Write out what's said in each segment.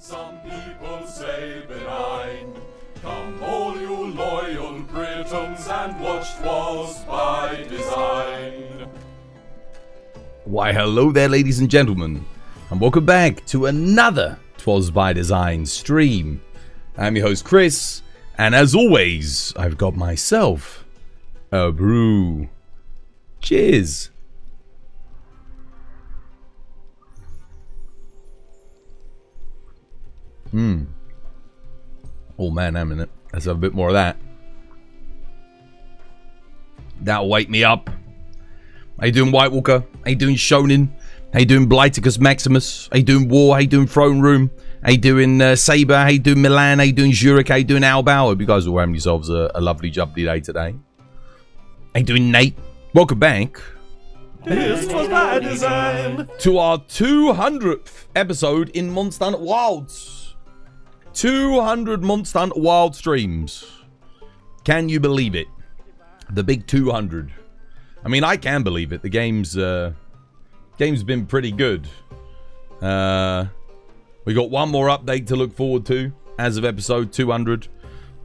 Some people say benign. Come all you loyal Britons and watch 'Twas by Design. Why hello there ladies and gentlemen, and welcome back to another 'Twas by Design stream. I'm your host Chris, and as always, I've got myself a brew. Cheers. Oh man, I'm in it. Let's have a bit more of that. That'll wake me up. How you doing, White Walker? How you doing, Shonen? How you doing, Blighticus Maximus? How you doing, War? How you doing, Throne Room? How you doing, Saber? How you doing, Milan? How you doing, Zurich? How you doing, Albao? Hope you guys are having yourselves a lovely jubbly day today. How you doing, Nate? Welcome back. This was by design. To our 200th episode in Monster Hunter Wilds. 200 Monster Hunter Wild streams. Can you believe it? The big 200. I mean, I can believe it. The game's been pretty good. We got one more update to look forward to as of episode 200.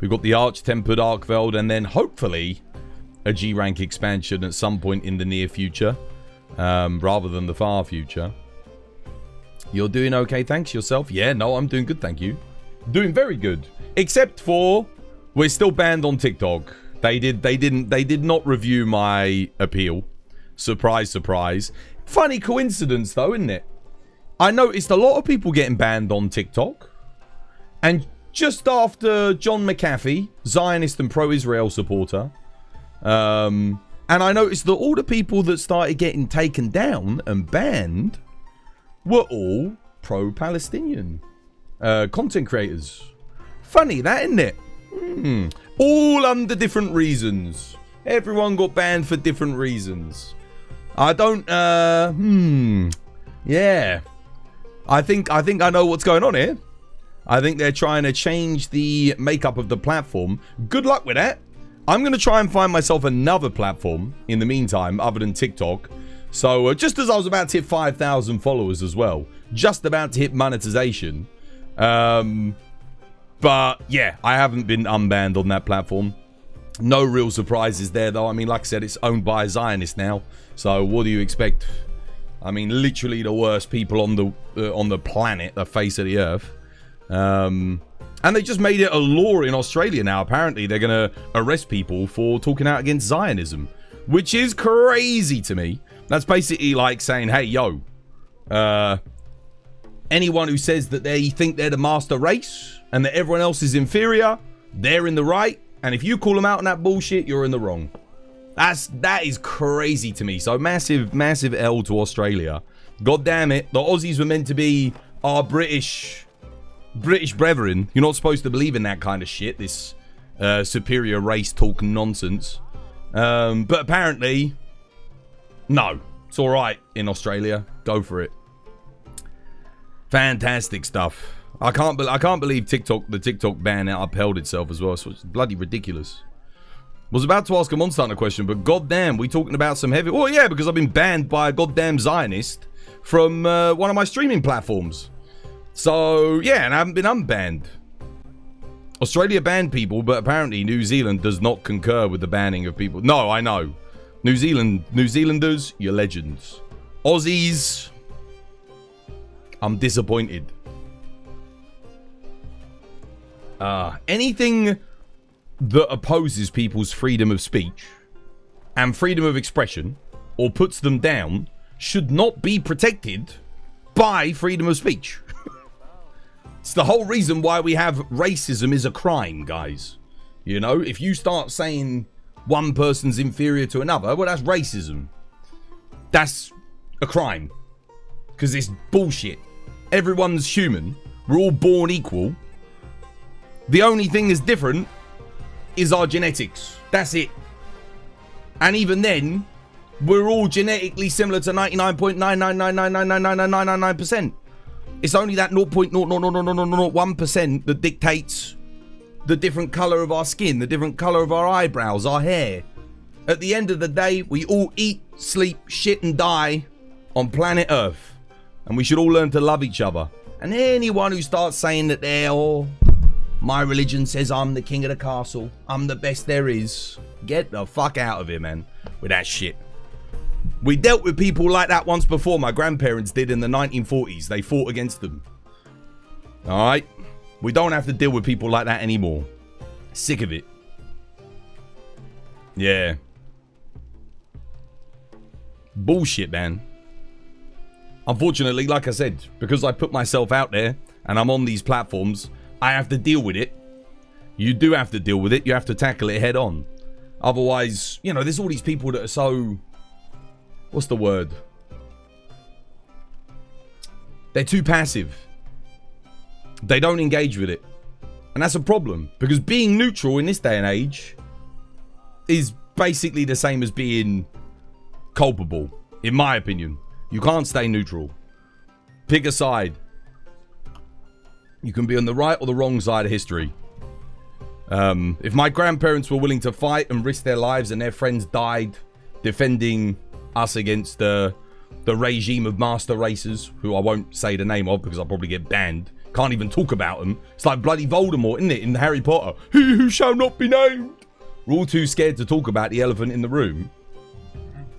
We've got the Tempered Arkveld, and then hopefully a G rank expansion at some point in the near future, rather than the far future. You're doing okay, thanks. Yourself? Yeah, no, I'm doing good, thank you. Doing very good, except for we're still banned on TikTok. They did not review my appeal. Surprise, surprise. Funny coincidence though, isn't it? I noticed a lot of people getting banned on TikTok, and just after John McAfee, Zionist and pro-Israel supporter, and I noticed that all the people that started getting taken down and banned were all pro-Palestinian content creators. Funny that, isn't it? All under different reasons. Everyone got banned for different reasons. I don't yeah. I think I know what's going on here. I think they're trying to change the makeup of the platform. Good luck with that. I'm going to try and find myself another platform in the meantime other than TikTok. So just as I was about to hit 5,000 followers as well, just about to hit monetization. But yeah, I haven't been unbanned on that platform. No real surprises there though. I mean, like I said, it's owned by a Zionist now. So what do you expect? I mean, literally the worst people on the planet, the face of the earth. And they just made it a law in Australia now. Apparently they're going to arrest people for talking out against Zionism, which is crazy to me. That's basically like saying, hey, yo, anyone who says that they think they're the master race and that everyone else is inferior, they're in the right. And if you call them out on that bullshit, you're in the wrong. That is crazy to me. So massive L to Australia. God damn it. The Aussies were meant to be our British brethren. You're not supposed to believe in that kind of shit. This superior race talk nonsense. But apparently, no. It's all right in Australia. Go for it. Fantastic stuff. I can't believe the TikTok ban upheld itself as well. So it's bloody ridiculous. Was about to ask a Monster Hunter question, but goddamn, we talking about some heavy... Oh yeah, because I've been banned by a goddamn Zionist from one of my streaming platforms. So yeah, and I haven't been unbanned. Australia banned people, but apparently New Zealand does not concur with the banning of people. No, I know. New Zealanders, you're legends. Aussies, I'm disappointed. Anything that opposes people's freedom of speech and freedom of expression or puts them down should not be protected by freedom of speech. It's the whole reason why we have racism is a crime, guys. You know, if you start saying one person's inferior to another, well, that's racism. That's a crime. Because it's bullshit. Everyone's human. We're all born equal. The only thing that's different is our genetics. That's it. And even then, we're all genetically similar to 99.99999999999%. It's only that 0.00001% that dictates the different color of our skin, the different color of our eyebrows, our hair. At the end of the day, we all eat, sleep, shit and die on planet Earth. And we should all learn to love each other. And anyone who starts saying that my religion says I'm the king of the castle, I'm the best there is, get the fuck out of here, man, with that shit. We dealt with people like that once before. My grandparents did in the 1940s. They fought against them. Alright? We don't have to deal with people like that anymore. Sick of it. Yeah. Bullshit, man. Unfortunately, like I said, because I put myself out there and I'm on these platforms, I have to deal with it. You do have to deal with it. You have to tackle it head on. Otherwise, you know, there's all these people that are so... What's the word? They're too passive. They don't engage with it. And that's a problem. Because being neutral in this day and age is basically the same as being culpable, in my opinion. You can't stay neutral. Pick a side. You can be on the right or the wrong side of history. If my grandparents were willing to fight and risk their lives and their friends died defending us against the regime of master racers, who I won't say the name of because I'll probably get banned. Can't even talk about them. It's like bloody Voldemort, isn't it, in Harry Potter? He who shall not be named. We're all too scared to talk about the elephant in the room.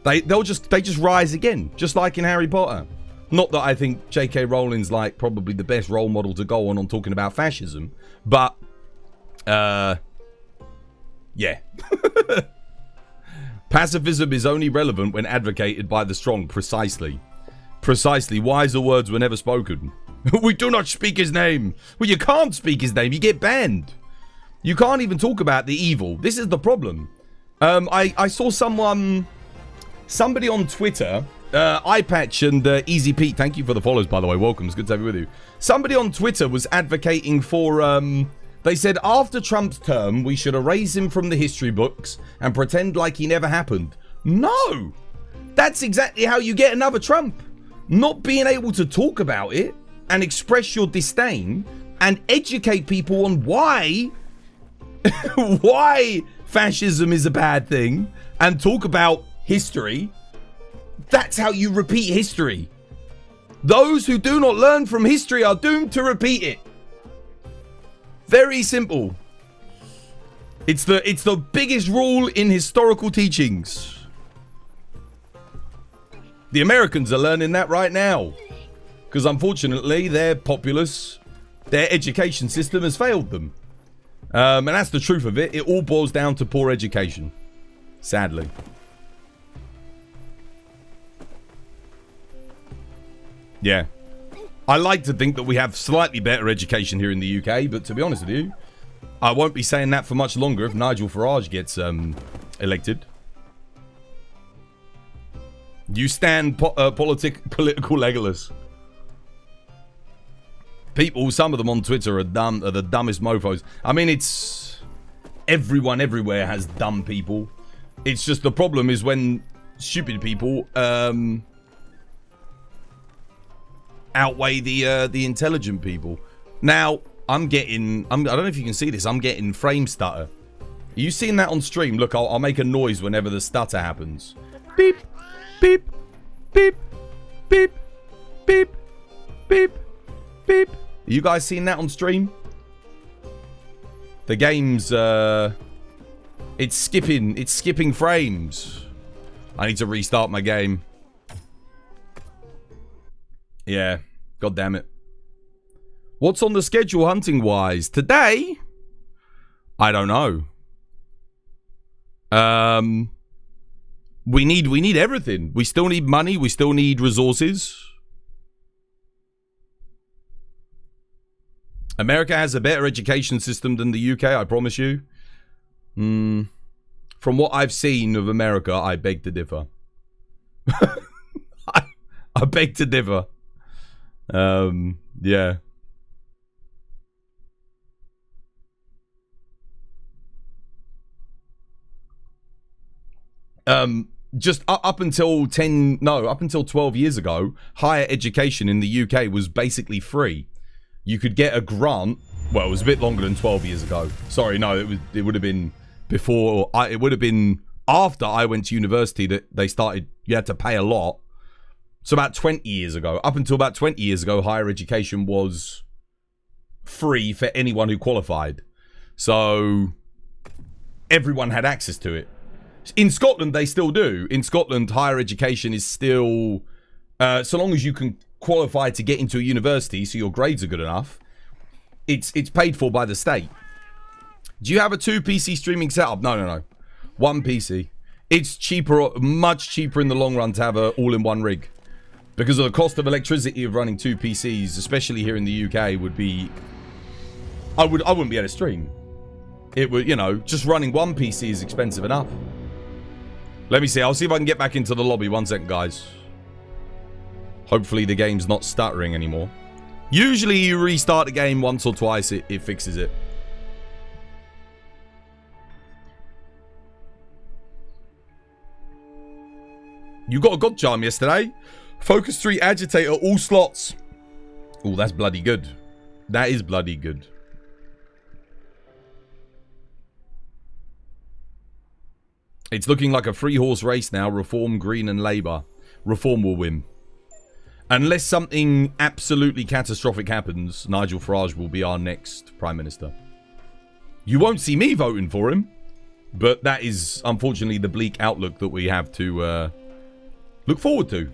They just rise again, just like in Harry Potter. Not that I think J.K. Rowling's like probably the best role model to go on talking about fascism, but yeah. Pacifism is only relevant when advocated by the strong. Precisely. Wiser words were never spoken. We do not speak his name. Well, you can't speak his name. You get banned. You can't even talk about the evil. This is the problem. I saw somebody on Twitter, iPatch and Easy Pete. Thank you for the follows, by the way. Welcome. It's good to have you with you. Somebody on Twitter was advocating for... They said after Trump's term, we should erase him from the history books and pretend like he never happened. No! That's exactly how you get another Trump. Not being able to talk about it and express your disdain and educate people on why fascism is a bad thing and talk about history. That's how you repeat history. Those who do not learn from history are doomed to repeat it. Very simple. It's the biggest rule in historical teachings. The Americans are learning that right now. Because unfortunately, their populace, their education system has failed them. And that's the truth of it. It all boils down to poor education. Sadly. Yeah. I like to think that we have slightly better education here in the UK, but to be honest with you, I won't be saying that for much longer if Nigel Farage gets elected. You stand political Legolas. People, some of them on Twitter are dumb, are the dumbest mofos. I mean, it's... Everyone everywhere has dumb people. It's just the problem is when stupid people outweigh the intelligent people. Now, I don't know if you can see this, I'm getting frame stutter. Are you seeing that on stream? Look, I'll make a noise whenever the stutter happens. Beep, beep, beep, beep, beep, beep, beep. Are you guys seeing that on stream? The game's it's skipping frames. I need to restart my game. Yeah, god damn it. What's on the schedule hunting wise today? I don't know. We need everything. We still need money. We still need resources. America has a better education system than the UK, I promise you. From what I've seen of America, I beg to differ. I beg to differ. Yeah. Just up until 12 years ago, higher education in the UK was basically free. You could get a grant. Well, it was a bit longer than 12 years ago. Sorry, no, it would have been before. It would have been after I went to university that they started. You had to pay a lot. So about 20 years ago, up until about 20 years ago, higher education was free for anyone who qualified. So everyone had access to it. In Scotland, they still do. In Scotland, higher education is still, so long as you can qualify to get into a university, so your grades are good enough, it's paid for by the state. Do you have a 2 PC streaming setup? No. 1 PC. It's cheaper, much cheaper in the long run to have a all-in-one rig. Because of the cost of electricity of running 2 PCs, especially here in the UK, would be... I wouldn't be able to stream. It would, you know, just running 1 PC is expensive enough. Let me see. I'll see if I can get back into the lobby. 1 second, guys. Hopefully the game's not stuttering anymore. Usually you restart the game once or twice, it fixes it. You got a god charm yesterday. Focus 3 agitator, all slots. Oh, that's bloody good. That is bloody good. It's looking like a 3-horse race now. Reform, Green and Labour. Reform will win. Unless something absolutely catastrophic happens, Nigel Farage will be our next Prime Minister. You won't see me voting for him. But that is, unfortunately, the bleak outlook that we have to look forward to.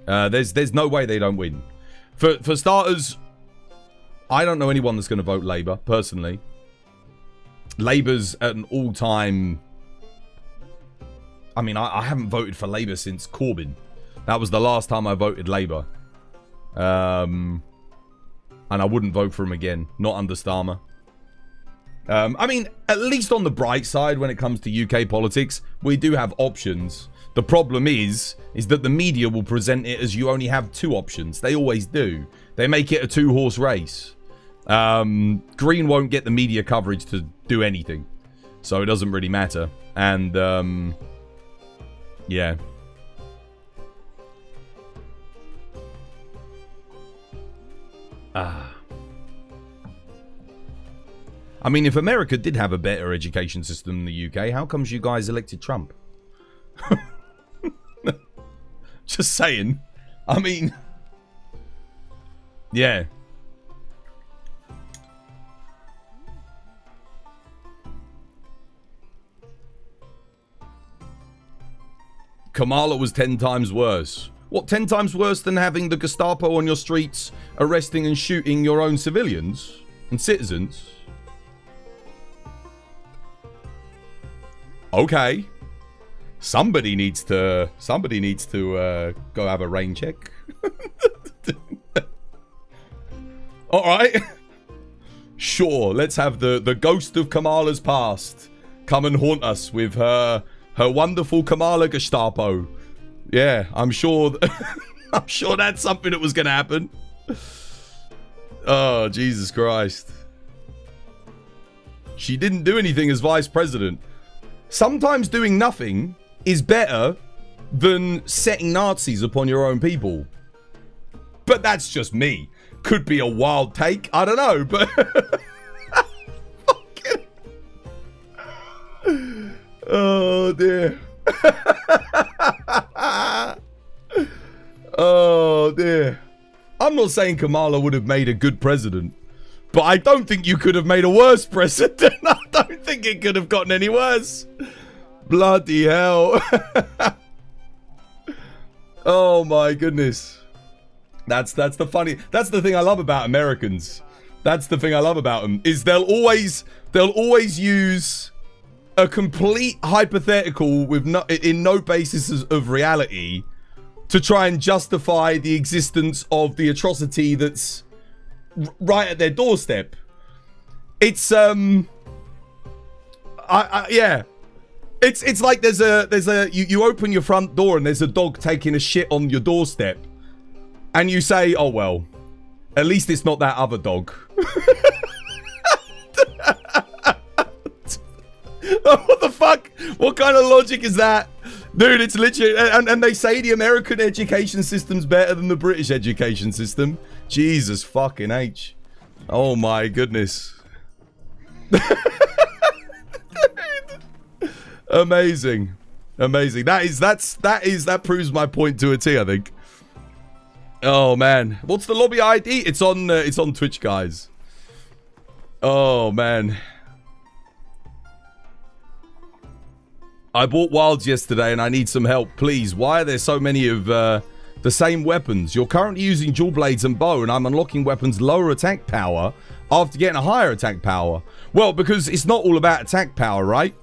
There's no way they don't win. For starters, I don't know anyone that's going to vote Labour, personally. Labour's at an all-time... I mean, I haven't voted for Labour since Corbyn. That was the last time I voted Labour. And I wouldn't vote for him again. Not under Starmer. I mean, at least on the bright side when it comes to UK politics, we do have options. The problem is that the media will present it as you only have 2 options. They always do. They make it a 2-horse race. Green won't get the media coverage to do anything. So it doesn't really matter. And, yeah. I mean, if America did have a better education system than the UK, how comes you guys elected Trump? Just saying. I mean, yeah. Kamala was 10 times worse. What, 10 times worse than having the Gestapo on your streets arresting and shooting your own civilians and citizens? Okay. Somebody needs to go have a rain check. All right. Sure, let's have the ghost of Kamala's past come and haunt us with her wonderful Kamala Gestapo. Yeah, I'm sure I'm sure that's something that was going to happen. Oh, Jesus Christ. She didn't do anything as vice president. Sometimes doing nothing is better than setting Nazis upon your own people. But that's just me. Could be a wild take. I don't know, but... Oh, dear. Oh, dear. I'm not saying Kamala would have made a good president, but I don't think you could have made a worse president. I don't think it could have gotten any worse. Bloody hell. Oh my goodness. That's the thing I love about Americans. That's the thing I love about them, is they'll always use a complete hypothetical with no basis of reality to try and justify the existence of the atrocity that's right at their doorstep. It's yeah. It's like you open your front door and there's a dog taking a shit on your doorstep, and you say, oh well, at least it's not that other dog. What the fuck? What kind of logic is that? Dude, it's literally... And they say the American education system's better than the British education system. Jesus fucking H. Oh my goodness. Amazing. Amazing. That proves my point to a T, I think. Oh, man. What's the lobby ID? It's on Twitch, guys. Oh, man. I bought wilds yesterday and I need some help. Please, why are there so many of the same weapons? You're currently using dual blades and bow, and I'm unlocking weapons lower attack power after getting a higher attack power. Well, because it's not all about attack power, right?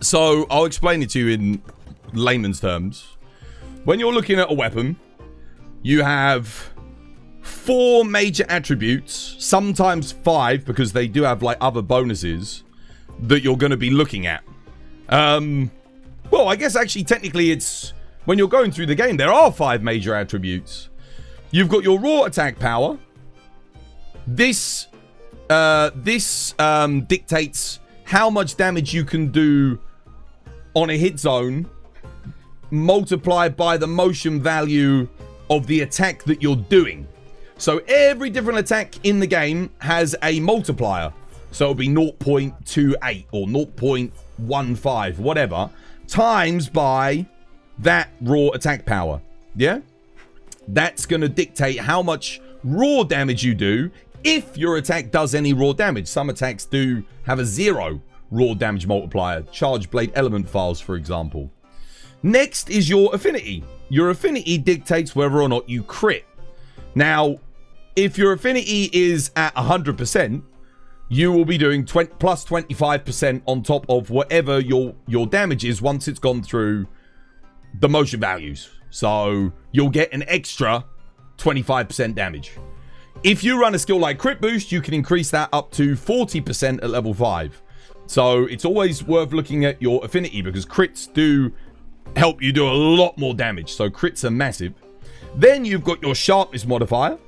So, I'll explain it to you in layman's terms. When you're looking at a weapon, you have 4 major attributes, sometimes 5, because they do have like other bonuses that you're going to be looking at. Well, I guess actually technically it's when you're going through the game, there are 5 major attributes. You've got your raw attack power. This dictates how much damage you can do on a hit zone, multiplied by the motion value of the attack that you're doing. So every different attack in the game has a multiplier. So it'll be 0.28 or 0.15, whatever, times by that raw attack power. Yeah? That's going to dictate how much raw damage you do if your attack does any raw damage. Some attacks do have a 0 raw damage multiplier. Charge blade element files, for example. Next is your affinity. Your affinity dictates whether or not you crit. Now, if your affinity is at 100%, you will be doing plus 25% on top of whatever your damage is once it's gone through the motion values. So you'll get an extra 25% damage. If you run a skill like Crit Boost, you can increase that up to 40% at level 5. So it's always worth looking at your affinity because crits do help you do a lot more damage. So crits are massive. Then you've got your sharpness modifier.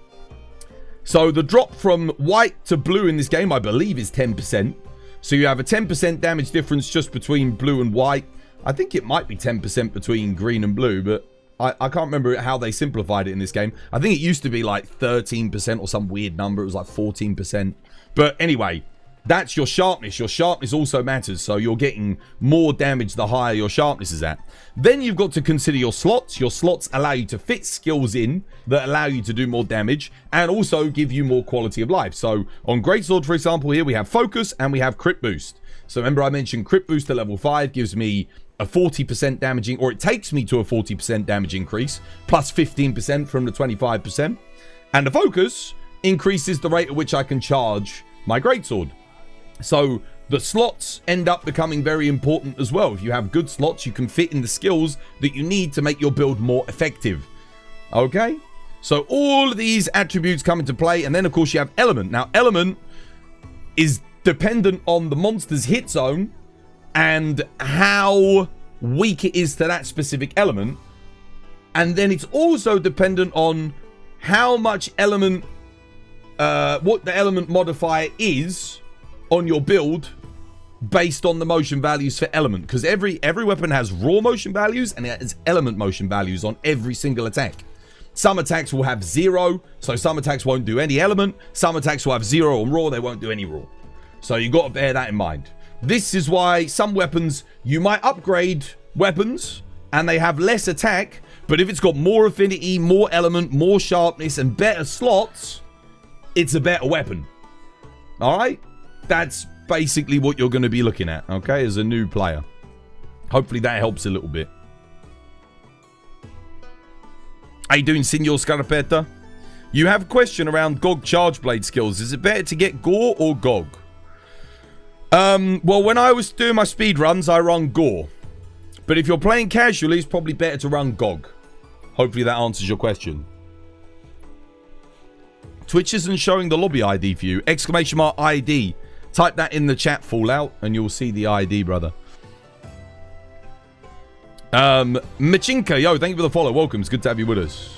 So the drop from white to blue in this game, I believe, is 10%. So you have a 10% damage difference just between blue and white. I think it might be 10% between green and blue, but I can't remember how they simplified it in this game. I think it used to be like 13% or some weird number. It was like 14%. But anyway, that's your sharpness. Your sharpness also matters. So you're getting more damage the higher your sharpness is at. Then you've got to consider your slots. Your slots allow you to fit skills in that allow you to do more damage and also give you more quality of life. So on Greatsword, for example, here we have focus and we have crit boost. So remember I mentioned crit boost at level 5 gives me a 40% damaging, or it takes me to a 40% damage increase, plus 15% from the 25%. And the focus increases the rate at which I can charge my greatsword. So the slots end up becoming very important as well. If you have good slots, you can fit in the skills that you need to make your build more effective. Okay? So all of these attributes come into play. And then, of course, you have element. Now, element is dependent on the monster's hit zone and how weak it is to that specific element. And then it's also dependent on how much element, what the element modifier is on your build based on the motion values for element. Because every weapon has raw motion values and it has element motion values on every single attack. Some attacks will have 0, so some attacks won't do any element. Some attacks will have 0 on raw, they won't do any raw. So you got to bear that in mind. This is why some weapons, you might upgrade weapons and they have less attack, but if it's got more affinity, more element, more sharpness, and better slots, it's a better weapon. Alright? That's basically what you're going to be looking at, okay, as a new player. Hopefully that helps a little bit. How you doing, Senor Scarapetta? You have a question around GOG charge blade skills. Is it better to get Gore or GOG? Well, when I was doing my speed runs, I run Gore. But if you're playing casually, it's probably better to run GOG. Hopefully that answers your question. Twitch isn't showing the lobby ID for you. Exclamation mark ID. Type that in the chat, Fallout, and you'll see the ID, brother. Machinka, yo, thank you for the follow. Welcome. It's good to have you with us.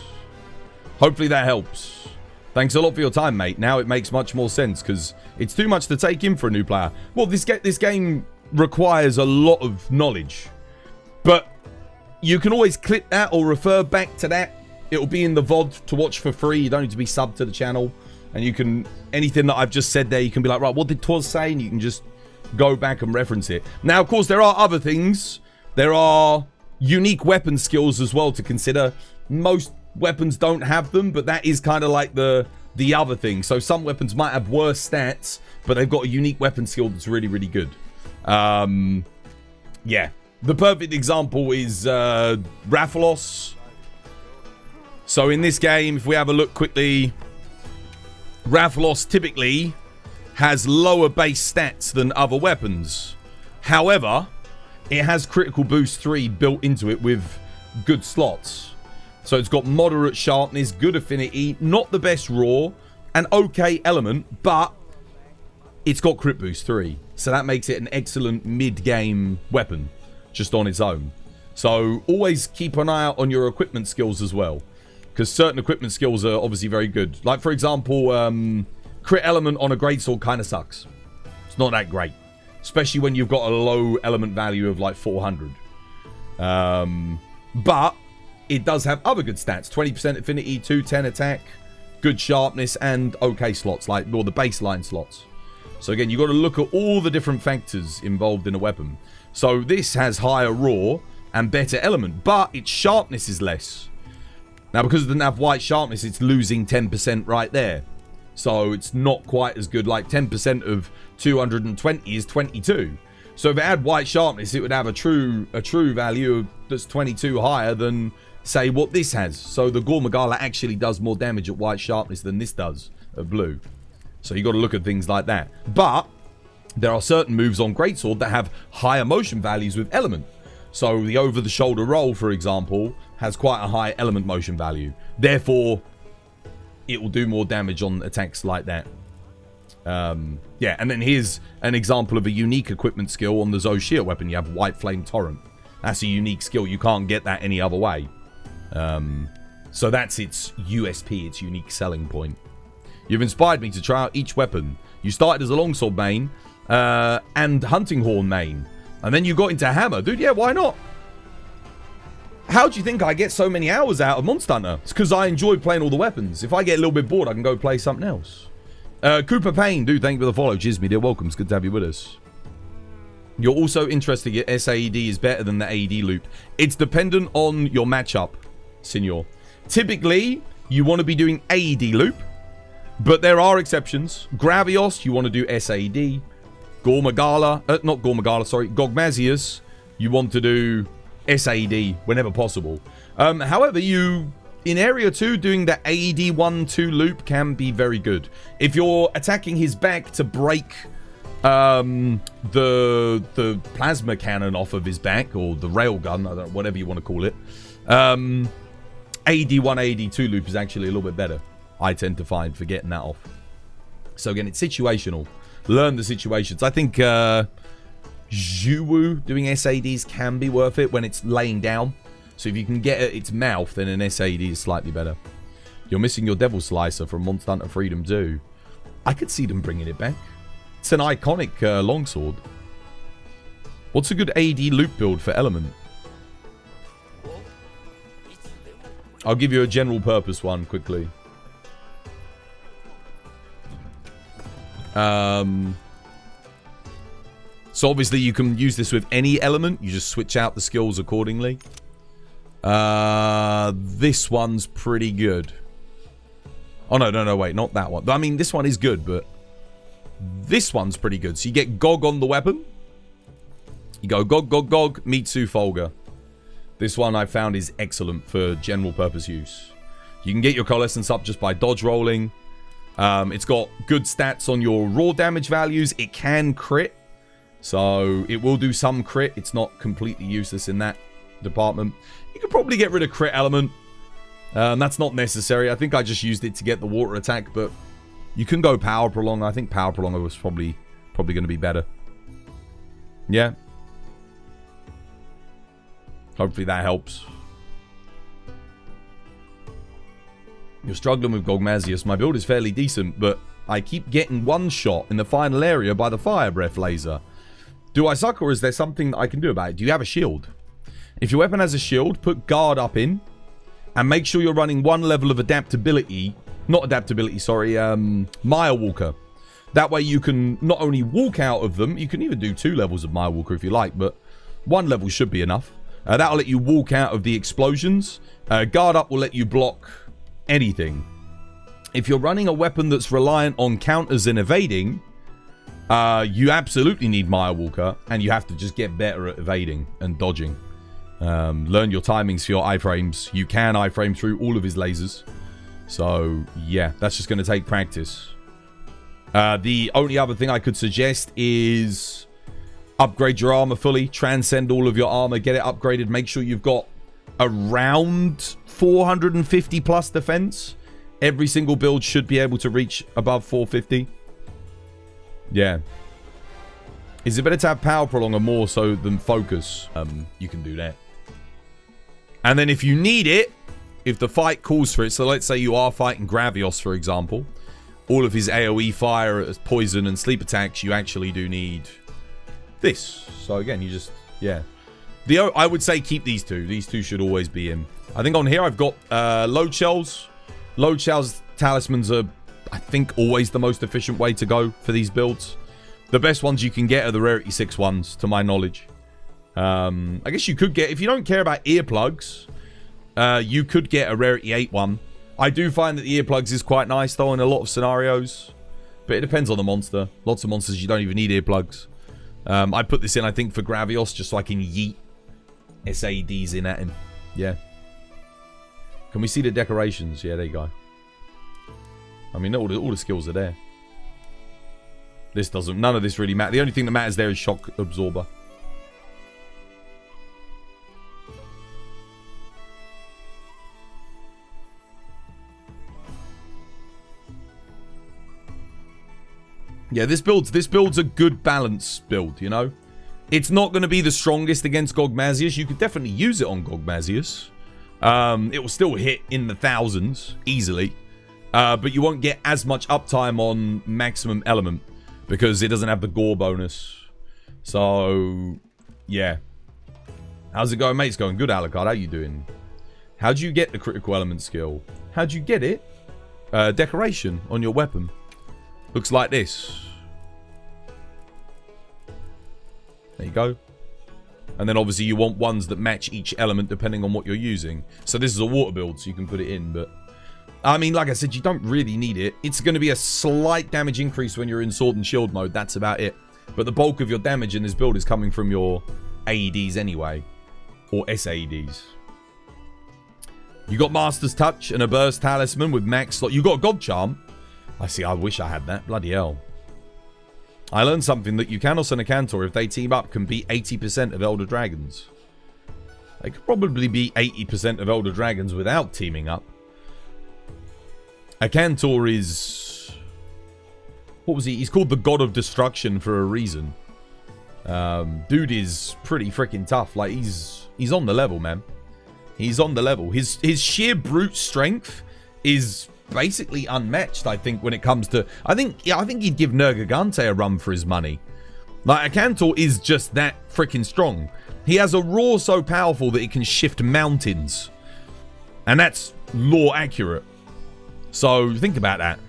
Hopefully that helps. Thanks a lot for your time, mate. Now it makes much more sense because it's too much to take in for a new player. Well, this game requires a lot of knowledge. But you can always clip that or refer back to that. It'll be in the VOD to watch for free. You don't need to be subbed to the channel. And you can, anything that I've just said there, you can be like, right, what did Twas say? And you can just go back and reference it. Now, of course, there are other things. There are unique weapon skills as well to consider. Most weapons don't have them, but that is kind of like the other thing. So some weapons might have worse stats, but they've got a unique weapon skill that's really, really good. Yeah. The perfect example is Rathalos. So in this game, if we have a look quickly, Rathalos typically has lower base stats than other weapons. However, it has critical boost 3 built into it with good slots. So it's got moderate sharpness, good affinity, not the best raw, an okay element, but it's got crit boost 3. So that makes it an excellent mid-game weapon just on its own. So always keep an eye out on your equipment skills as well, because certain equipment skills are obviously very good. Like, for example, crit element on a greatsword kind of sucks. It's not that great, especially when you've got a low element value of like 400. But it does have other good stats: 20% affinity, 210 attack, good sharpness, and okay slots, like, or the baseline slots. So again, you've got to look at all the different factors involved in a weapon. So this has higher raw and better element, but its sharpness is less. Now, because it doesn't have white sharpness, it's losing 10% right there. So it's not quite as good. Like 10% of 220 is 22. So if it had white sharpness, it would have a true value that's 22 higher than, say, what this has. So the Gogmazios actually does more damage at white sharpness than this does at blue. So you got to look at things like that. But there are certain moves on greatsword that have higher motion values with element. So the over-the-shoulder roll, for example, has quite a high element motion value. Therefore, it will do more damage on attacks like that. Yeah, and then here's an example of a unique equipment skill on the Zoshia weapon. You have White Flame Torrent. That's a unique skill. You can't get that any other way. So that's its USP, its unique selling point. You've inspired me to try out each weapon. You started as a longsword main and hunting horn main, and then you got into hammer. Dude, yeah, why not? How do you think I get so many hours out of Monster Hunter? It's because I enjoy playing all the weapons. If I get a little bit bored, I can go play something else. Cooper Payne, dude, thank you for the follow. Cheers, media. Welcome. It's good to have you with us. You're also interested if SAED is better than the AED loop. It's dependent on your matchup, senor. Typically, you want to be doing AED loop, but there are exceptions. Gravios, you want to do SAED. Gogmazios, you want to do SAED whenever possible. However, in Area 2, doing the AED 1-2 loop can be very good. If you're attacking his back to break the plasma cannon off of his back, or the railgun, I don't know, whatever you want to call it, AED 1, AED 2 loop is actually a little bit better, I tend to find, for getting that off. So again, it's situational. Learn the situations. I think Zhuwu doing SADs can be worth it when it's laying down. So if you can get at its mouth, then an SAD is slightly better. You're missing your Devil Slicer from Monster Hunter Freedom 2. I could see them bringing it back. It's an iconic longsword. What's a good AD loop build for Element? I'll give you a general purpose one quickly. So obviously you can use this with any element. You just switch out the skills accordingly. This one's pretty good. Oh, no, wait, not that one. I mean, this one is good, but this one's pretty good. So you get Gog on the weapon. You go Gog, Mitsu, Folga. This one I found is excellent for general purpose use. You can get your coalescence up just by dodge rolling. It's got good stats on your raw damage values. It can crit. So it will do some crit. It's not completely useless in that department. You could probably get rid of crit element. That's not necessary. I think I just used it to get the water attack, but you can go power prolong. I think power prolonger was probably going to be better. Yeah. Hopefully that helps. You're struggling with Gogmazios. My build is fairly decent, but I keep getting one shot in the final area by the fire breath laser. Do I suck, or is there something that I can do about it? Do you have a shield? If your weapon has a shield, put guard up in, and make sure you're running one level of adaptability. Not adaptability, sorry, Mile Walker. That way you can not only walk out of them, you can even do 2 levels of Mile Walker if you like, but 1 level should be enough. That'll let you walk out of the explosions. Guard up will let you block anything. If you're running a weapon that's reliant on counters and evading, you absolutely need Mire Walker, and you have to just get better at evading and dodging. Learn your timings for your iframes. You can iframe through all of his lasers. So, yeah, that's just going to take practice. The only other thing I could suggest is upgrade your armor fully. Transcend all of your armor. Get it upgraded. Make sure you've got around 450 plus defense. Every single build should be able to reach above 450. Yeah. Is it better to have power prolonger more so than focus? You can do that. And then if you need it, if the fight calls for it, so let's say you are fighting Gogmazios, for example, all of his AoE fire, poison, and sleep attacks, you actually do need this. So again, you just, yeah. I would say keep these two. These two should always be in. I think on here I've got load shells. Load shells talismans are, I think, always the most efficient way to go for these builds. The best ones you can get are the rarity 6 ones, to my knowledge. I guess you could get, if you don't care about earplugs, you could get a rarity 8 one. I do find that the earplugs is quite nice, though, in a lot of scenarios. But it depends on the monster. Lots of monsters, you don't even need earplugs. I put this in, I think, for Gogmazios, just so I can yeet SADs in at him. Yeah. Can we see the decorations? Yeah, there you go. I mean, all the skills are there. This doesn't... None of this really matters. The only thing that matters there is shock absorber. Yeah, this build's a good balance build, you know? It's not going to be the strongest against Gogmazios. You could definitely use it on Gogmazios. It will still hit in the thousands easily. But you won't get as much uptime on maximum element because it doesn't have the Gore bonus. So, yeah. How's it going, mate? It's going good, Alucard. How you doing? How'd you get the critical element skill? How'd you get it? Decoration on your weapon. Looks like this. There you go. And then obviously you want ones that match each element depending on what you're using. So this is a water build, so you can put it in. But I mean, like I said, you don't really need it. It's going to be a slight damage increase when you're in sword and shield mode. That's about it. But the bulk of your damage in this build is coming from your AEDs anyway. Or SAEDs. You got Master's Touch and a Burst Talisman with max slot. You got a God Charm. I see, I wish I had that. Bloody hell. I learned something that Yukanos and Akantor, if they team up, can beat 80% of Elder Dragons. They could probably beat 80% of Elder Dragons without teaming up. Akantor is... What was he? He's called the God of Destruction for a reason. Dude is pretty freaking tough. Like, he's on the level, man. He's on the level. His sheer brute strength is... basically unmatched, I think, when it comes to... I think he'd give Nergigante a run for his money. Like, Akantor is just that freaking strong. He has a roar so powerful that it can shift mountains. And that's lore accurate. So, think about that.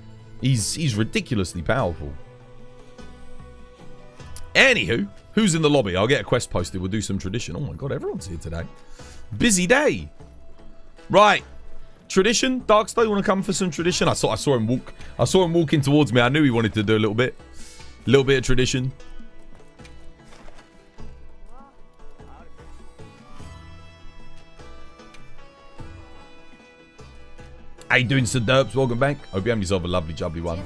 He's ridiculously powerful. Anywho, who's in the lobby? I'll get a quest posted. We'll do some tradition. Oh my god, everyone's here today. Busy day. Right. Tradition, Darkstar, you want to come for some tradition? I saw him walk. I saw him walking towards me. I knew he wanted to do a little bit of tradition. How you doing, Sir Derps? Welcome back. Hope you have yourself a lovely, jubbly one.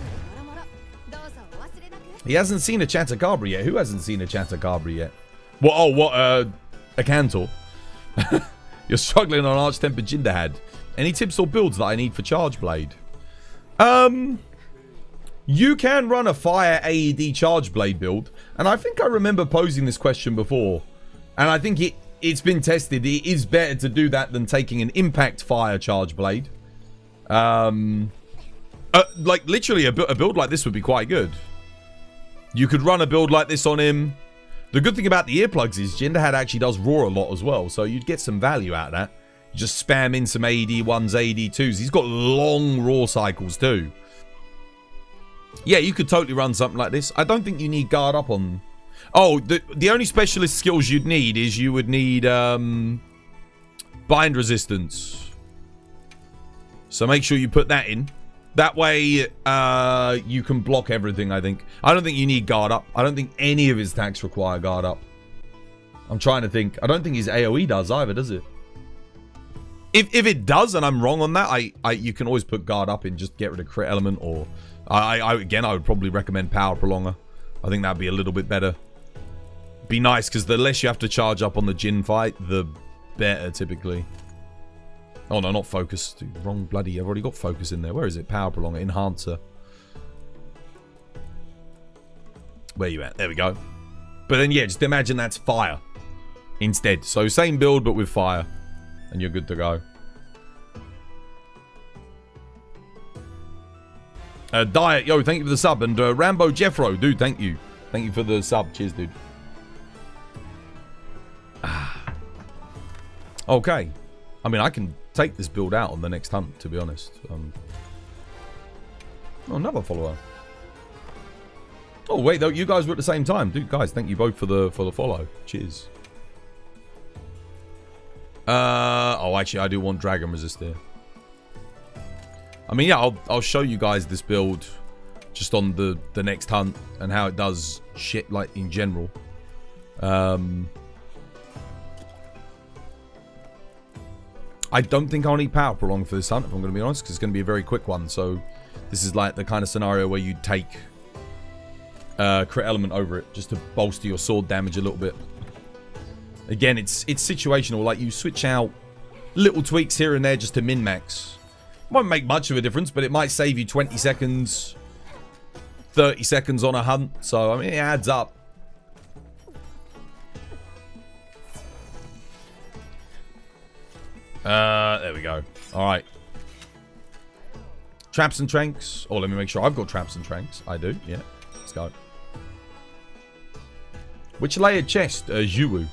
He hasn't seen a Chatacabra yet. Who hasn't seen a Chatacabra yet? What? Oh, what? A Cantor. You're struggling on Arch Tempered Jin Dahaad. Any tips or builds that I need for Charge Blade? You can run a Fire AED Charge Blade build. And I think I remember posing this question before. And I think it's been tested. It is better to do that than taking an Impact Fire Charge Blade. Like, literally, a build like this would be quite good. You could run a build like this on him. The good thing about the earplugs is Jin Dahaad actually does roar a lot as well. So you'd get some value out of that. You just spam in some AD1s, AD2s. He's got long roar cycles too. Yeah, you could totally run something like this. I don't think you need guard up on... Oh, the only specialist skills you'd need is you would need bind resistance. So make sure you put that in. That way you can block everything, I think. I don't think you need guard up. I don't think any of his attacks require guard up. I'm trying to think. I don't think his AoE does either, does it? If it does and I'm wrong on that, you can always put guard up and just get rid of crit element, or again, I would probably recommend power prolonger. I think that'd be a little bit better. Be nice, because the less you have to charge up on the Jin fight, the better typically. Oh no, not focus. Dude, wrong bloody. I've already got focus in there. Where is it? Power prolonger, enhancer. Where you at? There we go. But then yeah, just imagine that's fire instead. So same build but with fire, and you're good to go. Diet, yo, thank you for the sub. And Rambo Jeffro, dude, thank you. Thank you for the sub. Cheers, dude. Okay. I mean, I can take this build out on the next hunt, to be honest. Oh, another follower. Oh, wait, though, you guys were at the same time. Dude, guys, thank you both for the follow. Cheers. Oh, actually, I do want Dragon Resist here. I mean, yeah, I'll show you guys this build just on the next hunt and how it does shit, like, in general. I don't think I'll need power prolong for this hunt, if I'm going to be honest, because it's going to be a very quick one. So this is like the kind of scenario where you take crit element over it just to bolster your sword damage a little bit. Again, it's situational. Like, you switch out little tweaks here and there just to min-max. Won't make much of a difference, but it might save you 20 seconds, 30 seconds on a hunt. So, I mean, it adds up. There we go. Alright. Traps and tranks. Oh, let me make sure I've got traps and tranks. I do, yeah. Let's go. Which layered chest? Zhuwu.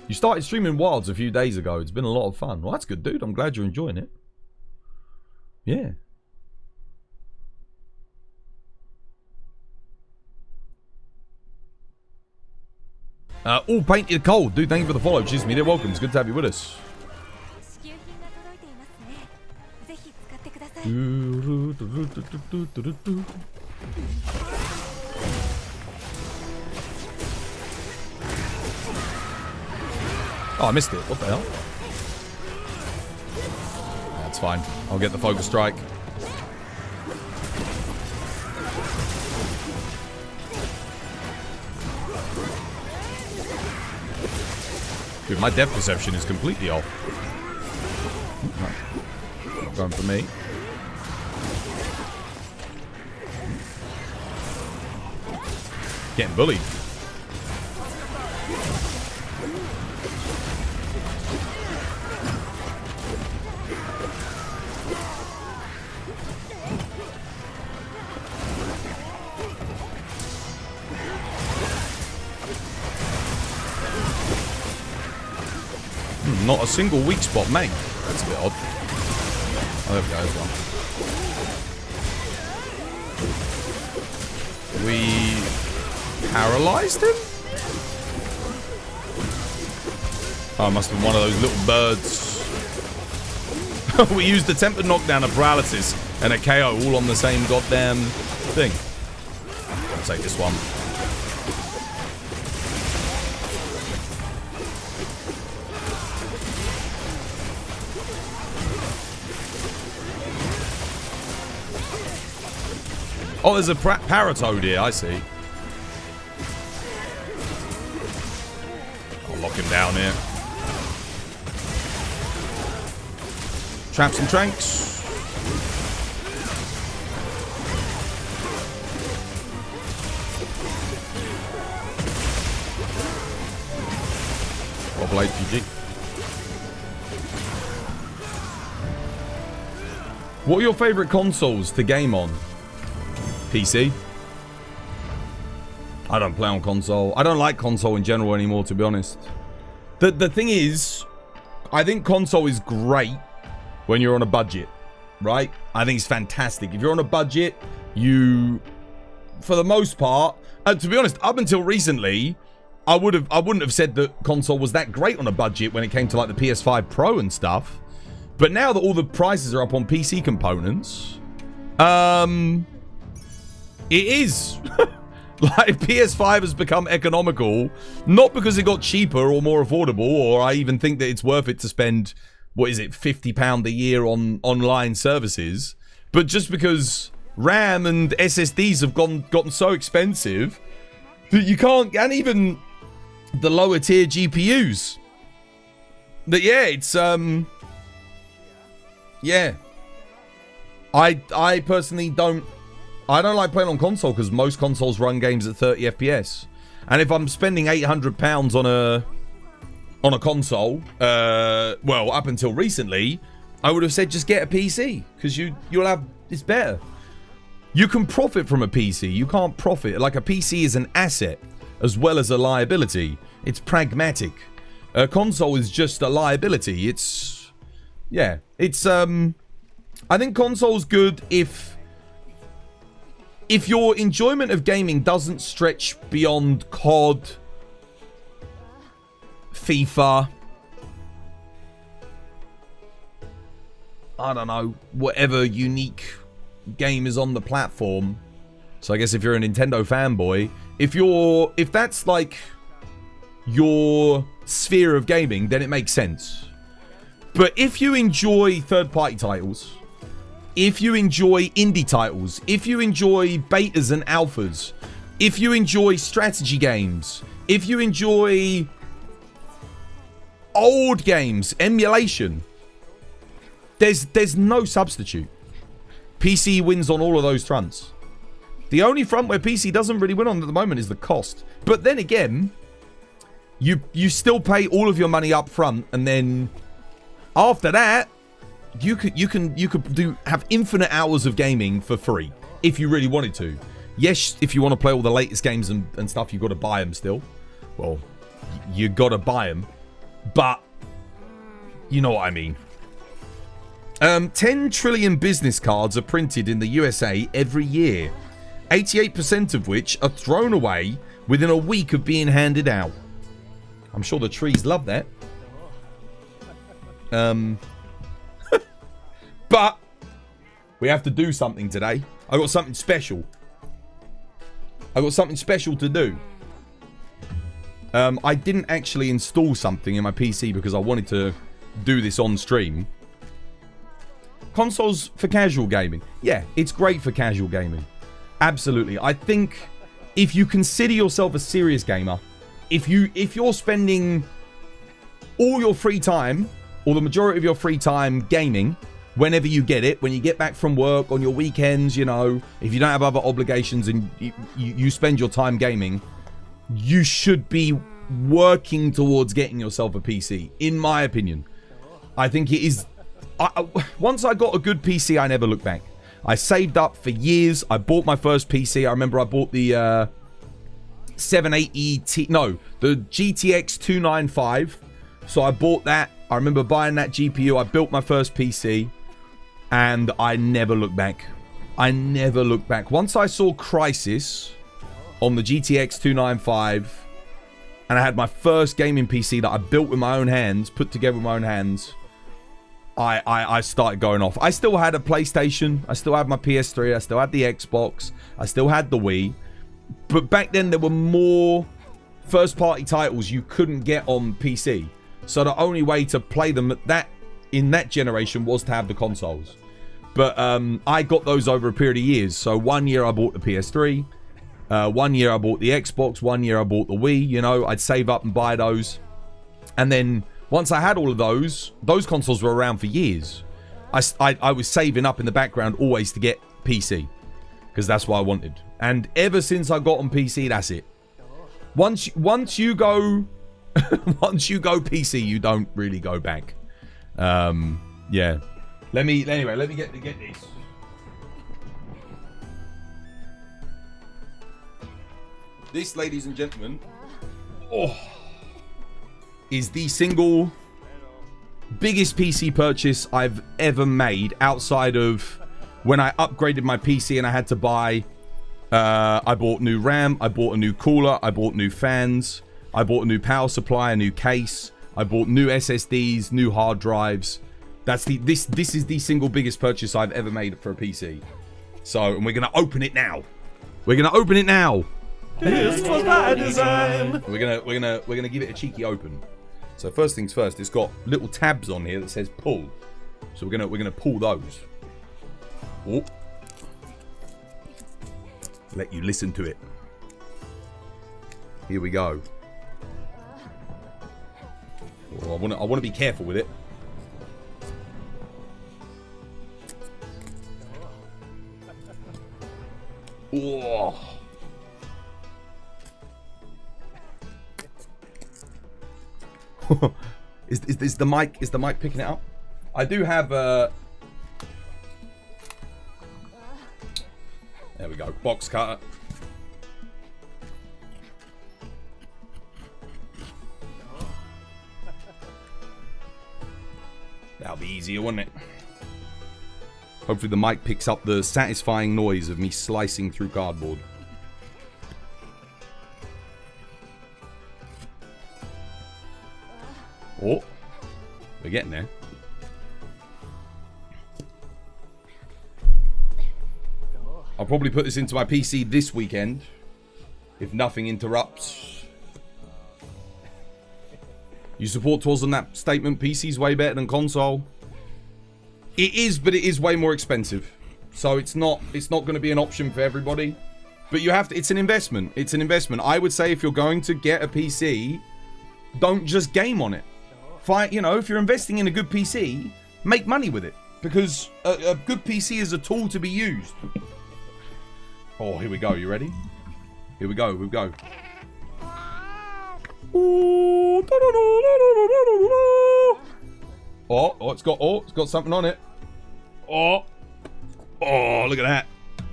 You started streaming Wilds a few days ago. It's been a lot of fun. Well, that's good, dude. I'm glad you're enjoying it. Yeah. All painted cold. Dude, thank you for the follow. Cheers, media. Welcome. It's good to have you with us. Oh, I missed it. What the hell? That's fine. I'll get the focus strike. Dude, my depth perception is completely off. Not going for me. Getting bullied. Not a single weak spot, mate. That's a bit odd. Oh, there we go. There's one. We paralyzed him? Oh, it must have been one of those little birds. We used the tempered knockdown, a paralysis, and a KO all on the same goddamn thing. I'll take this one. Oh, there's a Paratoad here, I see. I'll lock him down here. Traps and tranks. Roguelike GG. What are your favourite consoles to game on? PC. I don't play on console. I don't like console in general anymore, to be honest. The thing is, I think console is great when you're on a budget, right? I think it's fantastic. If you're on a budget, you, for the most part, to be honest, up until recently, I wouldn't have said that console was that great on a budget when it came to like the PS5 Pro and stuff. But now that all the prices are up on PC components, it is. Like, PS5 has become economical, not because it got cheaper or more affordable, or I even think that it's worth it to spend, what is it, £50 a year on online services, but just because RAM and SSDs have gotten so expensive that you can't, and even the lower tier GPUs, that yeah, it's, yeah. I personally don't like playing on console because most consoles run games at 30 FPS. And if I'm spending £800 on a console, well, up until recently, I would have said just get a PC because you'll have, it's better. You can profit from a PC. You can't profit. Like, a PC is an asset as well as a liability. It's pragmatic. A console is just a liability. It's, yeah, it's, I think console's good if your enjoyment of gaming doesn't stretch beyond COD, FIFA, I don't know, whatever unique game is on the platform. So I guess if you're a Nintendo fanboy, if that's like your sphere of gaming, then it makes sense. But if you enjoy third-party titles, if you enjoy indie titles, if you enjoy betas and alphas, if you enjoy strategy games, if you enjoy old games, emulation, there's no substitute. PC wins on all of those fronts. The only front where PC doesn't really win on at the moment is the cost. But then again, you still pay all of your money up front, and then after that, you could have infinite hours of gaming for free if you really wanted to. Yes, if you want to play all the latest games and stuff, you've got to buy them still. Well, you got to buy them, but you know what I mean. 10 trillion business cards are printed in the USA every year, 88% of which are thrown away within a week of being handed out. I'm sure the trees love that. But we have to do something today. I got something special. I got something special to do. I didn't actually install something in my PC because I wanted to do this on stream. Consoles for casual gaming. Yeah, it's great for casual gaming. Absolutely. I think if you consider yourself a serious gamer, if you're spending all your free time, or the majority of your free time gaming, whenever you get it, when you get back from work, on your weekends, you know, if you don't have other obligations and you spend your time gaming, you should be working towards getting yourself a PC, in my opinion. I think it is... once I got a good PC, I never looked back. I saved up for years. I bought my first PC. I remember I bought the 780 the GTX 295. So I bought that. I remember buying that GPU. I built my first PC, and I never looked back. I never looked back. Once I saw Crysis on the GTX 295, and I had my first gaming PC that I built with my own hands, put together with my own hands, I started going off. I still had a PlayStation. I still had my PS3. I still had the Xbox. I still had the Wii. But back then, there were more first-party titles you couldn't get on PC. So the only way to play them in that generation was to have the consoles. But I got those over a period of years. So 1 year I bought the PS3. 1 year I bought the Xbox. 1 year I bought the Wii. You know, I'd save up and buy those. And then once I had all of those consoles were around for years. I was saving up in the background always to get PC, because that's what I wanted. And ever since I got on PC, that's it. Once you go PC, you don't really go back. Yeah. Let me get this. This, ladies and gentlemen, is the single biggest PC purchase I've ever made outside of when I upgraded my PC and I had to buy, I bought new RAM, I bought a new cooler, I bought new fans, I bought a new power supply, a new case, I bought new SSDs, new hard drives. This is the single biggest purchase I've ever made for a PC. So, and we're gonna open it now. We're gonna open it now. This was by design. We're gonna give it a cheeky open. So first things first, it's got little tabs on here that says pull. So we're gonna pull those. Oh. Let you listen to it. Here we go. Oh, I wanna be careful with it. Oh. is the mic picking it up? I do have there we go, box cutter. That'll be easier, wouldn't it? Hopefully the mic picks up the satisfying noise of me slicing through cardboard. Oh, we're getting there. I'll probably put this into my PC this weekend, if nothing interrupts. You support Twas on that statement, PC's way better than console. It is, but it is way more expensive. So it's not going to be an option for everybody. But you have to, it's an investment. It's an investment. I would say if you're going to get a PC, don't just game on it. You know, if you're investing in a good PC, make money with it. Because a good PC is a tool to be used. Oh, here we go. You ready? Here we go. Here we go. Oh, it's got something on it. Oh, look at that.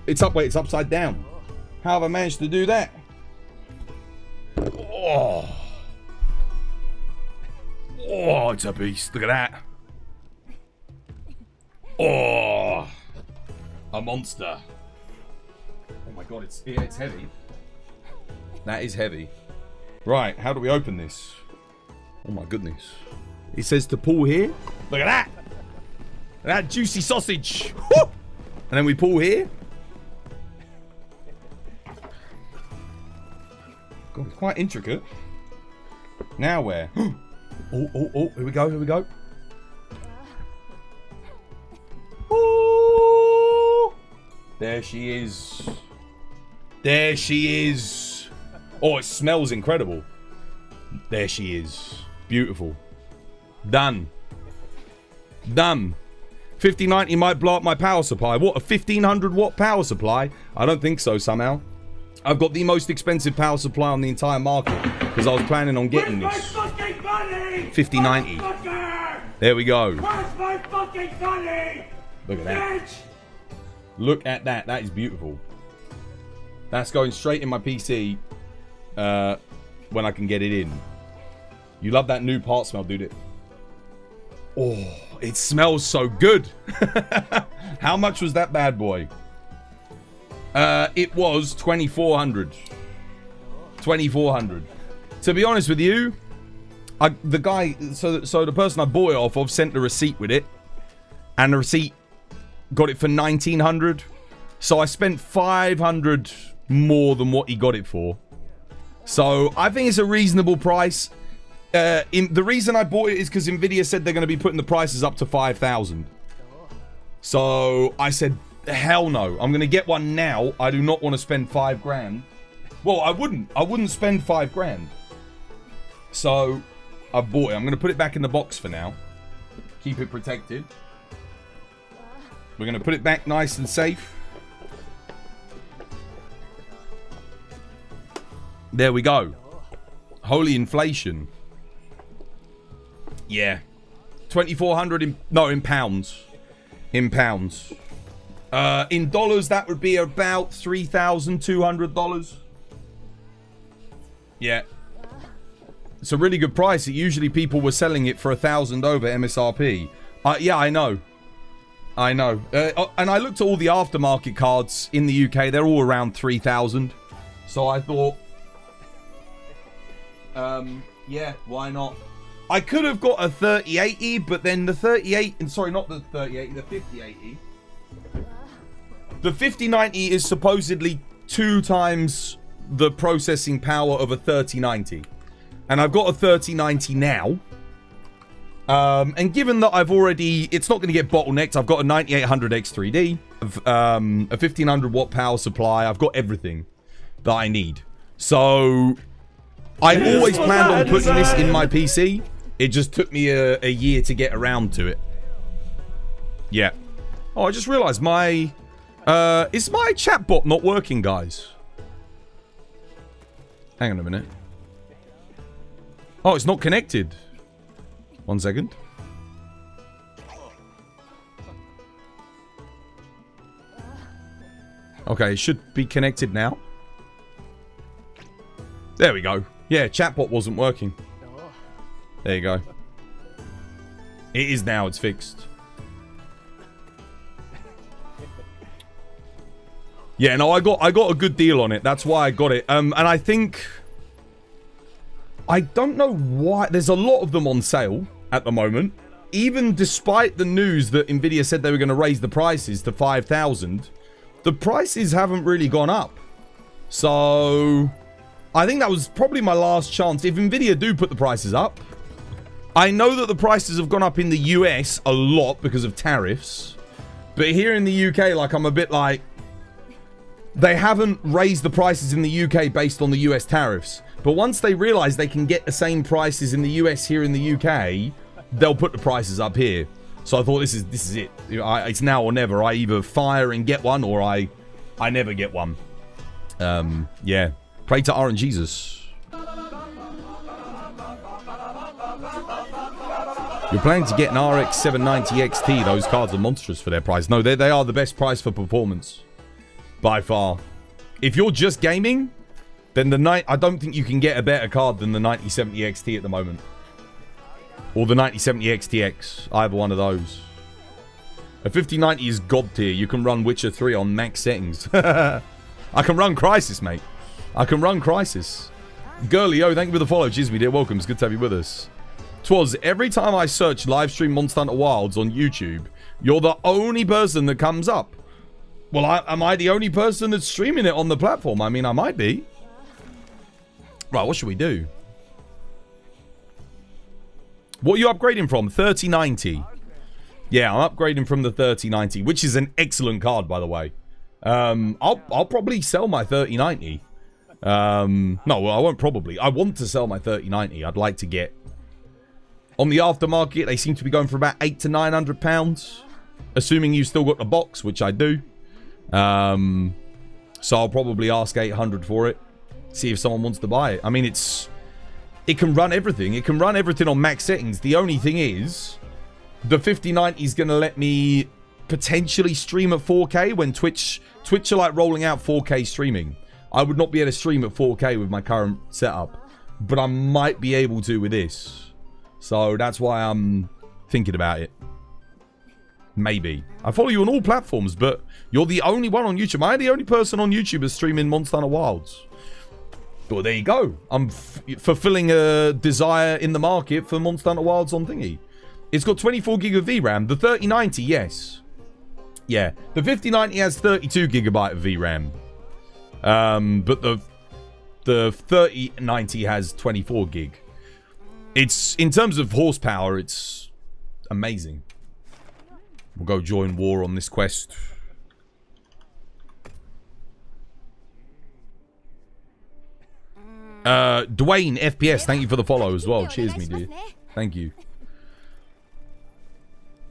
It's upside down. How have I managed to do that? Oh, it's a beast. Look at that. Oh, a monster. Oh my god, it's heavy. That is heavy. Right, how do we open this? Oh my goodness. It says to pull here. Look at that. That juicy sausage. Woo! And then we pull here. God, it's quite intricate. Now where? Oh, here we go, here we go. Oh, there she is. There she is. Oh, it smells incredible. There she is. Beautiful. Done. Done. 5090 might blow up my power supply. What, a 1500 watt power supply? I don't think so somehow. I've got the most expensive power supply on the entire market because I was planning on getting this. 5090. There we go. Where's my fucking money? Look at that. Look at that. That is beautiful. That's going straight in my PC when I can get it in. You love that new part smell, dude. Oh, it smells so good. How much was that bad boy? It was 2,400. 2,400. To be honest with you, the guy, so the person I bought it off of sent the receipt with it, and the receipt got it for 1,900. So I spent 500 more than what he got it for. So I think it's a reasonable price. The reason I bought it is because Nvidia said they're going to be putting the prices up to 5,000. So I said, hell no. I'm going to get one now. I do not want to spend 5 grand. Well, I wouldn't spend 5 grand. So I bought it. I'm going to put it back in the box for now. Keep it protected. We're going to put it back nice and safe. There we go. Holy inflation. Yeah. 2,400 in pounds. In pounds. In dollars, that would be about $3,200. Yeah. It's a really good price. Usually people were selling it for 1,000 over MSRP. Yeah, I know. I know. And I looked at all the aftermarket cards in the UK. They're all around 3,000. So I thought, yeah, why not? I could have got a 3080, but then the 3080, sorry, not the 3080, the 5080. The 5090 is supposedly 2 times the processing power of a 3090. And I've got a 3090 now. And given that I've already, it's not going to get bottlenecked. I've got a 9800 X3D, a 1500 watt power supply. I've got everything that I need. So I always planned on putting this in my PC. It just took me a year to get around to it. Yeah. Oh, I just realized my, is my chatbot not working, guys? Hang on a minute. Oh, it's not connected. 1 second. Okay, it should be connected now. There we go. Yeah, chatbot wasn't working. There you go. It is now, it's fixed. Yeah, no, I got a good deal on it. That's why I got it. And I think, I don't know why, there's a lot of them on sale at the moment. Even despite the news that Nvidia said they were going to raise the prices to 5,000, the prices haven't really gone up. So I think that was probably my last chance. If Nvidia do put the prices up, I know that the prices have gone up in the US a lot because of tariffs. But here in the UK, like, I'm a bit like, they haven't raised the prices in the UK based on the US tariffs. But once they realize they can get the same prices in the US here in the UK, they'll put the prices up here. So I thought this is it. It's now or never. I either fire and get one, or I never get one. Yeah. Pray to R and Jesus. You're planning to get an RX 790 XT. Those cards are monstrous for their price. No, they are the best price for performance. By far. If you're just gaming, then I don't think you can get a better card than the 9070 XT at the moment. Or the 9070 XTX. Either one of those. A 5090 is god tier. You can run Witcher 3 on max settings. I can run Crysis, mate. I can run Crysis. Girly, oh, thank you for the follow. Cheers, me dear. Welcome. It's good to have you with us. 'Twas every time I search live stream Monster Hunter Wilds on YouTube, you're the only person that comes up. Well, am I the only person that's streaming it on the platform? I mean, I might be. Right, what should we do? What are you upgrading from? 3090. Yeah, I'm upgrading from the 3090, which is an excellent card, by the way. I'll probably sell my 3090. No, well, I won't probably. I want to sell my 3090. I'd like to get... On the aftermarket, they seem to be going for about £800 to £900. Assuming you've still got the box, which I do. So I'll probably ask 800 for it. See if someone wants to buy it. I mean, it can run everything. It can run everything on max settings. The only thing is, the 5090 is going to let me potentially stream at 4K when Twitch are like rolling out 4K streaming. I would not be able to stream at 4K with my current setup, but I might be able to with this. So that's why I'm thinking about it. Maybe. I follow you on all platforms, but you're the only one on YouTube. Am I the only person on YouTube that's streaming Monster Hunter Wilds? Well, there you go. I'm fulfilling a desire in the market for Monster Hunter Wilds on thingy. It's got 24 gig of VRAM. The 3090, yes. Yeah. The 5090 has 32 gigabyte of VRAM. But the 3090 has 24 gig. It's, in terms of horsepower, it's amazing. We'll go join war on this quest. Dwayne FPS, thank you for the follow as well. Cheers, me dear. Thank you.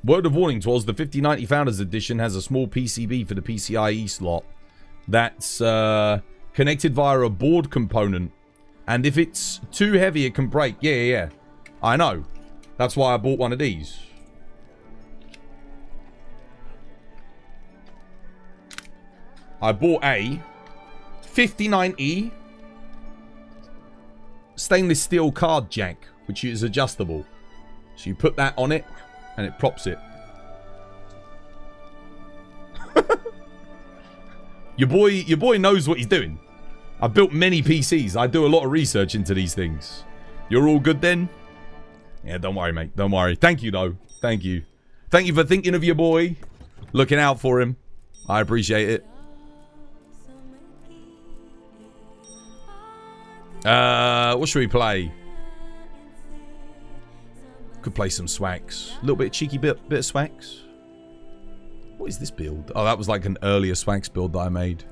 Word of warning, Twas, the 5090 Founders Edition has a small PCB for the PCIe slot that's connected via a board component. And if it's too heavy, it can break. Yeah. I know. That's why I bought one of these. I bought a 5090 stainless steel card jack, which is adjustable. So you put that on it, and it props it. Your boy knows what he's doing. I've built many PCs. I do a lot of research into these things. You're all good then? Yeah, don't worry, mate. Don't worry. Thank you, though. Thank you. Thank you for thinking of your boy. Looking out for him. I appreciate it. What should we play? Could play some swags. A little bit of cheeky bit of swags. What is this build? Oh, that was like an earlier swags build that I made.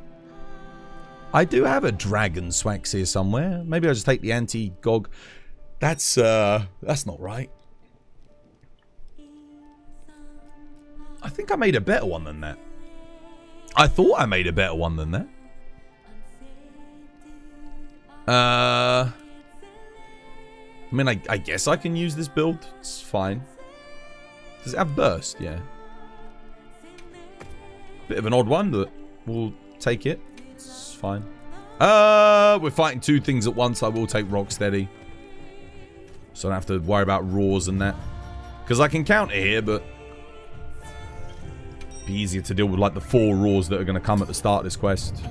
I do have a dragon swags here somewhere. Maybe I'll just take the anti-gog. That's not right. I think I made a better one than that. I thought I made a better one than that. I mean, I guess I can use this build. It's fine. Does it have burst? Yeah. Bit of an odd one, but we'll take it. It's fine. We're fighting two things at once. I will take Rocksteady. So I don't have to worry about roars and that. Because I can counter here, but it'd be easier to deal with like the 4 roars that are going to come at the start of this quest.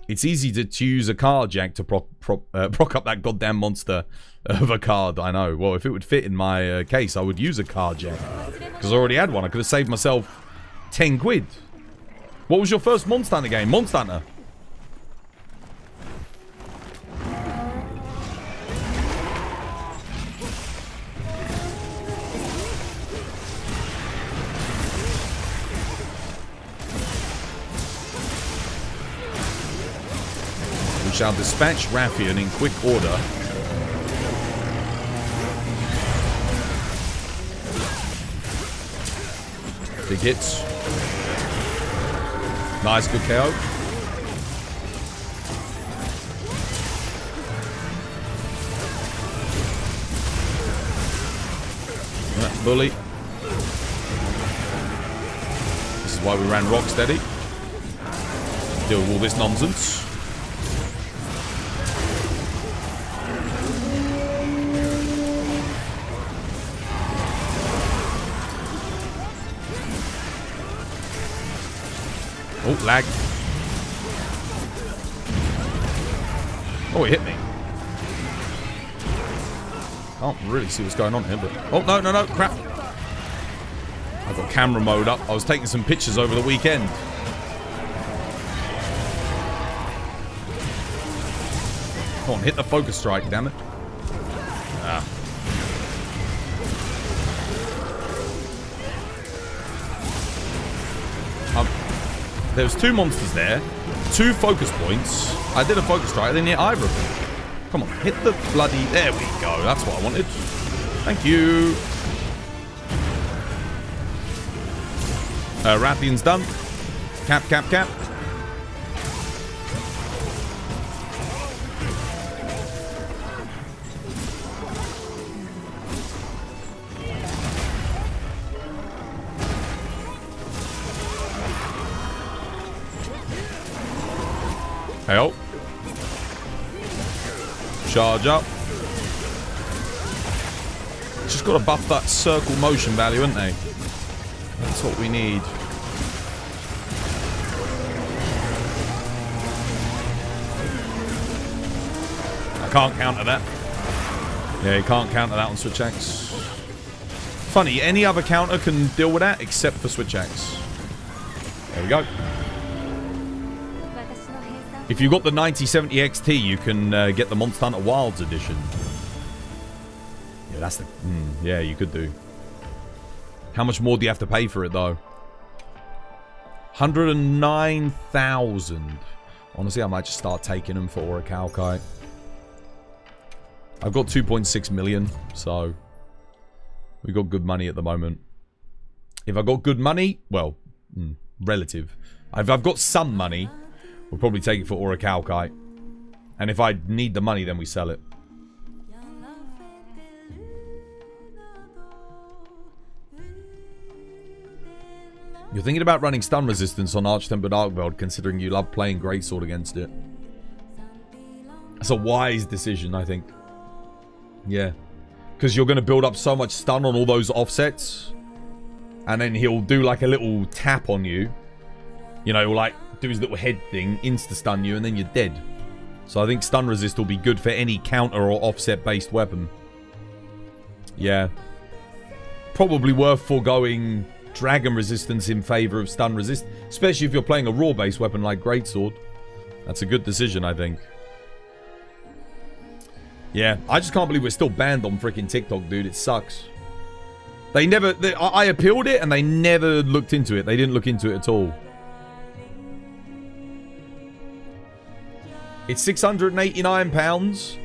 It's easy to use a card jack to proc up that goddamn monster of a card. I know. Well, if it would fit in my case, I would use a card jack. Because I already had one. I could have saved myself 10 quid. What was your first Monster Hunter game? Monster Hunter. We shall dispatch Raffian in quick order. Big hits. Nice, good KO. Bully. This is why we ran Rocksteady. Deal with all this nonsense. Oh, lag. Oh, it hit me. Can't really see what's going on here, but... Oh, no, crap. I've got camera mode up. I was taking some pictures over the weekend. Come on, hit the focus strike, damn it. Ah. There's 2 monsters there, 2 focus points. I did a focus strike, I didn't hit either of them. Come on, hit the bloody... There we go, that's what I wanted. Thank you. Rathian's done. Cap. Help. Charge up. Just got to buff that circle motion value, haven't they? That's what we need. I can't counter that. Yeah, you can't counter that on Switch Axe. Funny, any other counter can deal with that except for Switch Axe. There we go. If you got the 9070 XT, you can get the Monster Hunter Wilds edition. Yeah, that's the... yeah, you could do. How much more do you have to pay for it, though? 109,000. Honestly, I might just start taking them for Orichalcite. I've got 2.6 million, so... we got good money at the moment. If I got good money, well, relative. If I've got some money... we'll probably take it for Orichalcite. And if I need the money, then we sell it. You're thinking about running stun resistance on Tempered Arkveld, considering you love playing Greatsword against it. That's a wise decision, I think. Yeah. Because you're going to build up so much stun on all those offsets. And then he'll do like a little tap on you. You know, like do his little head thing, insta-stun you, and then you're dead. So I think stun resist will be good for any counter or offset-based weapon. Yeah. Probably worth foregoing dragon resistance in favor of stun resist, especially if you're playing a raw-based weapon like Greatsword. That's a good decision, I think. Yeah, I just can't believe we're still banned on freaking TikTok, dude. It sucks. I appealed it, and they never looked into it. They didn't look into it at all. It's £689.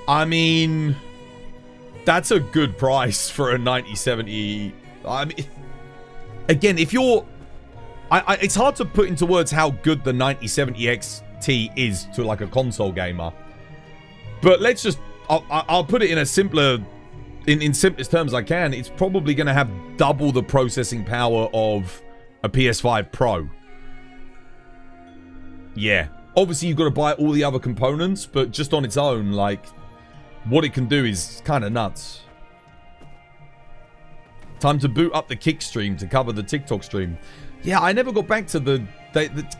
I mean, that's a good price for a 9070. I mean, again, if you're... it's hard to put into words how good the 9070 XT is to like a console gamer. But let's just... I'll put it in a simpler... In simplest terms I can. It's probably going to have double the processing power of a PS5 Pro. Yeah. Obviously, you've got to buy all the other components, but just on its own, like, what it can do is kind of nuts. Time to boot up the Kick stream to cover the TikTok stream. Yeah, I never got back to the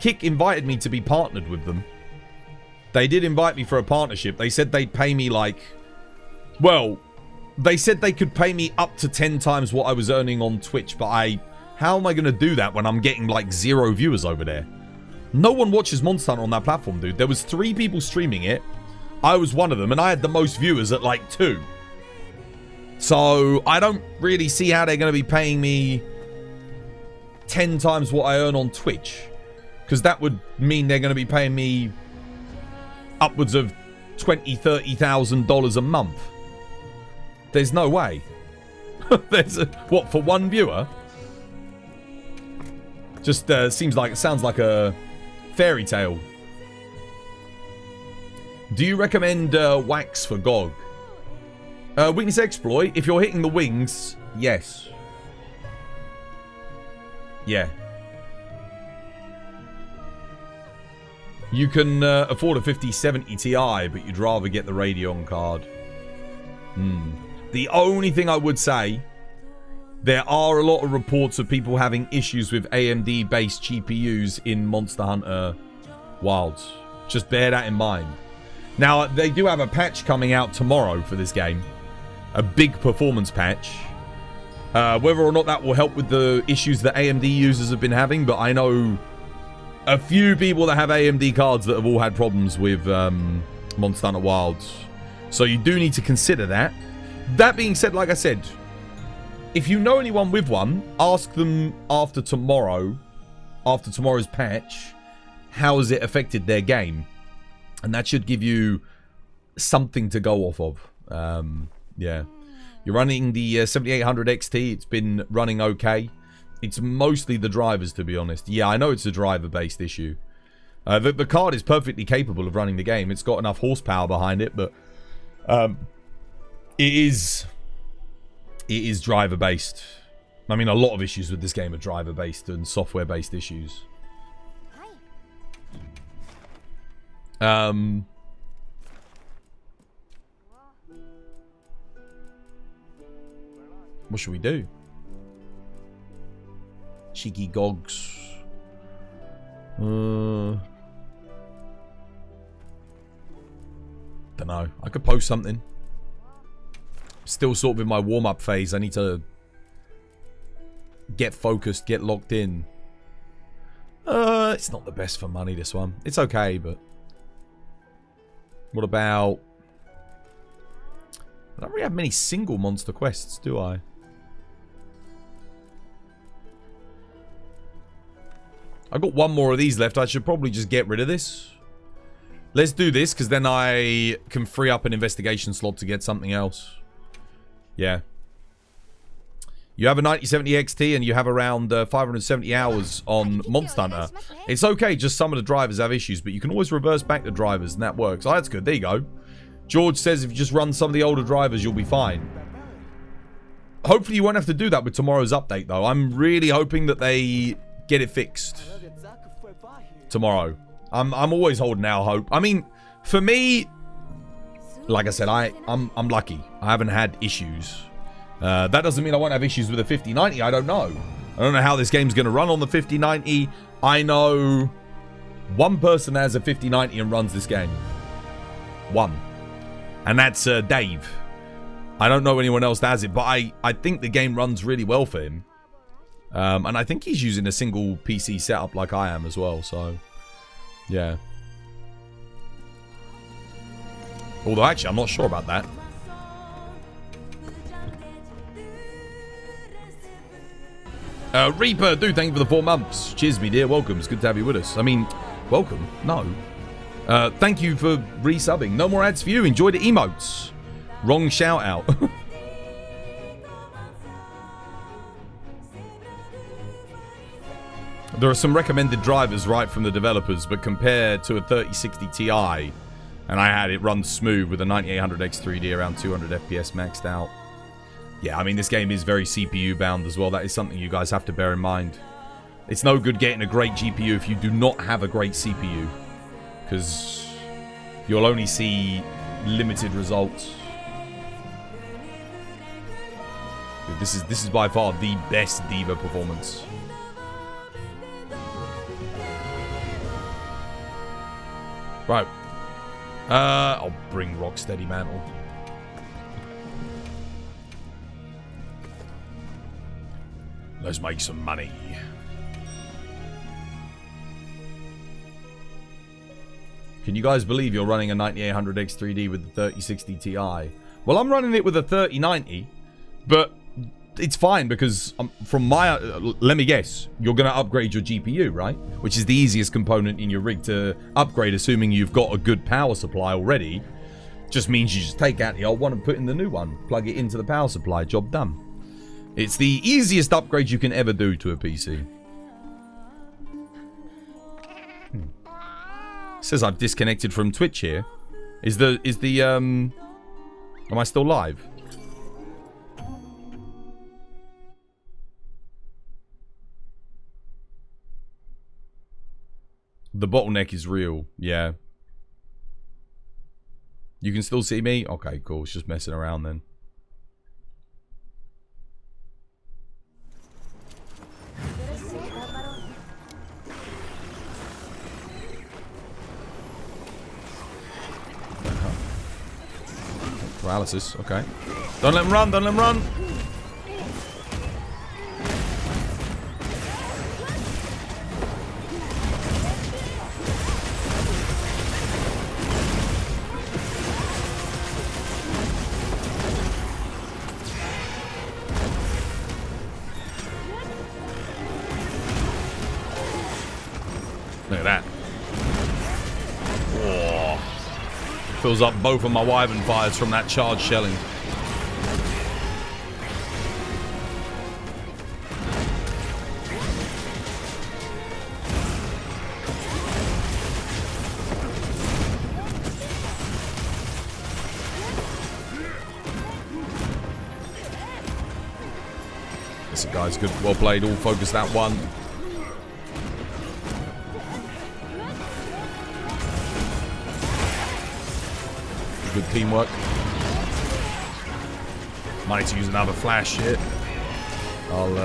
Kick invited me to be partnered with them. They did invite me for a partnership. They said they'd pay me like... Well, they said they could pay me up to 10 times what I was earning on Twitch, but how am I going to do that when I'm getting like 0 viewers over there? No one watches Monster Hunter on that platform, dude. There was 3 people streaming it. I was one of them, and I had the most viewers at like 2. So, I don't really see how they're going to be paying me 10 times what I earn on Twitch. Because that would mean they're going to be paying me upwards of $20,000, $30,000 a month. There's no way. What, for one viewer? Just sounds like a fairy tale. Do you recommend wax for GOG? Weakness exploit. If you're hitting the wings, yes. Yeah. You can afford a 5070 Ti, but you'd rather get the Radeon card. The only thing I would say, there are a lot of reports of people having issues with AMD-based GPUs in Monster Hunter Wilds. Just bear that in mind. Now, they do have a patch coming out tomorrow for this game. A big performance patch. Whether or not that will help with the issues that AMD users have been having, but I know a few people that have AMD cards that have all had problems with Monster Hunter Wilds. So you do need to consider that. That being said, like I said, if you know anyone with one, ask them after tomorrow's patch, how has it affected their game? And that should give you something to go off of. Yeah. You're running the 7800 XT. It's been running okay. It's mostly the drivers, to be honest. Yeah, I know it's a driver-based issue. The card is perfectly capable of running the game. It's got enough horsepower behind it, but it is driver-based. I mean, a lot of issues with this game are driver-based and software-based issues. What should we do? Cheeky Gogs. Don't know. I could post something. Still sort of in my warm-up phase. I need to get focused, get locked in. It's not the best for money, this one. It's okay, but... What about... I don't really have many single monster quests, do I? I've got one more of these left. I should probably just get rid of this. Let's do this, because then I can free up an investigation slot to get something else. Yeah. You have a 9070 XT and you have around 570 hours on Monster Hunter. It's okay, just some of the drivers have issues, but you can always reverse back the drivers, and that works. Oh, that's good. There you go. George says if you just run some of the older drivers, you'll be fine. Hopefully you won't have to do that with tomorrow's update, though. I'm really hoping that they get it fixed tomorrow. I'm always holding out hope. I mean, for me, like I said, I'm lucky. I haven't had issues. That doesn't mean I won't have issues with a 5090. I don't know. I don't know how this game's going to run on the 5090. I know one person has a 5090 and runs this game. One. And that's Dave. I don't know anyone else that has it, but I think the game runs really well for him. And I think he's using a single PC setup like I am as well, so yeah. Although actually, I'm not sure about that. Reaper, dude, thank you for the 4 months. Cheers, me dear. Welcome. It's good to have you with us. I mean, welcome. No. Thank you for resubbing. No more ads for you. Enjoy the emotes. Wrong shout out. There are some recommended drivers right from the developers, but compared to a 3060 Ti, and I had it run smooth with a 9800 X3D around 200 FPS maxed out. Yeah, I mean, this game is very CPU bound as well. That is something you guys have to bear in mind. It's no good getting a great GPU if you do not have a great CPU, because you'll only see limited results. Dude, this is by far the best Diva performance. Right. I'll bring Rocksteady Mantle. Let's make some money. Can you guys believe you're running a 9800 X3D with the 3060 Ti? Well, I'm running it with a 3090, but it's fine because from my... let me guess. You're going to upgrade your GPU, right? Which is the easiest component in your rig to upgrade, assuming you've got a good power supply already. Just means you just take out the old one and put in the new one. Plug it into the power supply. Job done. It's the easiest upgrade you can ever do to a PC. It says I've disconnected from Twitch here. Am I still live? The bottleneck is real, yeah. You can still see me? Okay, cool. It's just messing around then. Paralysis, okay. Don't let him run, don't let him run! Look at that. Whoa. Fills up both of my Wyvern fires from that charge shelling. Listen guys, good, well played, all focused that one. Good teamwork. Might need to use another flash here. I'll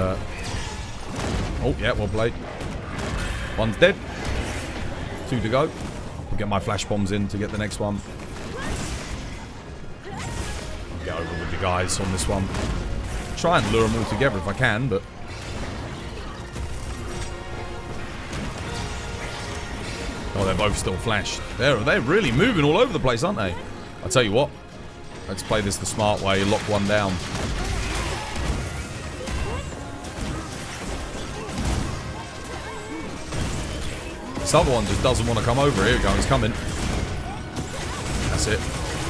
oh yeah, well played. One's dead. 2 to go. I'll get my flash bombs in to get the next one. I'll get over with the guys on this one. Try and lure them all together if I can, but oh, they're both still flashed. They're really moving all over the place, aren't they? I'll tell you what. Let's play this the smart way. Lock one down. This other one just doesn't want to come over. Here we go. He's coming. That's it.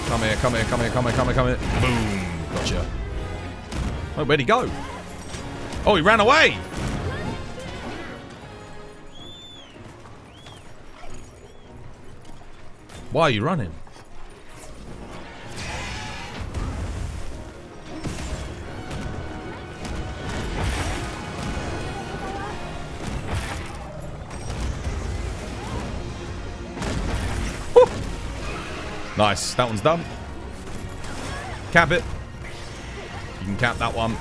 Come here, come here, come here, come here, come here, come here. Boom. Gotcha. Oh, where'd he go? Oh, he ran away. Why are you running? Nice, that one's done. Cap it. You can cap that one.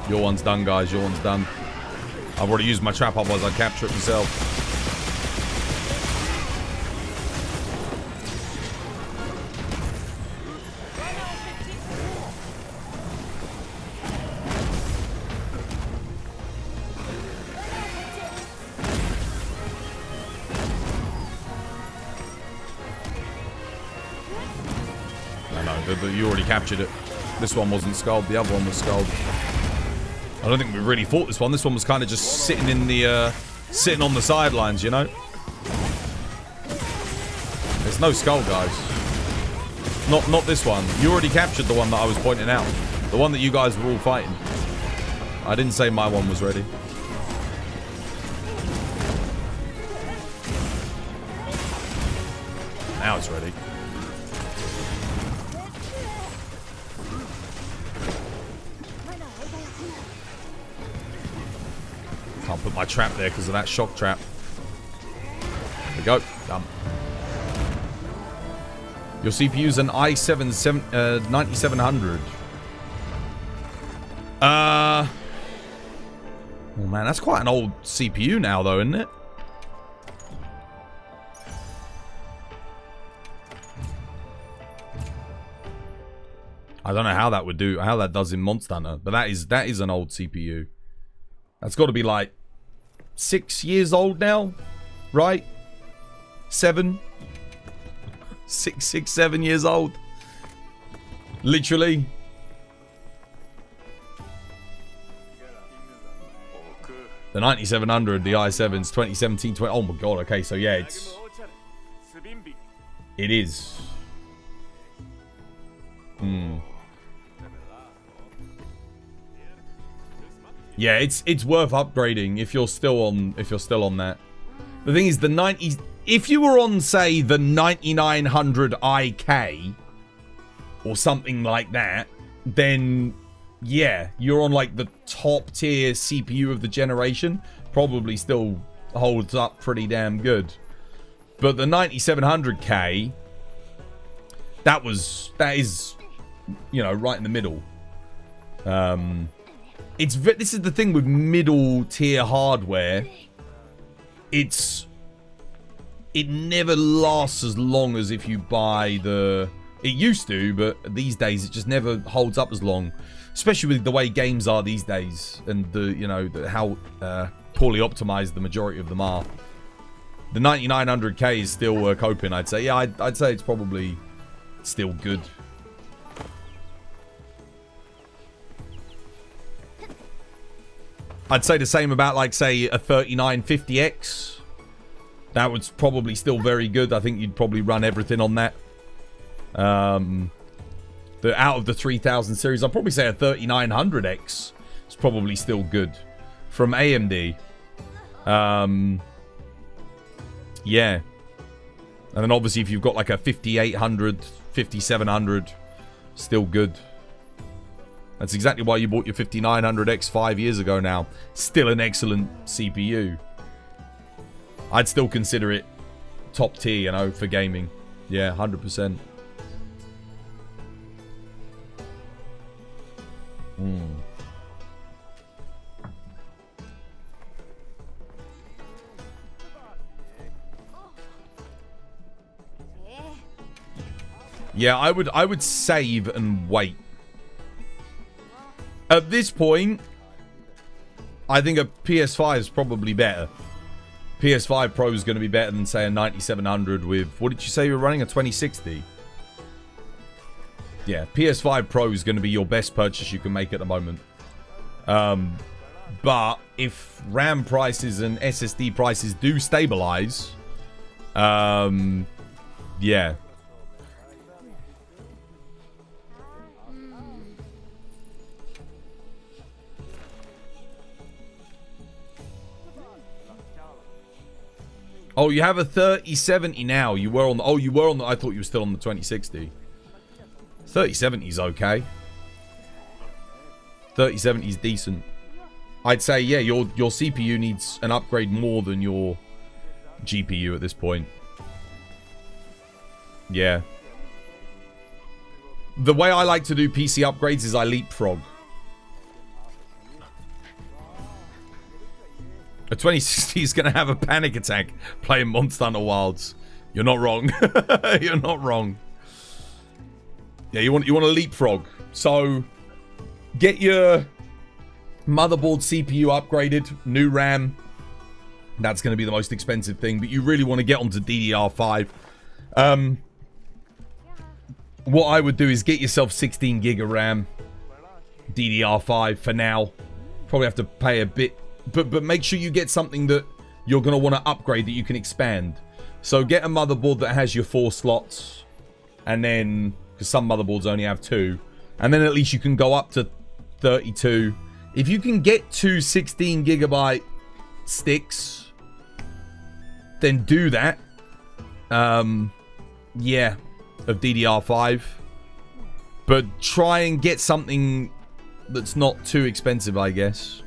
Your one's done, guys. Your one's done. I've already used my trap, otherwise I'd capture it myself. You already captured it. This one wasn't skulled. The other one was skulled. I don't think we really fought this one. This one was kind of just sitting in the, sitting on the sidelines, you know? There's no skull, guys. Not this one. You already captured the one that I was pointing out. The one that you guys were all fighting. I didn't say my one was ready. Now it's ready. Can't put my trap there because of that shock trap. There we go. Done. Your CPU's an i7 9700. Oh man, that's quite an old CPU now though, isn't it? I don't know how that would do, how that does in Monster Hunter, but that is an old CPU. That's got to be like 6 years old now, right? 7, 6, 7 years old. Literally. The 9700, the i7's 2017, oh my god, okay, so yeah, it is. Yeah, it's worth upgrading if you're still on that. The thing is, the 90s, if you were on say the 9900 IK or something like that, then yeah, you're on like the top tier CPU of the generation. Probably still holds up pretty damn good. But the 9700K, that is, you know, right in the middle. This is the thing with middle tier hardware. It never lasts as long as if you buy the... It used to, but these days it just never holds up as long. Especially with the way games are these days, and how poorly optimized the majority of them are. The 9900K is still coping, I'd say. Yeah, I'd say it's probably still good. I'd say the same about, like, say, a 3950X. That was probably still very good. I think you'd probably run everything on that. Out of the 3000 series, I'd probably say a 3900X is probably still good. From AMD. Yeah. And then obviously if you've got like a 5800, 5700, still good. That's exactly why you bought your 5900X 5 years ago now. Still an excellent CPU. I'd still consider it top tier, you know, for gaming. Yeah, 100%. Yeah, I would save and wait. At this point, I think a PS5 is probably better. PS5 Pro is going to be better than, say, a 9700 with... What did you say you were running? A 2060? Yeah, PS5 Pro is going to be your best purchase you can make at the moment. But if RAM prices and SSD prices do stabilize... yeah. Oh, you have a 3070 now. You were on the... Oh, you were on the... I thought you were still on the 2060. 3070 is okay. 3070 is decent. I'd say, yeah, your CPU needs an upgrade more than your GPU at this point. Yeah. The way I like to do PC upgrades is I leapfrog. A 2060 is going to have a panic attack playing Monster Hunter Wilds. You're not wrong. You're not wrong. Yeah, you want to leapfrog. So, get your motherboard CPU upgraded, new RAM. That's going to be the most expensive thing, but you really want to get onto DDR5. What I would do is get yourself 16 gig of RAM, DDR5 for now. Probably have to pay a bit, but make sure you get something that you're going to want to upgrade that you can expand. So get a motherboard that has your 4 slots, and then, because some motherboards only have 2, and then at least you can go up to 32. If you can get 2 16 gigabyte sticks, then do that. Yeah, of DDR5. But try and get something that's not too expensive, I guess.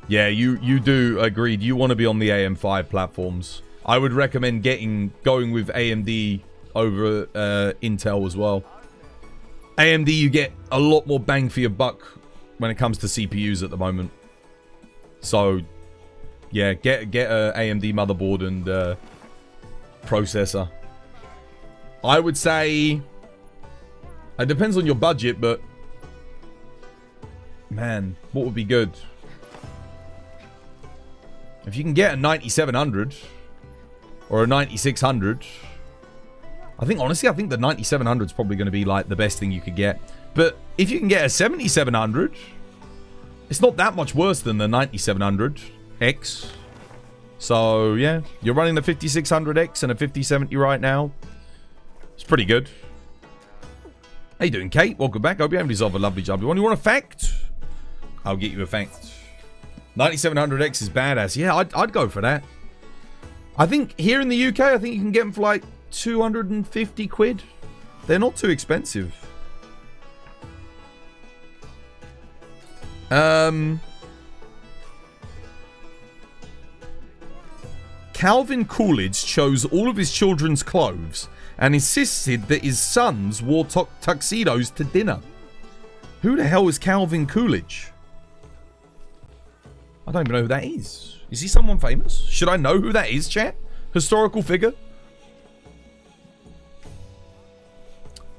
Yeah, you do, agreed. You want to be on the AM5 platforms. I would recommend going with AMD over Intel as well. AMD, you get a lot more bang for your buck when it comes to CPUs at the moment. So, yeah, get a AMD motherboard and processor. I would say it depends on your budget, but man, what would be good? If you can get a 9700 or a 9600, honestly, I think the 9700 is probably going to be like the best thing you could get. But if you can get a 7700, it's not that much worse than the 9700X. So, yeah, you're running the 5600X and a 5070 right now. It's pretty good. How you doing, Kate? Welcome back. Hope you haven't resolved a lovely job. You want a fact? I'll get you a fact. 9700X is badass. Yeah, I'd go for that. I think here in the UK, I think you can get them for like 250 quid. They're not too expensive. Calvin Coolidge chose all of his children's clothes and insisted that his sons wore tuxedos to dinner. Who the hell is Calvin Coolidge? I don't even know who that is. Is he someone famous? Should I know who that is, chat? Historical figure?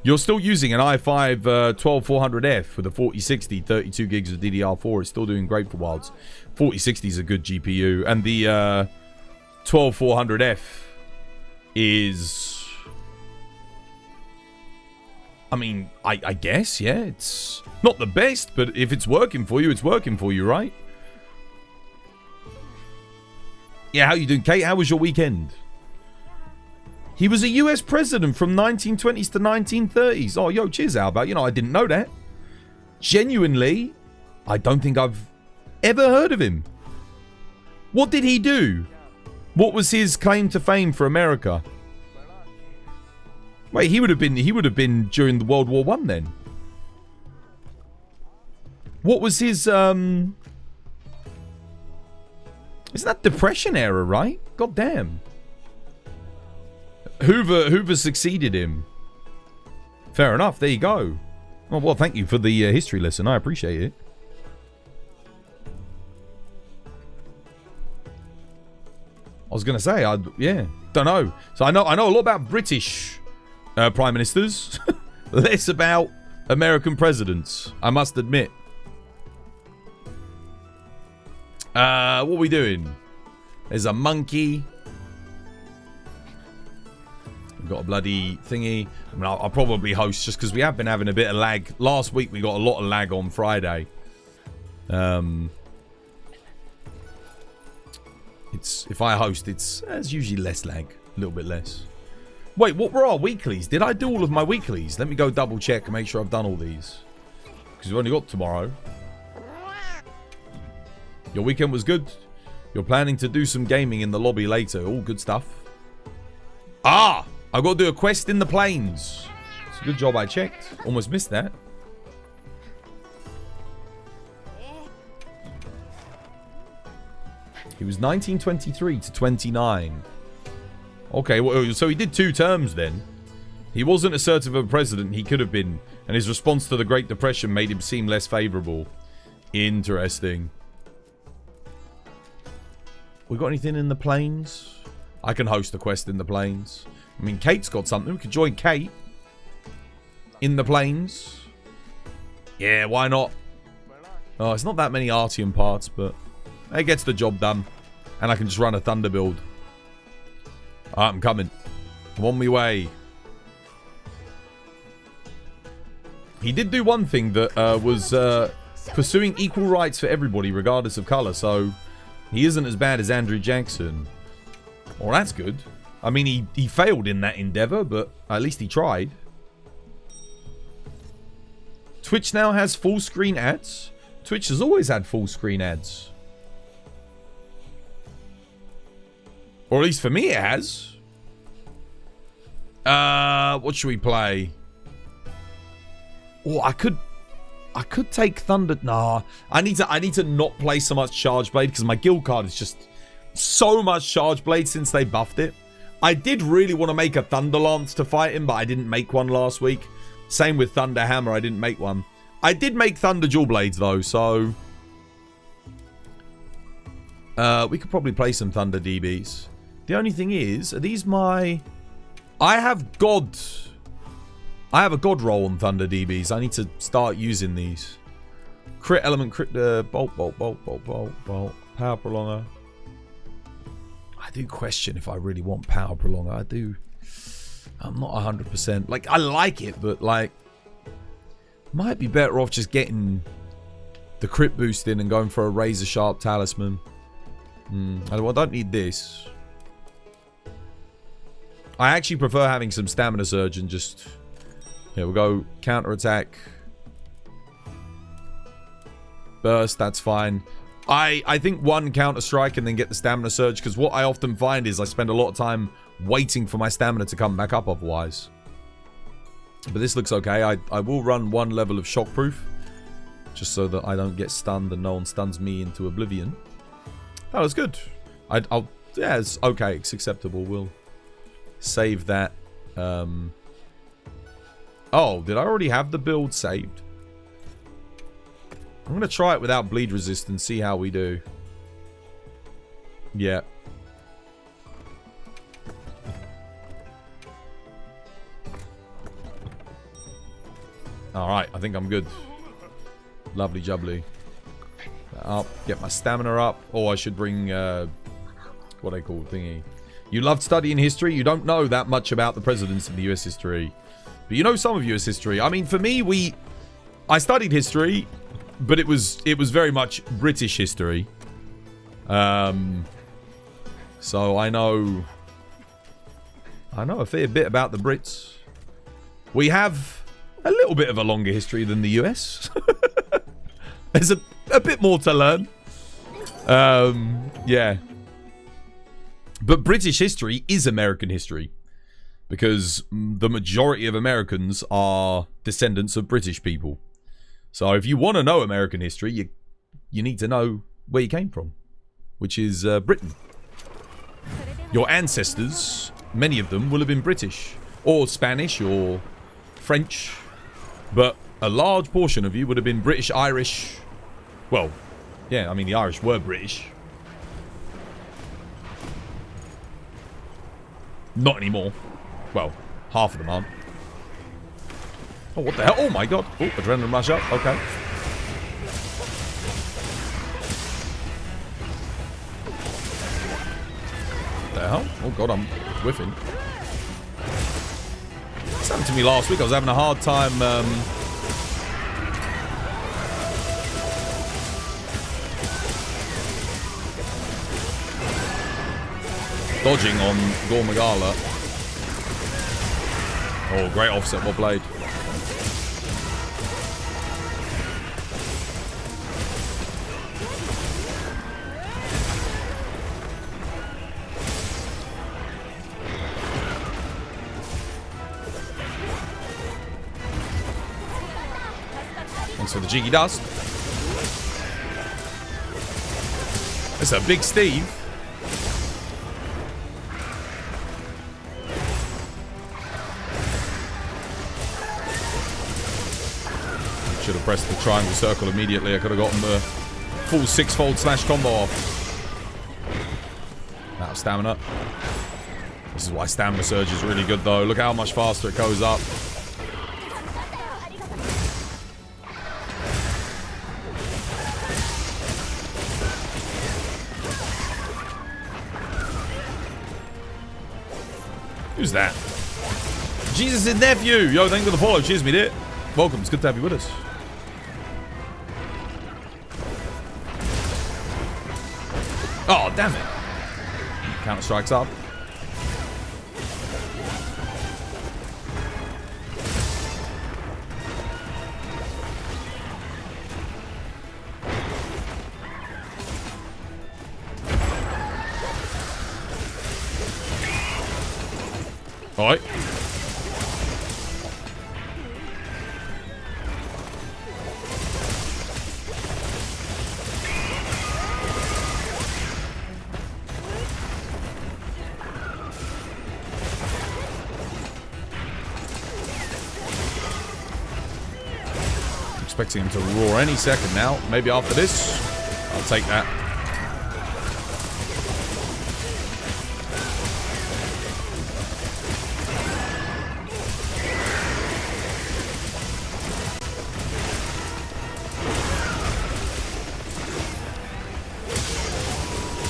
You're still using an i5 12400F with a 4060, 32 gigs of DDR4. It's still doing great for Wilds. 4060 is a good GPU. And the 12400F is... I mean, I guess, yeah. It's not the best, but if it's working for you, it's working for you, right? Yeah, how you doing, Kate? How was your weekend? He was a US president from 1920s to 1930s. Oh, yo, cheers, Albert. You know, I didn't know that. Genuinely, I don't think I've ever heard of him. What did he do? What was his claim to fame for America? Wait, he would have been during the World War I then. What was his Isn't that Depression era, right? God damn. Hoover succeeded him. Fair enough. There you go. Oh, well, thank you for the history lesson. I appreciate it. I was gonna say, yeah, don't know. So I know a lot about British prime ministers, less about American presidents. I must admit. What are we doing? There's a monkey. We've got a bloody thingy. I mean, I'll probably host just because we have been having a bit of lag. Last week we got a lot of lag on Friday. If I host, it's usually less lag, a little bit less. Wait, what were our weeklies? Did I do all of my weeklies? Let me go double check and make sure I've done all these. Because we've only got tomorrow. Your weekend was good. You're planning to do some gaming in the lobby later. All good stuff. Ah! I've got to do a quest in the plains. It's a good job I checked. Almost missed that. He was 1923 to 29. Okay, well, so he did 2 terms then. He wasn't assertive of a president. He could have been. And his response to the Great Depression made him seem less favorable. Interesting. We got anything in the plains? I can host a quest in the plains. I mean, Kate's got something. We could join Kate in the plains. Yeah, why not? Oh, it's not that many Artium parts, but it gets the job done. And I can just run a Thunder build. Alright, I'm coming. I'm on my way. He did do one thing that was pursuing equal rights for everybody, regardless of colour. So, he isn't as bad as Andrew Jackson. Well, that's good. I mean, he failed in that endeavour, but at least he tried. Twitch now has full screen ads. Twitch has always had full screen ads. Or at least for me it has. What should we play? Oh, I could take Thunder. Nah, I need to not play so much Charge Blade because my guild card is just so much Charge Blade since they buffed it. I did really want to make a Thunder Lance to fight him, but I didn't make one last week. Same with Thunder Hammer, I didn't make one. I did make Thunder Dual Blades though, so we could probably play some Thunder DBs. The only thing is, are these my... I have a God roll on Thunder DBs. I need to start using these. Crit element, crit, bolt, power prolonger. I do question if I really want power prolonger. I do. I'm not 100%. Like, I like it, but like, might be better off just getting the crit boost in and going for a razor sharp talisman. I don't need this. I actually prefer having some stamina surge and just... Here we'll go counter attack. Burst, that's fine. I think one counter strike and then get the stamina surge, because what I often find is I spend a lot of time waiting for my stamina to come back up otherwise. But this looks okay. I will run one level of shockproof, just so that I don't get stunned and no one stuns me into oblivion. That was good. Yeah, it's okay. It's acceptable. We'll save that. Oh, did I already have the build saved? I'm going to try it without bleed resist and see how we do. Yeah. Alright, I think I'm good. Lovely jubbly. Up, get my stamina up. Or I should bring, what I call thingy. You loved studying history. You don't know that much about the presidents of the US history. But you know some of US history. I mean, for me, I studied history, but it was very much British history. So I know a fair bit about the Brits. We have a little bit of a longer history than the US. There's a bit more to learn. Yeah. But British history is American history. Because the majority of Americans are descendants of British people. So if you want to know American history, you need to know where you came from. Which is Britain. Your ancestors, many of them, will have been British. Or Spanish, or French. But a large portion of you would have been British, Irish. Well, yeah, I mean the Irish were British. Not anymore. Well, half of them aren't. Oh, what the hell? Oh my god. Oh, adrenaline rush up. Okay. What the hell? Oh god, I'm whiffing. This happened to me last week. I was having a hard time, dodging on Gogmazios. Oh, great offset, what blade. Thanks for the jiggy dust. It's a big Steve. Should have pressed the triangle circle immediately. I could have gotten the full six-fold slash combo off. enough stamina. This is why stamina surge is really good, though. Look how much faster it goes up. Who's that? Jesus' nephew! Yo, thank you for the follow. Cheers, me dear. Welcome. It's good to have you with us. Oh, damn it. Counter-Strike's up. Alright. Expecting him to roar any second now. Maybe after this. I'll take that.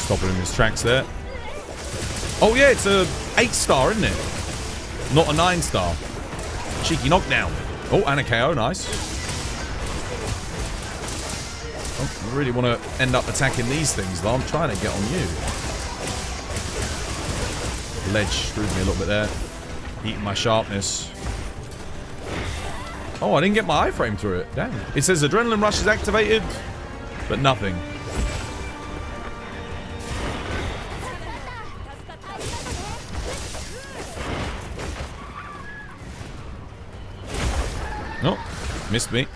Stopping in his tracks there. Oh yeah, it's a 8-star, isn't it? Not a 9-star. Cheeky knockdown. Oh, and a KO, nice. Oh, I really want to end up attacking these things, though. I'm trying to get on you. Ledge screwed me a little bit there. Eating my sharpness. Oh, I didn't get my iframe through it. Damn. It says adrenaline rush is activated, but nothing. Oh, missed me.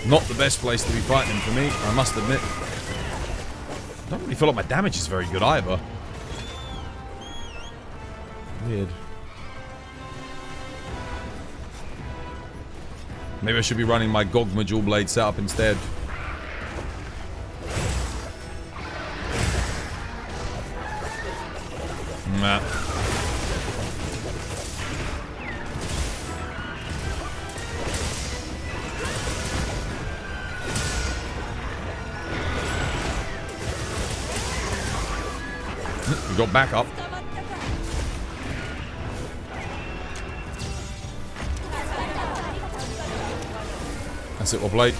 Not the best place to be fighting him for me, I must admit. I don't really feel like my damage is very good either. Weird. Maybe I should be running my Gogmazios blade setup instead. Nah. We got back up. That's it, well played.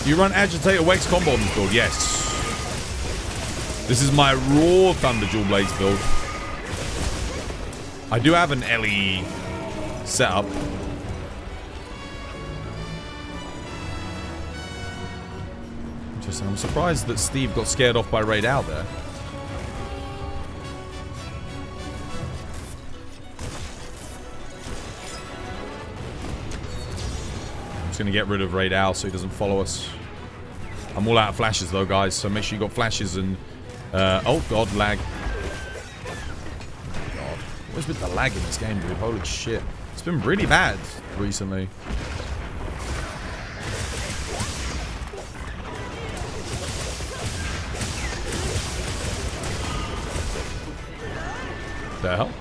You run Agitator Wex combo on this build? Yes. This is my raw Thunder Dual Blades build. I do have an LE setup. Interesting. I'm surprised that Steve got scared off by Raid Owl there. I'm just going to get rid of Raid Owl so he doesn't follow us. I'm all out of flashes though, guys, so make sure you got flashes and... oh god, lag. God. What is with the lag in this game, dude? Holy shit. It's been really bad recently. The hell?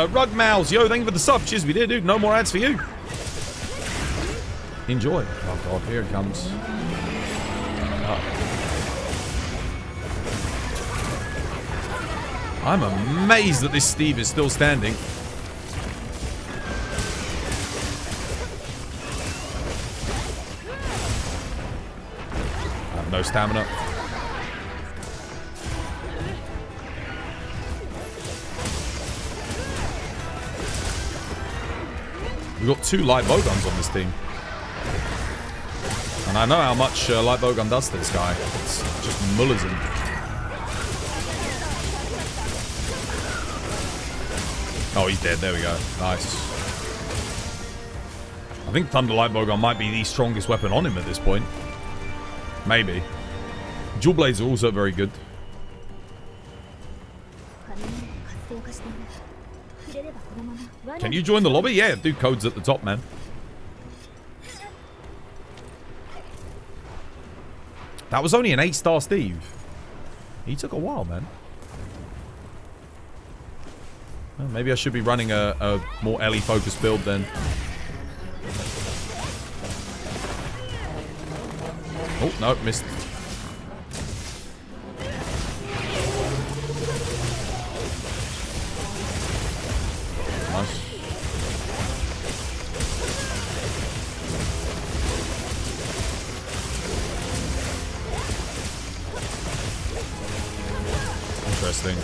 Rugmouse, yo, thank you for the sub. Cheers, we did, dude. No more ads for you. Enjoy. Oh god, here it comes. I'm amazed that this Steve is still standing. I have no stamina. We've got 2 light bowguns on this team. And I know how much light bowgun does to this guy. It's just mullers him. Oh, he's dead. There we go. Nice. I think Thunder Light Bowgun might be the strongest weapon on him at this point. Maybe. Dual blades are also very good. Can you join the lobby? Yeah, do codes at the top, man. That was only an 8-star Steve. He took a while, man. Well, maybe I should be running a more Ellie focused build then. Oh, no, missed. Nice. Interesting.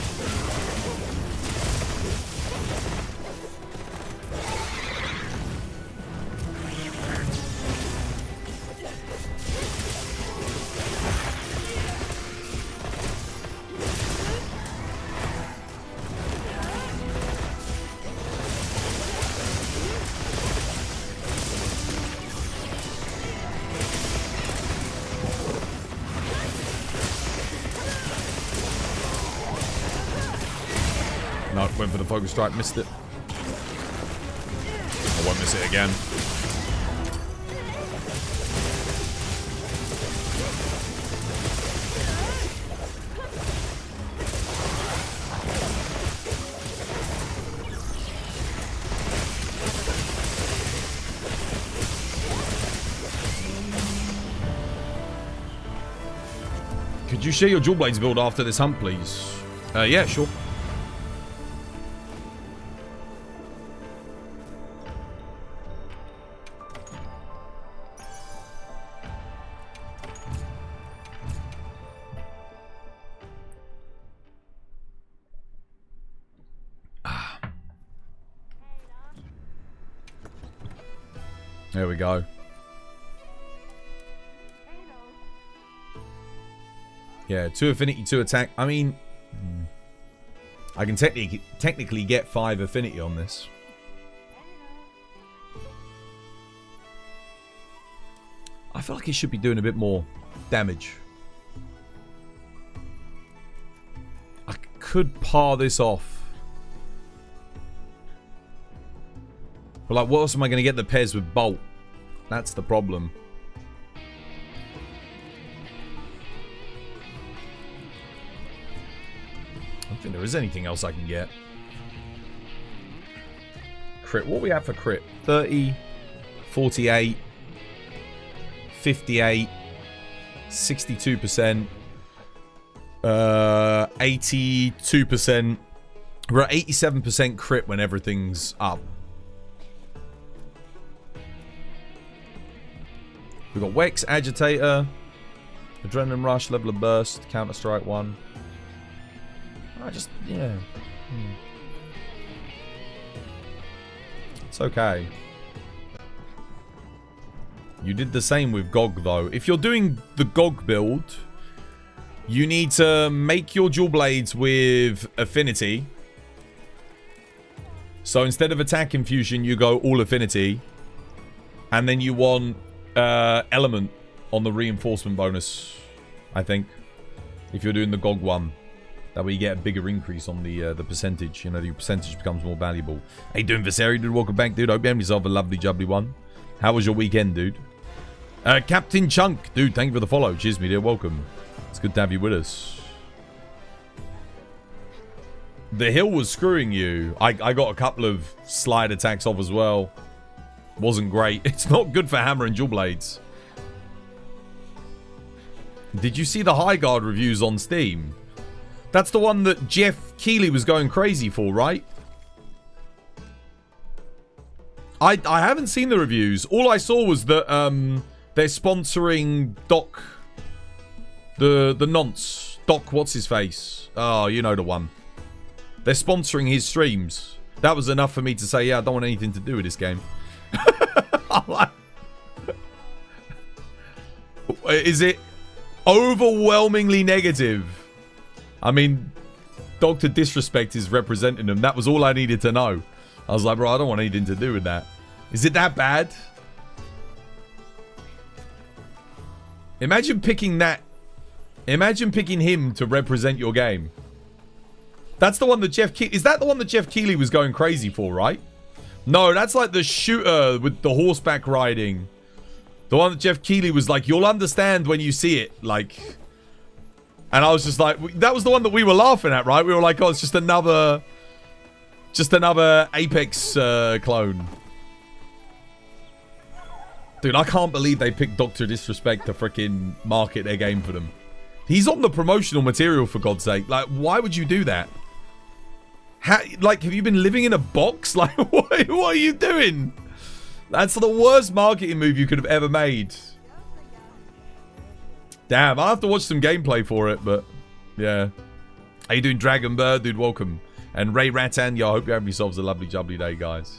No, went for the focus strike, missed it. I won't miss it again. Could you share your dual blades build after this hunt, please? Yeah, sure. There we go. Yeah, 2 affinity, 2 attack. I mean, I can technically get 5 affinity on this. I feel like it should be doing a bit more damage. I could par this off. But like, what else am I going to get that pairs with Bolt? That's the problem. I don't think there is anything else I can get. Crit. What we have for crit? 30, 48, 58, 62%, 82%. We're at 87% crit when everything's up. We've got Wex, Agitator, Adrenaline Rush, Level of Burst, Counter Strike 1. Yeah. It's okay. You did the same with Gog, though. If you're doing the Gog build, you need to make your dual blades with affinity. So instead of attack infusion, you go all affinity. And then you want element on the reinforcement bonus, I think. If you're doing the Gog one. That way you get a bigger increase on the percentage. You know, the percentage becomes more valuable. How you doing, Viseri, dude? Welcome back, dude. Hope you have yourself a lovely, jubbly one. How was your weekend, dude? Captain Chunk, dude, thank you for the follow. Cheers, me dear. Welcome. It's good to have you with us. The hill was screwing you. I got a couple of slide attacks off as well. Wasn't great. It's not good for hammer and dual blades. Did you see the high guard reviews on Steam? That's the one that Jeff Keighley was going crazy for, right? I haven't seen the reviews. All I saw was that they're sponsoring Doc, the nonce. Doc, what's his face? Oh, you know the one. They're sponsoring his streams. That was enough for me to say, yeah, I don't want anything to do with this game. Is it overwhelmingly negative? I mean, Dr. Disrespect is representing them. That was all I needed to know. I was like, bro, I don't want anything to do with that. Is it that bad? Imagine picking that Imagine picking him to represent your game. That's the one that Jeff Keighley... Is that the one that Jeff Keighley was going crazy for, right? No, that's like the shooter with the horseback riding. The one that Jeff Keighley was like, you'll understand when you see it. Like... And I was just like... That was the one that we were laughing at, right? We were like, oh, it's just another... Just another Apex clone. Dude, I can't believe they picked Dr. Disrespect to freaking market their game for them. He's on the promotional material, for God's sake. Like, why would you do that? Like, have you been living in a box? Like, what are you doing? That's the worst marketing move you could have ever made. Damn, I'll have to watch some gameplay for it, but... Yeah. How you doing, Dragon Bird? Dude, welcome. And Ray Ratan, yo, I hope you have yourselves a lovely jubbly day, guys.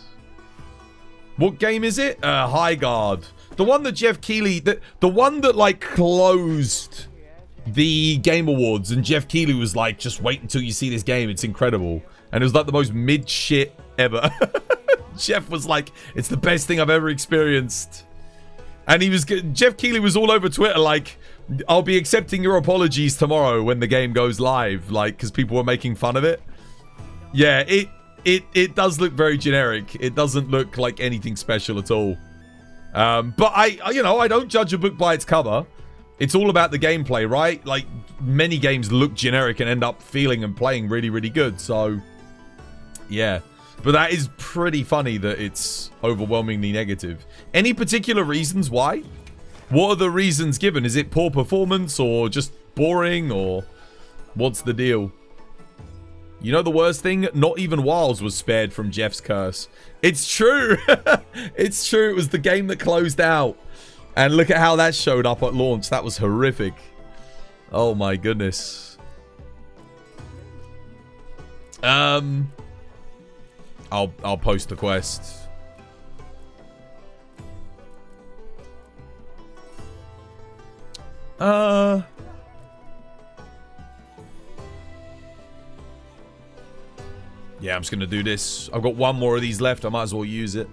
What game is it? High Guard. The one that Jeff Keighley... The one that, like, closed the Game Awards. And Jeff Keighley was like, just wait until you see this game. It's incredible. And it was, like, the most mid-shit ever. Jeff was like, it's the best thing I've ever experienced. And he was... Jeff Keighley was all over Twitter like, I'll be accepting your apologies tomorrow when the game goes live. Like, because people were making fun of it. Yeah, it does look very generic. It doesn't look like anything special at all. But I don't judge a book by its cover. It's all about the gameplay, right? Like, many games look generic and end up feeling and playing really, really good. So, yeah. But that is pretty funny that it's overwhelmingly negative. Any particular reasons why? What are the reasons given? Is it poor performance or just boring or what's the deal? You know the worst thing? Not even Wiles was spared from Jeff's curse. It's true. It's true. It was the game that closed out. And look at how that showed up at launch. That was horrific. Oh my goodness. I'll post the quest. Yeah, I'm just going to do this. I've got one more of these left. I might as well use it.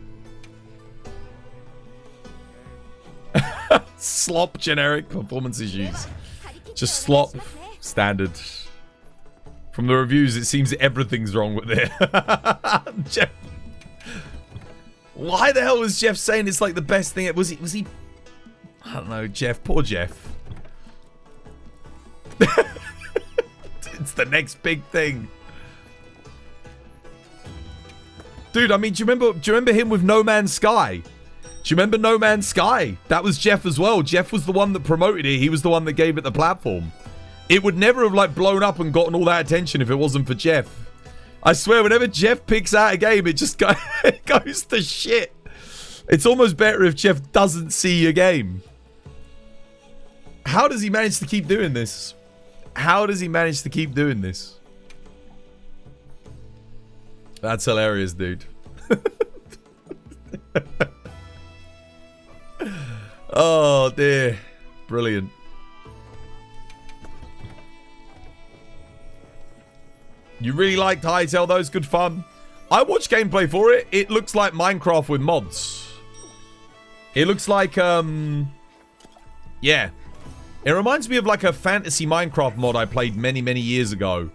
Slop, generic, performance issues. Just slop, standard. From the reviews, it seems everything's wrong with it. Jeff. Why the hell was Jeff saying it's like the best thing? Was he? I don't know, Jeff. Poor Jeff. It's the next big thing. Dude, I mean, do you remember him with No Man's Sky? Do you remember No Man's Sky? That was Jeff as well. Jeff was the one that promoted it. He was the one that gave it the platform. It would never have, like, blown up and gotten all that attention if it wasn't for Jeff. I swear, whenever Jeff picks out a game, it just goes to shit. It's almost better if Jeff doesn't see a game. How does he manage to keep doing this? How does he manage to keep doing this? That's hilarious, dude. Oh, dear. Brilliant. You really liked Hytale, though? It's good fun. I watched gameplay for it. It looks like Minecraft with mods. It looks like, yeah. It reminds me of like a fantasy Minecraft mod I played many, many years ago.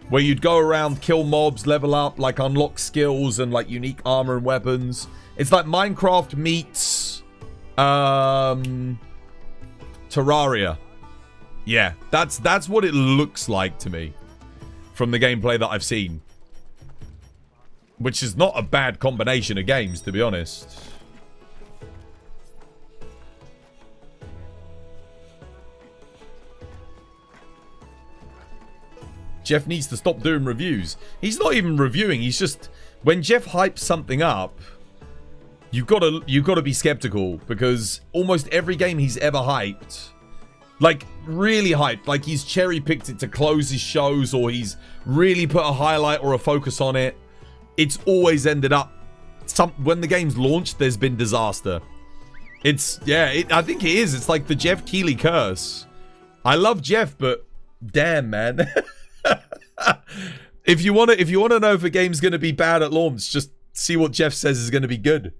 Where you'd go around, kill mobs, level up, like unlock skills and like unique armor and weapons. It's like Minecraft meets Terraria. Yeah, that's what it looks like to me from the gameplay that I've seen. Which is not a bad combination of games, to be honest. Jeff needs to stop doing reviews. He's not even reviewing. He's just... When Jeff hypes something up, you've got to be skeptical. Because almost every game he's ever hyped... Like, really hyped. Like, he's cherry-picked it to close his shows. Or he's really put a highlight or a focus on it. It's always ended up... When the game's launched, there's been disaster. It's... Yeah, I think it is. It's like the Jeff Keighley curse. I love Jeff, but... Damn, man. If you want to know if a game's going to be bad at launch, just see what Jeff says is going to be good.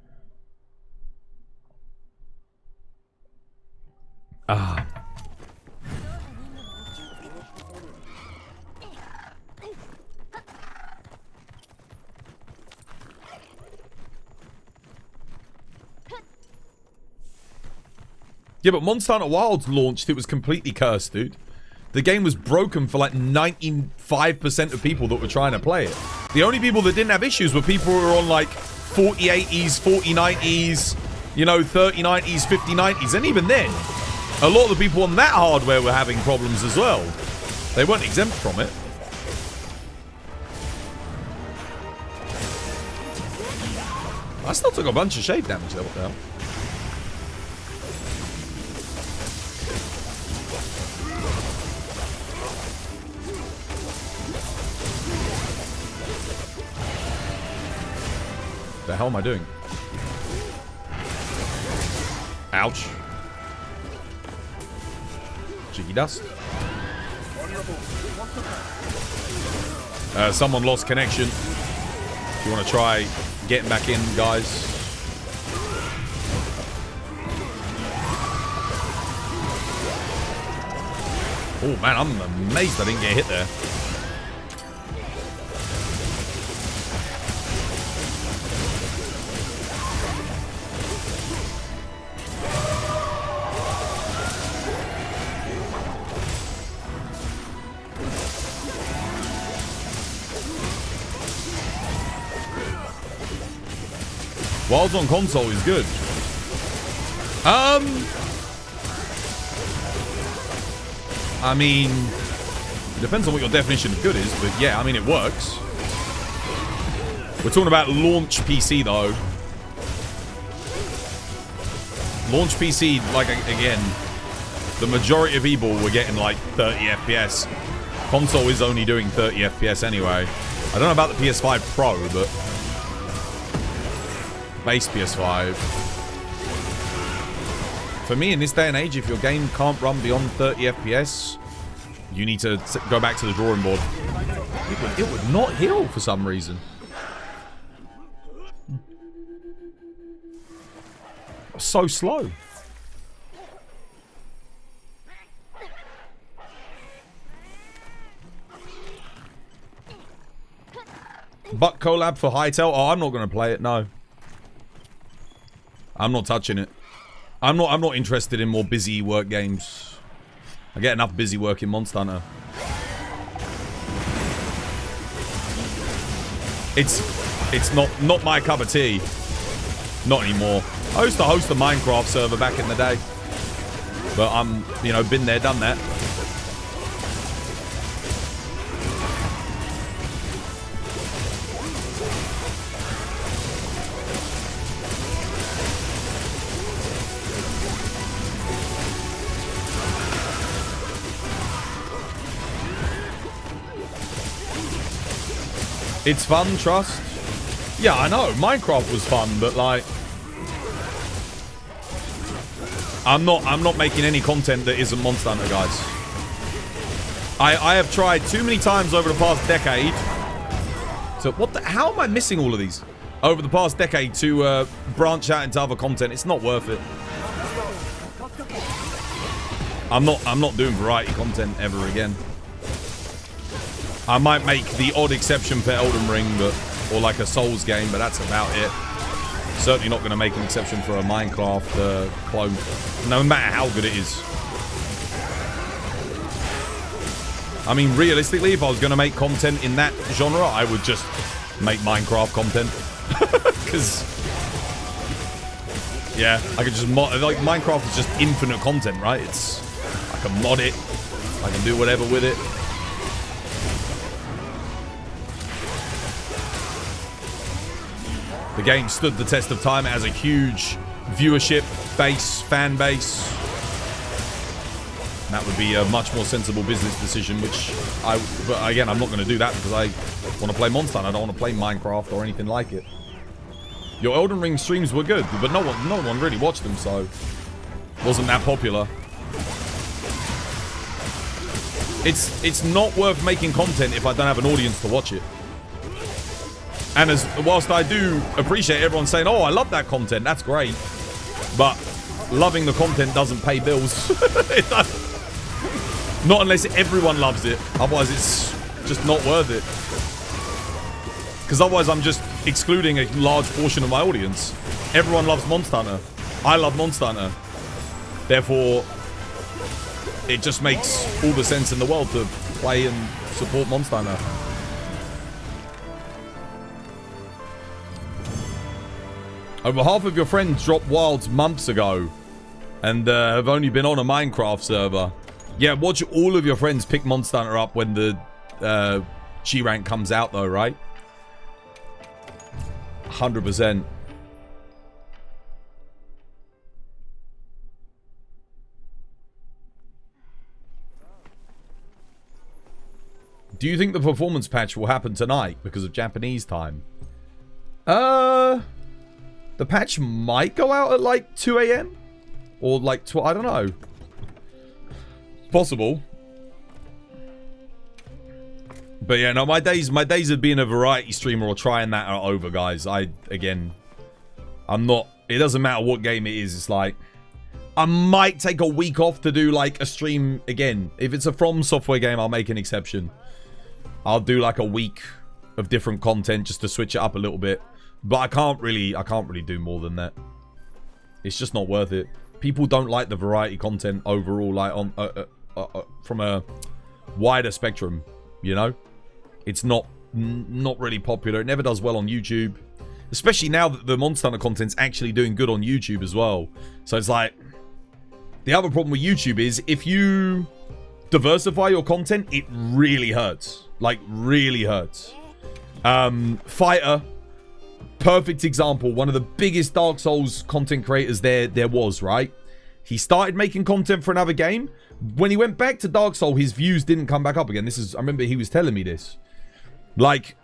Yeah, but Monster Hunter Wilds launched, it was completely cursed, dude. The game was broken for like 95% of people that were trying to play it. The only people that didn't have issues were people who were on like 4080s, 4090s, you know, 3090s, 5090s. And even then, a lot of the people on that hardware were having problems as well. They weren't exempt from it. I still took a bunch of shade damage though, what the hell? The hell am I doing? Ouch. Cheeky dust. Someone lost connection. If you want to try getting back in, guys. Oh man, I'm amazed I didn't get hit there. Wilds on console is good. I mean, it depends on what your definition of good is, but yeah, I mean, it works. We're talking about launch PC, though. Launch PC, like, again, the majority of people were getting, like, 30 FPS. Console is only doing 30 FPS anyway. I don't know about the PS5 Pro, but base PS5. For me, in this day and age, if your game can't run beyond 30 FPS, you need to go back to the drawing board. It would not heal for some reason. So slow. But collab for Hytale? Oh, I'm not going to play it, no. I'm not touching it. I'm not interested in more busy work games. I get enough busy work in Monster Hunter. It's not my cup of tea. Not anymore. I used to host a Minecraft server back in the day. But I'm, you know, been there, done that. It's fun, trust. Yeah, I know. Minecraft was fun, but like, I'm not making any content that isn't Monster Hunter, guys. I have tried too many times over the past decade. So what the? How am I missing all of these? Over the past decade to branch out into other content. It's not worth it. I'm not doing variety content ever again. I might make the odd exception for Elden Ring, or like a Souls game, but that's about it. Certainly not going to make an exception for a Minecraft clone, no matter how good it is. I mean, realistically, if I was going to make content in that genre, I would just make Minecraft content. Because, yeah, I could just mod. Like, Minecraft is just infinite content, right? I can mod it, I can do whatever with it. The game stood the test of time. It has a huge viewership base, fan base. And that would be a much more sensible business decision, but again, I'm not going to do that because I want to play Monster Hunter. I don't want to play Minecraft or anything like it. Your Elden Ring streams were good, but no one really watched them, so wasn't that popular. It's not worth making content if I don't have an audience to watch it. And whilst I do appreciate everyone saying, oh, I love that content, that's great. But loving the content doesn't pay bills. It doesn't. Not unless everyone loves it. Otherwise, it's just not worth it. Because otherwise, I'm just excluding a large portion of my audience. Everyone loves Monster Hunter. I love Monster Hunter. Therefore, it just makes all the sense in the world to play and support Monster Hunter. Over half of your friends dropped Wilds months ago and have only been on a Minecraft server. Yeah, watch all of your friends pick Monster Hunter up when the G rank comes out though, right? 100%. Do you think the performance patch will happen tonight because of Japanese time? The patch might go out at like 2 a.m. or like I don't know. Possible. But yeah, no, my days of being a variety streamer or trying that are over, guys. I'm not. It doesn't matter what game it is. It's like I might take a week off to do like a stream again. If it's a From Software game, I'll make an exception. I'll do like a week of different content just to switch it up a little bit. But I can't really do more than that. It's just not worth it. People don't like the variety content overall, like on from a wider spectrum, you know? It's not really popular. It never does well on YouTube. Especially now that the Monster Hunter content's actually doing good on YouTube as well. So it's like, the other problem with YouTube is if you diversify your content, it really hurts. Like, really hurts. Fighter, perfect example. One of the biggest Dark Souls content creators there was, right? He started making content for another game. When he went back to Dark Souls, his views didn't come back up again. I remember he was telling me this. Like,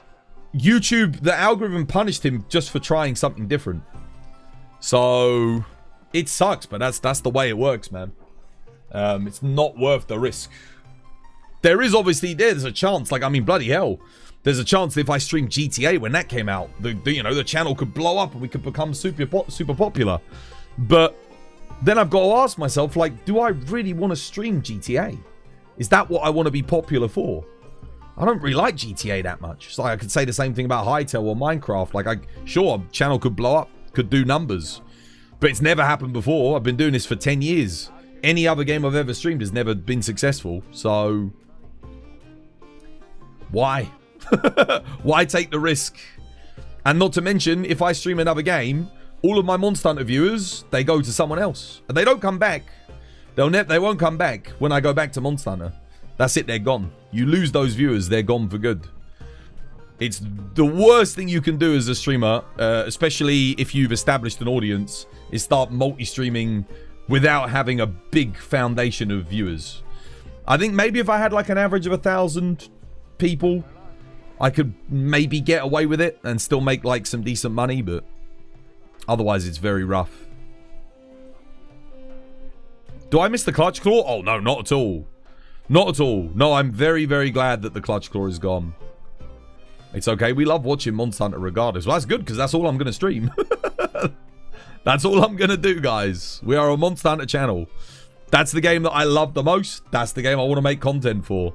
YouTube, the algorithm punished him just for trying something different. So, it sucks, but that's the way it works, man. It's not worth the risk. There's a chance, like, I mean, bloody hell. There's a chance that if I streamed GTA when that came out, the channel could blow up and we could become super popular. But then I've got to ask myself, like, do I really want to stream GTA? Is that what I want to be popular for? I don't really like GTA that much. So I could say the same thing about Hytale or Minecraft. Like, sure, a channel could blow up, could do numbers. But it's never happened before. I've been doing this for 10 years. Any other game I've ever streamed has never been successful. So, why? Why take the risk? And not to mention, if I stream another game, all of my Monster Hunter viewers, they go to someone else. And they don't come back. They won't come back when I go back to Monster Hunter. That's it, they're gone. You lose those viewers, they're gone for good. It's the worst thing you can do as a streamer, especially if you've established an audience, is start multi-streaming without having a big foundation of viewers. I think maybe if I had like an average of 1,000 people, I could maybe get away with it and still make like some decent money, but otherwise it's very rough. Do I miss the Clutch Claw? Oh no, not at all. Not at all. No, I'm very, very glad that the Clutch Claw is gone. It's okay. We love watching Monster Hunter regardless. Well, that's good because that's all I'm going to stream. That's all I'm going to do, guys. We are a Monster Hunter channel. That's the game that I love the most. That's the game I want to make content for.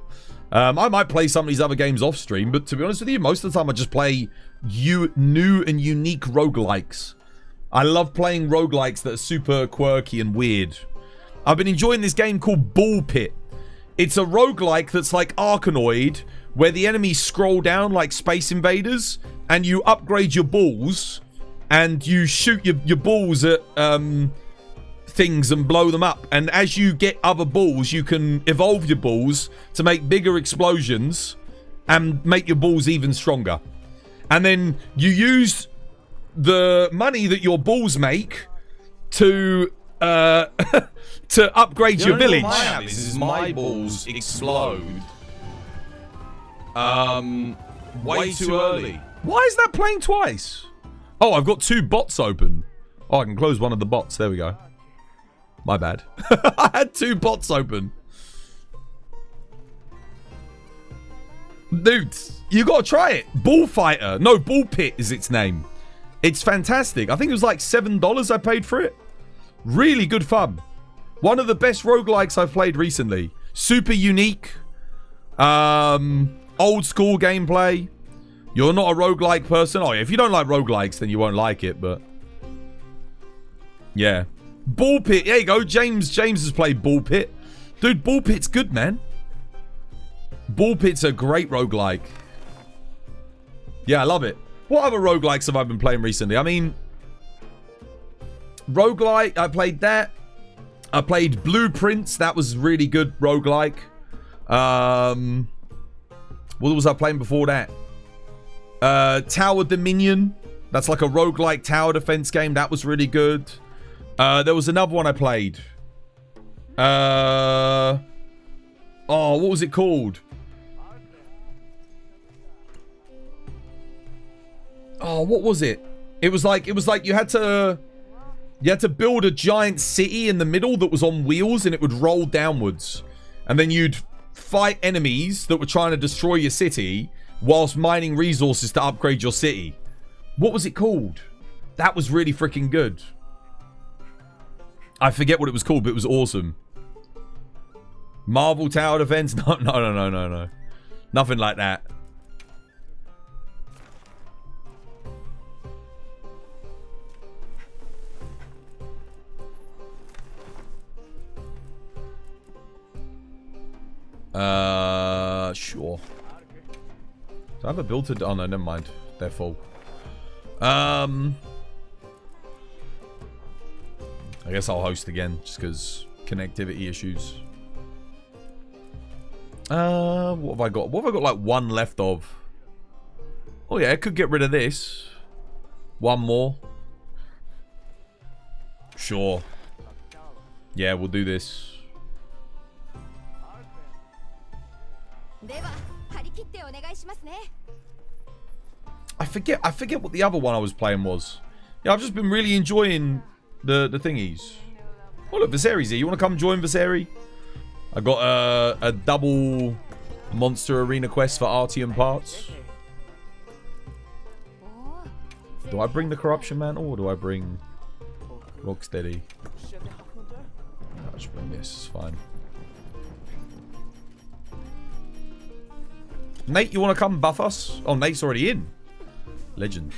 I might play some of these other games off stream, but to be honest with you, most of the time I just play new and unique roguelikes. I love playing roguelikes that are super quirky and weird. I've been enjoying this game called Ball Pit. It's a roguelike that's like Arkanoid, where the enemies scroll down like Space Invaders, and you upgrade your balls, and you shoot your balls at things and blow them up. And as you get other balls, you can evolve your balls to make bigger explosions and make your balls even stronger. And then you use the money that your balls make to to upgrade your village. What I have is my balls explode way too early. Why is that playing twice? Oh, I've got 2 bots open. Oh, I can close one of the bots. There we go. My bad. I had 2 bots open. Dude, you gotta try it. Bullfighter. No, Ball Pit is its name. It's fantastic. I think it was like $7 I paid for it. Really good fun. One of the best roguelikes I've played recently. Super unique. Old school gameplay. You're not a roguelike person. Oh, yeah, if you don't like roguelikes, then you won't like it, but... yeah. Ball Pit. There you go. James has played Ball Pit. Dude, Ball Pit's good, man. Ball Pit's a great roguelike. Yeah, I love it. What other roguelikes have I been playing recently? I mean, roguelike, I played that. I played Blueprints. That was really good roguelike. What was I playing before that? Tower Dominion. That's like a roguelike tower defense game. That was really good. There was another one I played. Oh, what was it called? Oh, what was it? It was like you had to build a giant city in the middle that was on wheels and it would roll downwards. And then you'd fight enemies that were trying to destroy your city whilst mining resources to upgrade your city. What was it called? That was really freaking good. I forget what it was called, but it was awesome. Marvel Tower Defense? No. Nothing like that. Sure. Do I have a build to... Oh, no, never mind. They're full. I guess I'll host again, just because connectivity issues. What have I got? What have I got, like, one left of? Oh, yeah, I could get rid of this. One more. Sure. Yeah, we'll do this. I forget what the other one I was playing was. Yeah, I've just been really enjoying the thingies. Oh look, Viserys here. You want to come join Viserys? I got a double monster arena quest for Artyom parts. Do I bring the corruption mantle or do I bring Rocksteady? I'll just bring this, it's fine. Nate, you want to come buff us? Oh, Nate's already in. Legend.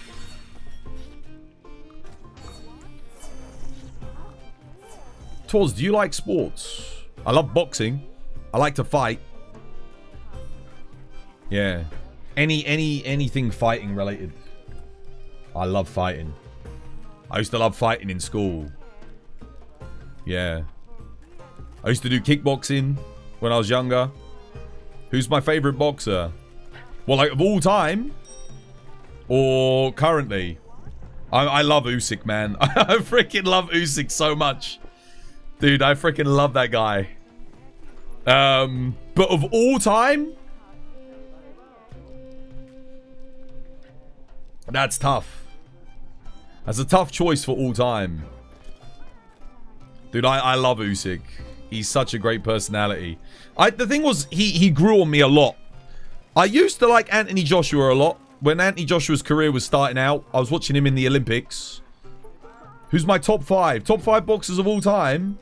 Tors, do you like sports? I love boxing. I like to fight. Yeah. Anything fighting related. I love fighting. I used to love fighting in school. Yeah. I used to do kickboxing when I was younger. Who's my favorite boxer? Well, like, of all time? Or currently? I love Usyk, man. I freaking love Usyk so much. Dude, I freaking love that guy. But of all time? That's tough. That's a tough choice for all time. Dude, I love Usyk. He's such a great personality. The thing was, he grew on me a lot. I used to like Anthony Joshua a lot. When Anthony Joshua's career was starting out, I was watching him in the Olympics. Who's my top 5? Top 5 boxers of all time?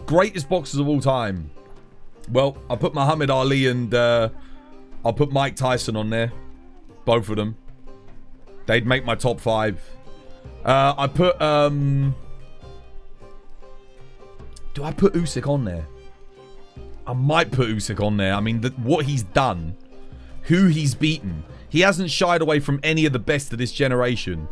Greatest boxers of all time. Well, I'll put Muhammad Ali and I'll put Mike Tyson on there. Both of them. They'd make my top 5. I put do I put Usyk on there? I might put Usyk on there. I mean, what he's done, who he's beaten. He hasn't shied away from any of the best of this generation.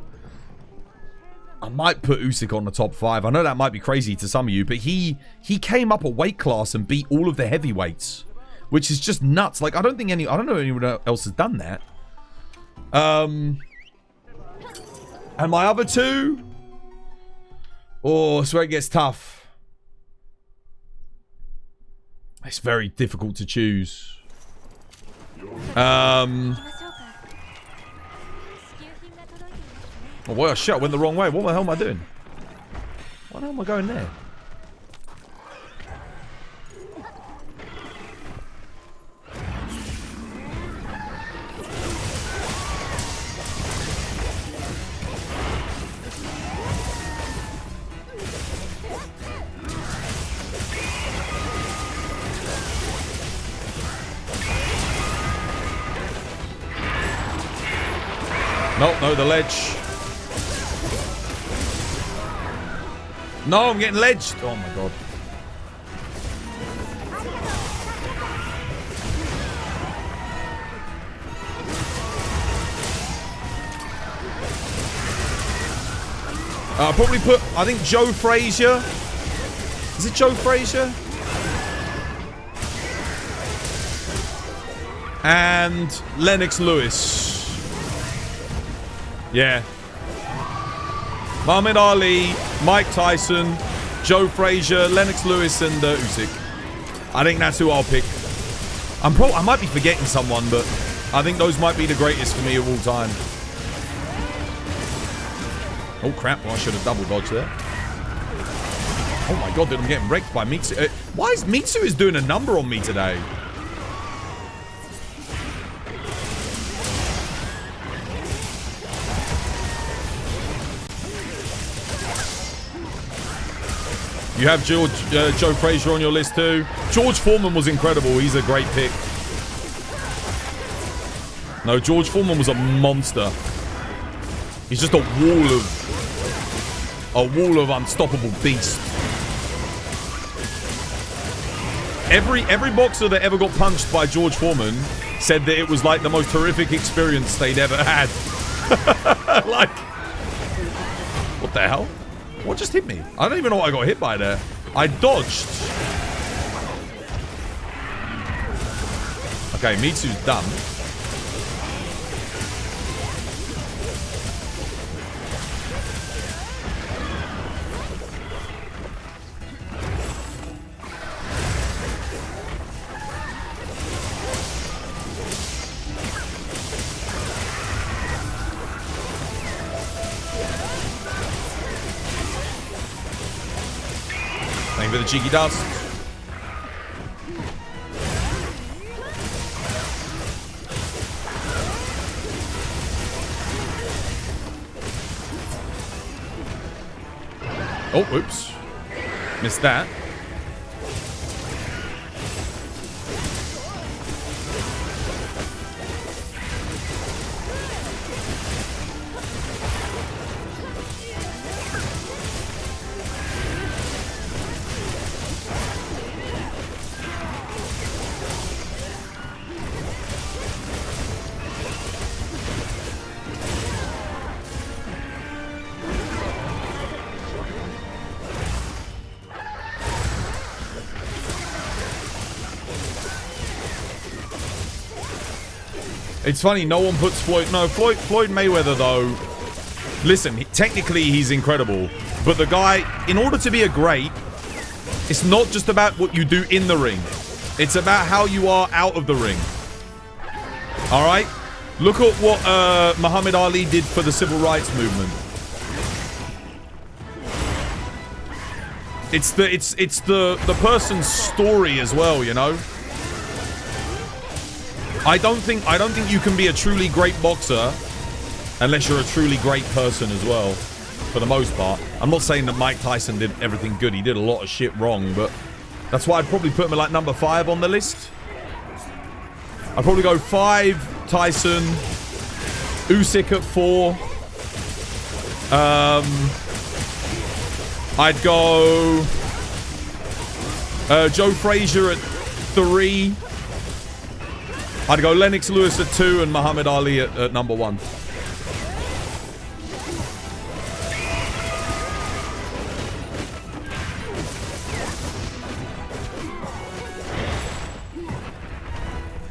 I might put Usyk on the top 5. I know that might be crazy to some of you, but he came up a weight class and beat all of the heavyweights, which is just nuts. Like, I don't know anyone else has done that. And my other two, oh, that's where it gets tough. It's very difficult to choose. Oh, well, shit, I went the wrong way. What the hell am I doing? Why the hell am I going there? No, no, the ledge. No, I'm getting ledged. Oh my god. I'll probably put, I think Joe Frazier. Is it Joe Frazier? And Lennox Lewis. Yeah. Muhammad Ali, Mike Tyson, Joe Frazier, Lennox Lewis, and Usyk. I think that's who I'll pick. I might be forgetting someone, but I think those might be the greatest for me of all time. Oh crap, well, I should have double dodged there. Oh my god, dude, I'm getting wrecked by Mitsu. Why is Mitsu doing a number on me today? You have Joe Frazier on your list too. George Foreman was incredible. He's a great pick. No, George Foreman was a monster. He's just a wall of unstoppable beast. Every boxer that ever got punched by George Foreman said that it was like the most horrific experience they'd ever had. Like, what the hell? What just hit me? I don't even know what I got hit by there. I dodged. Okay, Mitsu's done. Thank you for the cheeky dust. Oh, oops. Missed that. It's funny, no one puts Floyd... No, Floyd Mayweather, though... Listen, technically he's incredible. But the guy, in order to be a great, it's not just about what you do in the ring. It's about how you are out of the ring. Alright? Look at what Muhammad Ali did for the civil rights movement. It's the person's story as well, you know? I don't think you can be a truly great boxer unless you're a truly great person as well, for the most part. I'm not saying that Mike Tyson did everything good. He did a lot of shit wrong, but that's why I'd probably put him at like number 5 on the list. I'd probably go 5, Tyson, Usyk at 4. I'd go Joe Frazier at 3. I'd go Lennox Lewis at 2 and Muhammad Ali at number 1.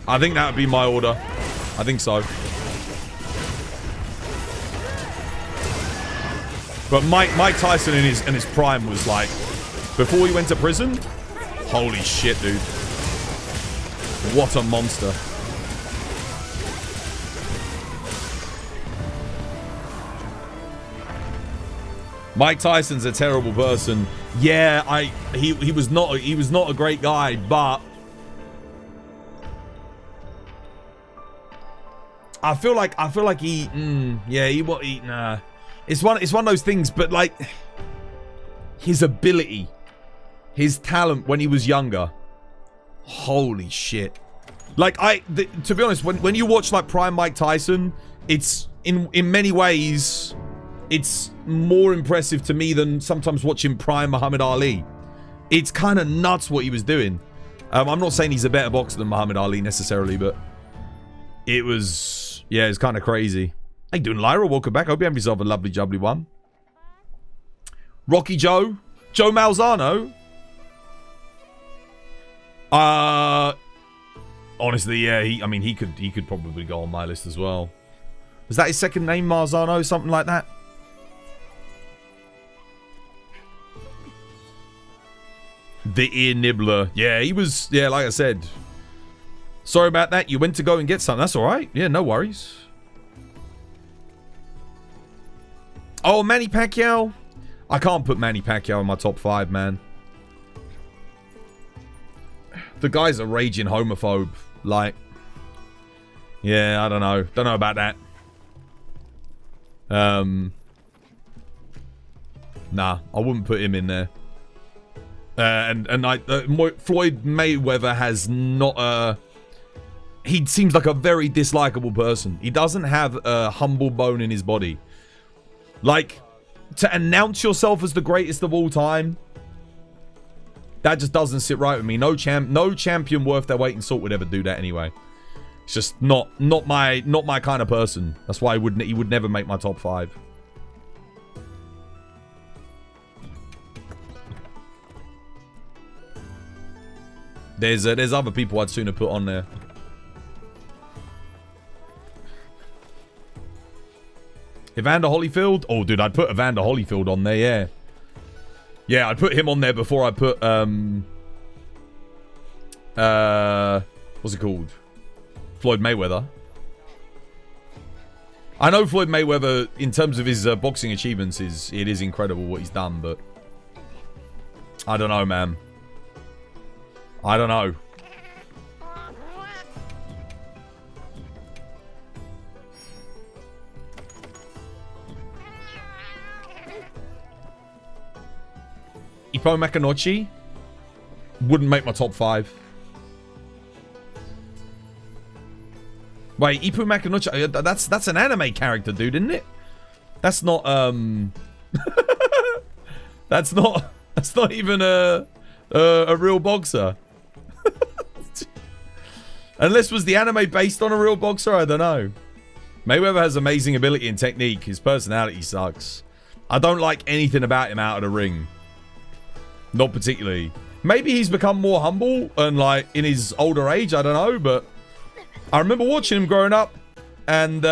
I think that would be my order. I think so. But Mike Tyson in his prime was like, before he went to prison, holy shit, dude. What a monster. Mike Tyson's a terrible person. Yeah, he was not a great guy, but I feel like he nah. It's one of those things, but like his ability, his talent when he was younger. Holy shit. Like to be honest, when you watch like prime Mike Tyson, it's in many ways, it's more impressive to me than sometimes watching prime Muhammad Ali. It's kind of nuts what he was doing. I'm not saying he's a better boxer than Muhammad Ali necessarily, but it was, yeah, it's kind of crazy. How you doing, Lyra? Welcome back. Hope you have yourself a lovely, jubbly one. Rocky Joe Malzano. Honestly, yeah, he could probably go on my list as well. Was that his second name, Marzano? Something like that? The ear nibbler. Yeah, he was, yeah, like I said. Sorry about that. You went to go and get something. That's alright. Yeah, no worries. Oh, Manny Pacquiao. I can't put Manny Pacquiao in my top 5, man. The guy's a raging homophobe. Like, yeah, I don't know. Don't know about that. Nah, I wouldn't put him in there. Floyd Mayweather has not he seems like a very dislikable person. He doesn't have a humble bone in his body. Like, to announce yourself as the greatest of all time, that just doesn't sit right with me. No champion worth their weight in salt would ever do that anyway. It's just not my kind of person. That's why he would never make my top 5. There's other people I'd sooner put on there. Evander Holyfield? Oh, dude, I'd put Evander Holyfield on there, yeah. Yeah, I'd put him on there before I put, what's it called? Floyd Mayweather. I know Floyd Mayweather, in terms of his boxing achievements, it is incredible what he's done, but I don't know, man. I don't know. Ippo Makanochi wouldn't make my top 5. Wait, Ippo Makanochi, that's an anime character, dude, isn't it? That's not that's not even a real boxer. Unless was the anime based on a real boxer, I don't know. Mayweather has amazing ability and technique. His personality sucks. I don't like anything about him out of the ring. Not particularly. Maybe he's become more humble and like in his older age, I don't know, but I remember watching him growing up and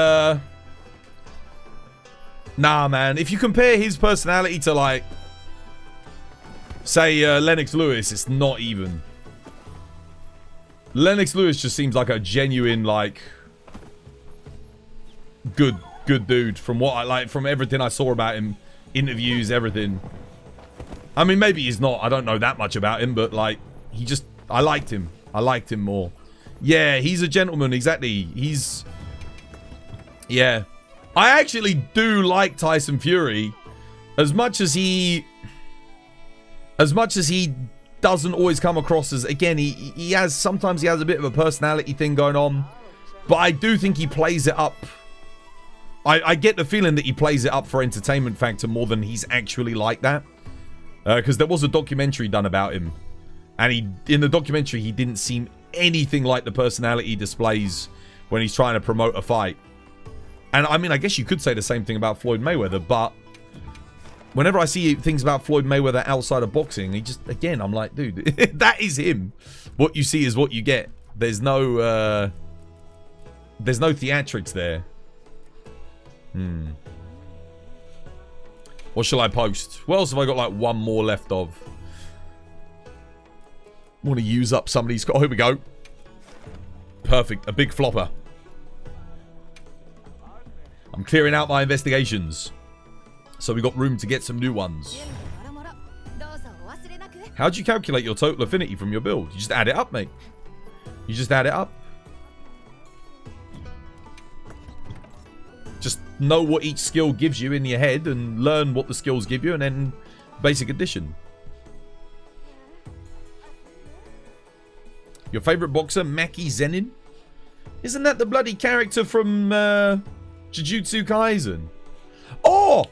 nah, man, if you compare his personality to like say Lennox Lewis, it's not even. Lennox Lewis just seems like a genuine like good dude from what I like, from everything I saw about him, interviews, everything. I mean, maybe he's not. I don't know that much about him, but like, I liked him. I liked him more. Yeah, he's a gentleman. Exactly. Yeah. I actually do like Tyson Fury. As much as he doesn't always come across as, again, sometimes he has a bit of a personality thing going on, but I do think he plays it up. I get the feeling that he plays it up for entertainment factor more than he's actually like that. Because there was a documentary done about him, and in the documentary he didn't seem anything like the personality he displays when he's trying to promote a fight. And I mean, I guess you could say the same thing about Floyd Mayweather, but whenever I see things about Floyd Mayweather outside of boxing, he just, again, I'm like, dude, that is him. What you see is what you get. There's no theatrics there. What shall I post? What else have I got like one more left of? Want to use up somebody's... Oh, here we go. Perfect. A big flopper. I'm clearing out my investigations, so we got room to get some new ones. How'd you calculate your total affinity from your build? You just add it up, mate. You just add it up. Just know what each skill gives you in your head and learn what the skills give you, and then basic addition. Your favorite boxer, Maki Zenin? Isn't that the bloody character from Jujutsu Kaisen. Oh,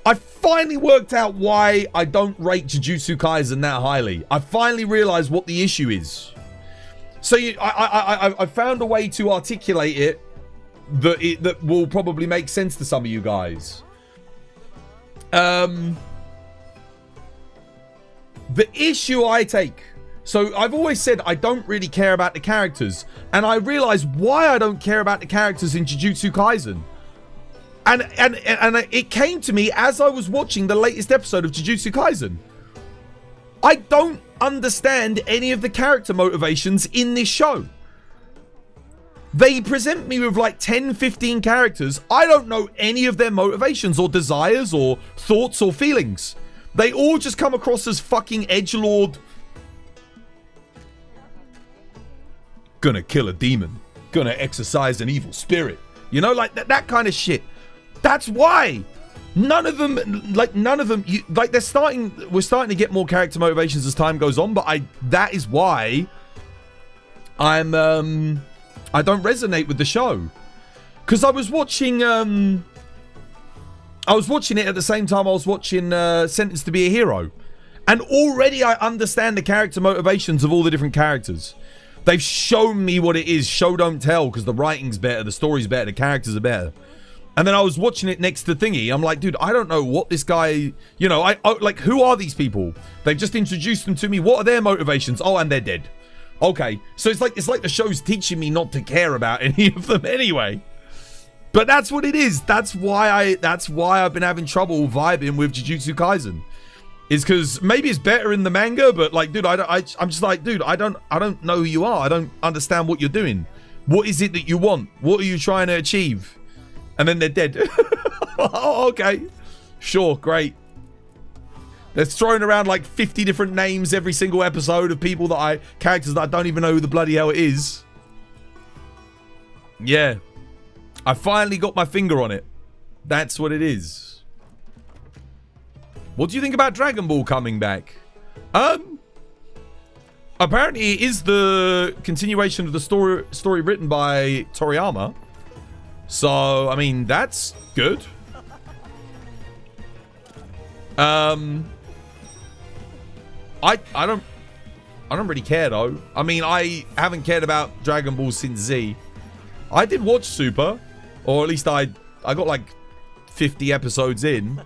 I finally worked out why I don't rate Jujutsu Kaisen that highly. I finally realized what the issue is. So I found a way to articulate it that will probably make sense to some of you guys. The issue I take. So I've always said I don't really care about the characters, and I realized why I don't care about the characters in Jujutsu Kaisen. And it came to me as I was watching the latest episode of Jujutsu Kaisen. I don't understand any of the character motivations in this show. They present me with like 10, 15 characters. I don't know any of their motivations or desires or thoughts or feelings. They all just come across as fucking edgelord. Gonna kill a demon. Gonna exorcise an evil spirit. You know, like that kind of shit. That's why none of them, we're starting to get more character motivations as time goes on, but that is why I don't resonate with the show. Because I was watching it at the same time I was watching Sentenced to be a Hero. And already I understand the character motivations of all the different characters. They've shown me what it is. Show don't tell, because the writing's better, the story's better, the characters are better. And then I was watching it next to Thingy. I'm like, dude, I don't know what this guy, you know, like, who are these people? They've just introduced them to me. What are their motivations? Oh, and they're dead. Okay. So it's like the show's teaching me not to care about any of them anyway. But that's what it is. That's why I've been having trouble vibing with Jujutsu Kaisen. Is because maybe it's better in the manga, but like, dude, I'm just like, dude, I don't know who you are. I don't understand what you're doing. What is it that you want? What are you trying to achieve? And then they're dead. Oh, okay. Sure, great. They're throwing around like 50 different names every single episode of people characters that I don't even know who the bloody hell it is. Yeah. I finally got my finger on it. That's what it is. What do you think about Dragon Ball coming back? Apparently it is the continuation of the story written by Toriyama. So, I mean, that's good. I don't really care though. I mean, I haven't cared about Dragon Ball since Z. I did watch Super, or at least I got like 50 episodes in.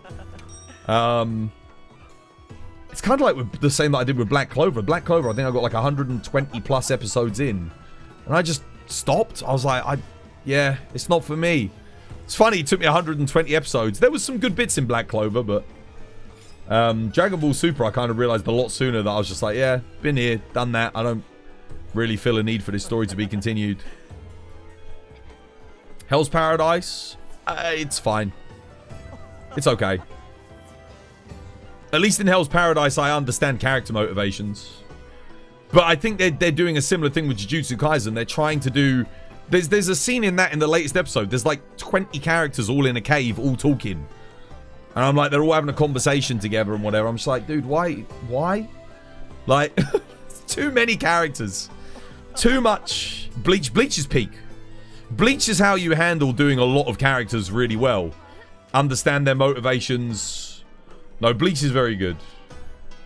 It's kind of like with the same that I did with Black Clover. Black Clover, I think I got like 120 plus episodes in, and I just stopped. I was like, yeah, it's not for me. It's funny, it took me 120 episodes. There was some good bits in Black Clover, but Dragon Ball Super, I kind of realized a lot sooner that I was just like, yeah, been here, done that. I don't really feel a need for this story to be continued. Hell's Paradise, it's fine. It's okay. At least in Hell's Paradise, I understand character motivations. But I think they're doing a similar thing with Jujutsu Kaisen. They're trying to do... There's a scene in the latest episode. There's like 20 characters all in a cave, all talking. And I'm like, they're all having a conversation together and whatever. I'm just like, dude, why? Like, too many characters. Too much. Bleach is peak. Bleach is how you handle doing a lot of characters really well. Understand their motivations. No, Bleach is very good.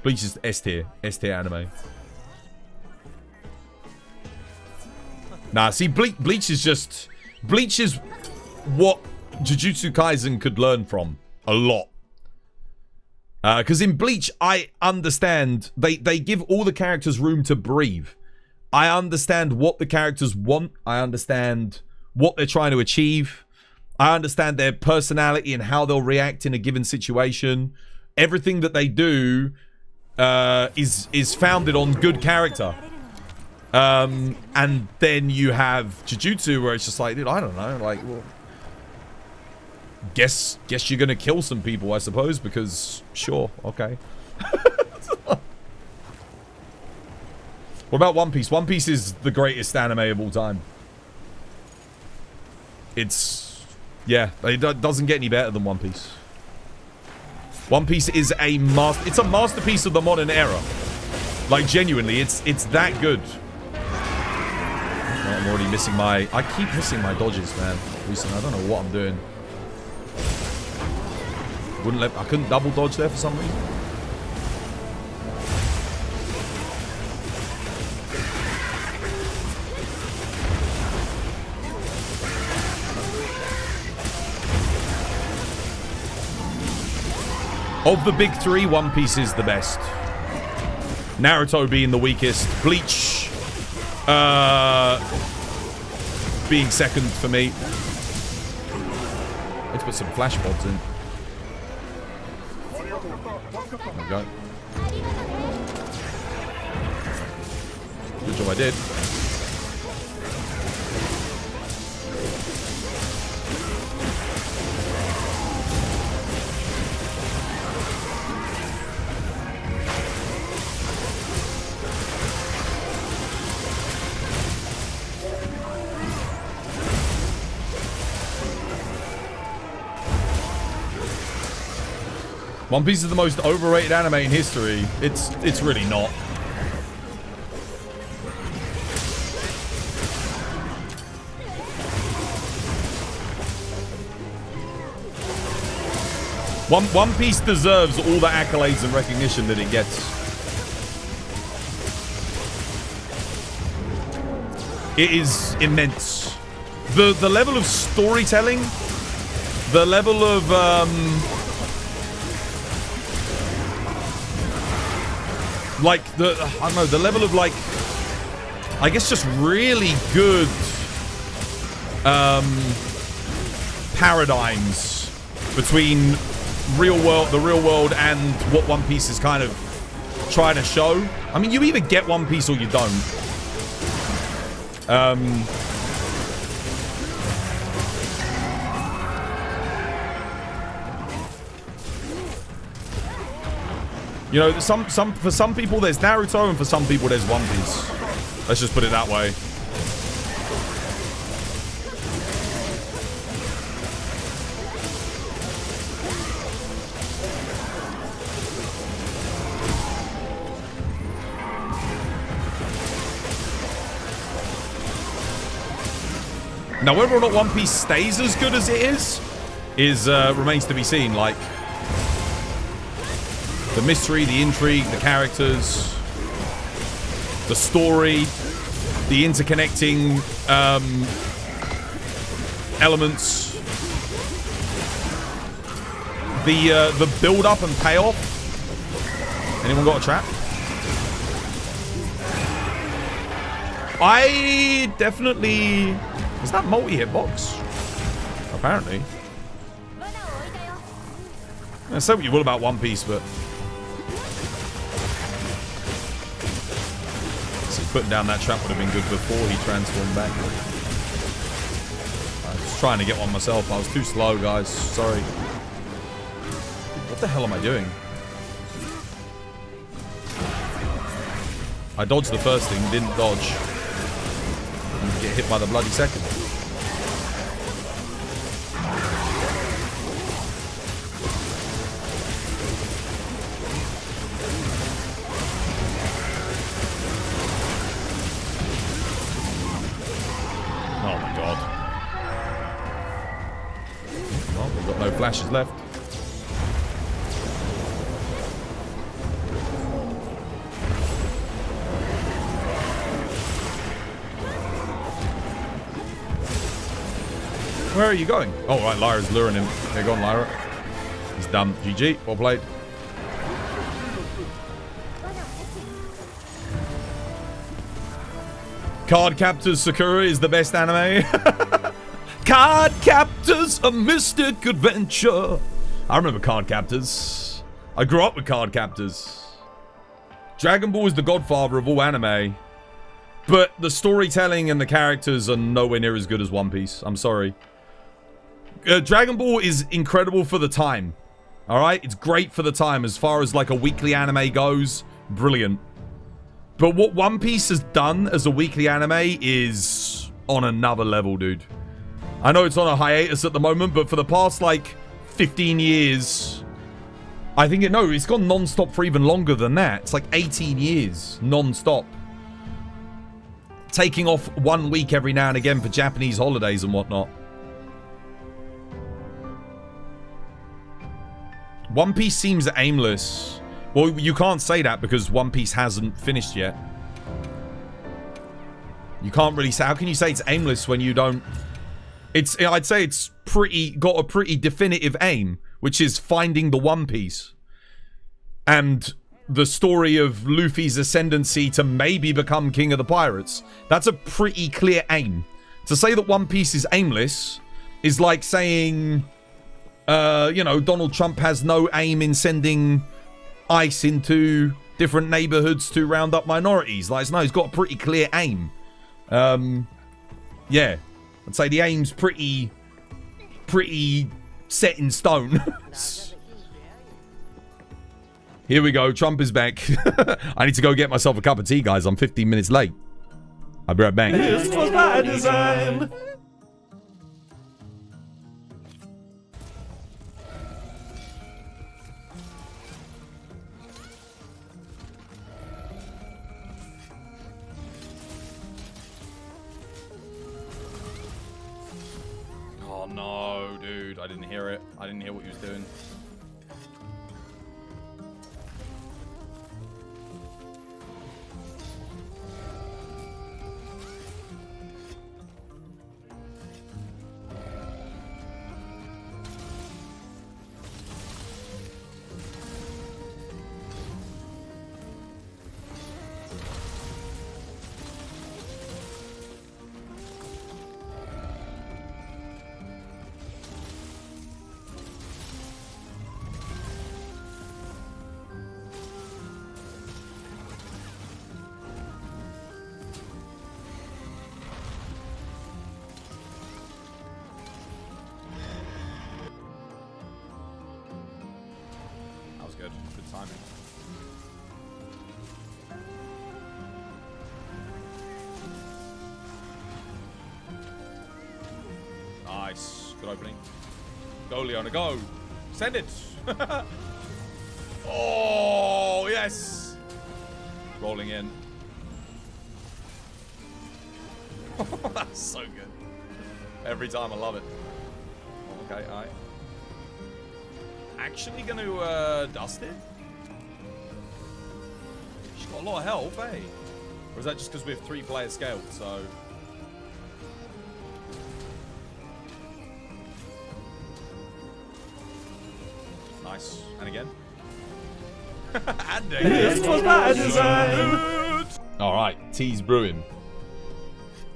Bleach is S tier anime. Nah, see, Bleach is what Jujutsu Kaisen could learn from a lot. Because in Bleach, I understand they give all the characters room to breathe. I understand what the characters want. I understand what they're trying to achieve. I understand their personality and how they'll react in a given situation. Everything that they do is founded on good character. And then you have Jujutsu where it's just like, dude, I don't know, like, well, guess you're gonna kill some people, I suppose, because sure, okay. What about One Piece? One Piece is the greatest anime of all time. It's, yeah, it doesn't get any better than One Piece. One Piece is it's a masterpiece of the modern era. Like, genuinely, it's that good. I'm already missing I keep missing my dodges, man. Recently, I don't know what I'm doing. Wouldn't let. I couldn't double dodge there for some reason. Of the big three, One Piece is the best. Naruto being the weakest. Bleach being second for me. Let's put some flash pods in. There we go. Good job I did. One Piece is the most overrated anime in history. It's really not. One Piece deserves all the accolades and recognition that it gets. It is immense. The level of storytelling, the level of like I don't know, the level of like, I guess just really good paradigms between the real world and what One Piece is kind of trying to show. I mean, you either get One Piece or you don't. You know, for some people there's Naruto and for some people there's One Piece. Let's just put it that way. Now, whether or not One Piece stays as good as it is remains to be seen. Like, the mystery, the intrigue, the characters, the story, the interconnecting elements, the build-up and payoff. Anyone got a trap? I definitely... Is that multi-hitbox? Apparently. Say what you will about One Piece, but... See, putting down that trap would have been good before he transformed back. I was trying to get one myself. I was too slow, guys. Sorry. What the hell am I doing? I dodged the first thing, didn't dodge. And get hit by the bloody second. Flashes left. Where are you going? Oh, right, Lyra's luring him. Okay, go on, Lyra. He's done. GG. Well played. Card Captors Sakura is the best anime. Card Captors, a mystic adventure. I remember Card Captors. I grew up with Card Captors. Dragon Ball is the godfather of all anime. But the storytelling and the characters are nowhere near as good as One Piece. I'm sorry. Dragon Ball is incredible for the time. Alright? It's great for the time as far as like a weekly anime goes. Brilliant. But what One Piece has done as a weekly anime is on another level, dude. I know it's on a hiatus at the moment, but for the past, like, 15 years, I think it's gone non-stop for even longer than that. It's like 18 years non-stop. Taking off 1 week every now and again for Japanese holidays and whatnot. One Piece seems aimless. Well, you can't say that because One Piece hasn't finished yet. You can't really say... How can you say it's aimless when you don't... I'd say it's got a pretty definitive aim, which is finding the One Piece. And the story of Luffy's ascendancy to maybe become King of the Pirates. That's a pretty clear aim. To say that One Piece is aimless is like saying, you know, Donald Trump has no aim in sending ICE into different neighborhoods to round up minorities. Like, no, he's got a pretty clear aim. Yeah. I'd say the aim's pretty set in stone. Here we go. Trump is back. I need to go get myself a cup of tea, guys. I'm 15 minutes late. I'll be right back. This was by design. Oh no, dude. I didn't hear it. I didn't hear what he was doing. Good timing. Nice. Good opening. Go, Leona, go. Send it. Oh, yes. Rolling in. That's so good. Every time, I love it. Okay, all right. Actually gonna dust it? She's got a lot of health, eh? Or is that just because we have 3-player scaled, so... Nice. And again. And again. This was by design. Alright, tea's brewing.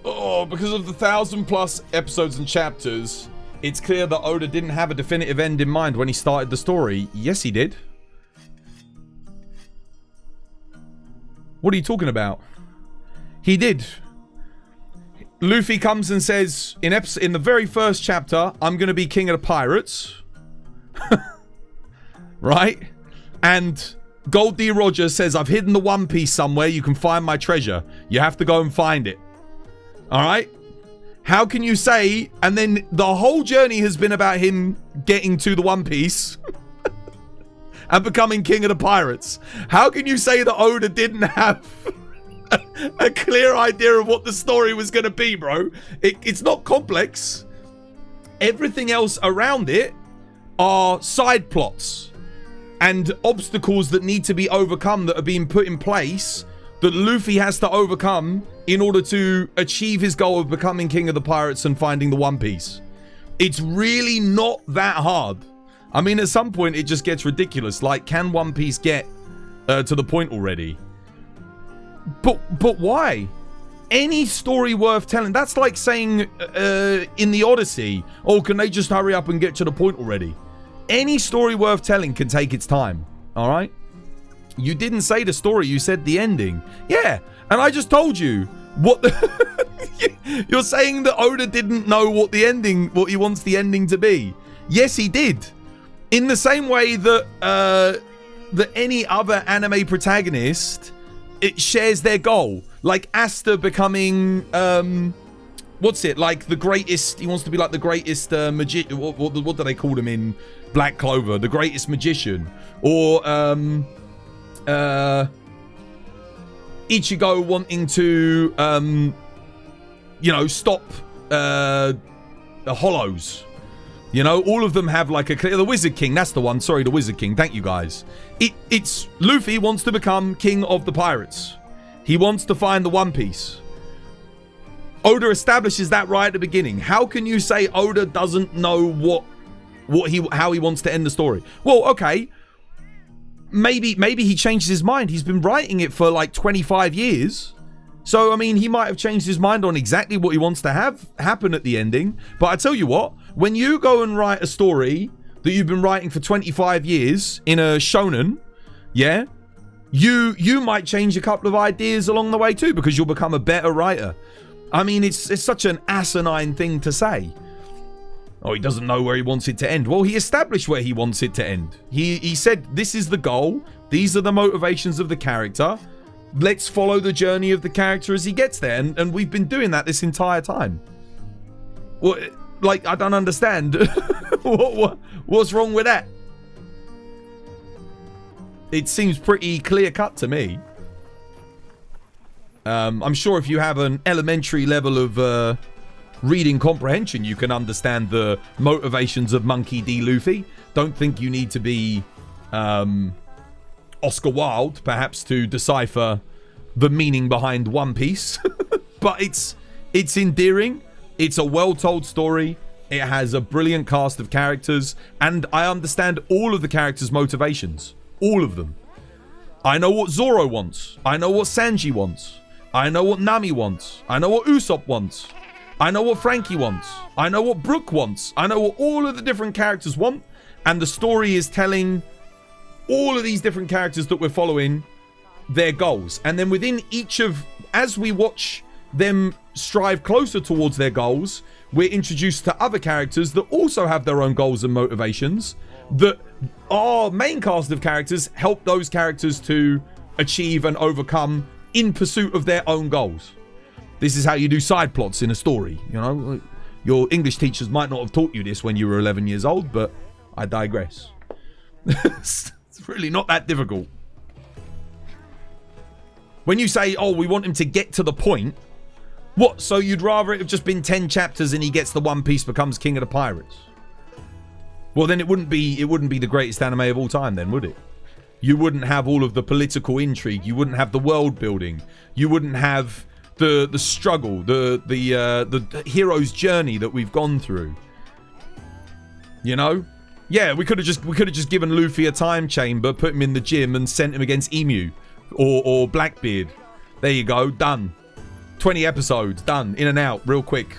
Oh, because of the 1,000+ episodes and chapters... It's clear that Oda didn't have a definitive end in mind when he started the story. Yes, he did. What are you talking about? He did. Luffy comes and says, in the very first chapter, I'm going to be king of the pirates. Right? And Gold D. Rogers says, I've hidden the One Piece somewhere. You can find my treasure. You have to go and find it. Alright? How can you say, and then the whole journey has been about him getting to the One Piece and becoming king of the pirates. How can you say that Oda didn't have a clear idea of what the story was going to be, bro? It's not complex. Everything else around it are side plots and obstacles that need to be overcome that are being put in place that Luffy has to overcome in order to achieve his goal of becoming king of the pirates and finding the One Piece. It's really not that hard. I mean, at some point, it just gets ridiculous. Like, can One Piece get to the point already? But why? Any story worth telling. That's like saying in the Odyssey, oh, can they just hurry up and get to the point already? Any story worth telling can take its time. All right? You didn't say the story, you said the ending. Yeah, and I just told you what the... You're saying that Oda didn't know what he wants the ending to be. Yes, he did. In the same way that that any other anime protagonist, it shares their goal. Like Asta becoming what's it? Like the greatest, he wants to be like the greatest magician. What do they call him in Black Clover? The greatest magician. Or Ichigo wanting to you know, stop the hollows. You know, all of them have like the Wizard King. That's the one. Sorry, the Wizard King. Thank you, guys. It's Luffy wants to become king of the pirates. He wants to find the One Piece. Oda establishes that right at the beginning. How can you say Oda doesn't know how he wants to end the story? Well, okay. Maybe he changes his mind. He's been writing it for like 25 years. So, I mean, he might have changed his mind on exactly what he wants to have happen at the ending. But I tell you what, when you go and write a story that you've been writing for 25 years in a shonen, yeah, you might change a couple of ideas along the way too, because you'll become a better writer. I mean, it's such an asinine thing to say. Oh, he doesn't know where he wants it to end. Well, he established where he wants it to end. He said, this is the goal. These are the motivations of the character. Let's follow the journey of the character as he gets there. And we've been doing that this entire time. Well, like, I don't understand. What's wrong with that? It seems pretty clear-cut to me. I'm sure if you have an elementary level of reading comprehension, you can understand the motivations of Monkey D. Luffy. Don't think you need to be Oscar Wilde, perhaps, to decipher the meaning behind One Piece. But it's endearing. It's a well-told story. It has a brilliant cast of characters, and I understand all of the characters' motivations. All of them. I know what Zoro wants. I know what Sanji wants. I know what Nami wants. I know what Usopp wants. I know what Frankie wants. I know what Brook wants. I know what all of the different characters want. And the story is telling all of these different characters that we're following their goals. And then within each of, as we watch them strive closer towards their goals, we're introduced to other characters that also have their own goals and motivations, that our main cast of characters help those characters to achieve and overcome in pursuit of their own goals. This is how you do side plots in a story. You know, your English teachers might not have taught you this when you were 11 years old, but I digress. It's really not that difficult. When you say, oh, we want him to get to the point, what? So you'd rather it have just been 10 chapters and he gets the One Piece, becomes king of the pirates? Well, then it wouldn't be the greatest anime of all time, then, would it? You wouldn't have all of the political intrigue. You wouldn't have the world building. You wouldn't have the struggle, the hero's journey that we've gone through. You know? Yeah, we could have just given Luffy a time chamber, put him in the gym, and sent him against Emu or Blackbeard. There you go, done. 20 episodes, done, in and out, real quick.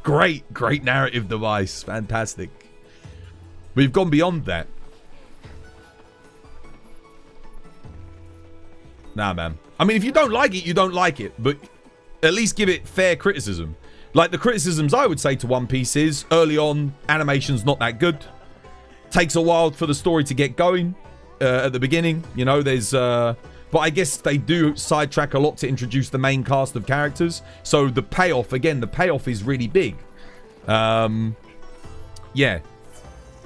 Great narrative device, fantastic. We've gone beyond that. Nah, man. I mean, if you don't like it, you don't like it. But at least give it fair criticism. Like, the criticisms I would say to One Piece is, early on, animation's not that good. Takes a while for the story to get going at the beginning. You know, there's... but I guess they do sidetrack a lot to introduce the main cast of characters. So the payoff, again, the payoff is really big. Yeah.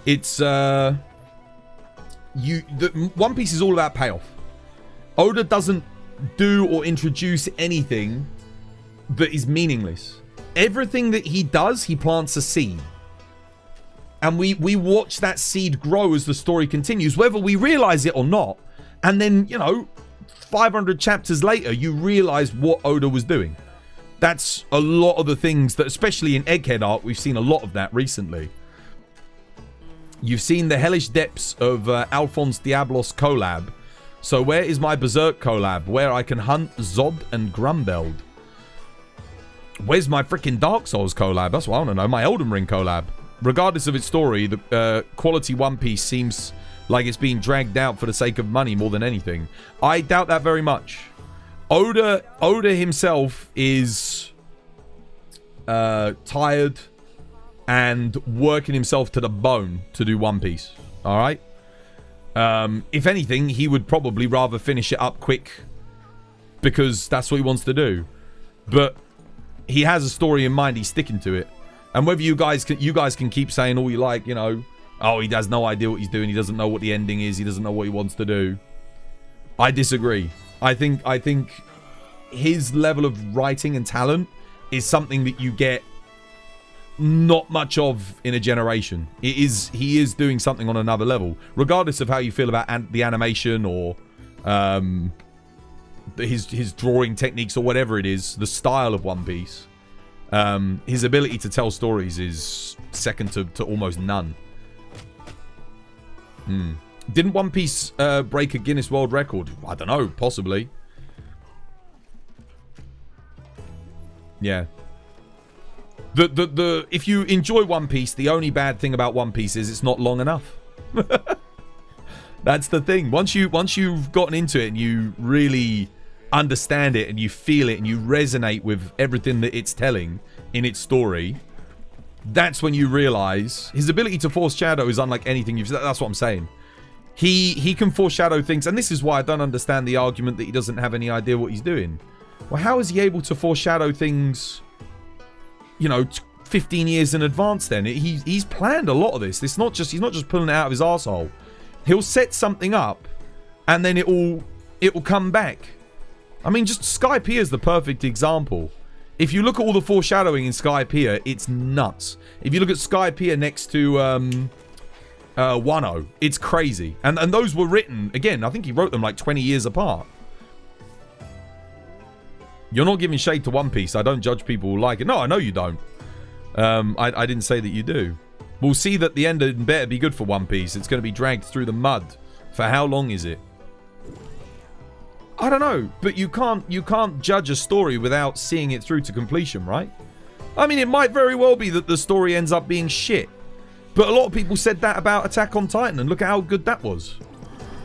It's... One Piece is all about payoff. Oda doesn't do or introduce anything that is meaningless. Everything that he does, he plants a seed. And we watch that seed grow as the story continues, whether we realize it or not. And then, you know, 500 chapters later, you realize what Oda was doing. That's a lot of the things that, especially in Egghead art, we've seen a lot of that recently. You've seen the hellish depths of Alphonse Diablos collab. So where is my Berserk collab? Where I can hunt Zod and Grumbeld. Where's my freaking Dark Souls collab? That's what I want to know. My Elden Ring collab. Regardless of its story, the quality One Piece seems like it's being dragged out for the sake of money more than anything. I doubt that very much. Oda himself is tired and working himself to the bone to do One Piece. All right? If anything, he would probably rather finish it up quick because that's what he wants to do. But he has a story in mind. He's sticking to it. And whether you guys can keep saying all you like, you know, oh, he has no idea what he's doing. He doesn't know what the ending is. He doesn't know what he wants to do. I disagree. I think his level of writing and talent is something that you get not much of in a generation. He is doing something on another level, regardless of how you feel about the animation or his drawing techniques or whatever it is, the style of One Piece. His ability to tell stories is second to almost none. Didn't One Piece break a Guinness World Record? I don't know, possibly. Yeah. If you enjoy One Piece, the only bad thing about One Piece is it's not long enough. That's the thing. Once you've gotten into it and you really understand it and you feel it and you resonate with everything that it's telling in its story, that's when you realize his ability to foreshadow is unlike anything you've. That's what I'm saying. He can foreshadow things, and this is why I don't understand the argument that he doesn't have any idea what he's doing. Well, how is he able to foreshadow things, you know, 15 years in advance then? He's planned a lot of this. He's not just pulling it out of his arsehole. He'll set something up, and then it will come back. I mean, just Skypiea is the perfect example. If you look at all the foreshadowing in Skypiea, it's nuts. If you look at Skypiea next to Wano, it's crazy. And those were written, again, I think he wrote them like 20 years apart. You're not giving shade to One Piece. I don't judge people who like it. No, I know you don't. I didn't say that you do. We'll see that the ending better be good for One Piece. It's going to be dragged through the mud. For how long is it? I don't know, but you can't judge a story without seeing it through to completion, right? I mean, it might very well be that the story ends up being shit. But a lot of people said that about Attack on Titan, and look at how good that was.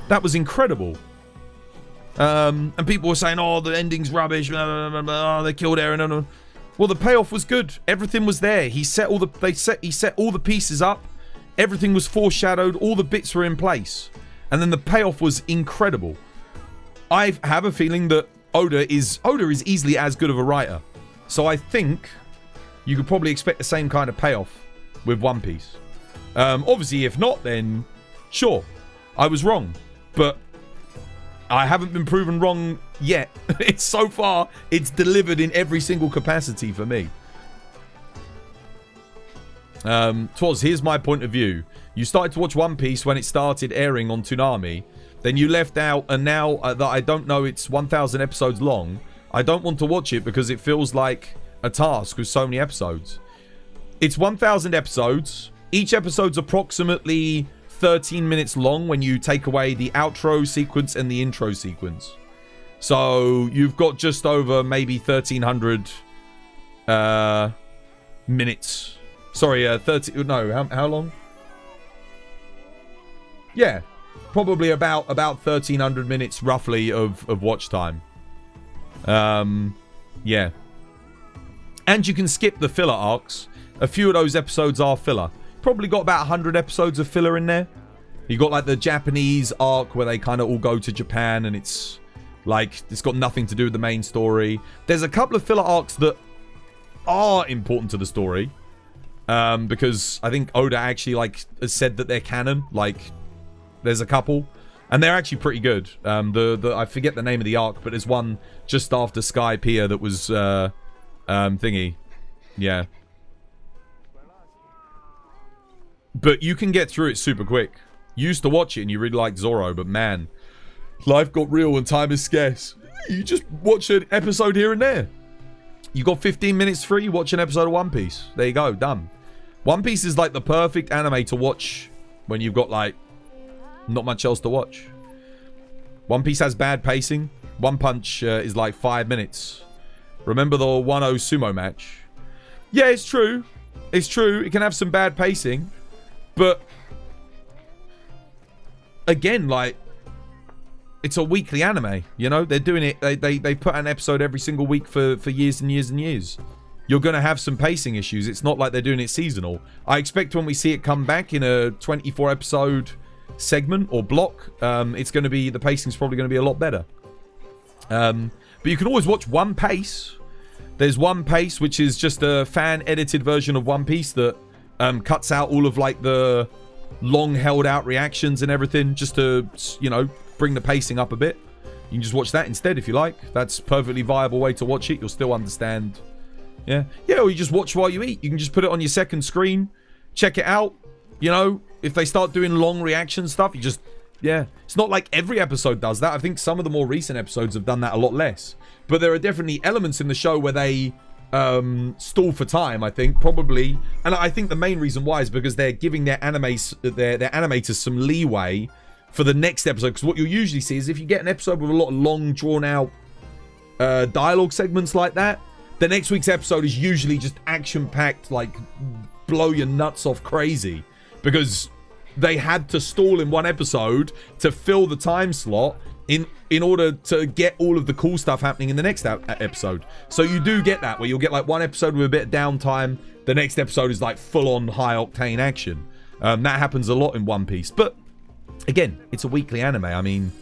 That was incredible. And people were saying, oh, the ending's rubbish, blah, blah, blah, blah, they killed Eren. Well, the payoff was good. Everything was there. He set all the pieces up. Everything was foreshadowed. All the bits were in place. And then the payoff was incredible. I have a feeling that Oda is easily as good of a writer. So I think you could probably expect the same kind of payoff with One Piece. Obviously, if not, then sure, I was wrong. But I haven't been proven wrong yet. So far, it's delivered in every single capacity for me. Here's my point of view. You started to watch One Piece when it started airing on Toonami. Then you left out, and now that I don't know it's 1,000 episodes long, I don't want to watch it because it feels like a task with so many episodes. It's 1,000 episodes. Each episode's approximately 13 minutes long when you take away the outro sequence and the intro sequence. So you've got just over maybe 1,300 minutes. Sorry, 30. No, how long? Yeah. Probably about 1,300 minutes roughly of watch time. Yeah. And you can skip the filler arcs. A few of those episodes are filler. Probably got about 100 episodes of filler in there. You got like the Japanese arc where they kind of all go to Japan and it's like it's got nothing to do with the main story. There's a couple of filler arcs that are important to the story. Because I think Oda actually like has said that they're canon. Like there's a couple, and they're actually pretty good. I forget the name of the arc, but there's one just after Skypiea that was thingy. Yeah. But you can get through it super quick. You used to watch it and you really liked Zoro, but man, life got real and time is scarce. You just watch an episode here and there. You got 15 minutes free, watch an episode of One Piece. There you go, done. One Piece is like the perfect anime to watch when you've got like not much else to watch. One Piece has bad pacing. One Punch is like 5 minutes. Remember the 1-0 sumo match? Yeah, it's true. It's true. It can have some bad pacing. But again, like it's a weekly anime, you know? They're doing it. They put an episode every single week for years and years and years. You're going to have some pacing issues. It's not like they're doing it seasonal. I expect when we see it come back in a 24 episode segment or block, it's going to be, the pacing's probably going to be a lot better. But you can always watch One Piece. There's One Piece, which is just a fan edited version of One Piece that cuts out all of like the long held out reactions and everything just to, you know, bring the pacing up a bit. You can just watch that instead if you like. That's a perfectly viable way to watch it. You'll still understand, Yeah. Yeah, or you just watch while you eat. You can just put it on your second screen, check it out. You know, if they start doing long reaction stuff, you just, yeah. It's not like every episode does that. I think some of the more recent episodes have done that a lot less. But there are definitely elements in the show where they stall for time, I think, probably. And I think the main reason why is because they're giving their animators some leeway for the next episode. Because what you'll usually see is if you get an episode with a lot of long, drawn-out dialogue segments like that, the next week's episode is usually just action-packed, like, blow your nuts off crazy. Because they had to stall in one episode to fill the time slot in order to get all of the cool stuff happening in the next episode. So you do get that, where you'll get like one episode with a bit of downtime, the next episode is like full-on high-octane action. That happens a lot in One Piece. But, again, it's a weekly anime. I mean,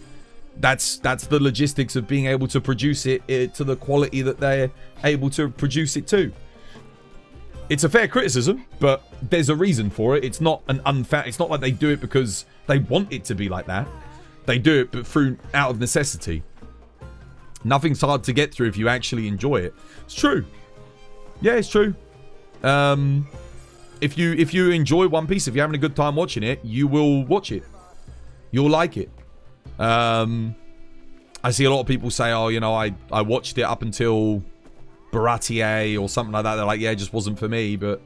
that's the logistics of being able to produce it to the quality that they're able to produce it to. It's a fair criticism, but there's a reason for it. It's not an unfair. It's not like they do it because they want it to be like that. They do it, but through out of necessity. Nothing's hard to get through if you actually enjoy it. It's true. Yeah, it's true. If you enjoy One Piece, if you're having a good time watching it, you will watch it. You'll like it. I see a lot of people say, "Oh, you know, I watched it up until Baratier or something like that." They're like, "Yeah, it just wasn't for me." But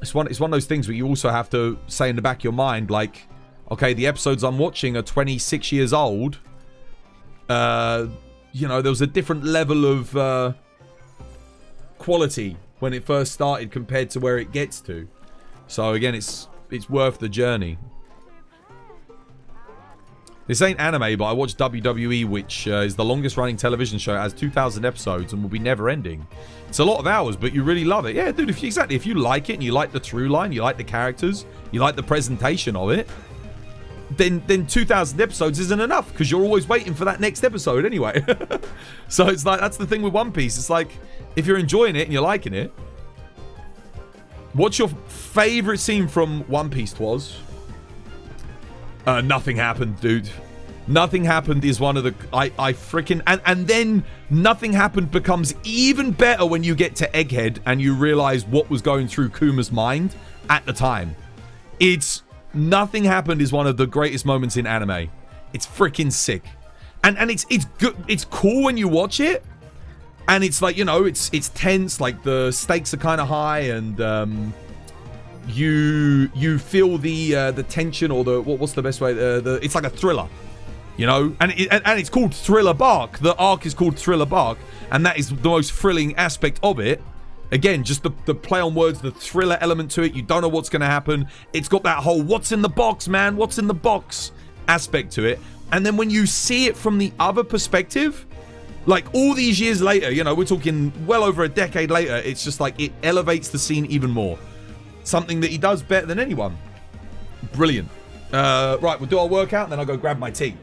it's one of those things where you also have to say in the back of your mind, like, okay, the episodes I'm watching are 26 years old. You know, there was a different level of quality when it first started compared to where it gets to. So again, it's worth the journey. This ain't anime, but I watched WWE, which is the longest running television show. It has 2,000 episodes and will be never ending. It's a lot of hours, but you really love it. Yeah, dude, if you like it and you like the through line, you like the characters, you like the presentation of it, then 2,000 episodes isn't enough because you're always waiting for that next episode anyway. So it's like, that's the thing with One Piece. It's like, if you're enjoying it and you're liking it, what's your favorite scene from One Piece, Twas? Nothing happened, dude. Nothing happened is one of the... I freaking... And then nothing happened becomes even better when you get to Egghead and you realize what was going through Kuma's mind at the time. It's... Nothing happened is one of the greatest moments in anime. It's freaking sick. And it's good. It's cool when you watch it. And it's like, you know, it's tense. Like the stakes are kind of high and... You feel the tension or the what's the best way? It's like a thriller, you know, and it's called Thriller Bark. The arc is called Thriller Bark, and that is the most thrilling aspect of it. Again, just the play on words, the thriller element to it. You don't know what's going to happen. It's got that whole "what's in the box, man? What's in the box?" aspect to it. And then when you see it from the other perspective, like all these years later, you know, we're talking well over a decade later. It's just like it elevates the scene even more. Something that he does better than anyone. Brilliant. Right, we'll do our workout and then I'll go grab my tea.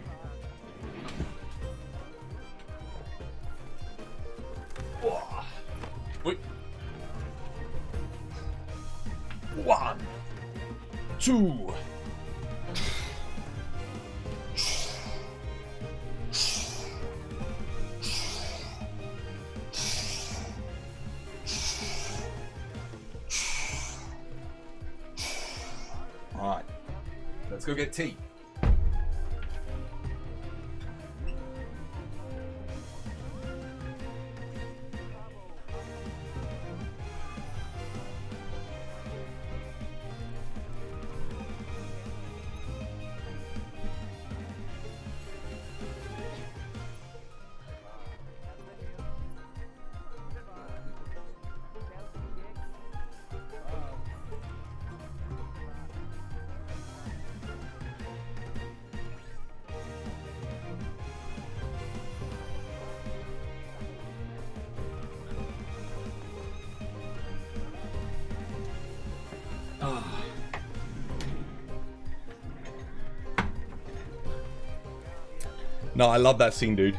Wait. 1, 2. Alright, let's go get tea. No, I love that scene, dude.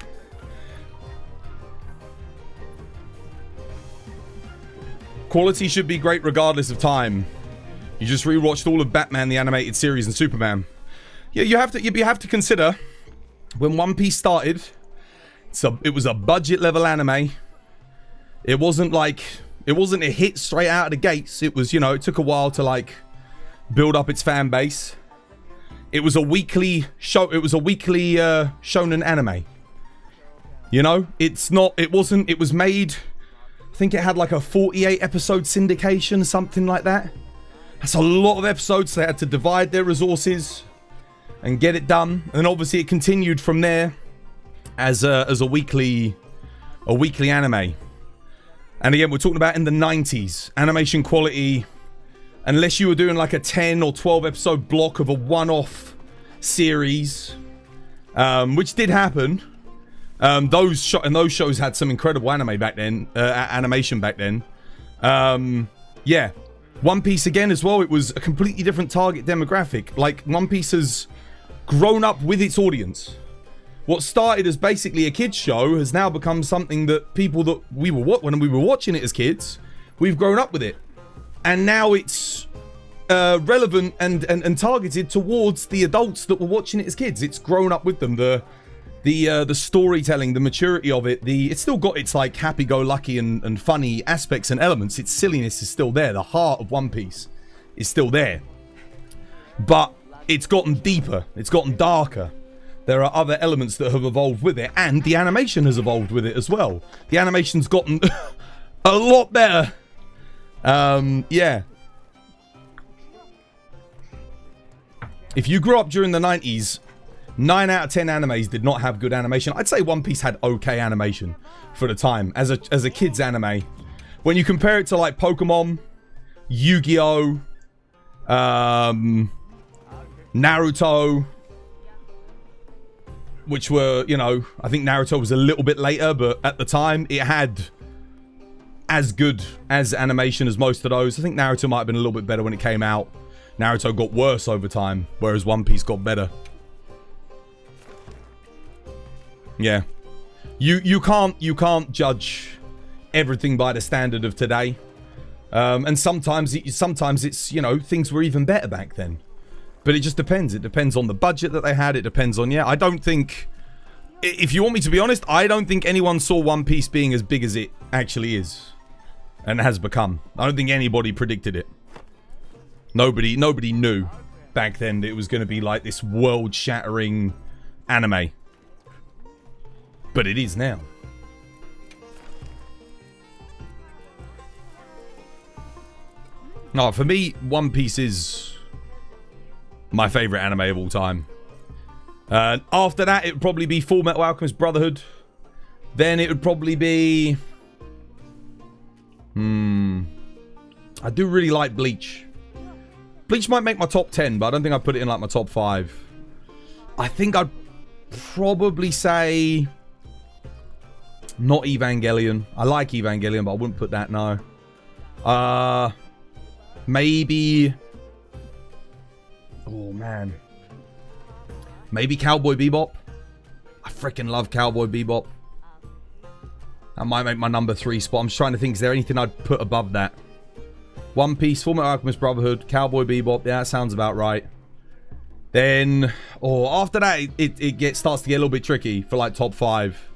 Quality should be great regardless of time. You just rewatched all of Batman the Animated Series and Superman. Yeah, you have to consider when One Piece started, it was a budget level anime. It wasn't like, it wasn't a hit straight out of the gates. It was, you know, it took a while to like build up its fan base. It was a weekly show. It was a weekly shonen anime. You know, it was made, I think it had like a 48 episode syndication, something like that. That's a lot of episodes. They had to divide their resources and get it done. And obviously it continued from there as a weekly anime. And again, we're talking about in the 90s. Animation quality, unless you were doing like a 10 or 12 episode block of a one-off series, which did happen. Those shows had some incredible anime back then, animation back then. Yeah. One Piece again as well, it was a completely different target demographic. Like, One Piece has grown up with its audience. What started as basically a kids show has now become something that people that when we were watching it as kids, we've grown up with it. And now it's relevant and targeted towards the adults that were watching it as kids. It's grown up with them. The storytelling, the maturity of it, it's still got its like happy-go-lucky and funny aspects and elements. Its silliness is still there. The heart of One Piece is still there. But it's gotten deeper. It's gotten darker. There are other elements that have evolved with it, and the animation has evolved with it as well. The animation's gotten a lot better. Yeah. If you grew up during the 90s, 9 out of 10 animes did not have good animation. I'd say One Piece had okay animation for the time as a kid's anime. When you compare it to like Pokemon, Yu-Gi-Oh, Naruto, which were, you know, I think Naruto was a little bit later, but at the time it had as good as animation as most of those. I think Naruto might have been a little bit better when it came out. Naruto got worse over time, whereas One Piece got better. Yeah. You can't judge everything by the standard of today. And sometimes it's, you know, things were even better back then. But it just depends. It depends on the budget that they had. It depends on, yeah, I don't think, if you want me to be honest, I don't think anyone saw One Piece being as big as it actually is and has become. I don't think anybody predicted it. Nobody knew back then that it was going to be like this world-shattering anime. But it is now. No, for me, One Piece is my favorite anime of all time. After that, it would probably be Full Metal Alchemist Brotherhood. Then it would probably be... I do really like Bleach. Bleach might make my top 10, but I don't think I'd put it in like my top 5. I think I'd probably say... not Evangelion. I like Evangelion, but I wouldn't put that, no. Maybe... oh, man. Maybe Cowboy Bebop. I freaking love Cowboy Bebop. That might make my number 3 spot. I'm just trying to think, is there anything I'd put above that? One Piece, Full Metal Alchemist Brotherhood, Cowboy Bebop. Yeah, that sounds about right. Then, after that, it starts to get a little bit tricky for like top 5.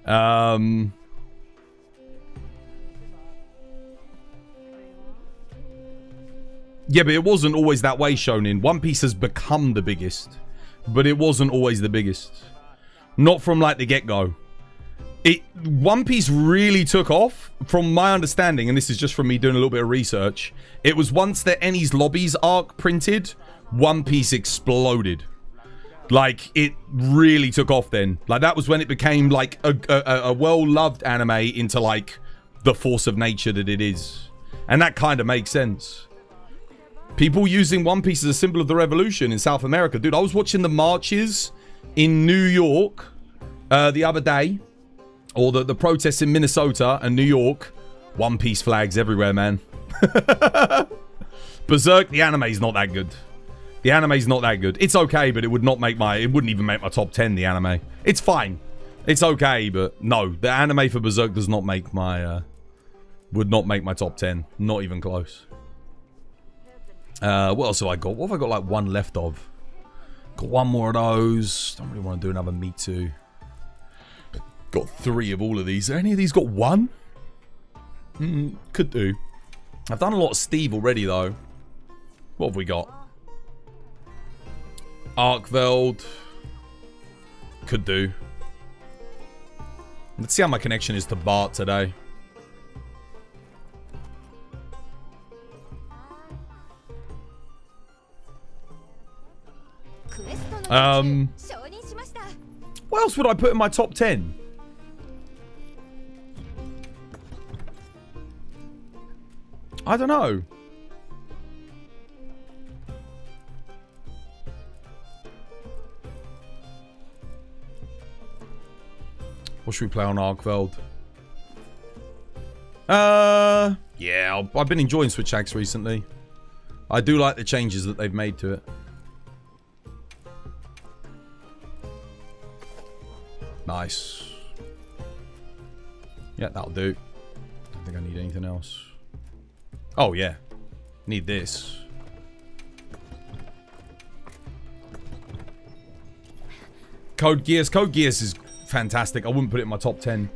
Yeah, but it wasn't always that way, Shonen. One Piece has become the biggest, but it wasn't always the biggest. Not from like the get-go. One Piece really took off, from my understanding, and this is just from me doing a little bit of research. It was once the Enies Lobbies arc printed, One Piece exploded. Like, it really took off then. Like, that was when it became like a well-loved anime into like the force of nature that it is. And that kind of makes sense. People using One Piece as a symbol of the revolution in South America. Dude, I was watching the marches in New York the other day. Or the protests in Minnesota and New York. One Piece flags everywhere, man. Berserk, the anime's not that good. The anime's not that good. It's okay, but it wouldn't even make my top 10, the anime. It's fine. It's okay, but no. The anime for Berserk does not make my, would not make my top 10. Not even close. What else have I got? What have I got like one left of? Got one more of those. Don't really want to do another Me Too. Got 3 of all of these. Have any of these got 1? Could do. I've done a lot of Steve already, though. What have we got? Arkveld. Could do. Let's see how my connection is to Bart today. What else would I put in my top 10? I don't know. What should we play on Arkveld? Yeah, I've been enjoying Switch Axe recently. I do like the changes that they've made to it. Nice. Yeah, that'll do. Don't think I need anything else. Oh, yeah. Need this. Code Geass. Code Geass is fantastic. I wouldn't put it in my top 10.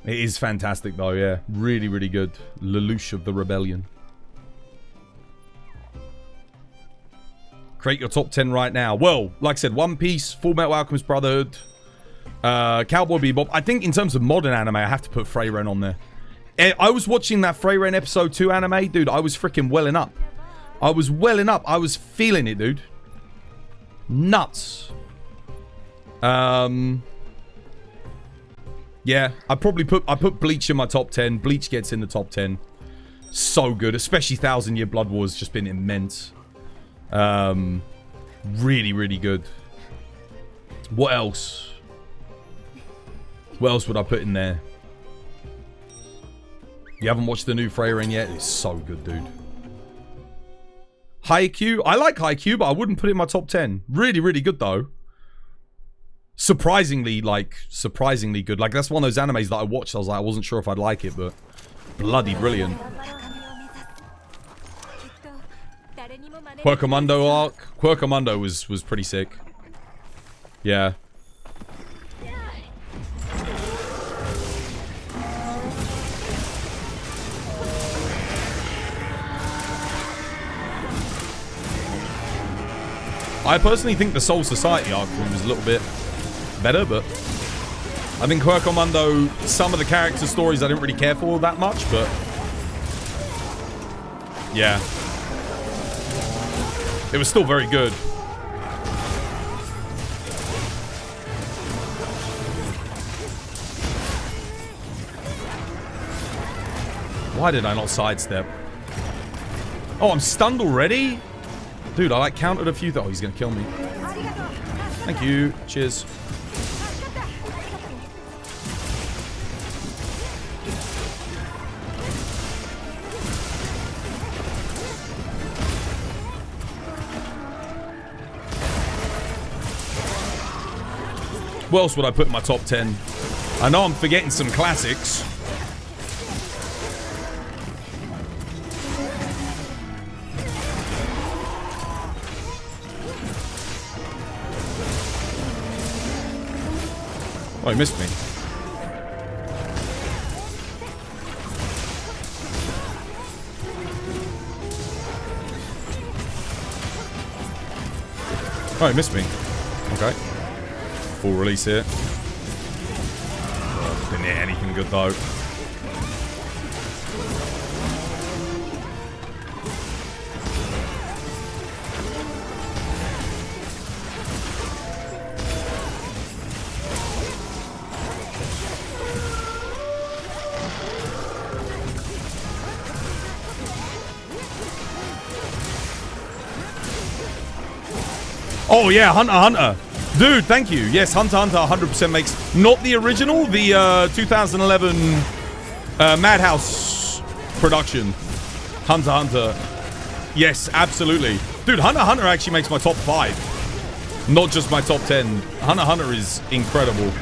It is fantastic, though, yeah. Really, really good. Lelouch of the Rebellion. Create your top 10 right now. Well, like I said, One Piece, Full Metal Alchemist Brotherhood, Cowboy Bebop. I think in terms of modern anime, I have to put Freyren on there. I was watching that Freyren episode 2 anime. Dude, I was freaking welling up. I was welling up. I was feeling it, dude. Nuts. Yeah, I put Bleach in my top 10. Bleach gets in the top 10. So good. Especially 1000 Year Blood War has just been immense. Really, really good. What else? What else would I put in there? You haven't watched the new Freyren yet? It's so good, dude. Haikyuu. I like Haikyuu, but I wouldn't put it in my top 10. Really, really good, though. Surprisingly good. Like, that's one of those animes that I watched. I was like, I wasn't sure if I'd like it, but bloody brilliant. Quirkomundo arc. Quirkomundo was pretty sick. Yeah. I personally think the Soul Society arc was a little bit better, but I think Quirkomundo, some of the character stories I didn't really care for that much, but yeah. It was still very good. Why did I not sidestep? Oh, I'm stunned already? Dude, I like counted a few. Oh, he's gonna kill me. Thank you. Cheers. What else would I put in my top 10? I know I'm forgetting some classics. Oh, he missed me. Oh, he missed me. Okay. Full release here. Oh, didn't hit anything good though. Oh yeah, Hunter x Hunter. Dude, thank you. Yes, Hunter x Hunter 100% makes... Not the original, the 2011 Madhouse production. Hunter x Hunter. Yes, absolutely. Dude, Hunter x Hunter actually makes my top 5. Not just my top 10. Hunter x Hunter is incredible.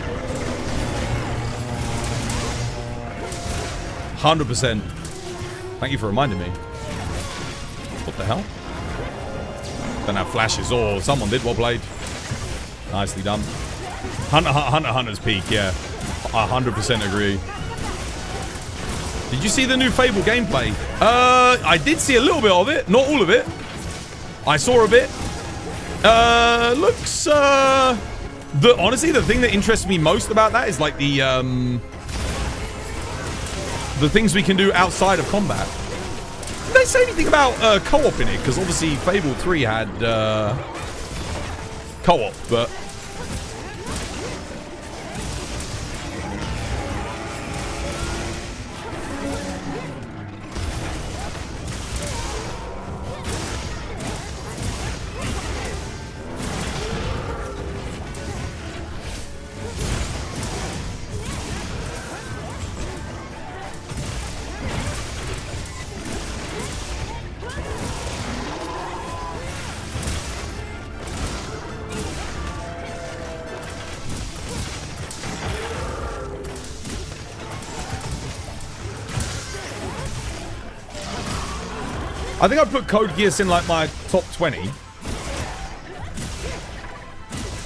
100%. Thank you for reminding me. What the hell? Don't have flashes. Oh, someone did. Well played. Nicely done. Hunter x Hunter's peak, yeah. I 100% agree. Did you see the new Fable gameplay? I did see a little bit of it. Not all of it. I saw a bit. Looks, honestly, the thing that interests me most about that is like the things we can do outside of combat. Did they say anything about co-op in it? Because obviously Fable 3 had co-op, but... I think I'd put Code Geass in like my top 20.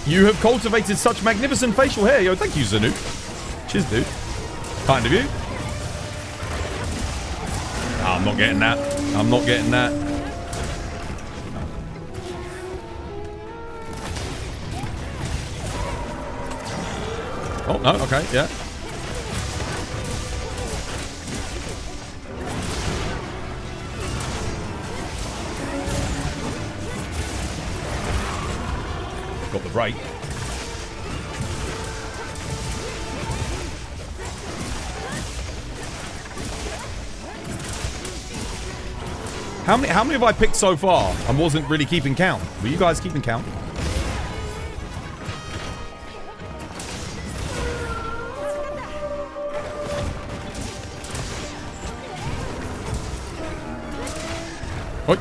You have cultivated such magnificent facial hair. Yo, thank you, Zanu. Cheers, dude. Kind of you. I'm not getting that. I'm not getting that. Oh, no. Okay, yeah. Got the break. How many have I picked so far? I wasn't really keeping count. Were you guys keeping count? What?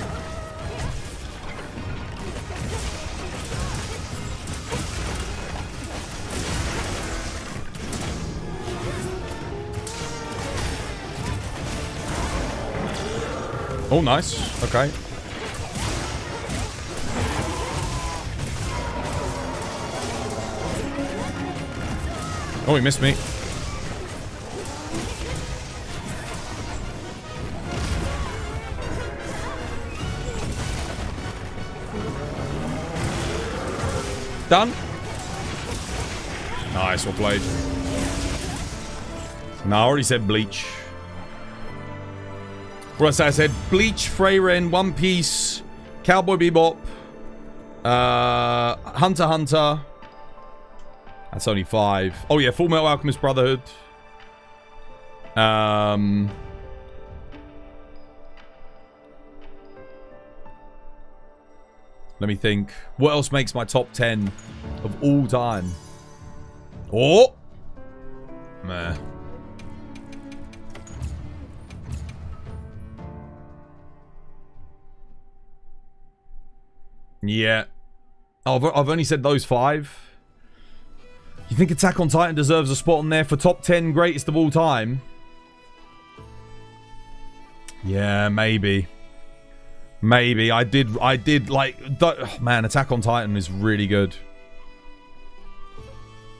Oh, nice. Okay. Oh, he missed me. Done. Nice, well played. No, I already said Bleach. What did I said Bleach, Freyren, One Piece, Cowboy Bebop, Hunter x Hunter. That's only 5. Oh yeah, Full Metal Alchemist Brotherhood. Let me think. What else makes my top 10 of all time? Oh! Meh. Yeah. Oh, I've only said those 5. You think Attack on Titan deserves a spot on there for top 10 greatest of all time? Yeah, maybe. Maybe. I did like... Oh, man, Attack on Titan is really good.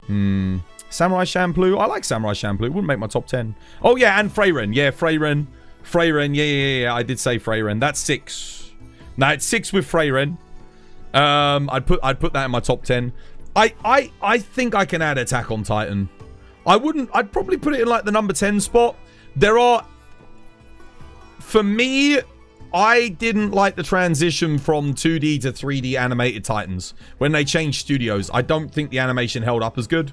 Samurai Champloo. I like Samurai Champloo. It wouldn't make my top 10. Oh, yeah, and Freyren. Yeah, Freyren. Freyren. Yeah. I did say Freyren. That's 6. Now, it's 6 with Freyren. I'd put that in my top 10. I think I can add Attack on Titan. I'd probably put it in like the number 10 spot. There are, for me, I didn't like the transition from 2D to 3D animated Titans. When they changed studios, I don't think the animation held up as good,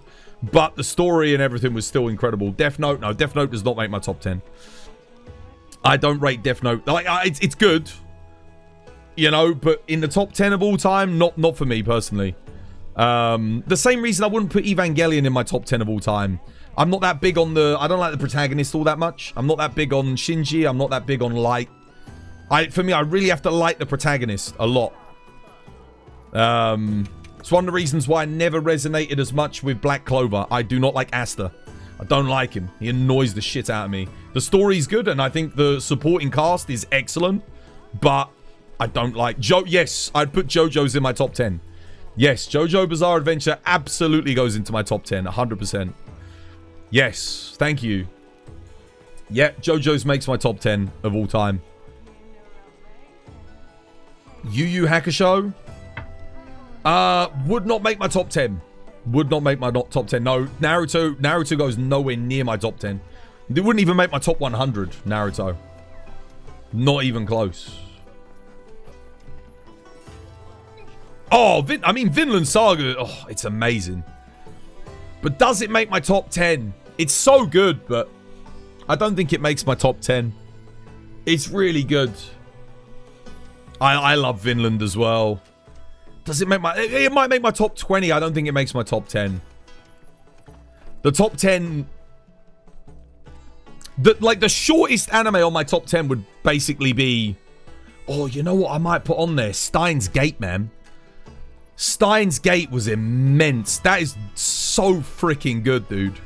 but the story and everything was still incredible. Death Note, no, Death Note does not make my top 10. I don't rate Death Note. Like, it's good. You know, but in the top 10 of all time, not for me personally. The same reason I wouldn't put Evangelion in my top 10 of all time. I'm not that big on I don't like the protagonist all that much. I'm not that big on Shinji. I'm not that big on light. For me, I really have to like the protagonist a lot. It's one of the reasons why I never resonated as much with Black Clover. I do not like Aster. I don't like him. He annoys the shit out of me. The story's good, and I think the supporting cast is excellent, but I don't like yes, I'd put JoJo's in my top 10. Yes, JoJo Bizarre Adventure absolutely goes into my top 10, 100%. Yes, thank you. Yeah, JoJo's makes my top 10 of all time. Yu Yu Hakusho? Would not make my top 10. Would not make my top 10. No, Naruto goes nowhere near my top 10. It wouldn't even make my top 100, Naruto. Not even close. Oh, I mean, Vinland Saga, oh, it's amazing. But does it make my top 10? It's so good, but I don't think it makes my top 10. It's really good. I love Vinland as well. Does it make my... It might make my top 20. I don't think it makes my top 10. The top 10... the shortest anime on my top 10 would basically be... Oh, you know what I might put on there? Steins Gate, man. Steins Gate was immense. That is so freaking good, dude.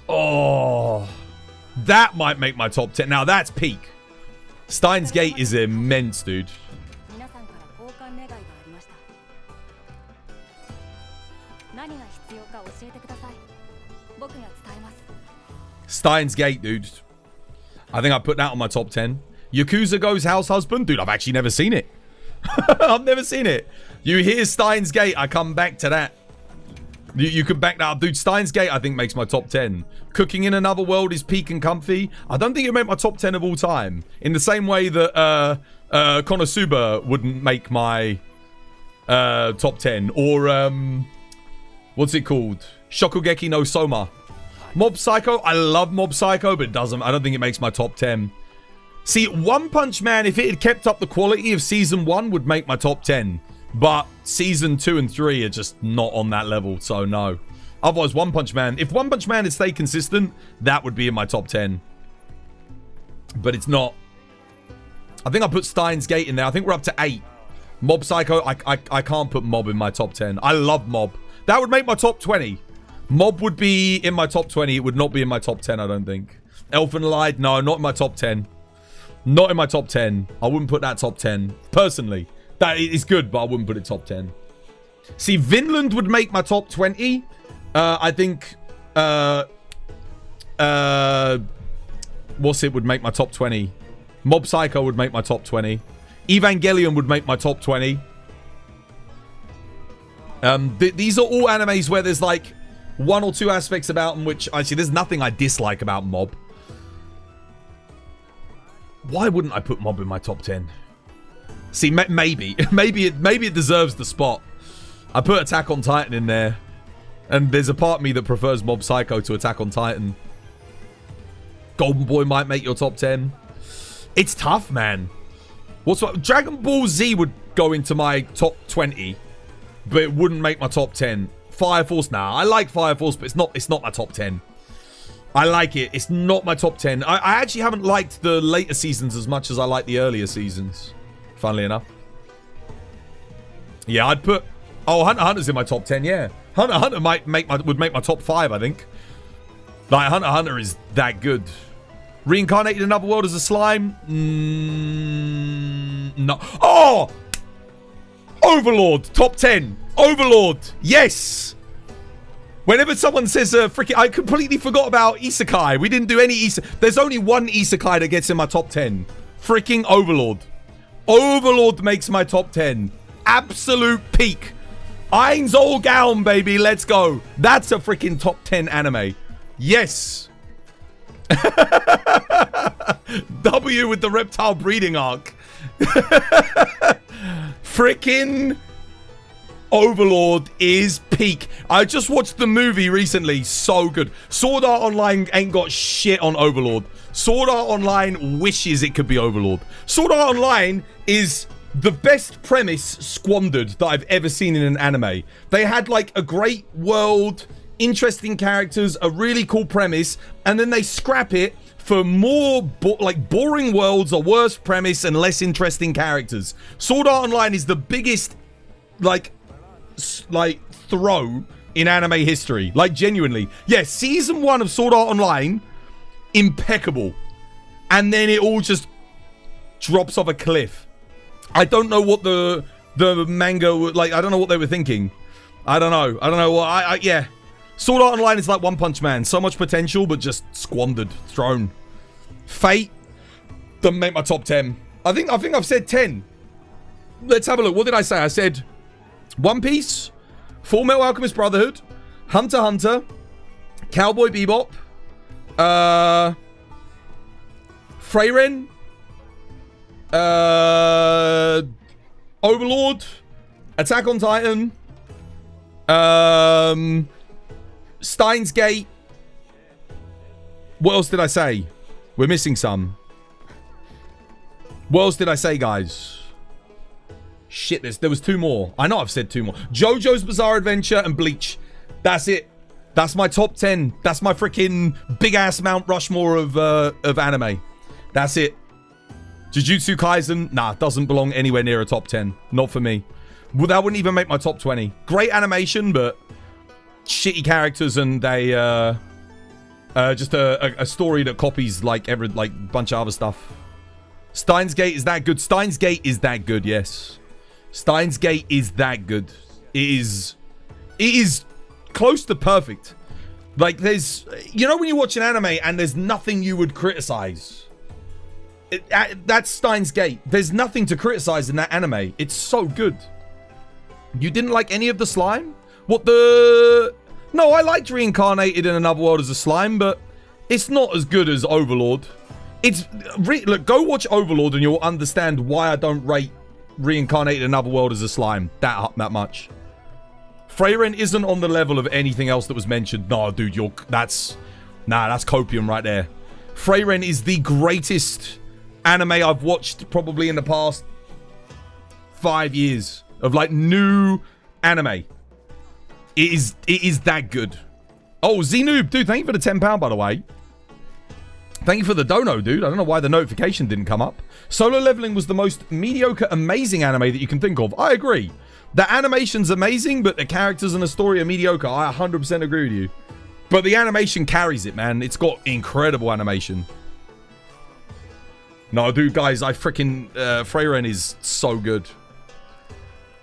Oh... That might make my top 10. Now, that's peak. Steins Gate is immense, dude. Steins Gate, dude. I think I put that on my top 10. Yakuza Go's House Husband? Dude, I've actually never seen it. I've never seen it. You hear Steins Gate, I come back to that. You can back that up. Dude, Steins Gate, I think, makes my top 10. Cooking in Another World is peak and comfy. I don't think it made my top 10 of all time. In the same way that Konosuba wouldn't make my top 10. Or, what's it called? Shokugeki no Soma. Mob Psycho, I love Mob Psycho, but I don't think it makes my top 10. See, One Punch Man, if it had kept up the quality of Season 1, would make my top 10. But Season 2 and 3 are just not on that level, so no. Otherwise, One Punch Man, if One Punch Man had stayed consistent, that would be in my top 10. But it's not. I think I put Steins Gate in there. I think we're up to 8. Mob Psycho, I can't put Mob in my top 10. I love Mob. That would make my top 20. Mob would be in my top 20. It would not be in my top 10, I don't think. Elfen Lied, no, not in my top 10. Not in my top 10. I wouldn't put that top 10, personally. That is good, but I wouldn't put it top 10. See, Vinland would make my top 20. I think... what's it would make my top 20? Mob Psycho would make my top 20. Evangelion would make my top 20. These are all animes where there's like 1 or 2 aspects about them which... Actually, there's nothing I dislike about Mob. Why wouldn't I put Mob in my top 10? See, maybe. maybe it deserves the spot. I put Attack on Titan in there. And there's a part of me that prefers Mob Psycho to Attack on Titan. Golden Boy might make your top 10. It's tough, man. Dragon Ball Z would go into my top 20. But it wouldn't make my top 10. Fire Force, nah. I like Fire Force, but it's not my top 10. I like it. It's not my top 10. I actually haven't liked the later seasons as much as I like the earlier seasons. Funnily enough. Yeah, I'd put... Oh, Hunter x Hunter's in my top 10, yeah. Hunter x Hunter would make my top 5, I think. Like, Hunter x Hunter is that good. Reincarnated in Another World as a slime? No. Oh! Overlord, top 10. Overlord, yes! Whenever someone says freaking... I completely forgot about Isekai. We didn't do any Isekai. There's only one Isekai that gets in my top 10. Freaking Overlord. Overlord makes my top 10. Absolute peak. Einzolgaum, baby. Let's go. That's a freaking top 10 anime. Yes. W with the reptile breeding arc. Freaking Overlord is peak. I just watched the movie recently. So good. Sword Art Online ain't got shit on Overlord. Sword Art Online wishes it could be Overlord. Sword Art Online is the best premise squandered that I've ever seen in an anime. They had like a great world, interesting characters, a really cool premise, and then they scrap it for more boring worlds, a worse premise, and less interesting characters. Sword Art Online is the biggest like throw in anime history. Like, genuinely. Yeah, season 1 of Sword Art Online, impeccable. And then it all just drops off a cliff. I don't know what the manga like. I don't know what they were thinking. I don't know what yeah. Sword Art Online is like One Punch Man. So much potential, but just squandered, thrown. Fate doesn't make my top 10. I think I've said 10. Let's have a look. What did I say? I said One Piece, Full Metal Alchemist Brotherhood, Hunter x Hunter, Cowboy Bebop, Frieren, Overlord, Attack on Titan, Steins Gate. What else did I say? We're missing some. What else did I say, guys? Shit, there was 2 more. I know I've said 2 more. JoJo's Bizarre Adventure and Bleach. That's it. That's my top 10. That's my freaking big-ass Mount Rushmore of anime. That's it. Jujutsu Kaisen, nah, doesn't belong anywhere near a top 10. Not for me. Well, that wouldn't even make my top 20. Great animation, but shitty characters and just a story that copies like a bunch of other stuff. Steins Gate is that good. Steins Gate is that good, yes. Steins Gate is that good. It is close to perfect. Like, there's, you know when you watch an anime and there's nothing you would criticize? That's Steins Gate. There's nothing to criticize in that anime. It's so good. You didn't like any of the slime? No, I liked Reincarnated in Another World as a slime, but it's not as good as Overlord. Look, go watch Overlord and you'll understand why I don't rate Reincarnated in Another World as a slime that much. Frieren isn't on the level of anything else that was mentioned. No, dude, that's copium right there. Frieren is the greatest anime I've watched probably in the past 5 years of like new anime. It is that good. Oh, Z-Noob, dude, thank you for the £10, by the way. Thank you for the dono, dude. I don't know why the notification didn't come up. Solo Leveling was the most mediocre, amazing anime that you can think of. I agree. The animation's amazing, but the characters and the story are mediocre. I 100% agree with you. But the animation carries it, man. It's got incredible animation. No, dude, guys, Frieren is so good.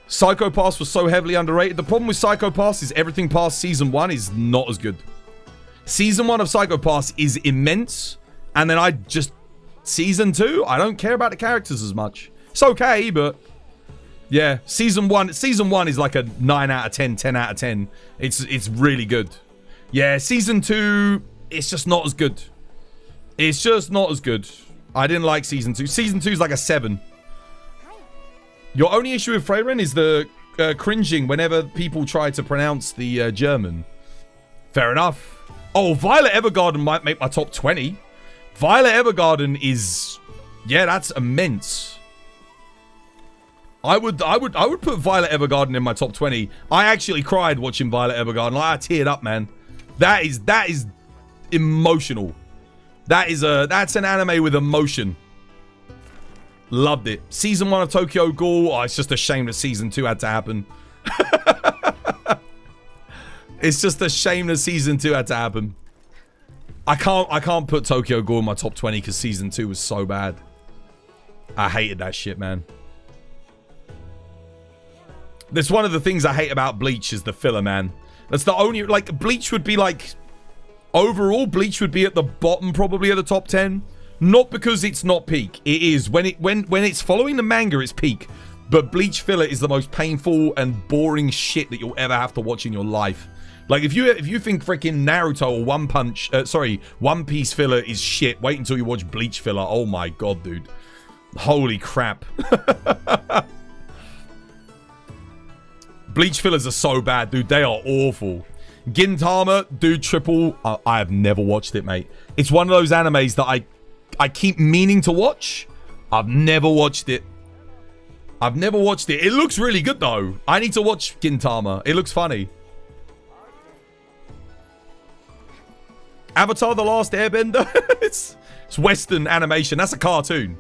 Psycho Pass was so heavily underrated. The problem with Psycho Pass is everything past Season 1 is not as good. Season 1 of Psycho Pass is immense. And then Season 2, I don't care about the characters as much. It's okay, but yeah, Season 1 is like a 9 out of 10, 10 out of 10. It's really good. Yeah, Season 2, it's just not as good. It's just not as good. I didn't like Season 2. Season 2 is like a 7. Your only issue with Frieren is the cringing whenever people try to pronounce the German. Fair enough. Oh, Violet Evergarden might make my top 20. Violet Evergarden is, yeah, that's immense. I would put Violet Evergarden in my top 20. I actually cried watching Violet Evergarden. I teared up, man. That is emotional. That's an anime with emotion. Loved it. Season 1 of Tokyo Ghoul. Oh, it's just a shame that Season 2 had to happen. It's just a shame that Season 2 had to happen. I can't put Tokyo Ghoul in my top 20 because Season 2 was so bad. I hated that shit, man. That's one of the things I hate about Bleach is the filler, man. That's the only, like, Bleach would be like, overall, Bleach would be at the bottom probably of the top 10. Not because it's not peak. It is. When it's following the manga, it's peak. But Bleach filler is the most painful and boring shit that you'll ever have to watch in your life. Like, if you think freaking Naruto or One Piece filler is shit, wait until you watch Bleach filler. Oh my god, dude. Holy crap. Bleach fillers are so bad, dude. They are awful. Gintama, dude, triple. I have never watched it, mate. It's one of those animes that I keep meaning to watch. I've never watched it. It looks really good, though. I need to watch Gintama. It looks funny. Avatar: The Last Airbender. It's Western animation. That's a cartoon.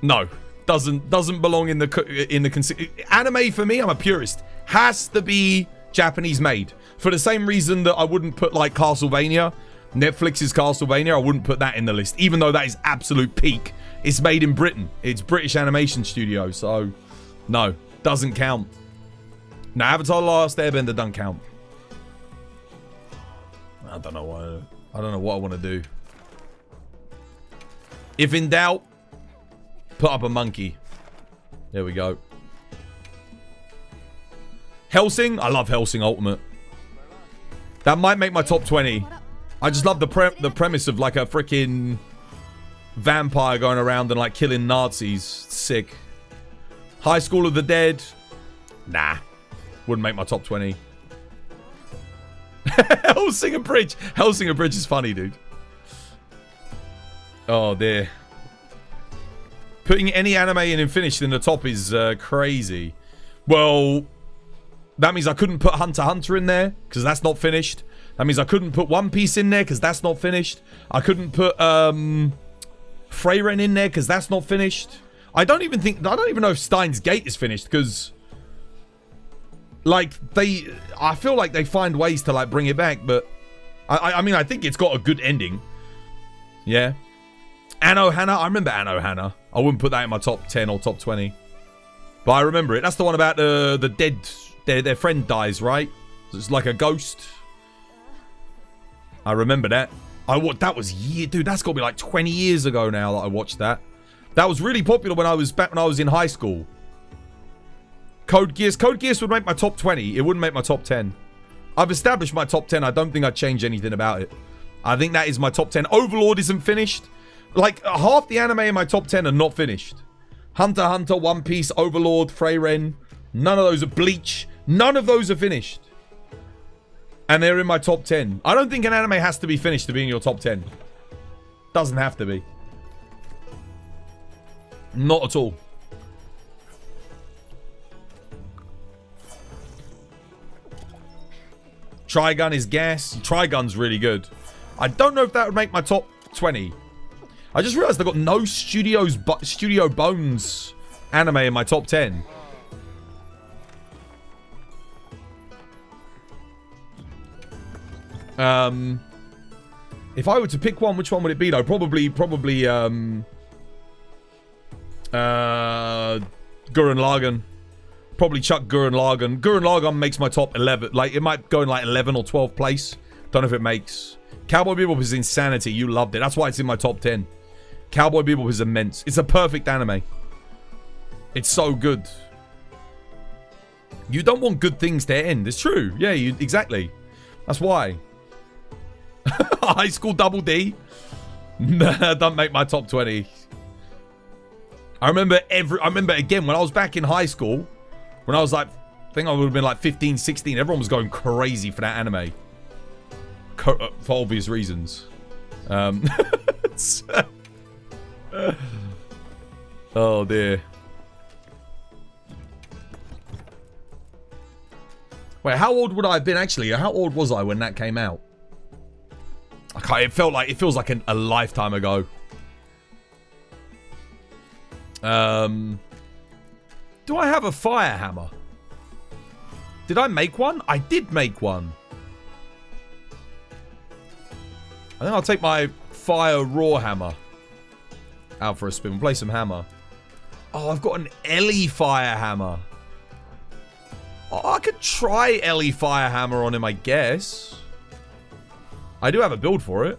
No, doesn't belong in the anime for me. I'm a purist. Has to be Japanese made. For the same reason that I wouldn't put like Castlevania, Netflix's Castlevania, I wouldn't put that in the list, even though that is absolute peak. It's made in Britain. It's British animation studio, so no, doesn't count. Now, Avatar: The Last Airbender doesn't count. I don't know what. I don't know what I want to do. If in doubt, put up a monkey. There we go. Helsing. I love Helsing Ultimate. That might make my top 20. I just love the premise of like a freaking vampire going around and like killing Nazis. Sick. High School of the Dead. Nah. Wouldn't make my top 20. Helsinger Bridge. Helsinger Bridge is funny, dude. Oh, dear. Putting any anime in finished in the top is crazy. Well, that means I couldn't put Hunter x Hunter in there because that's not finished. That means I couldn't put One Piece in there because that's not finished. I couldn't put Freyren in there because that's not finished. I don't even know if Steins Gate is finished because like I feel like they find ways to like bring it back, but I mean I think it's got a good ending. Yeah. Anno Hannah, I remember Anno Hannah. I wouldn't put that in my top 10 or top 20. But I remember it. That's the one about the dead, their friend dies, right? It's like a ghost. I remember that. That was dude, that's got to be like 20 years ago now that I watched that. That was really popular when I was in high school. Code Geass. Code Geass would make my top 20. It wouldn't make my top 10. I've established my top 10. I don't think I'd change anything about it. I think that is my top 10. Overlord isn't finished. Like, half the anime in my top 10 are not finished. Hunter x Hunter, One Piece, Overlord, Freyren. None of those are Bleach. None of those are finished. And they're in my top 10. I don't think an anime has to be finished to be in your top 10. Doesn't have to be. Not at all. Trigun is gas. Trigun's really good. I don't know if that would make my top 20. I just realized I got no Studio Bones anime in my top 10. If I were to pick one, which one would it be though? Probably Gurren Lagann. Probably chuck Gurren Lagann. Gurren Lagann makes my top 11. Like, it might go in like 11 or 12th place. Don't know if it makes. Cowboy Bebop is insanity. You loved it. That's why it's in my top 10. Cowboy Bebop is immense. It's a perfect anime. It's so good. You don't want good things to end. It's true. Yeah, exactly. That's why. High School Double D. Don't make my top 20. I remember again when I was back in high school, when I was like, I think I would have been like 15, 16. Everyone was going crazy for that anime. For obvious reasons. Oh dear. Wait, how old would I have been actually? How old was I when that came out? Okay, it feels like a lifetime ago. Do I have a fire hammer? Did I make one? I did make one. I think I'll take my fire raw hammer out for a spin. We'll play some hammer. Oh, I've got an Ellie fire hammer. Oh, I could try Ellie fire hammer on him, I guess. I do have a build for it.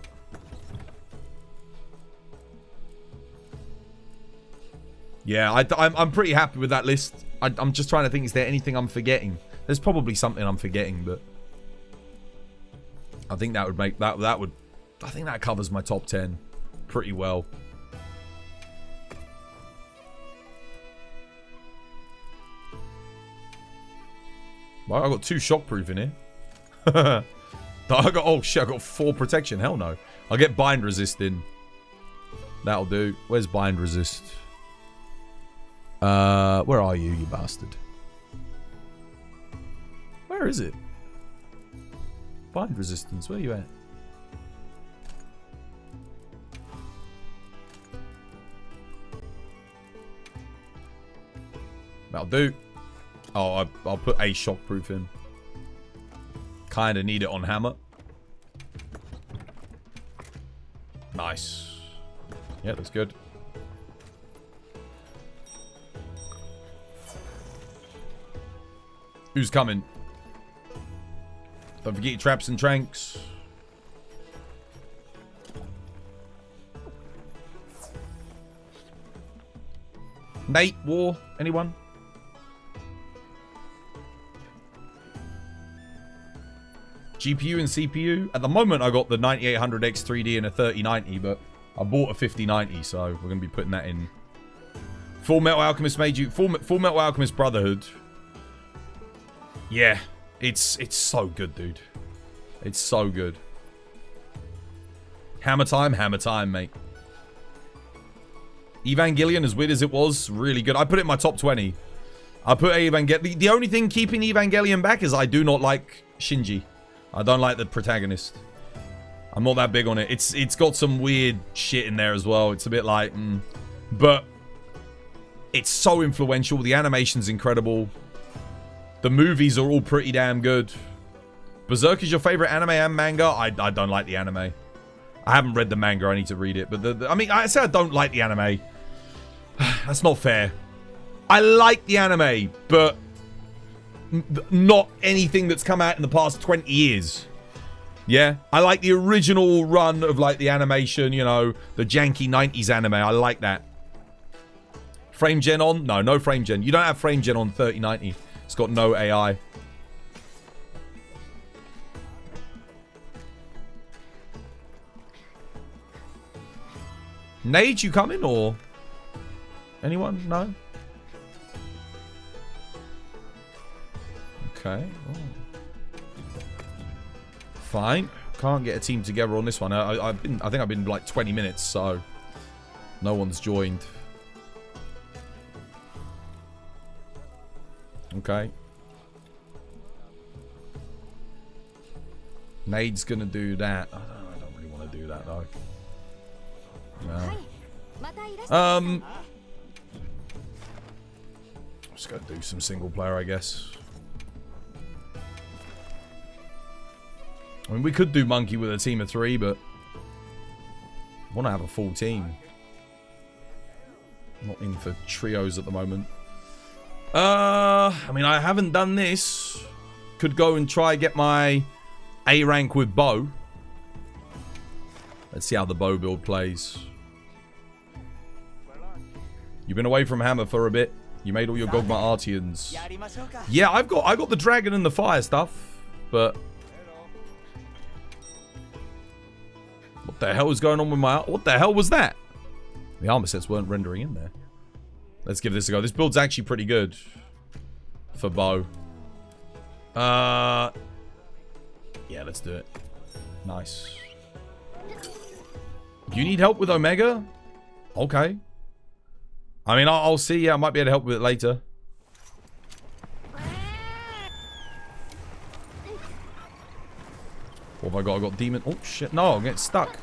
Yeah, I'm pretty happy with that list. I'm just trying to think, is there anything I'm forgetting? There's probably something I'm forgetting, but I think that would make I think that covers my top 10 pretty well. Well, I got 2 shockproof in here. Oh shit, I got 4 protection. Hell no. I'll get bind resist in. That'll do. Where's bind resist? Where are you, you bastard? Where is it? Bind resistance, where are you at? That'll do. Oh, I'll put a shockproof in. Kinda need it on hammer. Nice. Yeah, that's good. Who's coming? Don't forget your traps and tranks. Don't forget your traps and tranks. Don't forget your traps and tranks. Don't forget your traps and tranks. Don't forget your traps and tranks. Don't forget your traps and tranks. Don't forget your traps and tranks. Don't forget your traps and tranks. Don't forget your traps and tranks. Don't forget your traps and tranks. Don't forget your traps and tranks. Don't forget your traps and tranks. Don't forget your traps and tranks. Don't forget your traps and tranks. Don't forget your traps and tranks. Who's coming? Nate, War, anyone? GPU and CPU? At the moment, I got the 9800X 3D and a 3090, but I bought a 5090, so we're going to be putting that in. Full Metal Alchemist made you... Full Metal Alchemist Brotherhood. Yeah. It's so good, dude. It's so good. Hammer time, mate. Evangelion, as weird as it was, really good. I put it in my top 20. I put Evangelion... The only thing keeping Evangelion back is I do not like Shinji. I don't like the protagonist. I'm not that big on it. It's got some weird shit in there as well. It's a bit like... But... It's so influential. The animation's incredible. The movies are all pretty damn good. Berserk is your favorite anime and manga? I don't like the anime. I haven't read the manga. I need to read it. But I mean, I say I don't like the anime. That's not fair. I like the anime, but not anything that's come out in the past 20 years. Yeah? I like the original run of like the animation, you know, the janky 90s anime. I like that. Frame gen on? No, no frame gen. You don't have frame gen on 3090. It's got no AI. Nade, you coming or anyone? No? Okay. Oh. Fine. Can't get a team together on this one. I think I've been like 20 minutes, so no one's joined. Okay. Nade's gonna do that. I don't really want to do that though. No. I'm just gonna do some single player, I guess. I mean, we could do Monkey with a team of 3, but I want to have a full team. I'm not in for trios at the moment. I mean, I haven't done this. Could go and try get my A rank with bow. Let's see how the bow build plays. You've been away from Hammer for a bit. You made all your Gogmazios. Yeah, I got the dragon and the fire stuff, but what the hell is going on with my... What the hell was that? The armor sets weren't rendering in there. Let's give this a go. This build's actually pretty good for bow. Yeah, let's do it. Nice. You need help with Omega? Okay. I mean, I'll see. Yeah, I might be able to help with it later. What have I got? I got demon. Oh, shit. No, I'm getting stuck.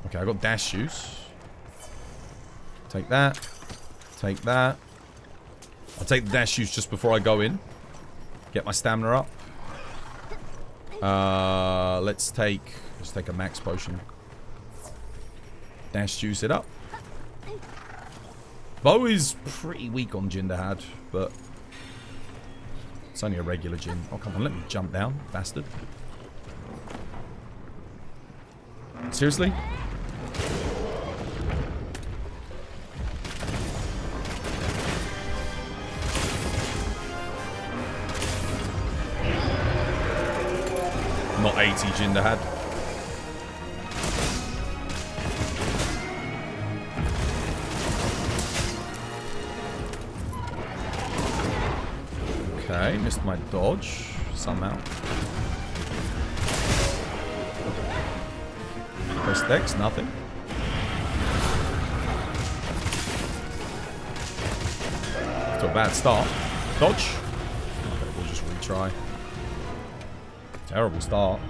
Okay, I got dash juice. Take that. Take that. I'll take the dash juice just before I go in. Get my stamina up. Let's take a max potion. Dash juice it up. Bow is pretty weak on Jin Dahaad, but it's only a regular Jin. Oh, come on, let me jump down, bastard. Seriously? Not AT Jin Dahaad. Okay, missed my dodge somehow. Press X, nothing. To a bad start. Dodge. Okay, we'll just retry. Terrible start.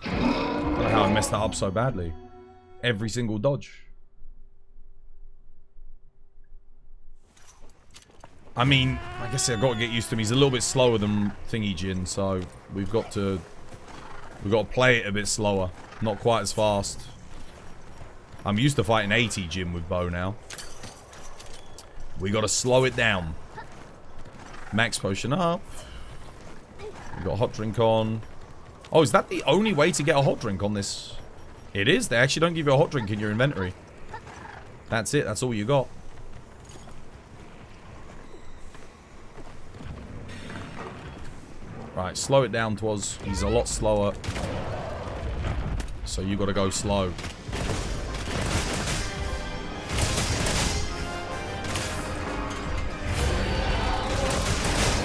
I don't know how I messed that up so badly. Every single dodge. I mean, I guess I've got to get used to him. He's a little bit slower than Thingy Jin, so we've got to play it a bit slower. Not quite as fast. I'm used to fighting AT Jin with bow now. We got to slow it down. Max potion up. We got hot drink on. Oh, is that the only way to get a hot drink on this It is. They actually don't give you a hot drink in your inventory. That's it. That's all you got. Right, slow it down, Twas. He's a lot slower. So you got to go slow.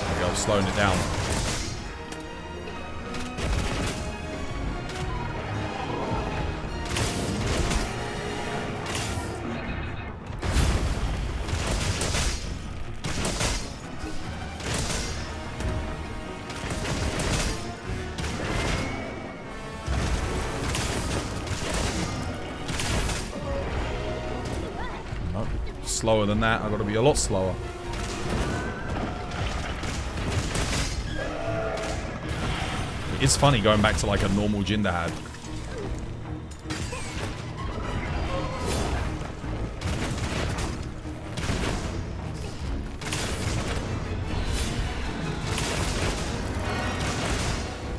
There we go, slowing it down. Slower than that. I've got to be a lot slower. It's funny going back to like a normal Jin Dahaad.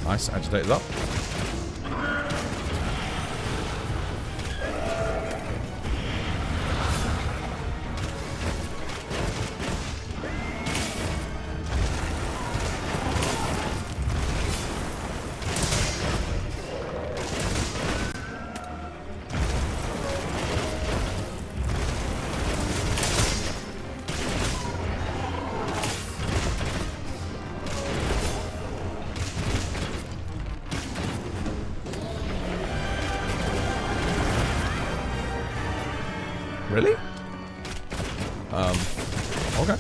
Nice, agitators up. Really? Okay.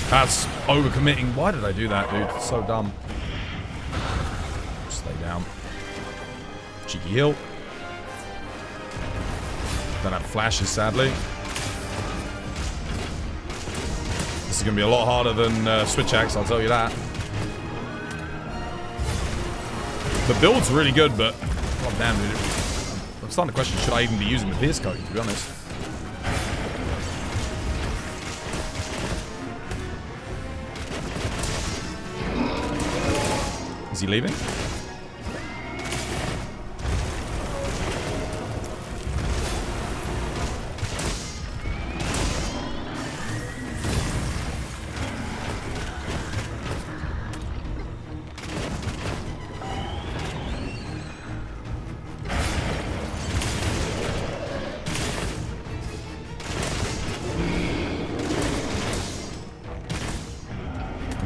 That's overcommitting. Why did I do that, dude? It's so dumb. Stay down. Cheeky heal. Don't have flashes, sadly. This is going to be a lot harder than Switch Axe, I'll tell you that. The build's really good, but... God damn, dude. I'm starting to question, should I even be using the Pierce Coat, to be honest. Is he leaving?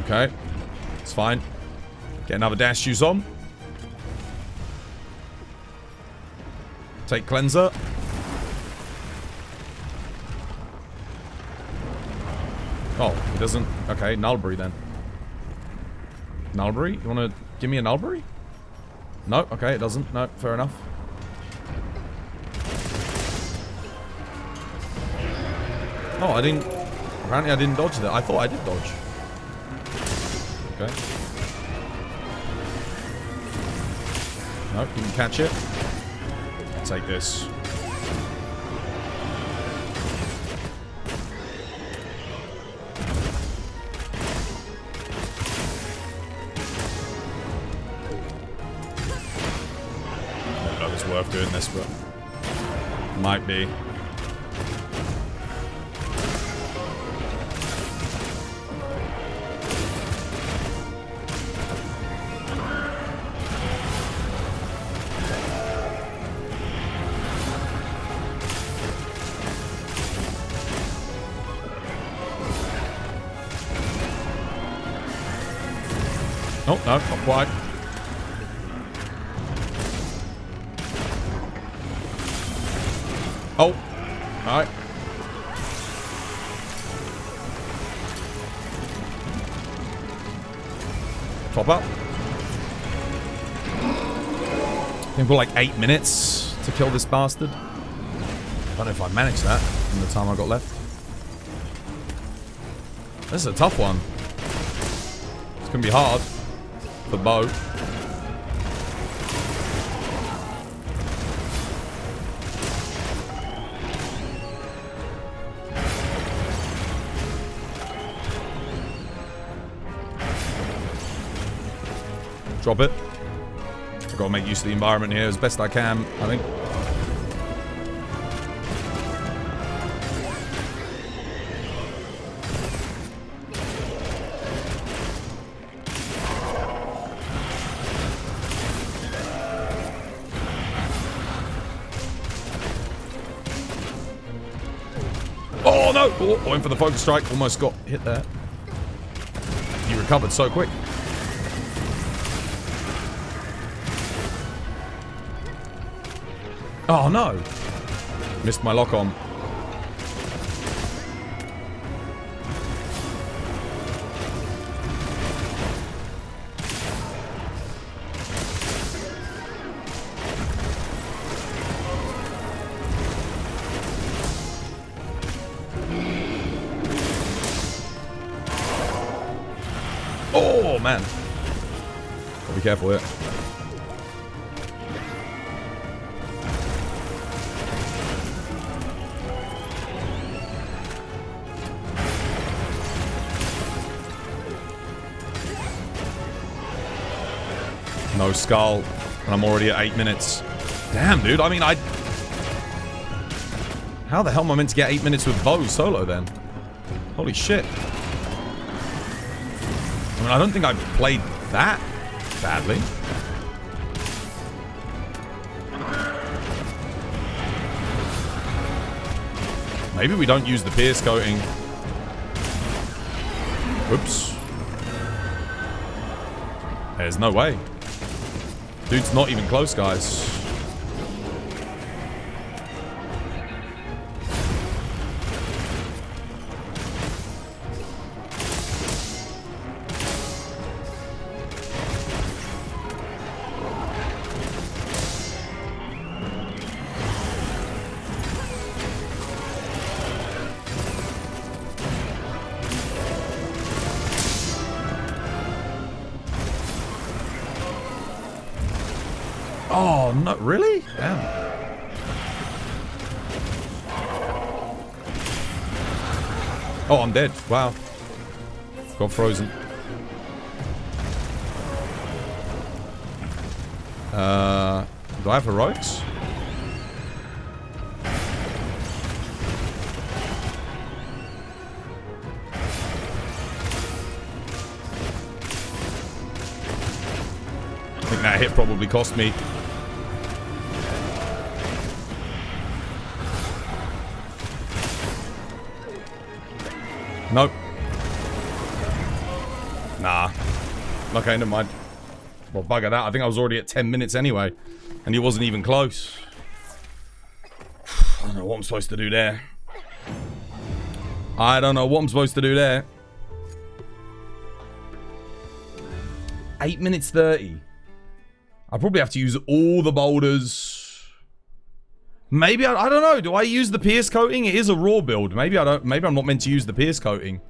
Okay, it's fine. Get another dash juice on. Take cleanser. Oh, it doesn't. Okay, Nullberry then. Nullberry? You want to give me a Nullberry? No, okay, it doesn't. No, fair enough. Oh, I didn't. Apparently, I didn't dodge that. I thought I did dodge. Okay. Nope, you can catch it. I'll take this. I don't know if it's worth doing this, but might be. No, not quite. Oh. Alright. Top up. I think we've got like 8 minutes to kill this bastard. I don't know if I managed that in the time I got left. This is a tough one. It's gonna be hard for Bo. Drop it. I've got to make use of the environment here as best I can, I think. Oh no! Oh, went for the focus strike. Almost got hit there. He recovered so quick. Oh no! Missed my lock on. Oh man! Gotta be careful here. No skull, and I'm already at 8 minutes. Damn, dude. I mean, how the hell am I meant to get 8 minutes with Bo solo then? Holy shit. I mean, I don't think I played that badly. Maybe we don't use the pierce coating. Oops. There's no way. Dude's not even close, guys. Oh, no, really? Damn. Oh, I'm dead. Wow. Got frozen. Do I have heroics? I think that hit probably cost me. Nope. Nah. Okay, never mind. Well, bugger that. I think I was already at 10 minutes anyway. And he wasn't even close. I don't know what I'm supposed to do there. I don't know what I'm supposed to do there. 8 minutes 30. I probably have to use all the boulders. Maybe I don't know. Do I use the pierce coating? It is a raw build. Maybe I don't. Maybe I'm not meant to use the pierce coating.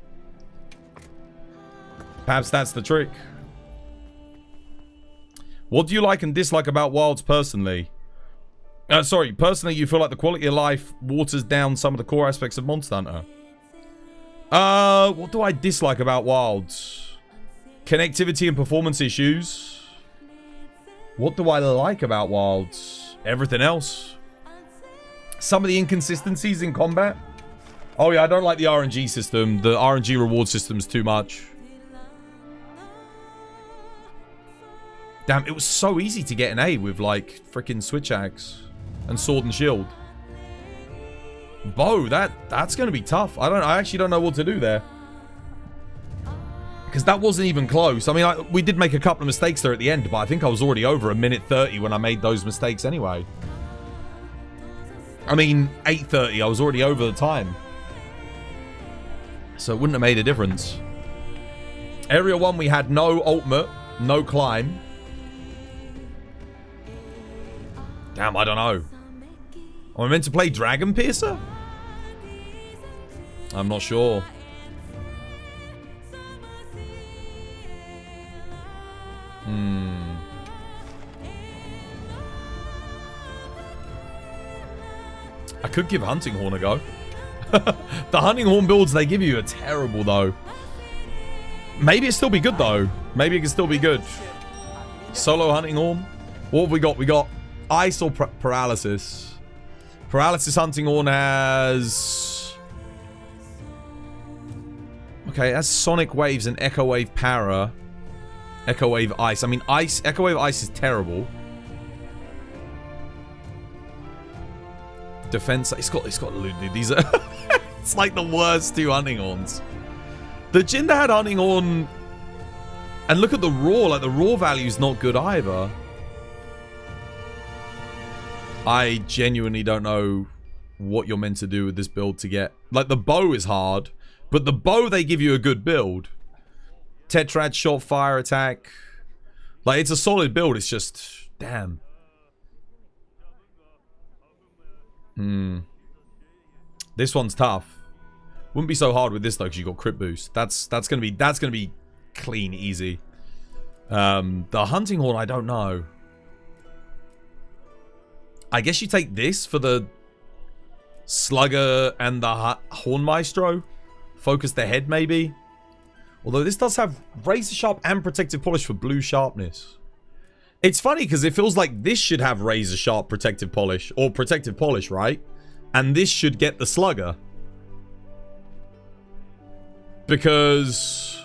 Perhaps that's the trick. What do you like and dislike about Wilds personally? Sorry, personally, you feel like the quality of life waters down some of the core aspects of Monster Hunter. What do I dislike about Wilds? Connectivity and performance issues. What do I like about Wilds? Everything else. Some of the inconsistencies in combat. Oh yeah, I don't like the RNG system. The RNG reward system's too much. Damn, it was so easy to get an A with like freaking switch axe and sword and shield. Bo, that's gonna be tough. I actually don't know what to do there. Because that wasn't even close. I mean, we did make a couple of mistakes there at the end, but I think I was already over a minute 30 when I made those mistakes anyway. I mean, 8:30, I was already over the time. So it wouldn't have made a difference. Area 1, we had no ultimate, no climb. Damn, I don't know. Am I meant to play Dragon Piercer? I'm not sure. I could give Hunting Horn a go. The Hunting Horn builds they give you are terrible, though. Maybe it'll still be good, though. Maybe it can still be good. Solo Hunting Horn. What have we got? We got Ice or Paralysis. Paralysis Hunting Horn has... Okay, it has Sonic Waves and Echo Wave Para. Echo Wave Ice. I mean, Echo Wave Ice is terrible. Defense. It's got these are it's like the worst two Hunting Horns. The Jin Dahaad Hunting Horn, and look at the raw. Like the raw value is not good either. I genuinely don't know what you're meant to do with this build to get. Like the bow is hard, but the bow they give you a good build. Tetrad shot fire attack. Like it's a solid build. It's just damn. This one's tough. Wouldn't be so hard with this though, because you got crit boost. That's gonna be clean, easy. The Hunting Horn, I don't know. I guess you take this for the Slugger and the Horn Maestro. Focus the head, maybe. Although this does have Razor Sharp and Protective Polish for blue sharpness. It's funny because it feels like this should have Razor Sharp Protective Polish. Or Protective Polish, right? And this should get the Slugger. Because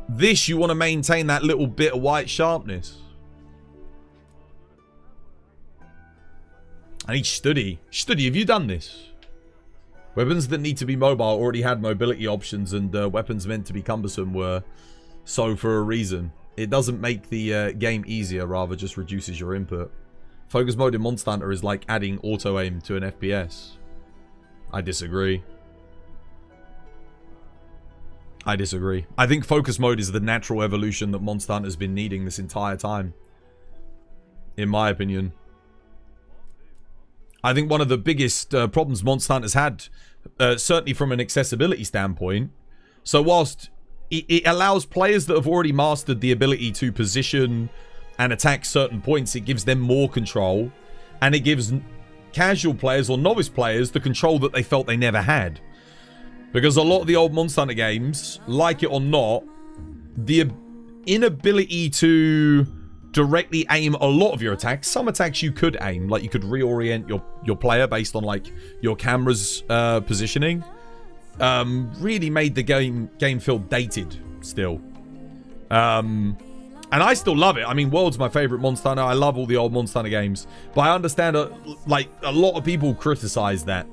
this, you want to maintain that little bit of white sharpness. I need Study. Study, have you done this? Weapons that need to be mobile already had mobility options, and weapons meant to be cumbersome were so for a reason. It doesn't make the game easier, rather just reduces your input. Focus mode in Monster Hunter is like adding auto-aim to an FPS. I disagree. I disagree. I think focus mode is the natural evolution that Monster Hunter's been needing this entire time. In my opinion. I think one of the biggest problems Monster Hunter's had, certainly from an accessibility standpoint, so whilst it allows players that have already mastered the ability to position and attack certain points, it gives them more control, and it gives casual players or novice players the control that they felt they never had. Because a lot of the old Monster Hunter games, like it or not, the inability to directly aim a lot of your attacks. Some attacks you could aim, like you could reorient your player based on like your camera's positioning. Really made the game feel dated still. And I still love it. I mean, World's my favorite Monster Hunter. I love all the old Monster Hunter games, but I understand like a lot of people criticize that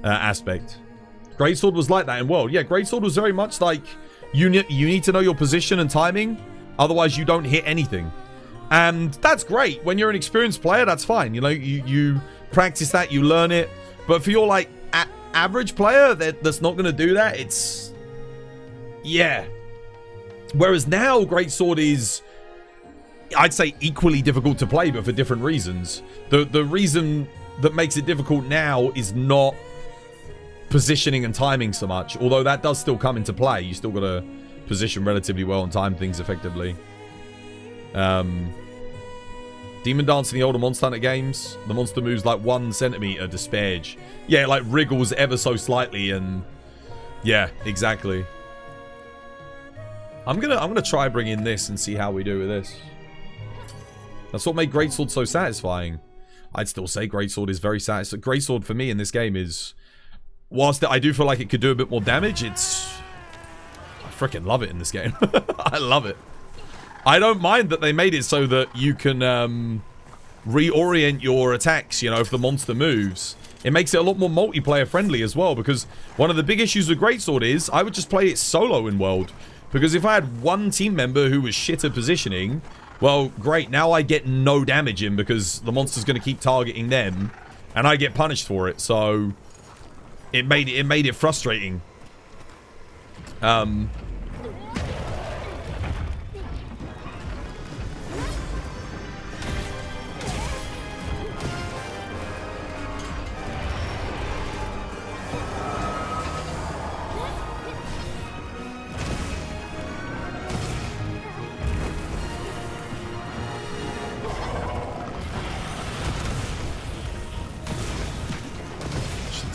aspect. Greatsword was like that in World. Yeah, Greatsword was very much like you need to know your position and timing, otherwise you don't hit anything. And that's great. When you're an experienced player, that's fine. You know, you practice that, you learn it. But for your, like, average player that's not going to do that, it's... Yeah. Whereas now, Greatsword is, I'd say, equally difficult to play, but for different reasons. The reason that makes it difficult now is not positioning and timing so much. Although that does still come into play. You still got to position relatively well and time things effectively. Demon Dance in the older Monster Hunter games, the monster moves like 1 centimeter to spage. Yeah, it like wriggles ever so slightly, and yeah, exactly. I'm gonna try bringing this and see how we do with this. That's what made Greatsword so satisfying. I'd still say Greatsword is very satisfying. Greatsword for me in this game is, whilst I do feel like it could do a bit more damage, I freaking love it in this game. I love it. I don't mind that they made it so that you can reorient your attacks, you know, if the monster moves. It makes it a lot more multiplayer friendly as well, because one of the big issues with Greatsword is I would just play it solo in World. Because if I had one team member who was shit at positioning, well, great, now I get no damage in because the monster's going to keep targeting them, and I get punished for it, so it made it frustrating.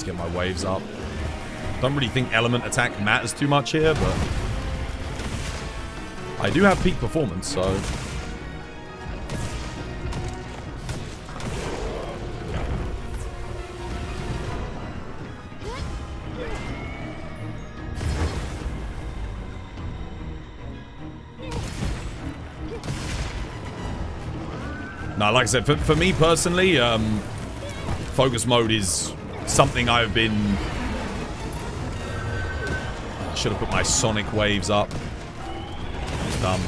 Get my waves up. Don't really think element attack matters too much here, but I do have peak performance, so no, like I said, for me personally, focus mode is something I've been... I should have put my sonic waves up. Dumb.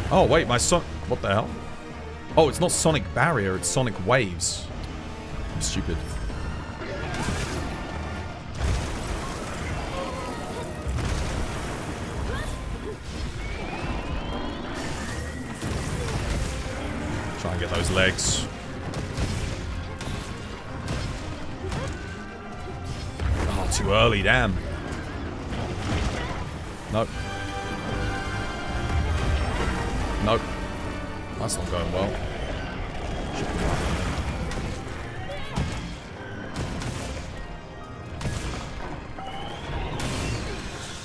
Oh, wait, my son... What the hell? Oh, it's not sonic barrier, it's sonic waves. I'm stupid. Try and get those legs. Too early, damn. Nope. Nope. That's not going well.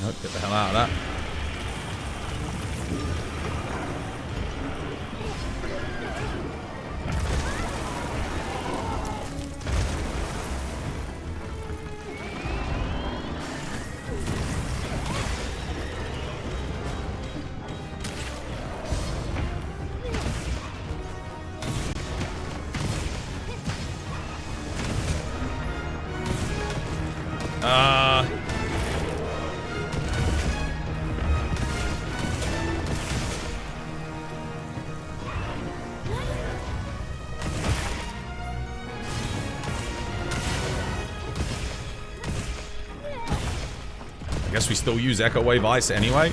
Nope, get the hell out of that. I guess we still use Echo Wave Ice anyway.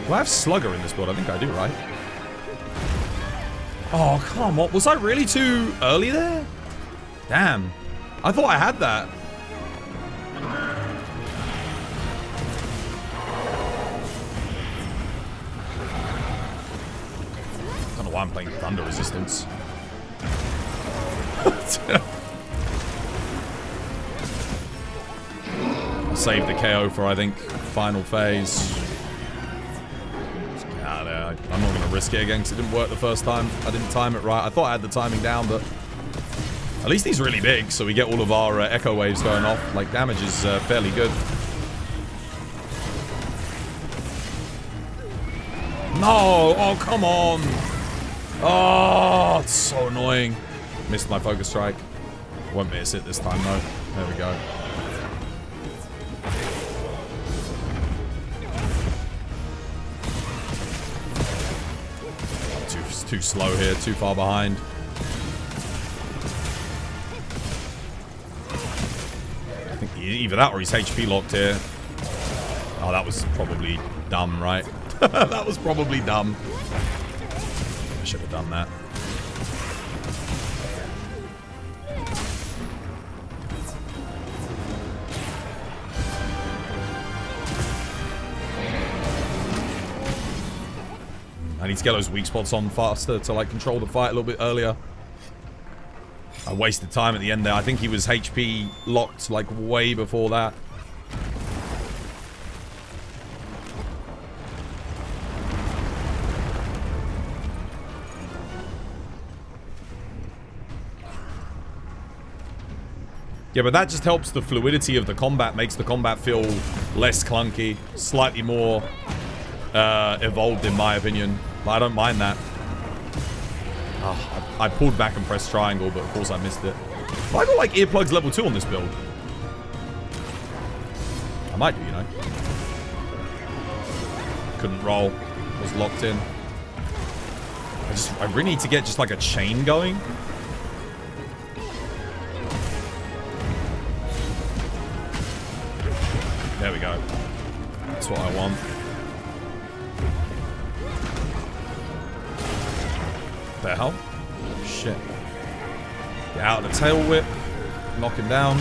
Do I have Slugger in this build? I think I do, right? Oh, come on. Was I really too early there? Damn. I thought I had that. I don't know why I'm playing Thunder Resistance. I'll save the KO for, I think, final phase. I'm not going to risk it again because it didn't work the first time. I didn't time it right. I thought I had the timing down, but at least he's really big, so we get all of our echo waves going off. Like, damage is fairly good. No! Oh, come on! Oh, it's so annoying. Missed my focus strike. Won't miss it this time, though. There we go. Too slow here, too far behind. I think either that or he's HP locked here. Oh, that was probably dumb, right? That was probably dumb. I should have done that. I need to get those weak spots on faster to, like, control the fight a little bit earlier. I wasted time at the end there. I think he was HP locked, like, way before that. Yeah, but that just helps the fluidity of the combat, makes the combat feel less clunky, slightly more evolved in my opinion. But I don't mind that. Oh, I pulled back and pressed triangle, but of course I missed it. But I got like earplugs level 2 on this build. I might do, you know. Couldn't roll. Was locked in. I really need to get just like a chain going. There we go. That's what I want. The hell? Oh, shit. Get out of the tail whip. Knock him down.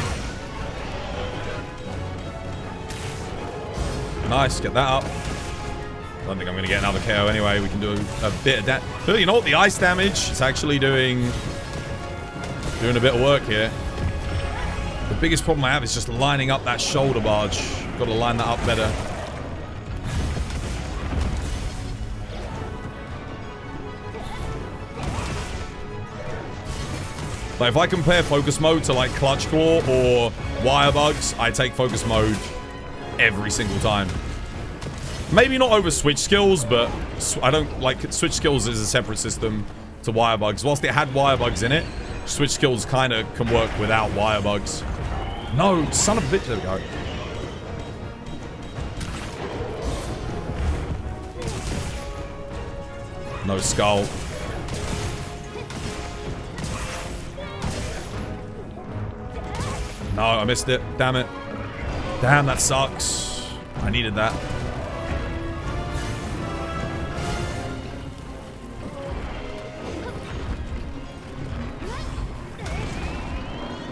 Nice, get that up. I don't think I'm going to get another KO anyway. We can do a bit of that. You know what? The ice damage is actually doing a bit of work here. The biggest problem I have is just lining up that shoulder barge. Got to line that up better. Like if I compare focus mode to like clutch claw or wire bugs, I take focus mode every single time. Maybe not over switch skills, but I don't like switch skills is a separate system to wire bugs. Whilst it had wire bugs in it, switch skills kind of can work without wire bugs. No, son of a bitch. There we go. No skull. No, I missed it. Damn it. Damn, that sucks. I needed that.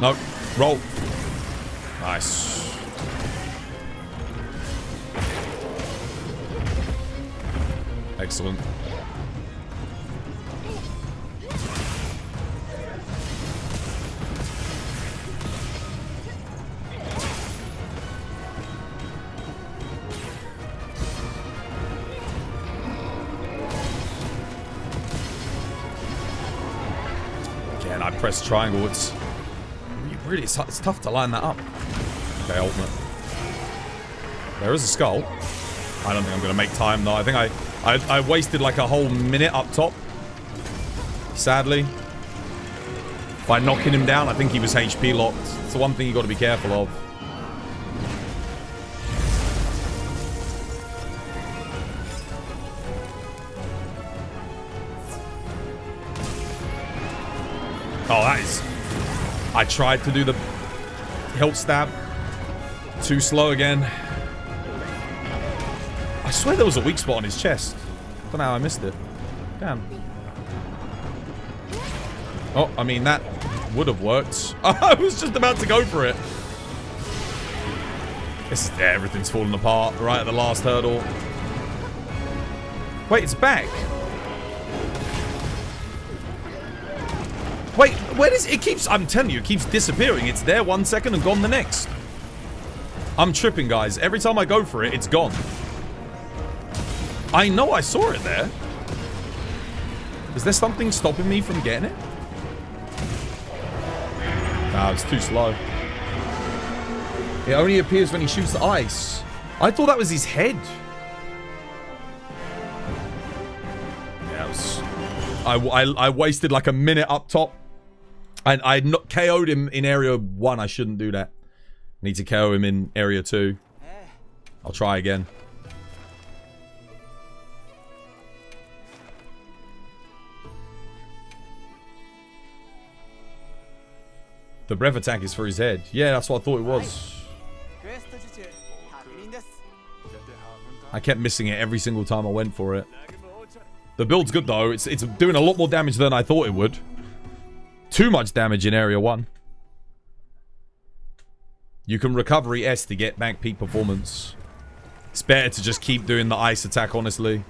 No. Roll. Nice. Excellent. Again, I press triangle. It's tough to line that up. Okay, ultimate. There is a skull. I don't think I'm going to make time though. I think I wasted like a whole minute up top. Sadly. By knocking him down, I think he was HP locked. It's the one thing you got to be careful of. Oh, that is... I tried to do the hilt stab. Too slow again. I swear there was a weak spot on his chest. Don't know how I missed it. Damn. Oh, I mean, that would have worked. I was just about to go for it. This is... everything's falling apart right at the last hurdle. Wait, it's back. Wait, where does it keeps... I'm telling you, it keeps disappearing. It's there 1 second and gone the next. I'm tripping, guys. Every time I go for it, it's gone. I know I saw it there. Is there something stopping me from getting it? Nah, it's too slow. It only appears when he shoots the ice. I thought that was his head. Yeah, it was... I wasted like a minute up top. I not KO'd him in area 1. I shouldn't do that. Need to KO him in area 2. I'll try again. The breath attack is for his head. Yeah, that's what I thought it was. I kept missing it every single time I went for it. The build's good though. It's doing a lot more damage than I thought it would. Too much damage in area 1. You can recovery S to get back peak performance. It's better to just keep doing the ice attack, honestly.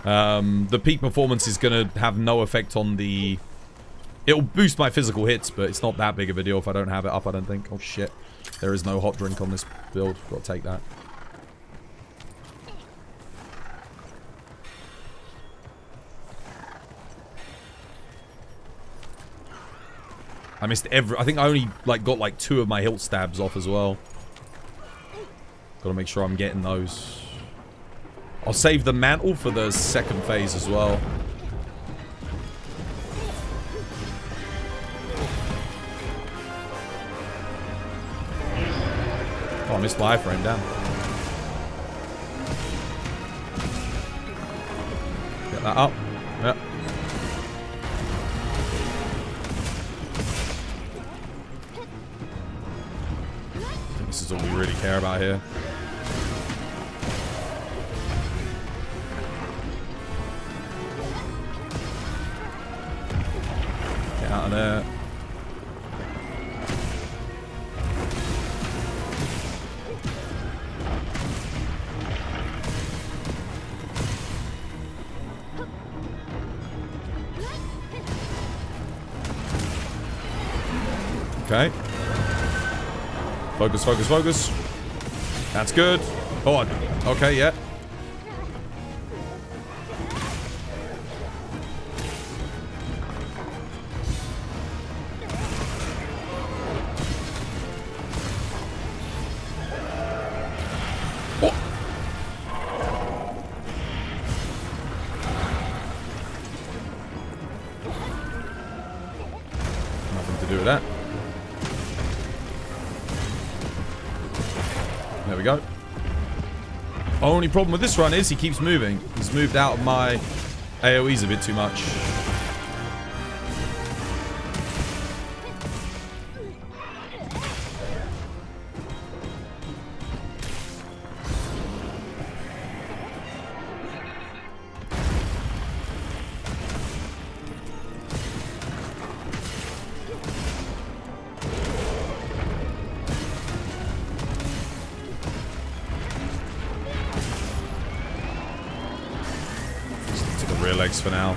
The peak performance is going to have no effect on the... It'll boost my physical hits, but it's not that big of a deal if I don't have it up, I don't think. Oh shit. There is no hot drink on this build. Got to take that. I missed every... I think I only got like 2 of my hilt stabs off as well. Gotta make sure I'm getting those. I'll save the mantle for the second phase as well. missed my iframe, damn. Get that up. Yep. I think this is all we really care about here. Get out of there. Okay. Focus, focus, focus. That's good. Oh, okay, yeah. Oh. Nothing to do with that. There we go. Only problem with this run is he keeps moving. He's moved out of my AoEs a bit too much. Rear legs for now.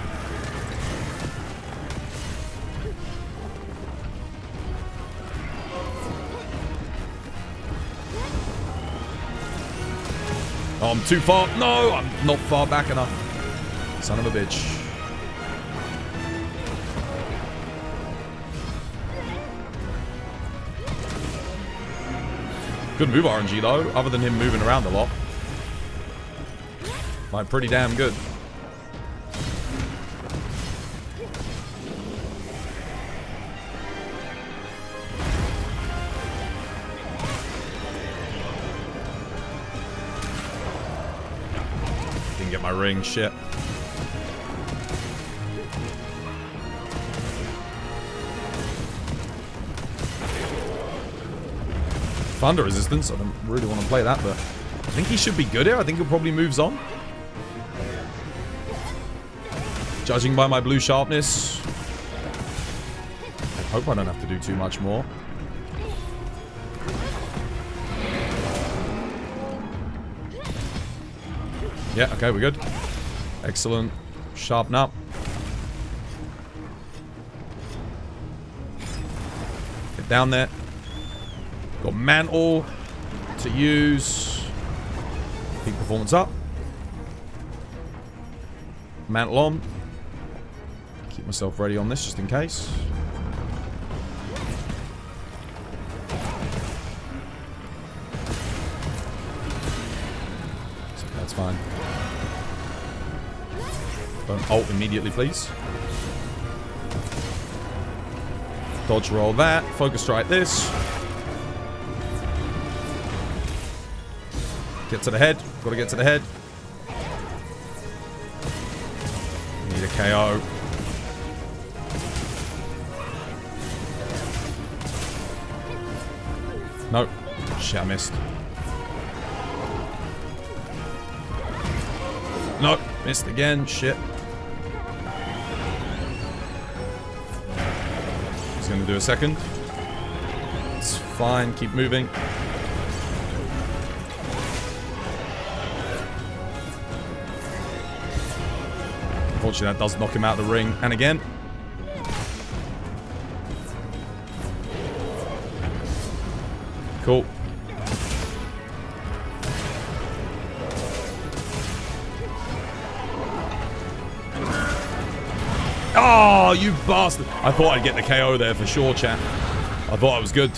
Oh, I'm too far. No, I'm not far back enough. Son of a bitch. Good move, RNG, though. Other than him moving around a lot. Like, pretty damn good. Get my ring, shit. Thunder resistance, I don't really want to play that, but I think he should be good here. I think he'll probably moves on. Judging by my blue sharpness. I hope I don't have to do too much more. Yeah, okay, we're good. Excellent. Sharpen up. Get down there. Got mantle to use. Peak performance up. Mantle on. Keep myself ready on this just in case. That's fine. Don't ult immediately, please. Dodge roll that. Focus strike this. Get to the head. Gotta get to the head. Need a KO. Nope. Shit, I missed. Nope. Missed again. Shit. He's going to do a second. It's fine. Keep moving. Unfortunately, that does knock him out of the ring. And again. Cool. Oh, you bastard. I thought I'd get the KO there for sure, chat. I thought I was good.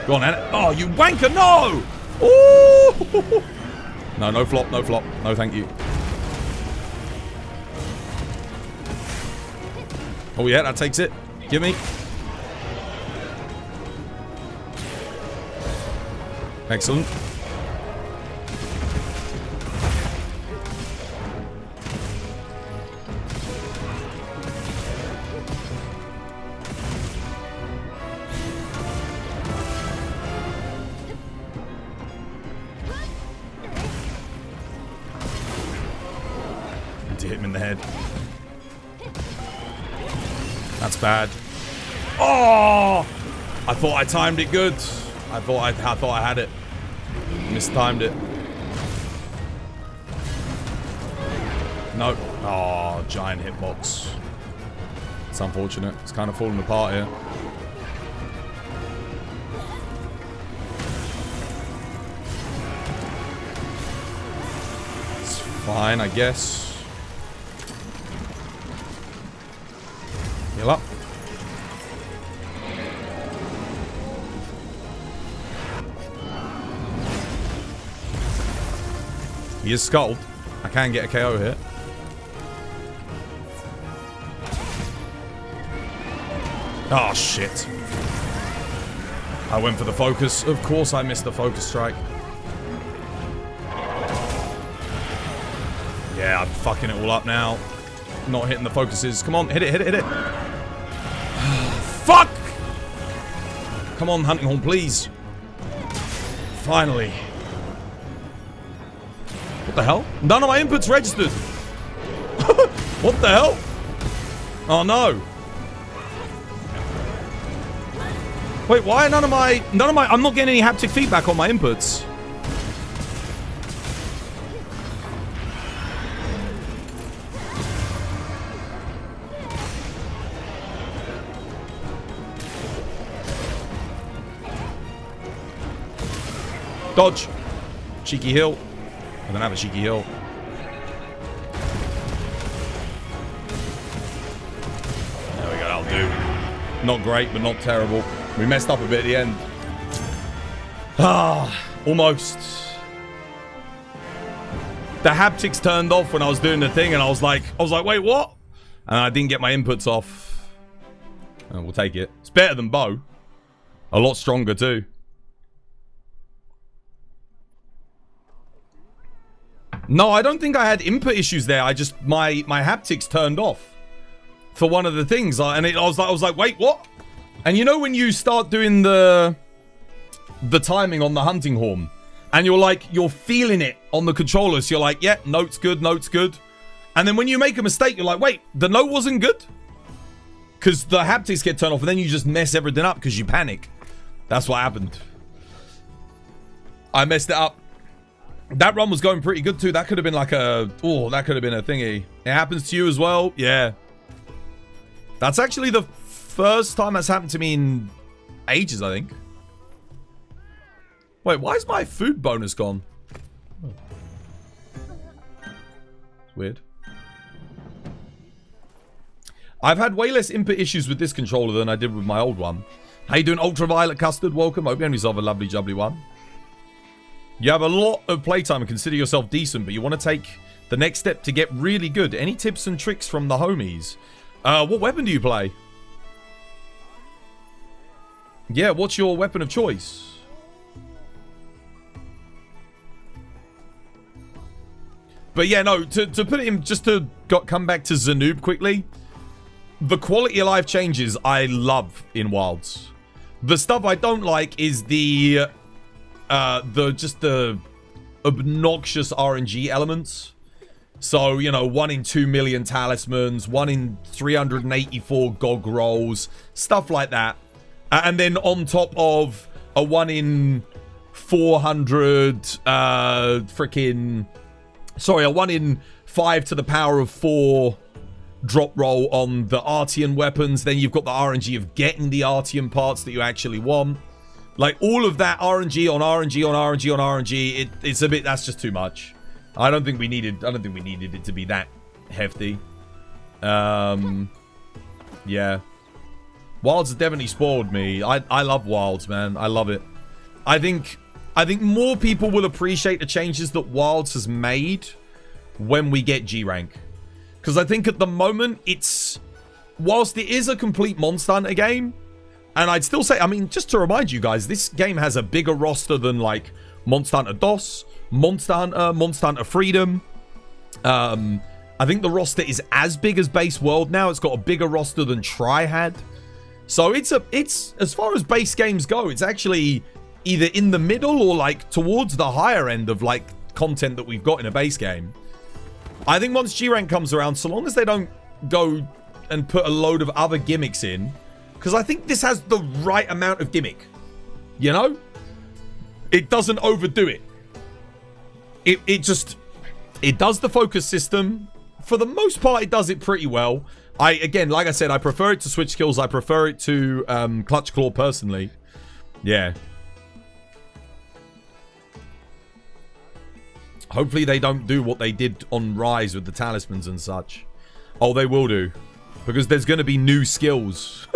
Go on, Anna. Oh, you wanker, no! Ooh! No, no flop, no flop. No, thank you. Oh, yeah, that takes it. Give me. Excellent. To hit him in the head. That's bad. Oh! I thought I timed it good. I thought I had it. Mistimed it. No. Oh, giant hitbox. It's unfortunate. It's kind of falling apart here. It's fine, I guess. Heal up. He is skulled. I can get a KO here. Oh, shit. I went for the focus. Of course I missed the focus strike. Yeah, I'm fucking it all up now. Not hitting the focuses. Come on, hit it, hit it, hit it. Fuck! Come on, Hunting Horn, please. Finally. What the hell? None of my inputs registered. What the hell? Oh no. Wait, why none of my I'm not getting any haptic feedback on my inputs. Dodge. Cheeky heal. I don't have a cheeky heal. There we go, that'll do. Not great, but not terrible. We messed up a bit at the end. Ah, almost. The haptics turned off when I was doing the thing, and I was like, wait, what? And I didn't get my inputs off. Oh, we'll take it. It's better than bow. A lot stronger too. No, I don't think I had input issues there. I just my haptics turned off for one of the things, and I was like, wait, what? And you know when you start doing the timing on the hunting horn, and you're feeling it on the controller, so you're like, yeah, note's good, note's good. And then when you make a mistake, you're like, wait, the note wasn't good? Because the haptics get turned off, and then you just mess everything up because you panic. That's what happened. I messed it up. That run was going pretty good too. That could have been like a... Oh, that could have been a thingy. It happens to you as well? Yeah. That's actually the first time that's happened to me in ages, I think. Wait, why is my food bonus gone? Oh. It's weird. I've had way less input issues with this controller than I did with my old one. How you doing, Ultraviolet Custard? Welcome. Hope you have yourself a lovely, jubbly one. You have a lot of playtime and consider yourself decent, but you want to take the next step to get really good. Any tips and tricks from the homies? What weapon do you play? Yeah, what's your weapon of choice? But yeah, no, to put it in, just to come back to Zanoob quickly. The quality of life changes I love in Wilds. The stuff I don't like is the obnoxious RNG elements. So, you know, 1 in 2 million talismans, 1 in 384 GOG rolls, stuff like that. And then on top of a 1 in 400 a 1 in 5 to the power of 4 drop roll on the Artian weapons. Then you've got the RNG of getting the Artian parts that you actually want. Like, all of that RNG on RNG on RNG on RNG, it's a bit, that's just too much. I don't think we needed it to be that hefty. Yeah. Wilds has definitely spoiled me. I love Wilds, man. I love it. I think more people will appreciate the changes that Wilds has made when we get G rank. Because I think at the moment, whilst it is a complete Monster Hunter game, And I'd still say, I mean, just to remind you guys, this game has a bigger roster than, like, Monster Hunter DOS, Monster Hunter Freedom. I think the roster is as big as Base World now. It's got a bigger roster than Tri had. So it's as far as base games go, it's actually either in the middle or, like, towards the higher end of, like, content that we've got in a base game. I think once G-Rank comes around, so long as they don't go and put a load of other gimmicks in, because I think this has the right amount of gimmick. You know? It doesn't overdo it. It does the focus system. For the most part, it does it pretty well. Again, like I said, I prefer it to switch skills. I prefer it to Clutch Claw personally. Yeah. Hopefully they don't do what they did on Rise with the talismans and such. Oh, they will do. Because there's going to be new skills.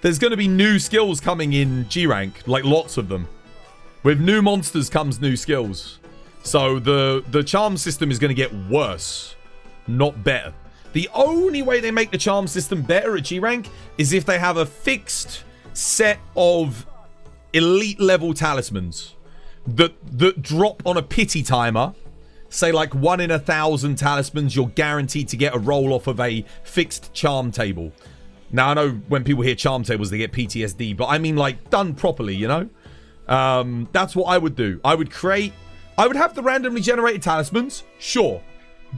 There's going to be new skills coming in G-Rank. Like, lots of them. With new monsters comes new skills. So the charm system is going to get worse. Not better. The only way they make the charm system better at G-Rank is if they have a fixed set of elite level talismans that drop on a pity timer. Say like 1 in 1,000 talismans, you're guaranteed to get a roll off of a fixed charm table. Now, I know when people hear charm tables, they get PTSD, but I mean, like, done properly, you know? That's what I would do. I would have the randomly generated talismans, sure.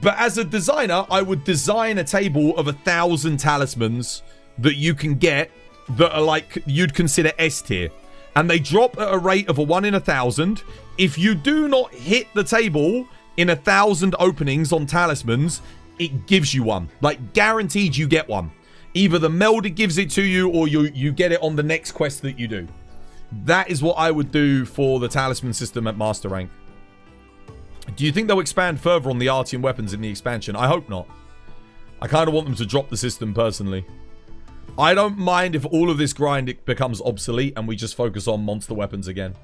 But as a designer, I would design a table of 1,000 talismans that you can get that are like, you'd consider S tier. And they drop at a rate of a 1 in 1,000. If you do not hit the table in 1,000 openings on talismans, it gives you one. Like, guaranteed you get one. Either the melder gives it to you or you get it on the next quest that you do. That is what I would do for the talisman system at Master Rank. Do you think they'll expand further on the Artian weapons in the expansion? I hope not. I kind of want them to drop the system personally. I don't mind if all of this grind becomes obsolete and we just focus on monster weapons again.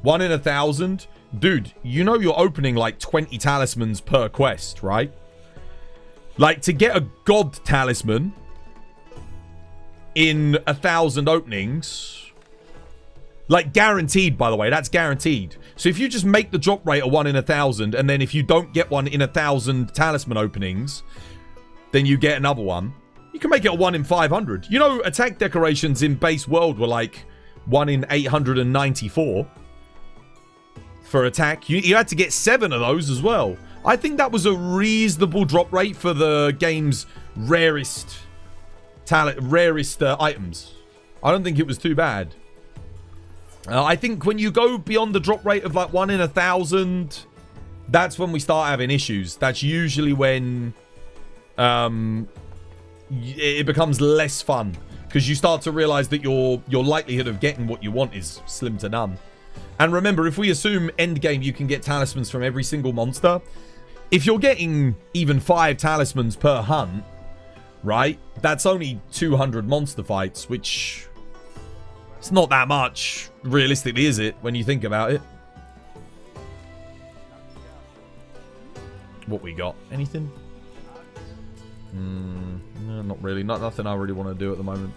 1 in 1,000? Dude, you know you're opening like 20 talismans per quest, right? Like, to get a god talisman in 1,000 openings... Like, guaranteed, by the way. That's guaranteed. So if you just make the drop rate a 1 in 1,000, and then if you don't get one in 1,000 talisman openings, then you get another one. You can make it a 1 in 500. You know, attack decorations in base world were like 1 in 894 for attack. You had to get 7 of those as well. I think that was a reasonable drop rate for the game's rarest items. I don't think it was too bad. I think when you go beyond the drop rate of like 1 in 1,000, that's when we start having issues. That's usually when it becomes less fun, because you start to realize that your likelihood of getting what you want is slim to none. And remember, if we assume endgame you can get talismans from every single monster, if you're getting even 5 talismans per hunt, right, that's only 200 monster fights, which... it's not that much, realistically, is it, when you think about it? What we got? Anything? No, not really. Nothing I really want to do at the moment.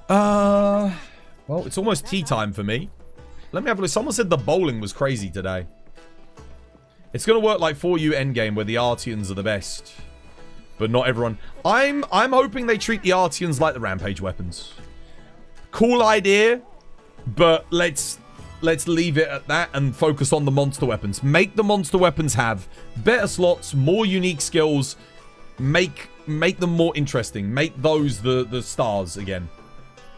Well, it's almost tea time for me. Let me have a look. Someone said the bowling was crazy today. It's going to work like for you endgame, where the Artians are the best. But not everyone. I'm hoping they treat the Artians like the Rampage weapons. Cool idea, but let's leave it at that and focus on the monster weapons. Make the monster weapons have better slots, more unique skills. Make them more interesting. Make those the stars again.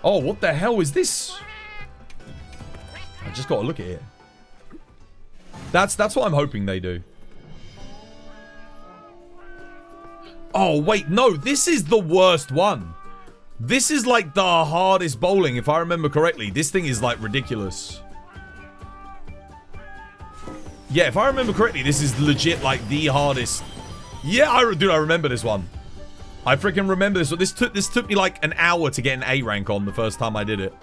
Oh, what the hell is this? I just got to look at it. That's what I'm hoping they do. Oh, wait, no, this is the worst one. This is like the hardest bowling, if I remember correctly. This thing is like ridiculous. Yeah, if I remember correctly, this is legit like the hardest. Yeah, I remember this one. I freaking remember this one. This took me like an hour to get an A rank on the first time I did it.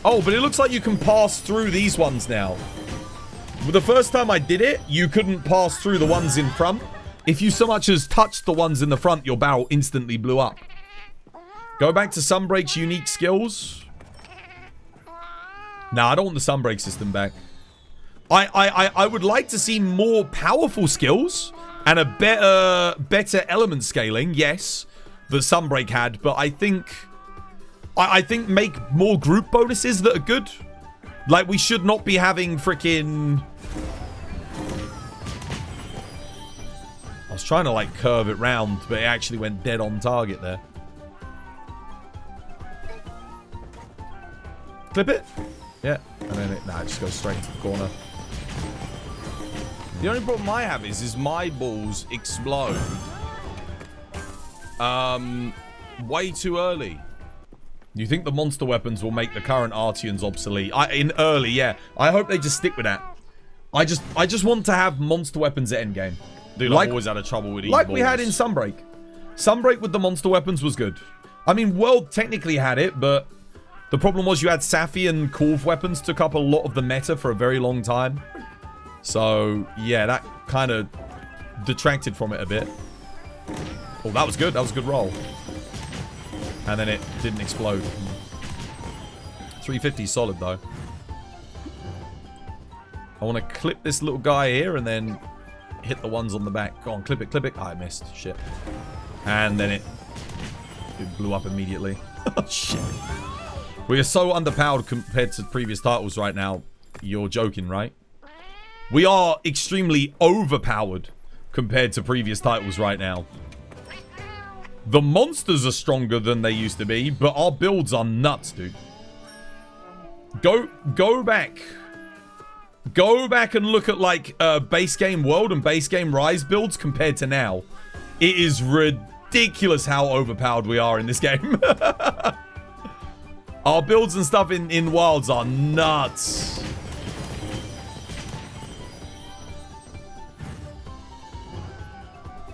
Oh, but it looks like you can pass through these ones now. The first time I did it, you couldn't pass through the ones in front. If you so much as touched the ones in the front, your barrel instantly blew up. Go back to Sunbreak's unique skills. Nah, I don't want the Sunbreak system back. I would like to see more powerful skills and a better element scaling, yes, that Sunbreak had, but I think make more group bonuses that are good. Like, we should not be having freaking... I was trying to, like, curve it round, but it actually went dead on target there. Clip it? Yeah. And then it just goes straight into the corner. The only problem I have is my balls explode way too early. You think the monster weapons will make the current Artians obsolete? In early, yeah. I hope they just stick with that. I just want to have monster weapons at endgame. Dude, I've always had a trouble with these like balls. we had in Sunbreak. Sunbreak with the monster weapons was good. I mean, World technically had it, but the problem was you had Safi and Korv weapons took up a lot of the meta for a very long time. So, yeah, that kind of detracted from it a bit. Oh, that was good. That was a good roll. And then it didn't explode. 350 solid, though. I want to clip this little guy here and then hit the ones on the back. Go on, clip it, clip it. Oh, I missed. Shit. And then it blew up immediately. Oh, shit. We are so underpowered compared to previous titles right now. You're joking, right? We are extremely overpowered compared to previous titles right now. The monsters are stronger than they used to be, but our builds are nuts, dude. Go back. Go back and look at, like, base game World and base game Rise builds compared to now. It is ridiculous how overpowered we are in this game. Our builds and stuff in Wilds are nuts.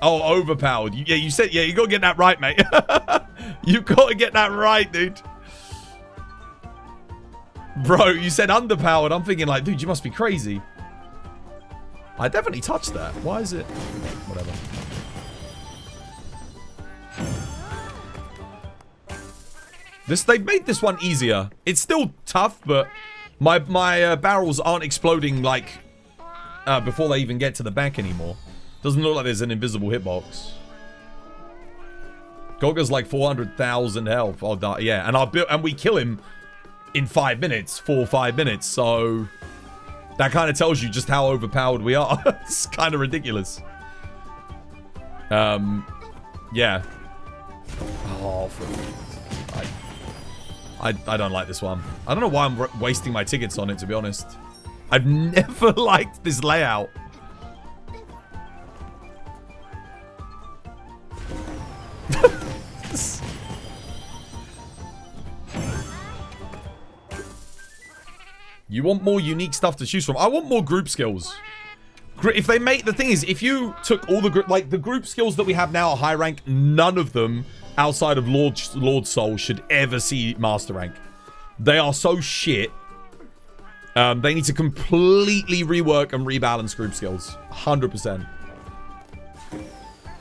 Oh, overpowered. Yeah, you said, yeah, you gotta get that right, mate. You gotta get that right, dude. Bro, you said underpowered. I'm thinking like, dude, you must be crazy. I definitely touched that. Why is it? Whatever. They've made this one easier. It's still tough, but my barrels aren't exploding like before they even get to the back anymore. Doesn't look like there's an invisible hitbox. Goga's like 400,000 health. Oh, yeah, and we kill him in 5 minutes, 4 or 5 minutes. So that kind of tells you just how overpowered we are. It's kind of ridiculous. Yeah. Oh, I don't like this one. I don't know why I'm wasting my tickets on it, to be honest. I've never liked this layout. You want more unique stuff to choose from. I want more group skills. If they make... The thing is, if you took all the group... Like, the group skills that we have now at high rank, none of them outside of Lord Soul should ever see master rank. They are so shit. They need to completely rework and rebalance group skills. 100%.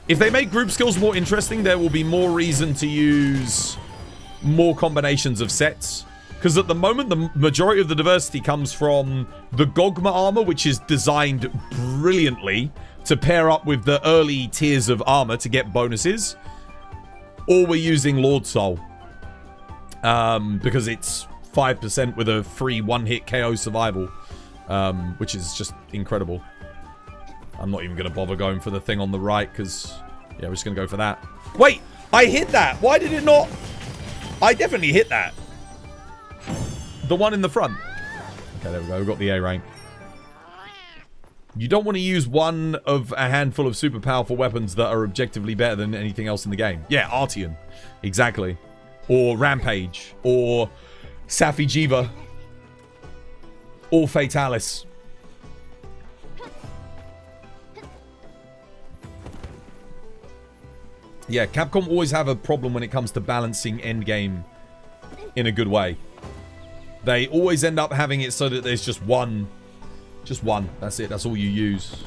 If they make group skills more interesting, there will be more reason to use more combinations of sets. Because at the moment, the majority of the diversity comes from the Gogma armor, which is designed brilliantly to pair up with the early tiers of armor to get bonuses. Or we're using Lord Soul. Because it's 5% with a free one-hit KO survival. Which is just incredible. I'm not even going to bother going for the thing on the right, because... Yeah, we're just going to go for that. Wait! I hit that! Why did it not... I definitely hit that. The one in the front. Okay, there we go. We've got the A rank. You don't want to use one of a handful of super powerful weapons that are objectively better than anything else in the game. Yeah, Artian. Exactly. Or Rampage. Or Safi Jiva. Or Fatalis. Yeah, Capcom always have a problem when it comes to balancing endgame in a good way. They always end up having it so that there's just one. Just one. That's it. That's all you use.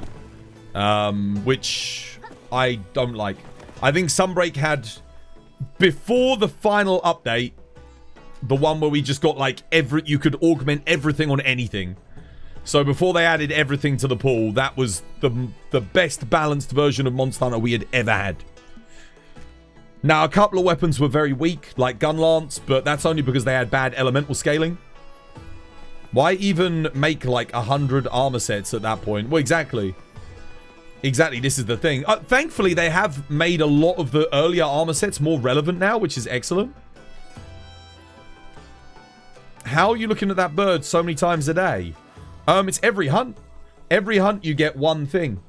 Which I don't like. I think Sunbreak had, before the final update, the one where we just got like you could augment everything on anything. So before they added everything to the pool, that was the best balanced version of Monster Hunter we had ever had. Now, a couple of weapons were very weak, like Gun Lance, but that's only because they had bad elemental scaling. Why even make like 100 armor sets at that point? Well, exactly. Exactly, this is the thing. Thankfully, they have made a lot of the earlier armor sets more relevant now, which is excellent. How are you looking at that bird so many times a day? It's every hunt. Every hunt you get one thing.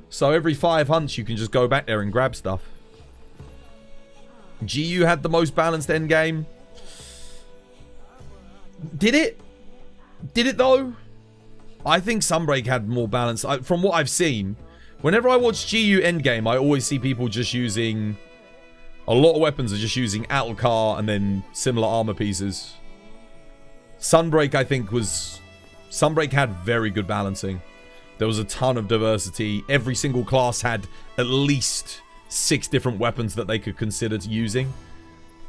So every 5 hunts you can just go back there and grab stuff. GU had the most balanced endgame. Did it? Did it though? I think Sunbreak had more balance. From what I've seen, whenever I watch GU endgame, I always see people just using... A lot of weapons are just using Atlkar and then similar armor pieces. Sunbreak, I think, was... Sunbreak had very good balancing. There was a ton of diversity. Every single class had at least 6 different weapons that they could consider using.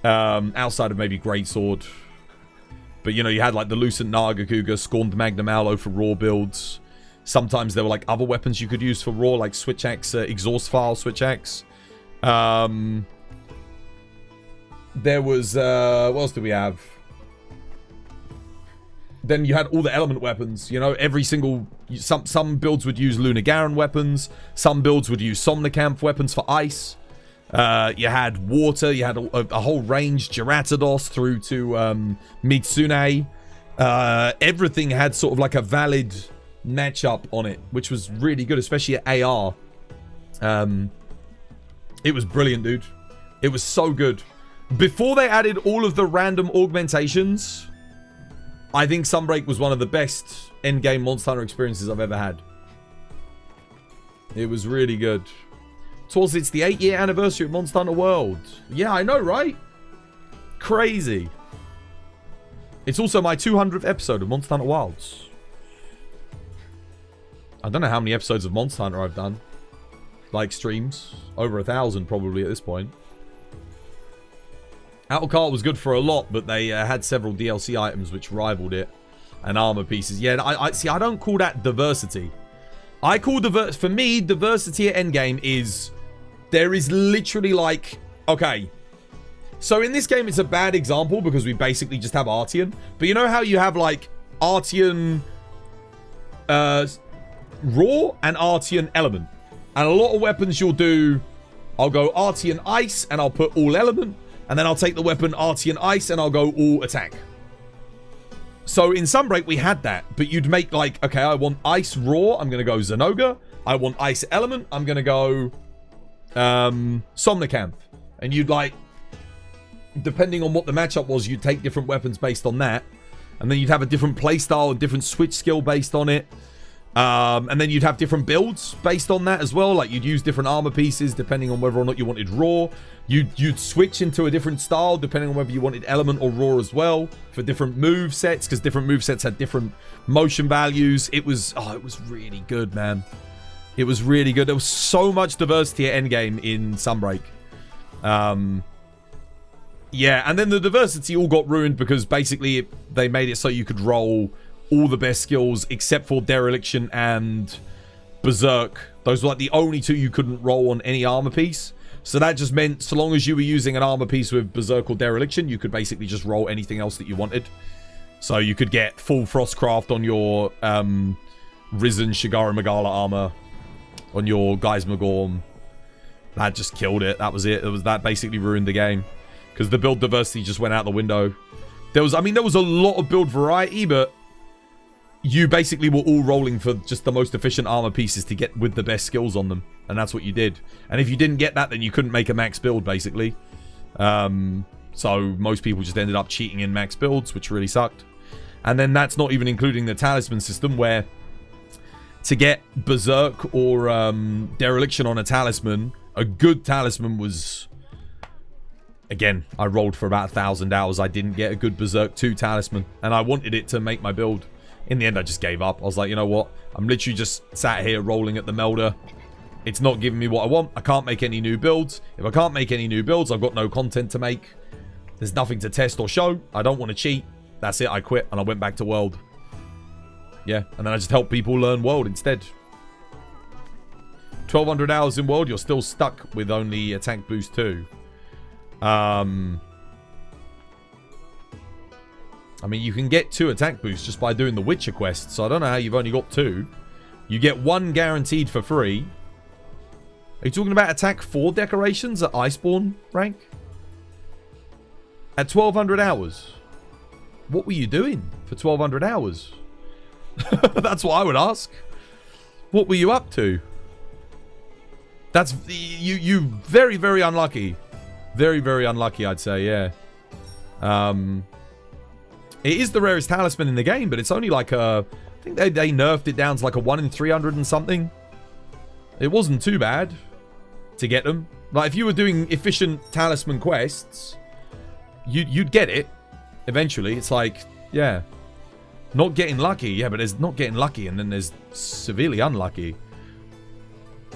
Outside of maybe Greatsword. But, you know, you had like the Lucent Nagakuga, Scorned Magnum Aloe for raw builds. Sometimes there were like other weapons you could use for raw, like Switch Axe, Exhaust File Switch Axe. There was, what else do we have? Then you had all the element weapons, you know, every single... Some builds would use Lunar Garen weapons. Some builds would use Somnocamp weapons for ice. You had water. You had a whole range, Geratados through to Mitsune. Everything had sort of like a valid matchup on it, which was really good, especially at AR. It was brilliant, dude. It was so good. Before they added all of the random augmentations... I think Sunbreak was one of the best endgame Monster Hunter experiences I've ever had. It was really good. It's the 8-year anniversary of Monster Hunter World. Yeah, I know, right? Crazy. It's also my 200th episode of Monster Hunter Wilds. I don't know how many episodes of Monster Hunter I've done. Like streams. Over 1,000 probably at this point. Atlkar was good for a lot, but they had several DLC items which rivaled it. And armor pieces. Yeah, I see, I don't call that diversity. I call for me, diversity at endgame is... There is literally like... Okay. So in this game, it's a bad example because we basically just have Artian. But you know how you have like Artian... Raw and Artian Element. And a lot of weapons you'll do... I'll go Artian Ice and I'll put all Element. And then I'll take the weapon Artian Ice and I'll go all attack. So in Sunbreak, we had that. But you'd make like, okay, I want Ice Raw. I'm going to go Zenoga. I want Ice Element. I'm going to go Somnocamp. And you'd like, depending on what the matchup was, you'd take different weapons based on that. And then you'd have a different playstyle, a different switch skill based on it. And then you'd have different builds based on that as well. Like you'd use different armor pieces depending on whether or not you wanted raw. You'd switch into a different style depending on whether you wanted element or raw as well for different move sets, because different move sets had different motion values. It was really good, man. It was really good. There was so much diversity at endgame in Sunbreak. Yeah, and then the diversity all got ruined because basically they made it so you could roll all the best skills except for Dereliction and Berserk. Those were like the only 2 you couldn't roll on any armor piece. So that just meant so long as you were using an armor piece with Berserk or Dereliction, you could basically just roll anything else that you wanted. So you could get full Frostcraft on your Risen Shigara Magala armor, on your Geismagorm. That just killed it. That was it. That basically ruined the game. Because the build diversity just went out the window. There was a lot of build variety, but you basically were all rolling for just the most efficient armor pieces to get with the best skills on them. And that's what you did. And if you didn't get that, then you couldn't make a max build, basically. So most people just ended up cheating in max builds, which really sucked. And then that's not even including the talisman system, where to get Berserk or Dereliction on a talisman, a good talisman was... Again, I rolled for about 1,000 hours. I didn't get a good Berserk 2 talisman. And I wanted it to make my build. In the end, I just gave up. I was like, you know what? I'm literally just sat here rolling at the Melder. It's not giving me what I want. I can't make any new builds. If I can't make any new builds, I've got no content to make. There's nothing to test or show. I don't want to cheat. That's it. I quit and I went back to World. Yeah, and then I just help people learn World instead. 1,200 hours in World, you're still stuck with only attack boost 2. I mean, you can get 2 attack boosts just by doing the Witcher quest, so I don't know how you've only got 2. You get 1 guaranteed for free. Are you talking about attack 4 decorations at Iceborne rank? At 1,200 hours? What were you doing for 1,200 hours? That's what I would ask. What were you up to? That's... You very, very unlucky. Very, very unlucky, I'd say, yeah. It is the rarest talisman in the game, but it's only like a... I think they nerfed it down to like a 1 in 300 and something. It wasn't too bad to get them. Like, if you were doing efficient talisman quests, you'd get it eventually. It's like, yeah. Not getting lucky. Yeah, but there's not getting lucky, and then there's severely unlucky.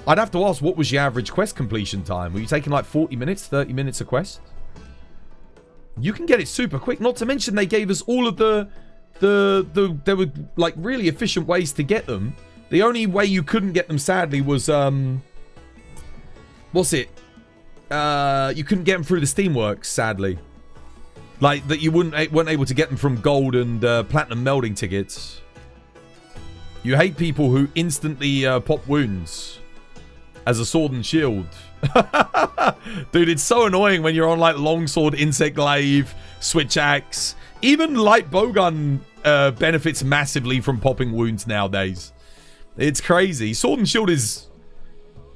I'd have to ask, what was your average quest completion time? Were you taking like 40 minutes, 30 minutes a quest? You can get it super quick. Not to mention they gave us all of there were like really efficient ways to get them. The only way you couldn't get them, sadly, was what's it? You couldn't get them through the Steamworks, sadly. Like that, you weren't able to get them from gold and platinum melding tickets. You hate people who instantly pop wounds as a sword and shield. Dude, it's so annoying when you're on like longsword, insect glaive, switch axe. Even light bowgun benefits massively from popping wounds nowadays. It's crazy. Sword and shield is...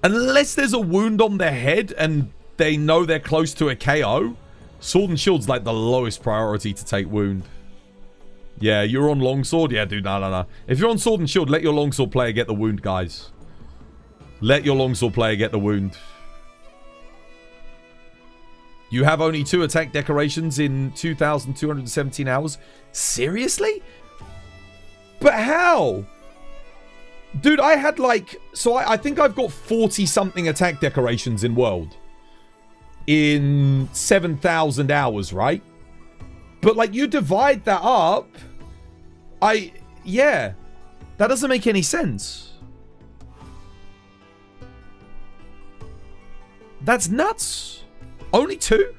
Unless there's a wound on their head and they know they're close to a KO, sword and shield's like the lowest priority to take wound. Yeah, you're on longsword? Yeah, dude, no. If you're on sword and shield, let your longsword player get the wound, guys. Let your longsword player get the wound. You have only 2 attack decorations in 2,217 hours? Seriously? But how? Dude, I had like... So I think I've got 40-something attack decorations in World. In 7,000 hours, right? But like, you divide that up... Yeah. That doesn't make any sense. That's nuts. Only 2?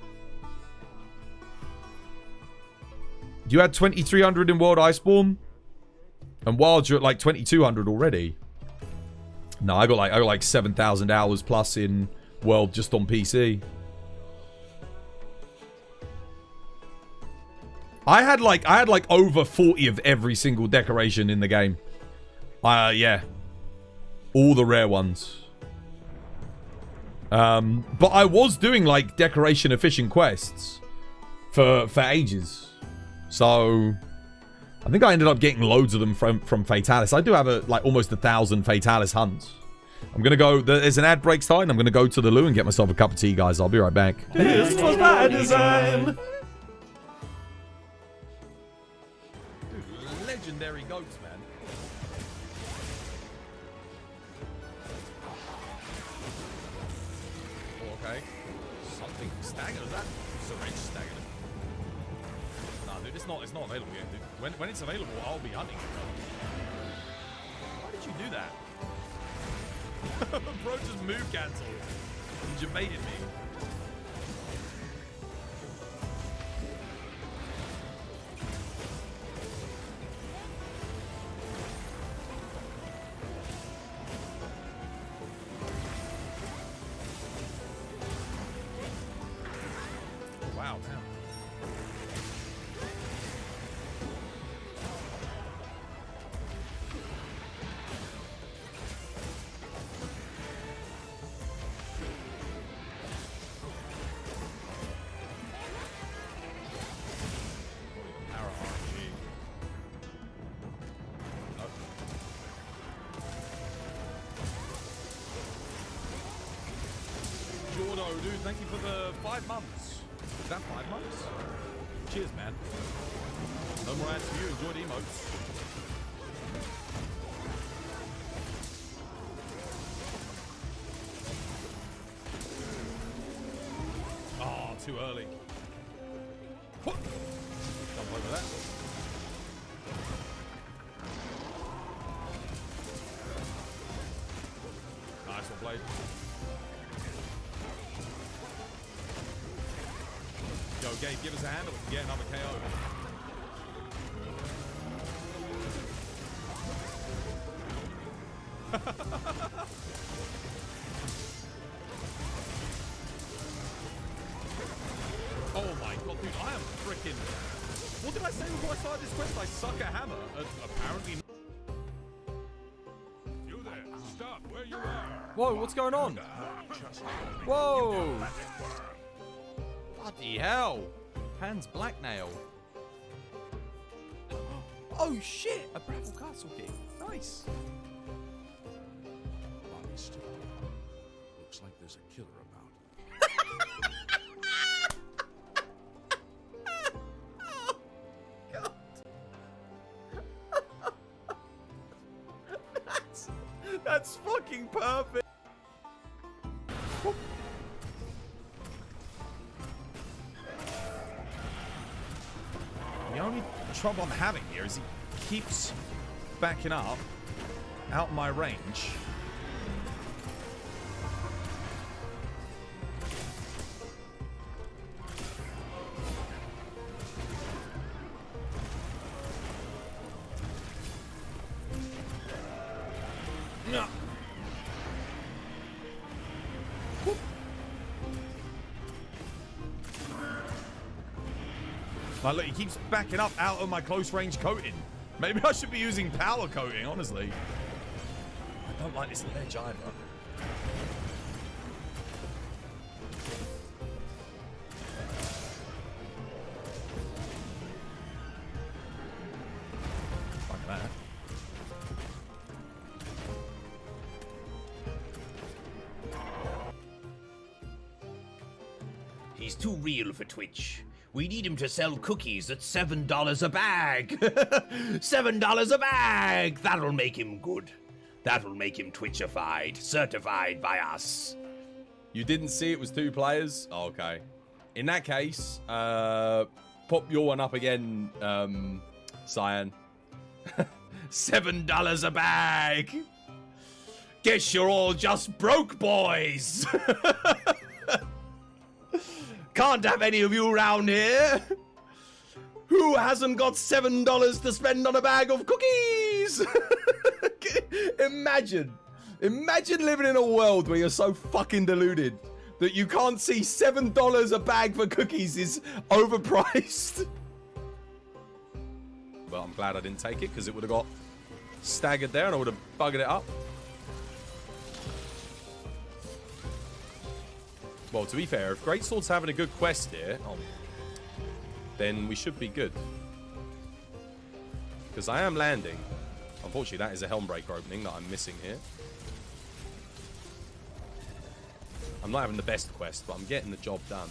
You had 2,300 in World Iceborne? And Wild, you're at like 2,200 already. No, I got like 7,000 hours plus in World just on PC. I had like over 40 of every single decoration in the game. Yeah. All the rare ones. But I was doing like decoration efficient quests for ages. So I think I ended up getting loads of them from Fatalis. I do have like almost 1,000 Fatalis hunts. I'm gonna go. There's an ad break starting. I'm gonna go to the loo and get myself a cup of tea, guys. I'll be right back. This was by design. Dude, legendary goats, man. Okay. Something staggered. Is that syringe staggered? Nah, dude, it's not available yet, dude. When it's available, I'll be hunting. Why did you do that? Bro just move cancelled. He debated me. Wow, man. Dude, thank you for the 5 months. Is that 5 months? Cheers, man. No more ads for you. Enjoy the emotes. played. Yo, Gabe, give us a hand or we can get another KO. Oh my god, dude, I am freaking... What did I say before I started this quest? I suck at hammer. Apparently not. You there, stop where you are. Whoa, what's going on? Whoa! Bloody hell! Hans Blacknail. Oh shit! A Bravo Castle key. Nice. Looks like there's a killer about. That's fucking perfect. The only trouble I'm having here is he keeps backing up out my range. No. Like, look, he keeps backing up out of my close range coating. Maybe I should be using power coating, honestly. I don't like this ledge either. Fuck that. He's too real for Twitch. We need him to sell cookies at $7 a bag. $7 a bag. That'll make him good. That'll make him Twitchified, certified by us. You didn't see it was 2 players? Oh, okay. In that case, pop your one up again, Cyan. $7 a bag. Guess you're all just broke boys. Can't have any of you around here. Who hasn't got $7 to spend on a bag of cookies? Imagine living in a world where you're so fucking deluded that you can't see $7 a bag for cookies is overpriced. Well, I'm glad I didn't take it because it would have got staggered there and I would have buggered it up. Well, to be fair, if Greatsword's having a good quest here, then we should be good. Because I am landing. Unfortunately, that is a Helmbreaker opening that I'm missing here. I'm not having the best quest, but I'm getting the job done.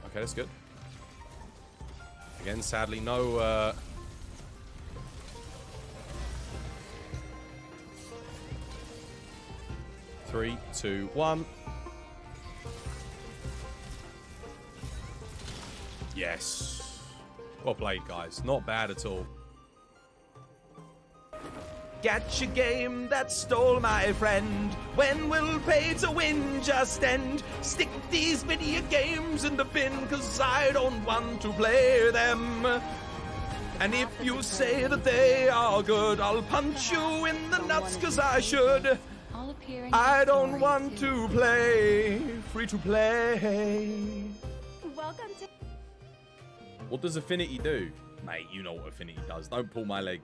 Okay, that's good. Again, sadly, no... 3, 2, 1. Yes. Well played, guys. Not bad at all. Gotcha game that stole my friend. When will pay to win just end? Stick these video games in the bin, cause I don't want to play them. And if you say that they are good, I'll punch you in the nuts cause I should. I don't want to play free to play. Welcome to... What does Affinity do? Mate, you know what Affinity does. Don't pull my leg.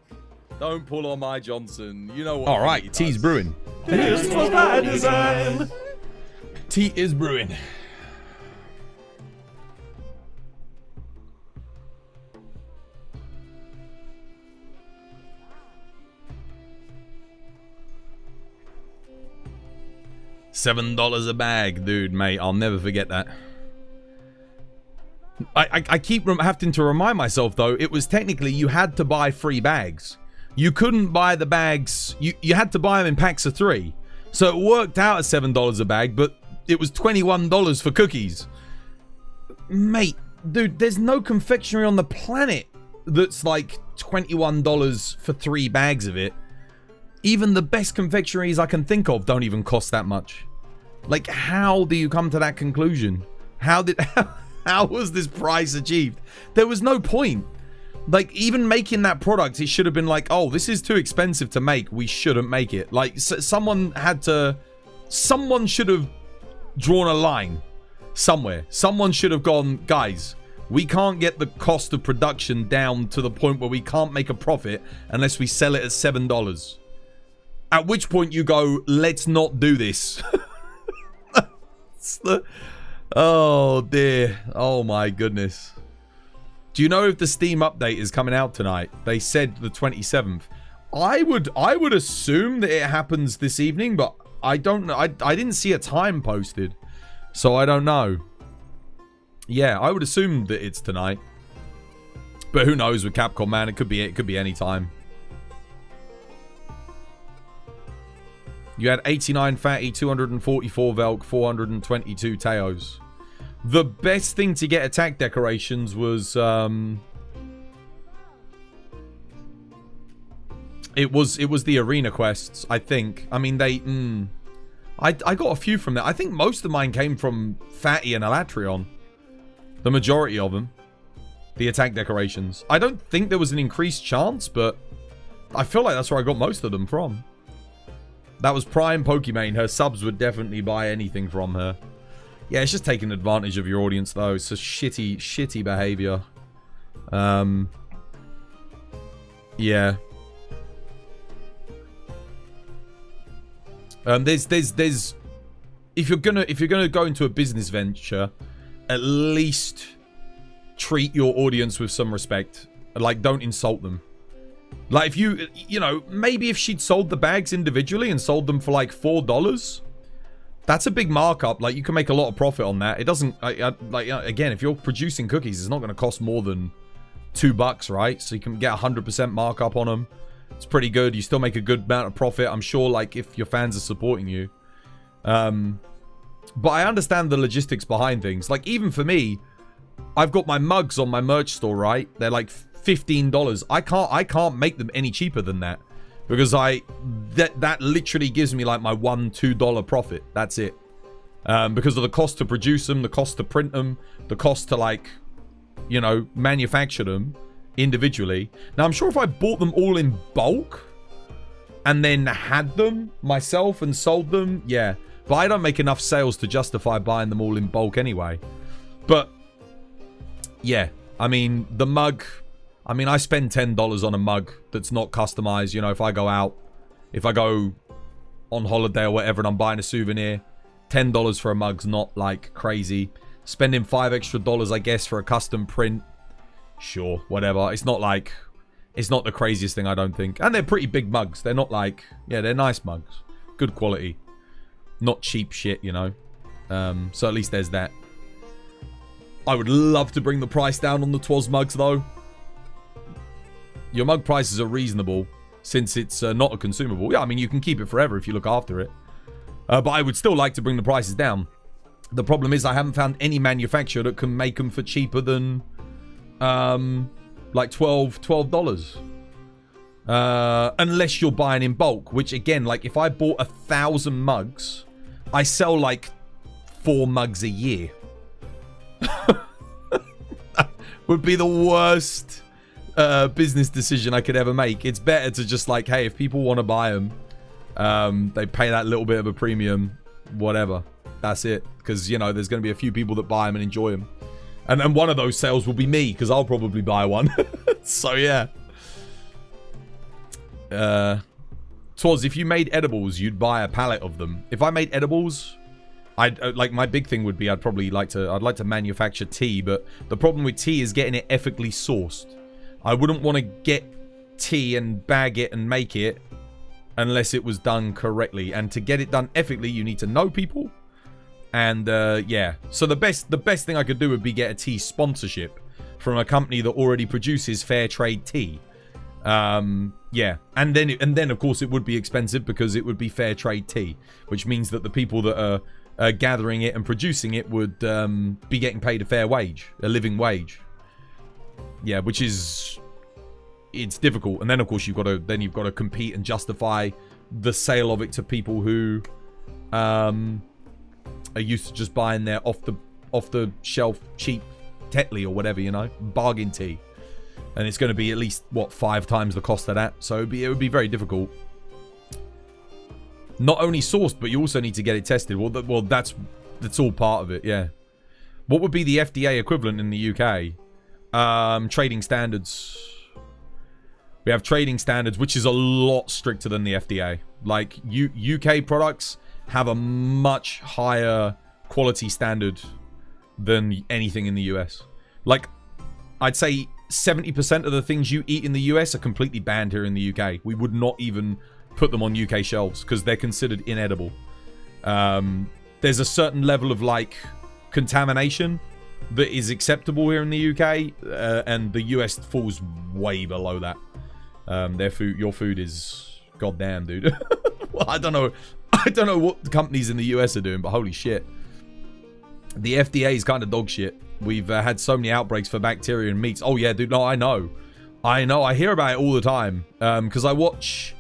Don't pull on my Johnson. You know what. All right, tea's brewing. This was my design. Tea is brewing. $7 a bag, dude, mate. I'll never forget that. I keep having to remind myself, though, it was technically you had to buy 3 bags. You couldn't buy the bags. You had to buy them in packs of 3. So it worked out at $7 a bag, but it was $21 for cookies. Mate, dude, there's no confectionery on the planet that's like $21 for 3 bags of it. Even the best confectioneries I can think of don't even cost that much. Like, how do you come to that conclusion? How was this price achieved? There was no point. Like, even making that product, it should have been like, oh, this is too expensive to make. We shouldn't make it. Like, someone should have drawn a line somewhere. Someone should have gone, guys, we can't get the cost of production down to the point where we can't make a profit unless we sell it at $7. At which point you go, let's not do this. Oh, dear. Oh, my goodness. Do you know if the Steam update is coming out tonight? They said the 27th. I would assume that it happens this evening, but I don't know. I didn't see a time posted, so I don't know. Yeah, I would assume that it's tonight. But who knows with Capcom, man? It could be any time. You had 89 Fatty, 244 Velk, 422 Teos. The best thing to get attack decorations was it was the arena quests, I think. I mean, I got a few from that. I think most of mine came from Fatty and Elatrion. The majority of them. The attack decorations. I don't think there was an increased chance, but I feel like that's where I got most of them from. That was Prime Pokimane. Her subs would definitely buy anything from her. Yeah, it's just taking advantage of your audience, though. It's a shitty behavior. Yeah. There's if you're gonna go into a business venture, at least treat your audience with some respect. Like, don't insult them. Like, if you know, maybe if she'd sold the bags individually and sold them for like $4, that's a big markup. Like, you can make a lot of profit on that. It doesn't, like, again, if you're producing cookies, it's not going to cost more than $2, right? So you can get 100% markup on them. It's pretty good. You still make a good amount of profit, I'm sure, like, if your fans are supporting you. But I understand the logistics behind things. Like, even for me, I've got my mugs on my merch store, right? They're like $15. I can't make them any cheaper than that, because that literally gives me like my $1-2 profit. That's it. Because of the cost to produce them, the cost to print them, the cost to, like, you know, manufacture them individually. Now, I'm sure if I bought them all in bulk and then had them myself and sold them, yeah. But I don't make enough sales to justify buying them all in bulk anyway. But yeah, I mean, the mug, I mean, I spend $10 on a mug that's not customized. You know, if I go out, if I go on holiday or whatever and I'm buying a souvenir, $10 for a mug's not, like, crazy. Spending $5 extra, I guess, for a custom print, sure, whatever. It's not like, it's not the craziest thing, I don't think. And they're pretty big mugs. They're not like, yeah, they're nice mugs. Good quality. Not cheap shit, you know. So at least there's that. I would love to bring the price down on the Twas mugs, though. Your mug prices are reasonable, since it's not a consumable. Yeah, I mean, you can keep it forever if you look after it. But I would still like to bring the prices down. The problem is I haven't found any manufacturer that can make them for cheaper than, like $12. Unless you're buying in bulk, which, again, like, if I bought 1,000 mugs, I sell like 4 mugs a year. Would be the worst business decision I could ever make. It's better to just, like, hey, if people want to buy them, they pay that little bit of a premium, whatever. That's it. Because, you know, there's going to be a few people that buy them and enjoy them. And then one of those sales will be me, because I'll probably buy one. So, yeah. Twas, if you made edibles, you'd buy a pallet of them. If I made edibles, I'd like, my big thing would be I'd like to manufacture tea, but the problem with tea is getting it ethically sourced. I wouldn't want to get tea and bag it and make it unless it was done correctly. And to get it done ethically, you need to know people. And yeah, so the best thing I could do would be get a tea sponsorship from a company that already produces fair trade tea. Yeah, and then of course it would be expensive because it would be fair trade tea, which means that the people that are gathering it and producing it would be getting paid a fair wage, a living wage. Yeah, which is, it's difficult. And then of course you've got to compete and justify the sale of it to people who are used to just buying their off the shelf cheap Tetley or whatever, you know, bargain tea. And it's going to be at least, what, 5 times the cost of that. So it would be very difficult. Not only sourced, but you also need to get it tested. Well, that's all part of it, yeah. What would be the FDA equivalent in the UK? Trading standards. We have trading standards, which is a lot stricter than the FDA. Like, UK products have a much higher quality standard than anything in the US. Like, I'd say 70% of the things you eat in the US are completely banned here in the UK. We would not even put them on UK shelves because they're considered inedible. There's a certain level of, like, contamination that is acceptable here in the UK, and the US falls way below that. Your food is goddamn, dude. Well, I don't know what the companies in the US are doing, but holy shit. The FDA is kind of dog shit. We've had so many outbreaks for bacteria and meats. Oh yeah, dude. No, I know. I hear about it all the time. Because I watch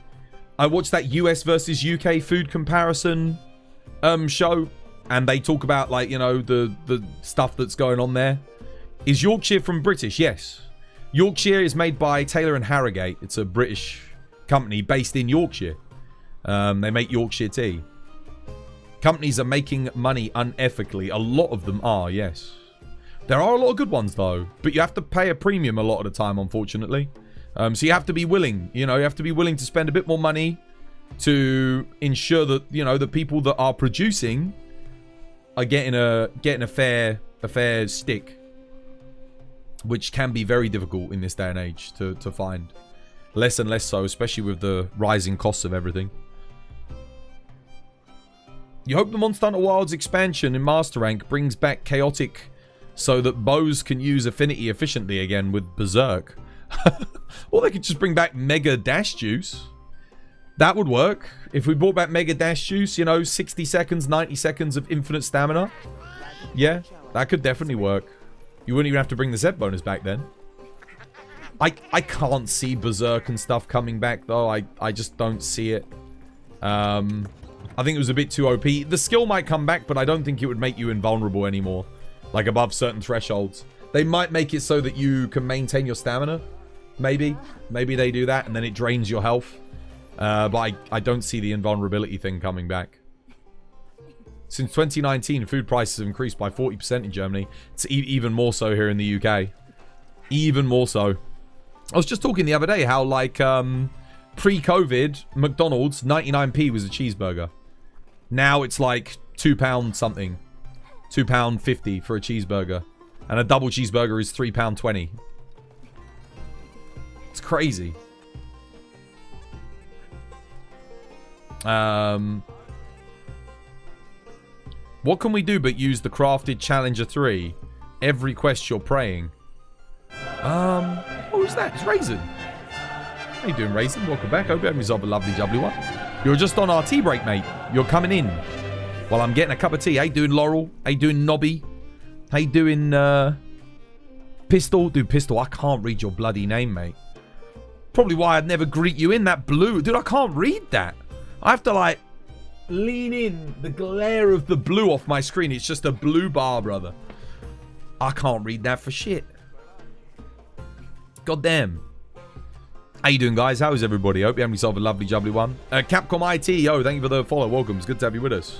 that US versus UK food comparison show, and they talk about, like, you know, the stuff that's going on there. Is Yorkshire from British? Yes. Yorkshire is made by Taylor and Harrogate. It's a British company based in Yorkshire. They make Yorkshire tea. Companies are making money unethically. A lot of them are, yes. There are a lot of good ones, though. But you have to pay a premium a lot of the time, unfortunately. So you have to be willing. You know, you have to be willing to spend a bit more money to ensure that, you know, the people that are producing are getting a fair stick. Which can be very difficult in this day and age to find. Less and less so, especially with the rising costs of everything. You hope the Monster Hunter Wilds expansion in Master Rank brings back Chaotic so that bows can use Affinity efficiently again with Berserk. Or they could just bring back Mega Dash Juice. That would work. If we brought back Mega Dash Juice, you know, 60 seconds, 90 seconds of infinite stamina. Yeah, that could definitely work. You wouldn't even have to bring the Z bonus back then. I can't see Berserk and stuff coming back, though. I just don't see it. I think it was a bit too OP. The skill might come back, but I don't think it would make you invulnerable anymore. Like, above certain thresholds. They might make it so that you can maintain your stamina. Maybe. Maybe they do that, and then it drains your health. But I don't see the invulnerability thing coming back. Since 2019, food prices have increased by 40% in Germany. It's even more so here in the UK. Even more so. I was just talking the other day how, like, pre-COVID, McDonald's, 99p was a cheeseburger. Now it's like £2 something. £2.50 for a cheeseburger. And a double cheeseburger is £3.20. It's crazy. What can we do but use the crafted Challenger 3? Every quest you're praying. Who's that? It's Raisin. How you doing, Raisin? Welcome back. Hope you have yourself a lovely, jubbly one. You're just on our tea break, mate. You're coming in while I'm getting a cup of tea. How you doing, Laurel? How you doing, Nobby? How you doing, Pistol? Dude, Pistol, I can't read your bloody name, mate. Probably why I'd never greet you in that blue. Dude, I can't read that. I have to, like, lean in the glare of the blue off my screen. It's just a blue bar, brother. I can't read that for shit. God damn. How you doing, guys? How is everybody? Hope you have yourself a lovely, jubbly one. Capcom IT, yo, thank you for the follow. Welcome. It's good to have you with us.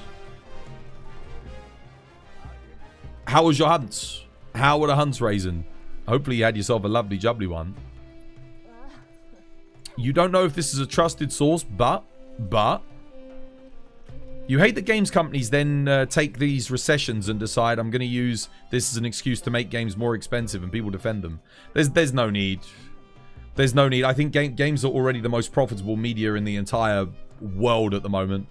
How was your hunts? How were the hunts, Raisin? Hopefully you had yourself a lovely, jubbly one. You don't know if this is a trusted source, but you hate that games companies then take these recessions and decide, I'm going to use this as an excuse to make games more expensive, and people defend them. There's no need. There's no need. I think games are already the most profitable media in the entire world at the moment.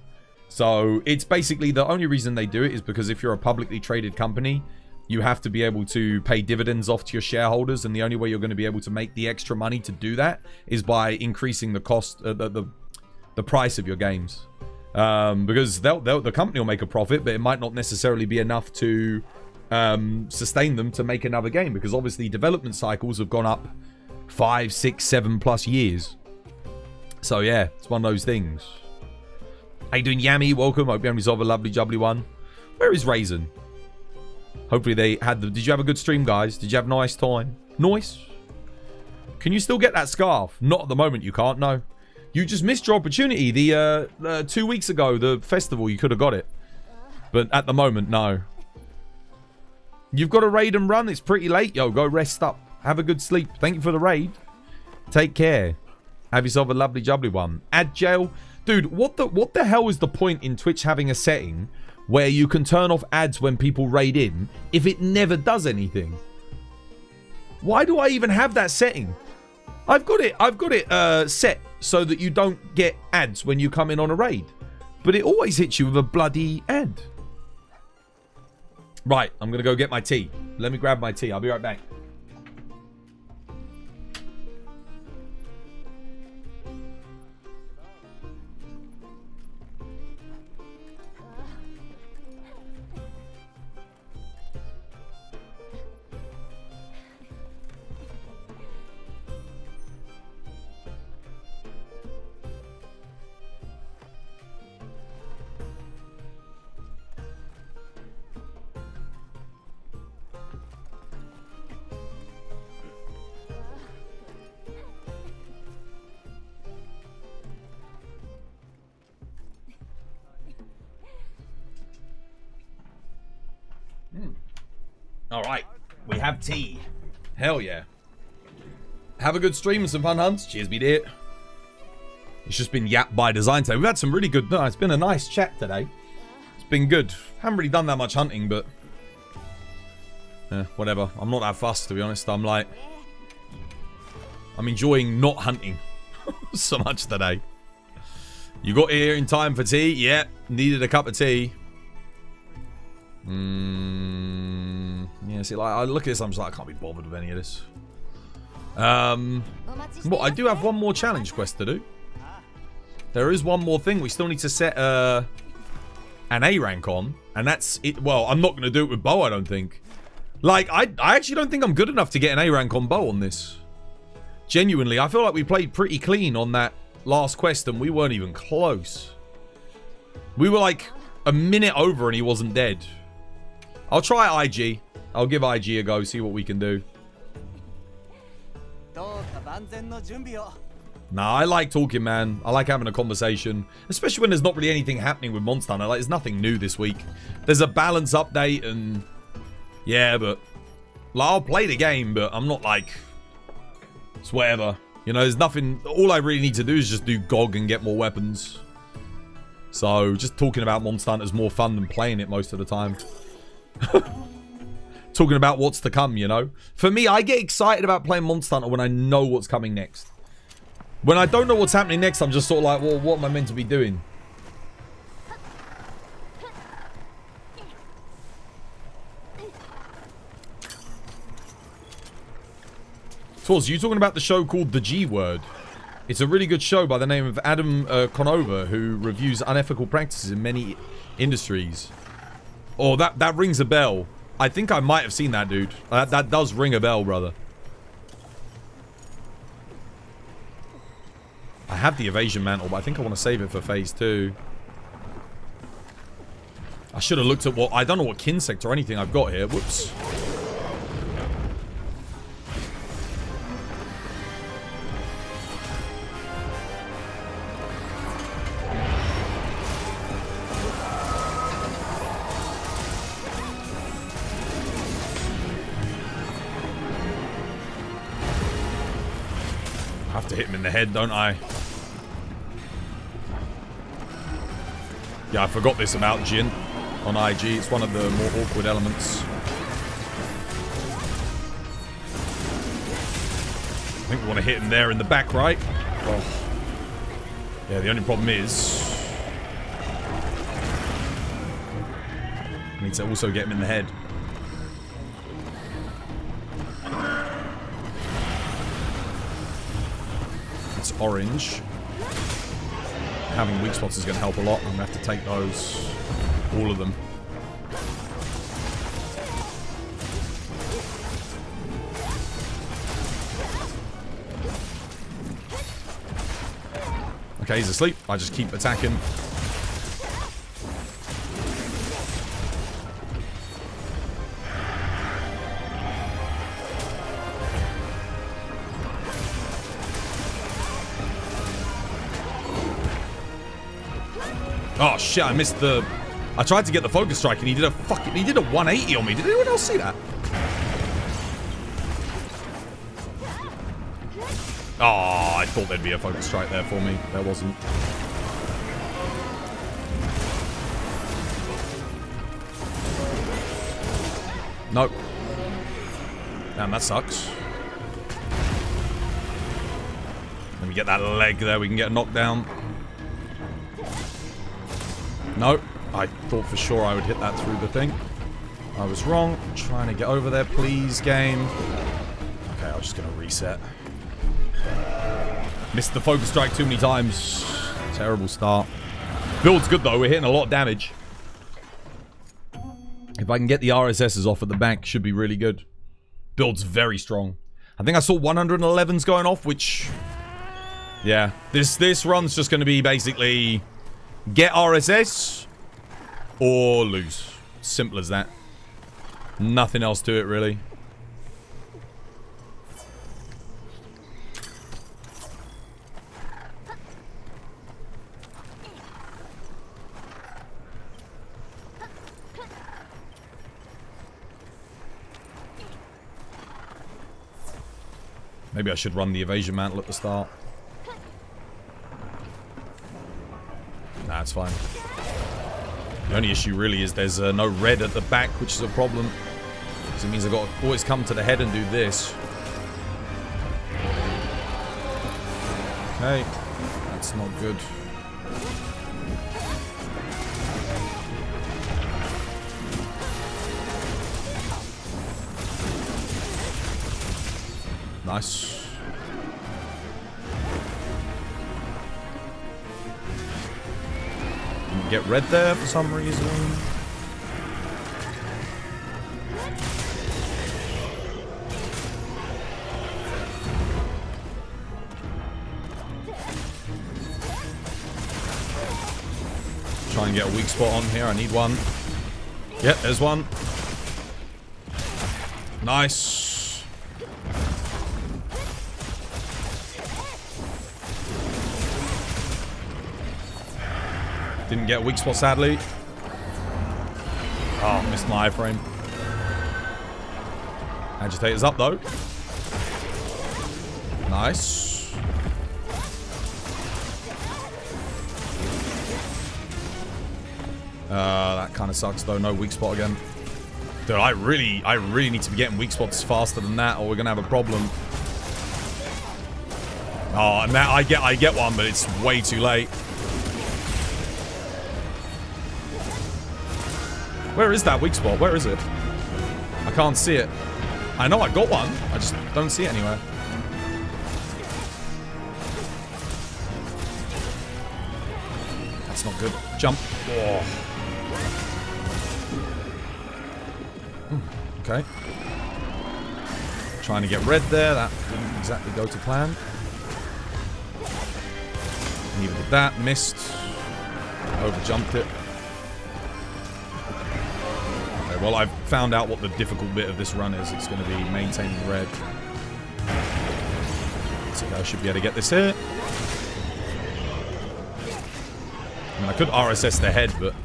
So it's basically, the only reason they do it is because if you're a publicly traded company, you have to be able to pay dividends off to your shareholders, and the only way you're going to be able to make the extra money to do that is by increasing the cost, the price of your games. Because the company will make a profit, but it might not necessarily be enough to sustain them to make another game, because obviously development cycles have gone up 5, 6, 7+ years. So yeah, it's one of those things. How you doing, Yami? Welcome. Hope you resolve a lovely jubbly one. Where is Raisin? Hopefully they had the... Did you have a good stream, guys? Did you have a nice time? Nice. Can you still get that scarf? Not at the moment, you can't, no. You just missed your opportunity. The 2 weeks ago, the festival, you could have got it. But at the moment, no. You've got a raid and run. It's pretty late. Yo, go rest up. Have a good sleep. Thank you for the raid. Take care. Have yourself a lovely jubbly one. Add jail. Dude, what the hell is the point in Twitch having a setting where you can turn off ads when people raid in if it never does anything? Why do I even have that setting? I've got it set so that you don't get ads when you come in on a raid. But it always hits you with a bloody ad. Right, I'm going to go get my tea. Let me grab my tea. I'll be right back. All right, we have tea. Hell yeah. Have a good stream and some fun hunts. Cheers, me dear. It's just been yapped by design today. We've had some really good... it's been a nice chat today. It's been good. Haven't really done that much hunting, but... whatever. I'm not that fussed, to be honest. I'm enjoying not hunting so much today. You got here in time for tea? Yeah. Needed a cup of tea. Yeah, see, like, I look at this, I'm just like, I can't be bothered with any of this. Well, I do have one more challenge quest to do. There is one more thing. We still need to set an A rank on, and that's it. Well, I'm not going to do it with bow, I don't think. Like, I actually don't think I'm good enough to get an A rank on bow on this. Genuinely, I feel like we played pretty clean on that last quest, and we weren't even close. We were like a minute over, and he wasn't dead. I'll try IG. I'll give IG a go, see what we can do. Nah, I like talking, man. I like having a conversation. Especially when there's not really anything happening with Monster Hunter. Like, there's nothing new this week. There's a balance update and... Yeah, but... Like, I'll play the game, but I'm not like... It's whatever. You know, there's nothing... All I really need to do is just do GOG and get more weapons. So, just talking about Monster Hunter is more fun than playing it most of the time. Talking about what's to come, you know. For me, I get excited about playing Monster Hunter when I know what's coming next. When I don't know what's happening next, I'm just sort of like, well, what am I meant to be doing? Twas, you talking about the show called The G Word? It's a really good show by the name of Adam Conover, who reviews unethical practices in many industries. Oh, that rings a bell. I think I might have seen that, dude. That does ring a bell, brother. I have the evasion mantle, but I think I want to save it for phase 2. I should have looked at what... I don't know what kin sect or anything I've got here. Whoops. I have to hit him in the head, don't I? Yeah, I forgot this about Jin on IG. It's one of the more awkward elements. I think we want to hit him there in the back, right? Oh. Yeah, the only problem is... I need to also get him in the head. It's orange. having weak spots is going to help a lot. I'm going to have to take those. All of them. Okay, he's asleep. I just keep attacking. Oh shit, I missed the... I tried to get the focus strike and he did a 180 on me. Did anyone else see that? Oh, I thought there'd be a focus strike there for me. There wasn't. Nope. Damn, that sucks. Let me get that leg there. We can get a knockdown. Nope. I thought for sure I would hit that through the thing. I was wrong. I'm trying to get over there, please, game. Okay, I'm just going to reset. Missed the focus strike too many times. Terrible start. Build's good, though. We're hitting a lot of damage. If I can get the RSSs off at the back, should be really good. Build's very strong. I think I saw 111s going off, which... Yeah. This run's just going to be basically... Get RSS... Or lose. Simple as that. Nothing else to it, really. Maybe I should run the evasion mantle at the start. Nah, it's fine. The only issue really is there's no red at the back, which is a problem. So it means I've got to always come to the head and do this. Okay. That's not good. Nice. Get red there for some reason. Try and get a weak spot on here. I need one. Yep, there's one. Nice. Didn't get a weak spot, sadly. Oh, missed my iframe. Agitator's up, though. Nice. That kind of sucks, though. No weak spot again. Dude, I really need to be getting weak spots faster than that, or we're gonna have a problem. Oh, and now I get one, but it's way too late. Where is that weak spot? Where is it? I can't see it. I know I got one. I just don't see it anywhere. That's not good. Jump. Oh. Okay. Trying to get red there. That didn't exactly go to plan. Neither did that. Missed. Overjumped it. Well, I've found out what the difficult bit of this run is. It's going to be maintaining red. So I should be able to get this here. I mean, I could RSS the head, but...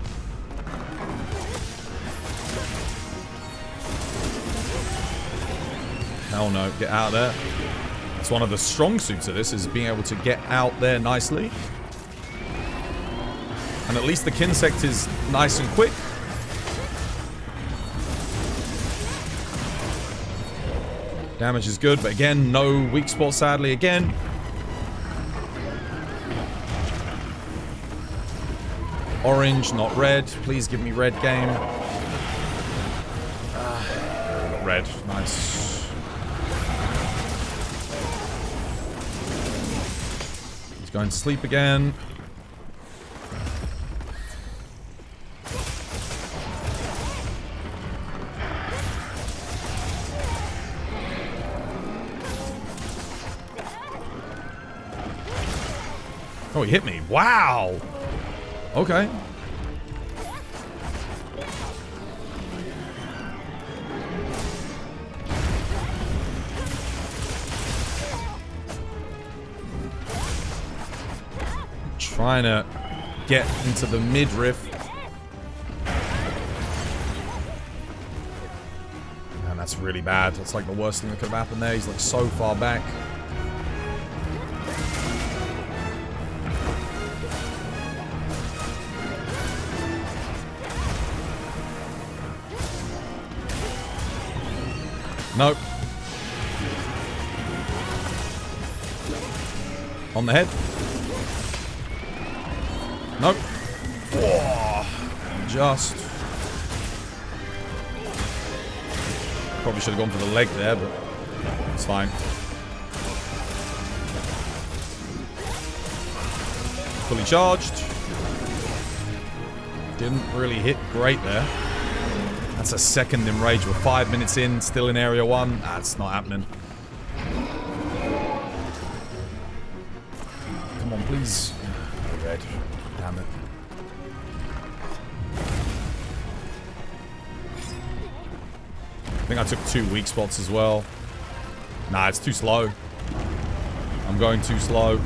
Hell no, get out of there. It's one of the strong suits of this, is being able to get out there nicely. And at least the Kinsect is nice and quick. Damage is good, but again, no weak spot, sadly, again. Orange, not red. Please give me red, game. Got red. Nice. He's going to sleep again. Oh, he hit me. Wow. Okay. Trying to get into the midriff. Man, that's really bad. That's like the worst thing that could have happened there. He's like so far back. Nope. On the head. Nope. Oh, just. Probably should have gone for the leg there, but it's fine. Fully charged. Didn't really hit great there. That's a second in rage. We're 5 minutes in, still in area 1. That's not happening. Come on, please. Red. Damn it. I think I took 2 weak spots as well. Nah, it's too slow. I'm going too slow.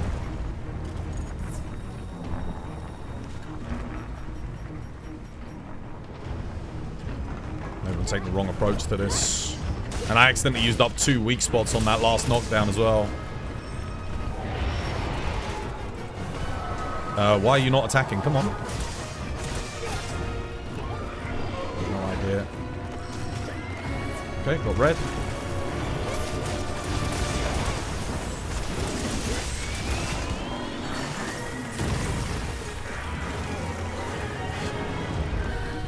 Maybe I'll take the wrong approach to this. And I accidentally used up 2 weak spots on that last knockdown as well. Why are you not attacking? Come on. No idea. Okay, got red.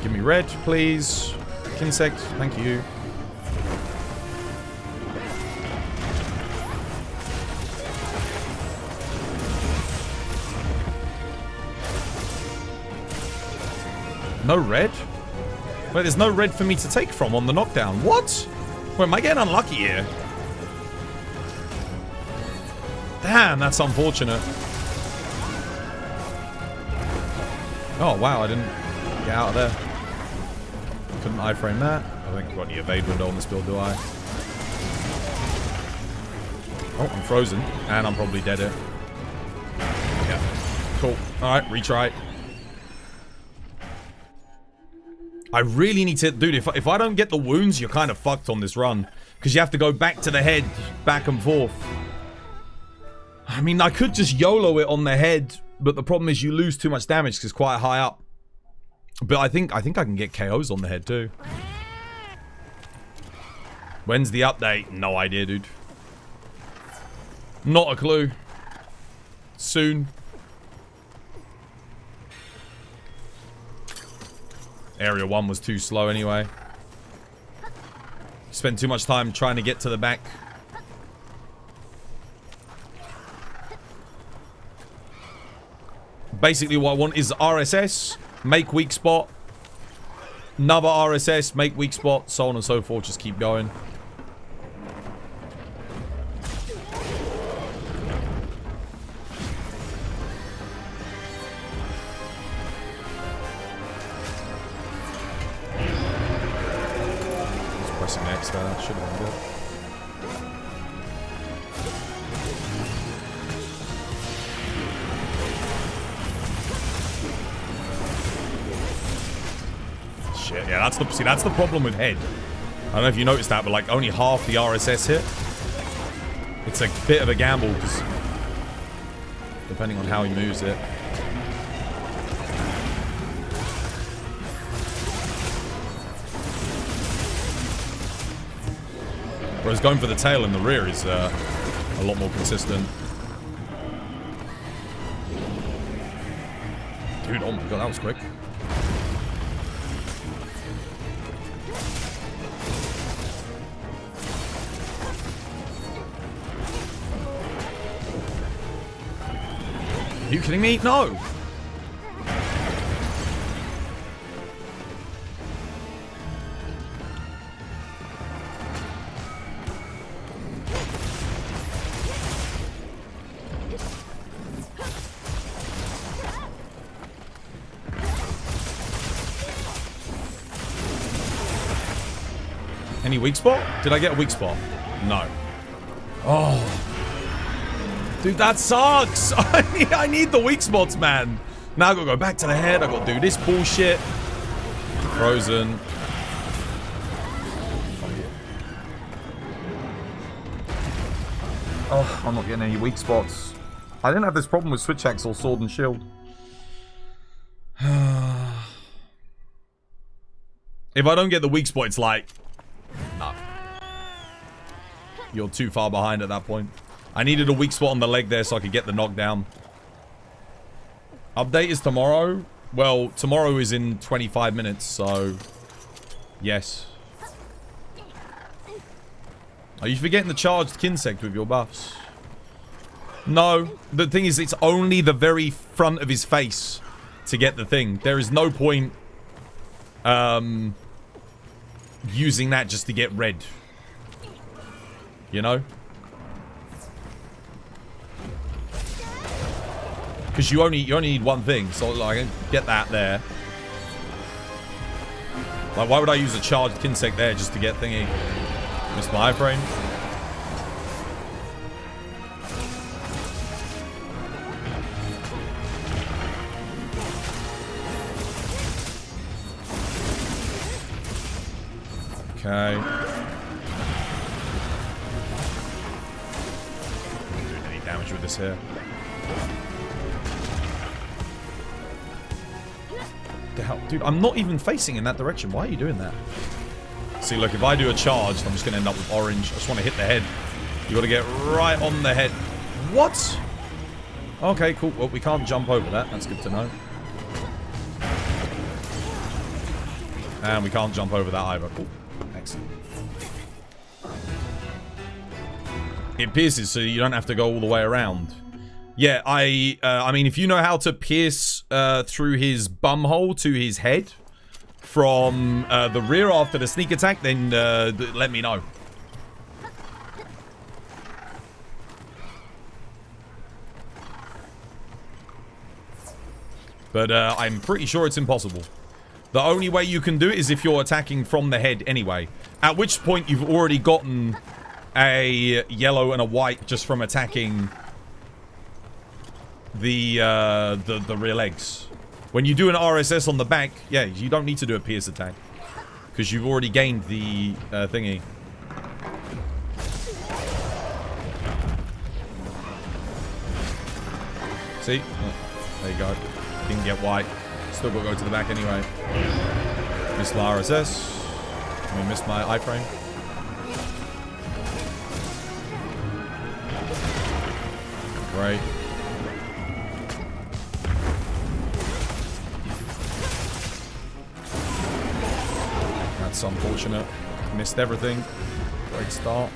Give me red, please. Insect, thank you. No red? Wait, there's no red for me to take from on the knockdown. What? Wait, am I getting unlucky here? Damn, that's unfortunate. Oh, wow, I didn't get out of there. Couldn't iframe that. I don't think I've got any evade window on this build, do I? Oh, I'm frozen. And I'm probably dead here. Yeah. Cool. Alright, retry. I really need to... Dude, if I don't get the wounds, you're kind of fucked on this run. Because you have to go back to the head, back and forth. I mean, I could just YOLO it on the head, but the problem is you lose too much damage because it's quite high up. But I think I can get KOs on the head too. When's the update? No idea, dude. Not a clue. Soon. Area 1 was too slow anyway. Spent too much time trying to get to the back. Basically what I want is RSS, make weak spot, another RSS, make weak spot, so on and so forth, just keep going. Just pressing X there, that should have been good. Yeah, that's the problem with head. I don't know if you noticed that, but like only half the RSS hit. It's a bit of a gamble because depending on how he moves it. Whereas going for the tail in the rear is a lot more consistent. Dude, oh my god, that was quick. Are you kidding me? No! Any weak spot? Did I get a weak spot? No. Oh. Dude, that sucks. I need the weak spots, man. Now I gotta go back to the head. I gotta do this bullshit. Frozen. Oh, I'm not getting any weak spots. I didn't have this problem with Switch Axe or Sword and Shield. If I don't get the weak spot, it's like... No. You're too far behind at that point. I needed a weak spot on the leg there so I could get the knockdown. Update is tomorrow. Well, tomorrow is in 25 minutes, so... Yes. Are you forgetting the charged Kinsect with your buffs? No. The thing is, it's only the very front of his face to get the thing. There is no point... using that just to get red. You know? Because you only need one thing, so like get that there. Like, why would I use a charged Kinsect there just to get thingy? Missed my iframe. Okay. Not doing any damage with this here. The hell? Dude, I'm not even facing in that direction. Why are you doing that? See, look, if I do a charge, I'm just going to end up with orange. I just want to hit the head. You got to get right on the head. What? Okay, cool. Well, we can't jump over that. That's good to know. And we can't jump over that either. Cool. Excellent. It pierces, so you don't have to go all the way around. Yeah, I mean, if you know how to pierce through his bum hole to his head from the rear after the sneak attack, then let me know. But I'm pretty sure it's impossible. The only way you can do it is if you're attacking from the head anyway. At which point you've already gotten a yellow and a white just from attacking the rear legs. When you do an RSS on the back, yeah, you don't need to do a pierce attack. Because you've already gained the thingy. See? Oh, there you go. Didn't get white. Still got to go to the back anyway. Missed my RSS. I mean, missed my iframe. Great. That's unfortunate. Missed everything. Great start.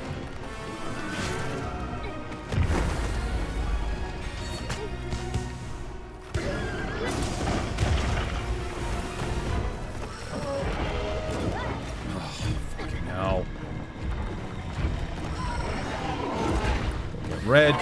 Red.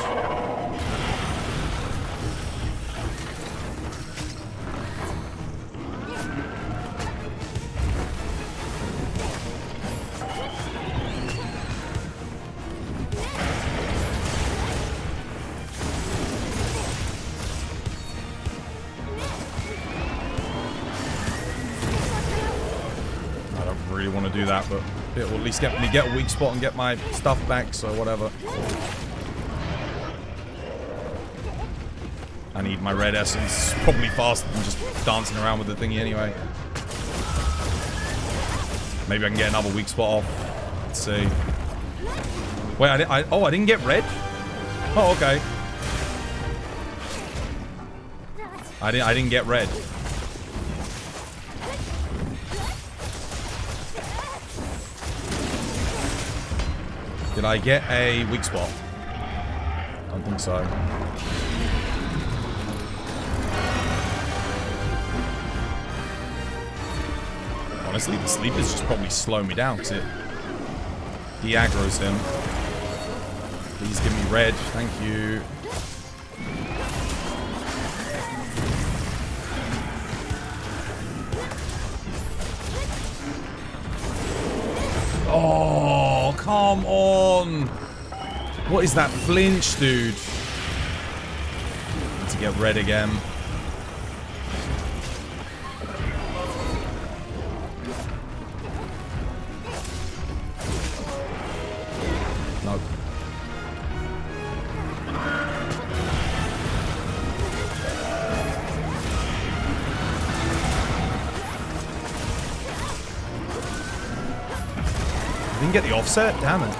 I don't really want to do that, but it will at least get me get a weak spot and get my stuff back, so whatever. I need my red essence probably faster than just dancing around with the thingy anyway. Maybe I can get another weak spot off. Let's see. Wait, I didn't get red? Oh, okay. I didn't get red. Did I get a weak spot? I don't think so. Honestly, the sleepers just probably slow me down because it de-aggroes him. Please give me red. Thank you. Oh, come on. What is that flinch, dude? Need to get red again. Nope. Didn't get the offset? Damn it.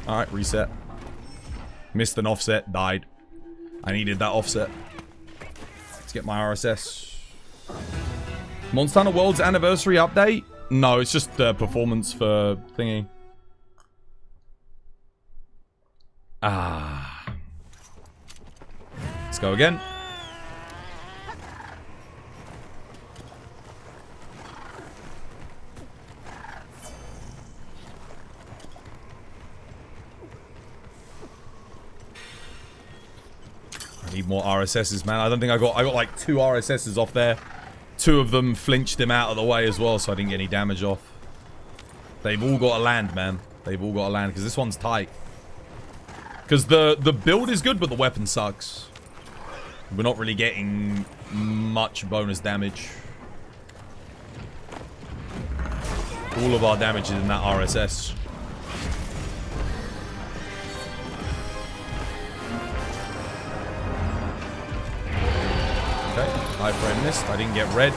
Alright, reset. Missed an offset, died. I needed that offset. Let's get my RSS. Monster Hunter World's anniversary update? No, it's just performance for thingy. Ah. Let's go again. I need more RSSs, man. I don't think I got like 2 RSSs off there. 2 of them flinched him out of the way as well, so I didn't get any damage off. They've all got to land, man. They've all got to land, because this one's tight. Because the build is good, but the weapon sucks. We're not really getting much bonus damage. All of our damage is in that RSS. Okay, high frame missed. I didn't get red.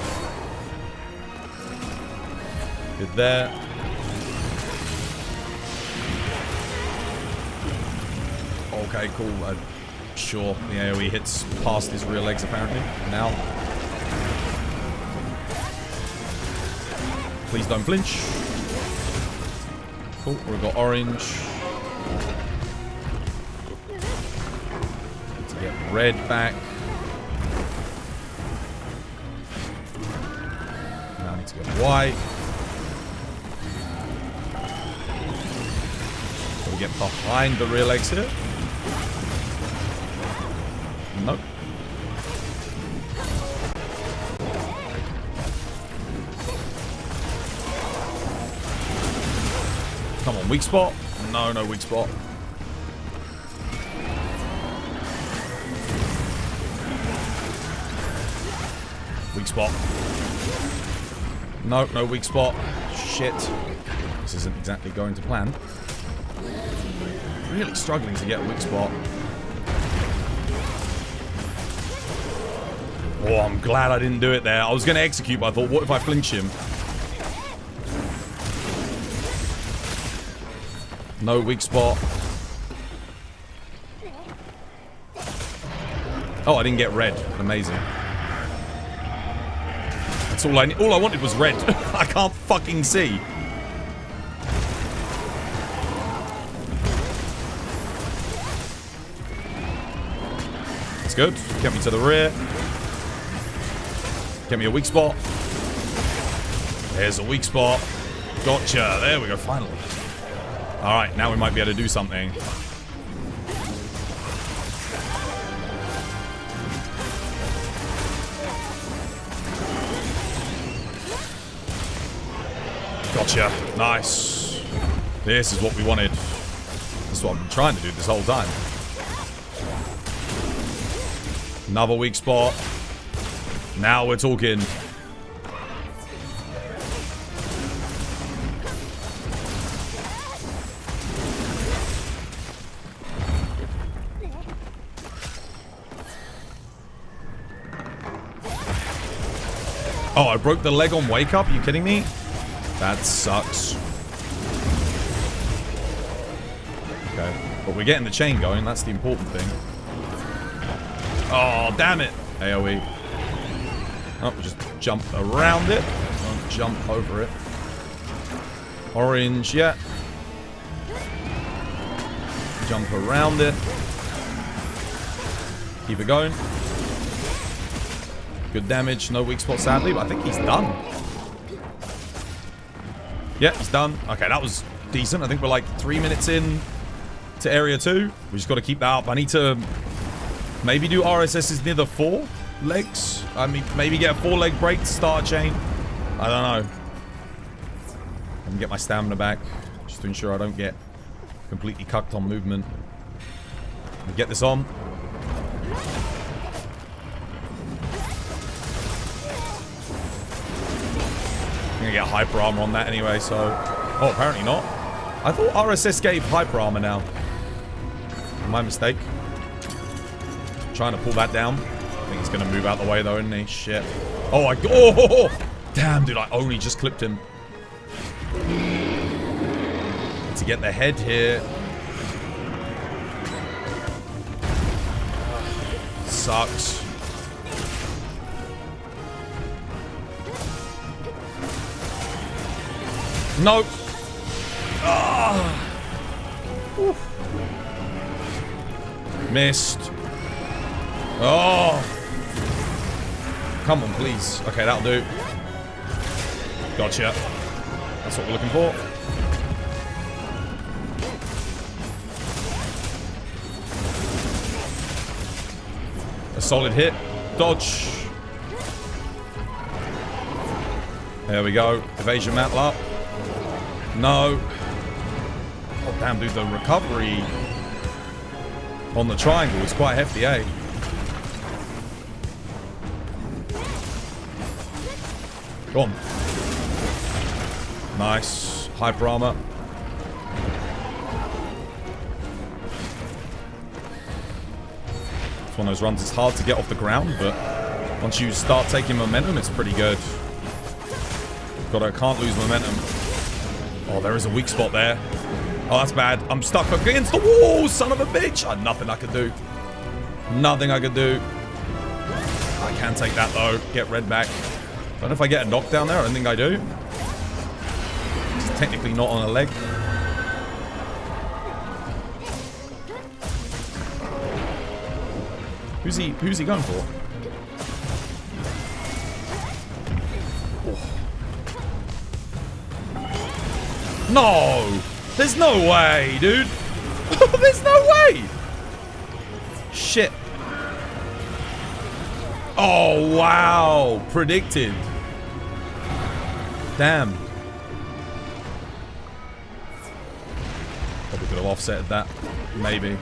Good there. Okay, cool. Sure, the AoE hits past his rear legs apparently. Now. Please don't flinch. Cool, we've got orange. Need to get red back. Now I need to get white. So we get behind the rear legs here. Nope. Come on, weak spot. No, no weak spot. Weak spot. No, no weak spot. Shit. This isn't exactly going to plan. Really struggling to get a weak spot. Oh, I'm glad I didn't do it there. I was going to execute, but I thought, what if I flinch him? No weak spot. Oh, I didn't get red. Amazing. That's all I wanted was red. I can't fucking see. That's good. Get me to the rear. Get me a weak spot. There's a weak spot. Gotcha. There we go, finally. Alright, now we might be able to do something. Gotcha. Nice. This is what we wanted. This is what I've been trying to do this whole time. Another weak spot. Now we're talking. Oh, I broke the leg on wake up? Are you kidding me? That sucks. Okay. But we're getting the chain going. That's the important thing. Oh, damn it. AoE. Oh, just jump around it. Don't jump over it. Orange, yeah. Jump around it. Keep it going. Good damage. No weak spot, sadly, but I think he's done. Yeah, he's done. Okay, that was decent. I think we're like 3 minutes in to area 2. We just got to keep that up. I need to maybe do RSSs near the 4. legs. I mean, maybe get a 4-leg break to start a chain. I don't know. Let me get my stamina back, just to ensure I don't get completely cucked on movement. Let me get this on. I'm gonna get hyper armor on that anyway, so... Oh, apparently not. I thought RSS gave hyper armor now. My mistake. Trying to pull that down. I think he's gonna move out the way though, isn't he? Shit. Oh, oh! Damn, dude, I only just clipped him. To get the head here. Sucks. Nope. Missed. Oh. Come on, please. Okay, that'll do. Gotcha. That's what we're looking for. A solid hit. Dodge. There we go. Evasion matlock. No. Oh, damn, dude. The recovery on the triangle is quite hefty, eh? Go on. Nice. Hyper armor. It's one of those runs. It's hard to get off the ground, but once you start taking momentum, it's pretty good. Can't lose momentum. Oh, there is a weak spot there. Oh, that's bad. I'm stuck against the wall, son of a bitch. Oh, nothing I could do. Nothing I could do. I can take that, though. Get red back. Don't know if I get a knockdown there. I don't think I do. It's technically not on a leg. Who's he going for? No! There's no way, dude! There's no way! Shit. Oh, wow! Predicted. Damn. Probably could have offset that. Maybe.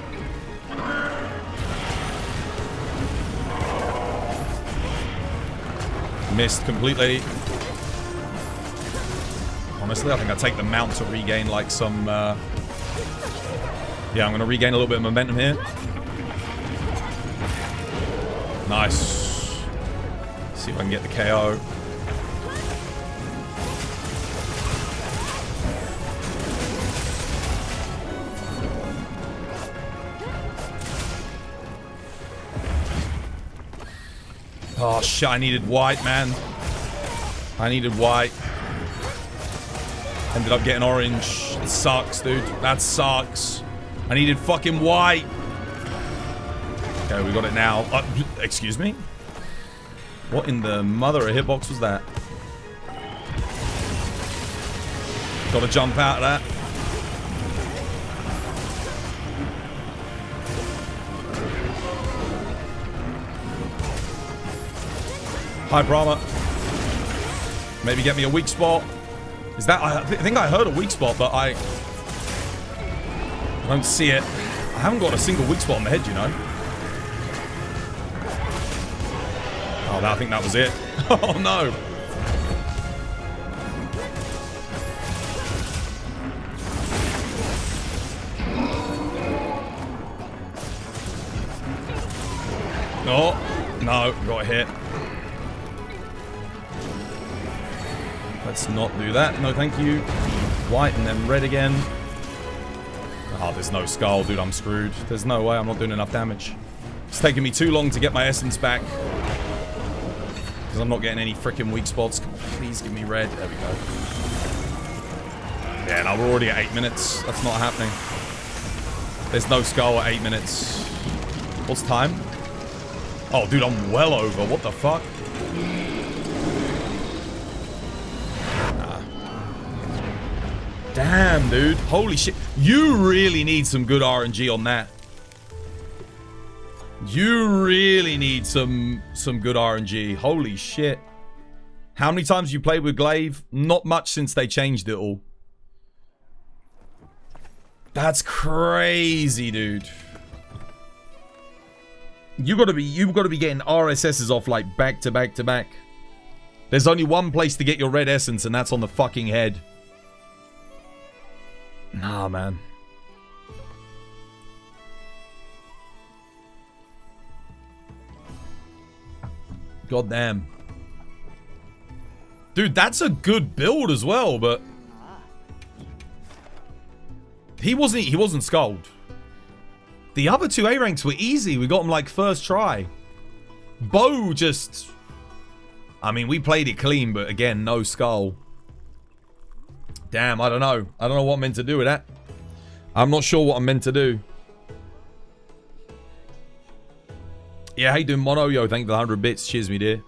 Missed completely. Honestly, I think I'll take the mount to regain like some... Yeah, I'm going to regain a little bit of momentum here. Nice. See if I can get the KO. Oh, shit, I needed white, man. I needed white. Ended up getting orange. It sucks, dude. That sucks. I needed fucking white. Okay, we got it now. Excuse me? What in the mother of hitbox was that? Gotta jump out of that. Hyper armor. Maybe get me a weak spot. Is that... I think I heard a weak spot, but I don't see it. I haven't got a single weak spot on the head, you know. Oh, I think that was it. Oh, no. Oh, no. Got hit. Let's not do that. No, thank you. White and then red again. Oh, there's no skull, dude. I'm screwed. There's no way I'm not doing enough damage. It's taking me too long to get my essence back. Because I'm not getting any freaking weak spots. Come on, please give me red. There we go. Yeah, no, we're already at 8 minutes. That's not happening. There's no skull at 8 minutes. What's time? Oh, dude, I'm well over. What the fuck? Damn, dude. Holy shit. You really need some good RNG on that. You really need some good RNG. Holy shit. How many times you played with Glaive? Not much since they changed it all. That's crazy, dude. You've got to be getting RSSs off like back to back to back. There's only one place to get your red essence, and that's on the fucking head. Nah, man. God damn. Dude, that's a good build as well, but he wasn't skulled. The other two A ranks were easy. We got them like first try. Bo just, I mean, we played it clean, but again, no skull. Damn, I don't know. I don't know what I'm meant to do with that. I'm not sure what I'm meant to do. Yeah, how you doing, Mono? Yo, thank you for the 100 bits. Cheers, me dear.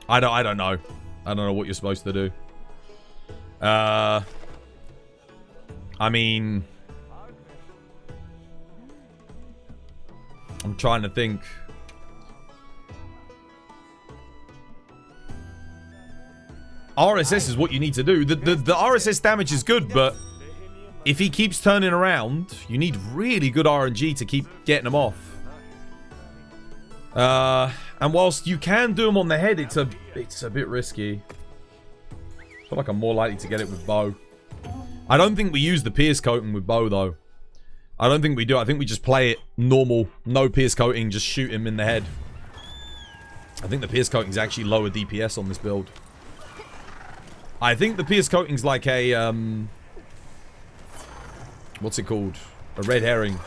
I don't know. I don't know what you're supposed to do. I mean, I'm trying to think. RSS is what you need to do. The RSS damage is good, but if he keeps turning around, you need really good RNG to keep getting him off. And whilst you can do him on the head, it's a bit risky. I feel like I'm more likely to get it with bow. I don't think we use the pierce coating with bow, though. I don't think we do. I think we just play it normal. No pierce coating, just shoot him in the head. I think the pierce coating is actually lower DPS on this build. I think the pierce coating's like a, what's it called? A red herring.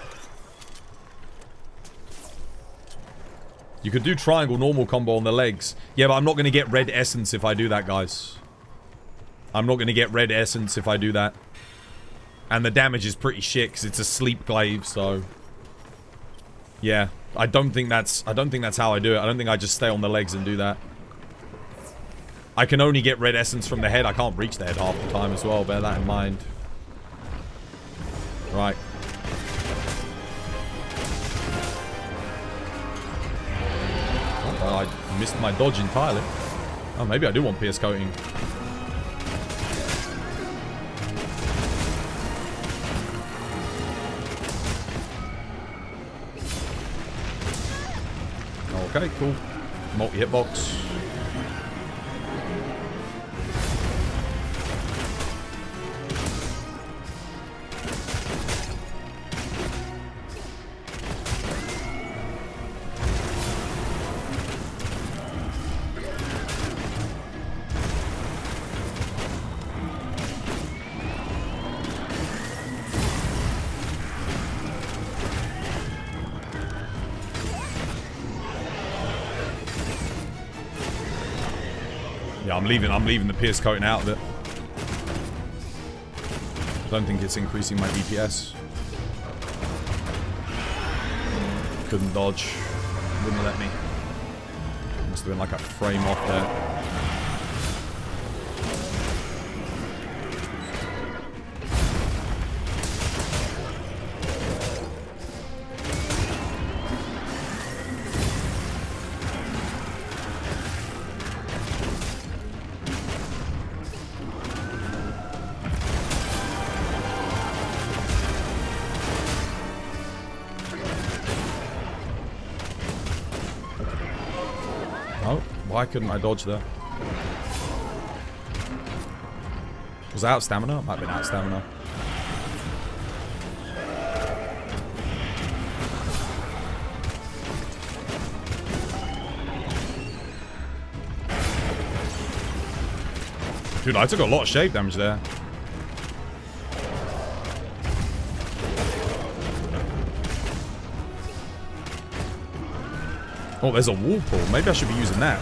You could do triangle normal combo on the legs. Yeah, but I'm not going to get red essence if I do that, guys. I'm not going to get red essence if I do that. And the damage is pretty shit because it's a sleep glaive, so... Yeah, I don't think that's how I do it. I don't think I just stay on the legs and do that. I can only get red essence from the head. I can't reach the head half the time as well. Bear that in mind. Right. Oh, I missed my dodge entirely. Oh, maybe I do want pierce coating. Okay, cool. Multi-hitbox. Yeah, I'm leaving the pierce coating out of it. Don't think it's increasing my DPS. Couldn't dodge. Wouldn't let me. Must have been like a frame off there. Why couldn't I dodge there? Was I out stamina? Might have been out stamina. Dude, I took a lot of shave damage there. Oh, there's a wall pull. Maybe I should be using that.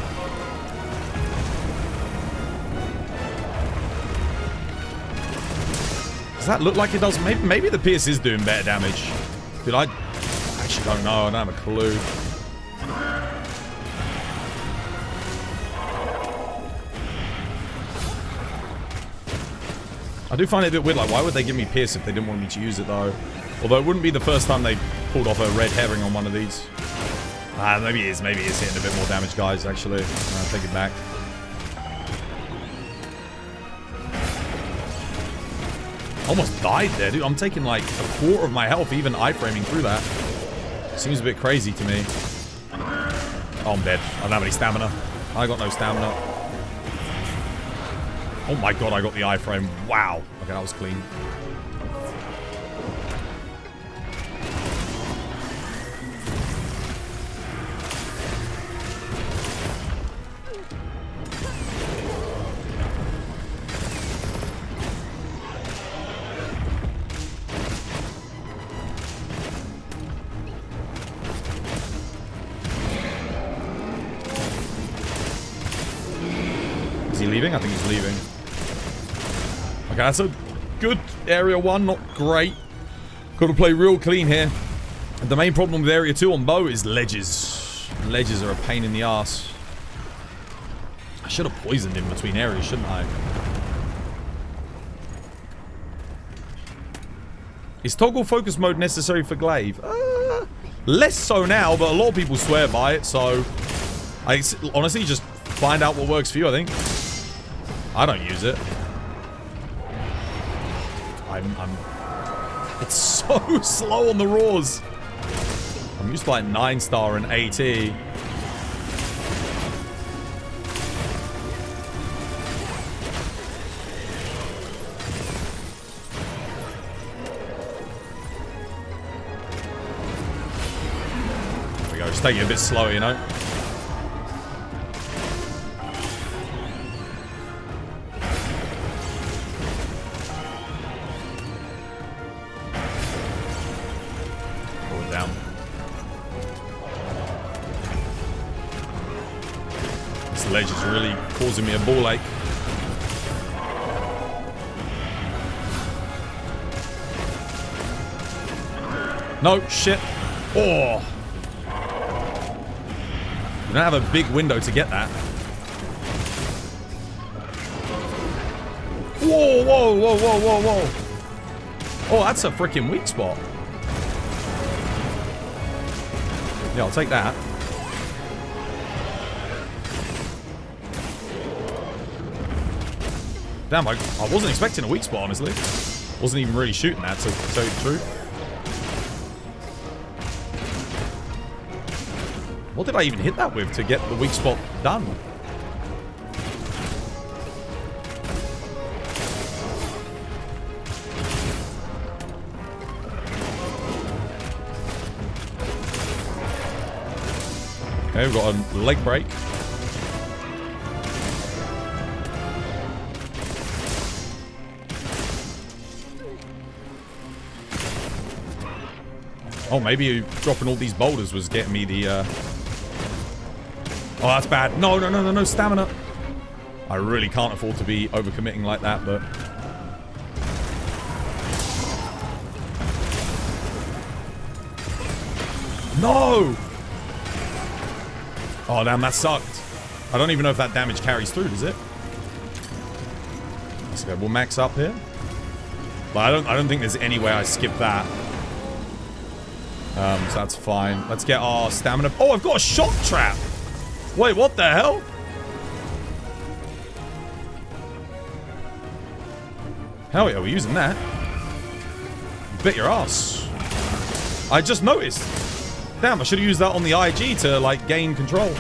Does that look like it does? Maybe the pierce is doing better damage. Dude, I actually don't know. I don't have a clue. I do find it a bit weird. Like, why would they give me pierce if they didn't want me to use it, though? Although it wouldn't be the first time they pulled off a red herring on one of these. Maybe it is hitting a bit more damage, guys, actually. I'll take it back. Almost died there, dude. I'm taking like a quarter of my health, even iframing through that. Seems a bit crazy to me. Oh, I'm dead. I don't have any stamina. I got no stamina. Oh my god, I got the iframe. Wow. Okay, that was clean. Is he leaving? I think he's leaving. Okay, that's a good area 1, not great. Got to play real clean here. The main problem with area 2 on bow is ledges. Ledges are a pain in the ass. I should have poisoned him between areas, shouldn't I? Is toggle focus mode necessary for glaive? Less so now, but a lot of people swear by it, so I honestly just find out what works for you, I think. I don't use it. It's so slow on the roars. I'm used to like 9-star and AT. There we go. Just take it a bit slower, you know. Ledge is really causing me a ball ache. No, shit. Oh. You don't have a big window to get that. Whoa, whoa, whoa, whoa, whoa, whoa. Oh, that's a freaking weak spot. Yeah, I'll take that. Damn, I wasn't expecting a weak spot, honestly. Wasn't even really shooting that, to tell you the truth. What did I even hit that with to get the weak spot done? Okay, we've got a leg break. Oh, maybe dropping all these boulders was getting me the, Oh, that's bad. No, no, no, no, no, stamina. I really can't afford to be overcommitting like that, but... No! Oh, damn, that sucked. I don't even know if that damage carries through, does it? Let's go. We'll max up here. But I don't think there's any way I skip that. So that's fine. Let's get our stamina. Oh, I've got a shock trap. Wait, what the hell? Hell yeah, we're using that. Bet your ass. I just noticed. Damn, I should have used that on the IG to, like, gain control.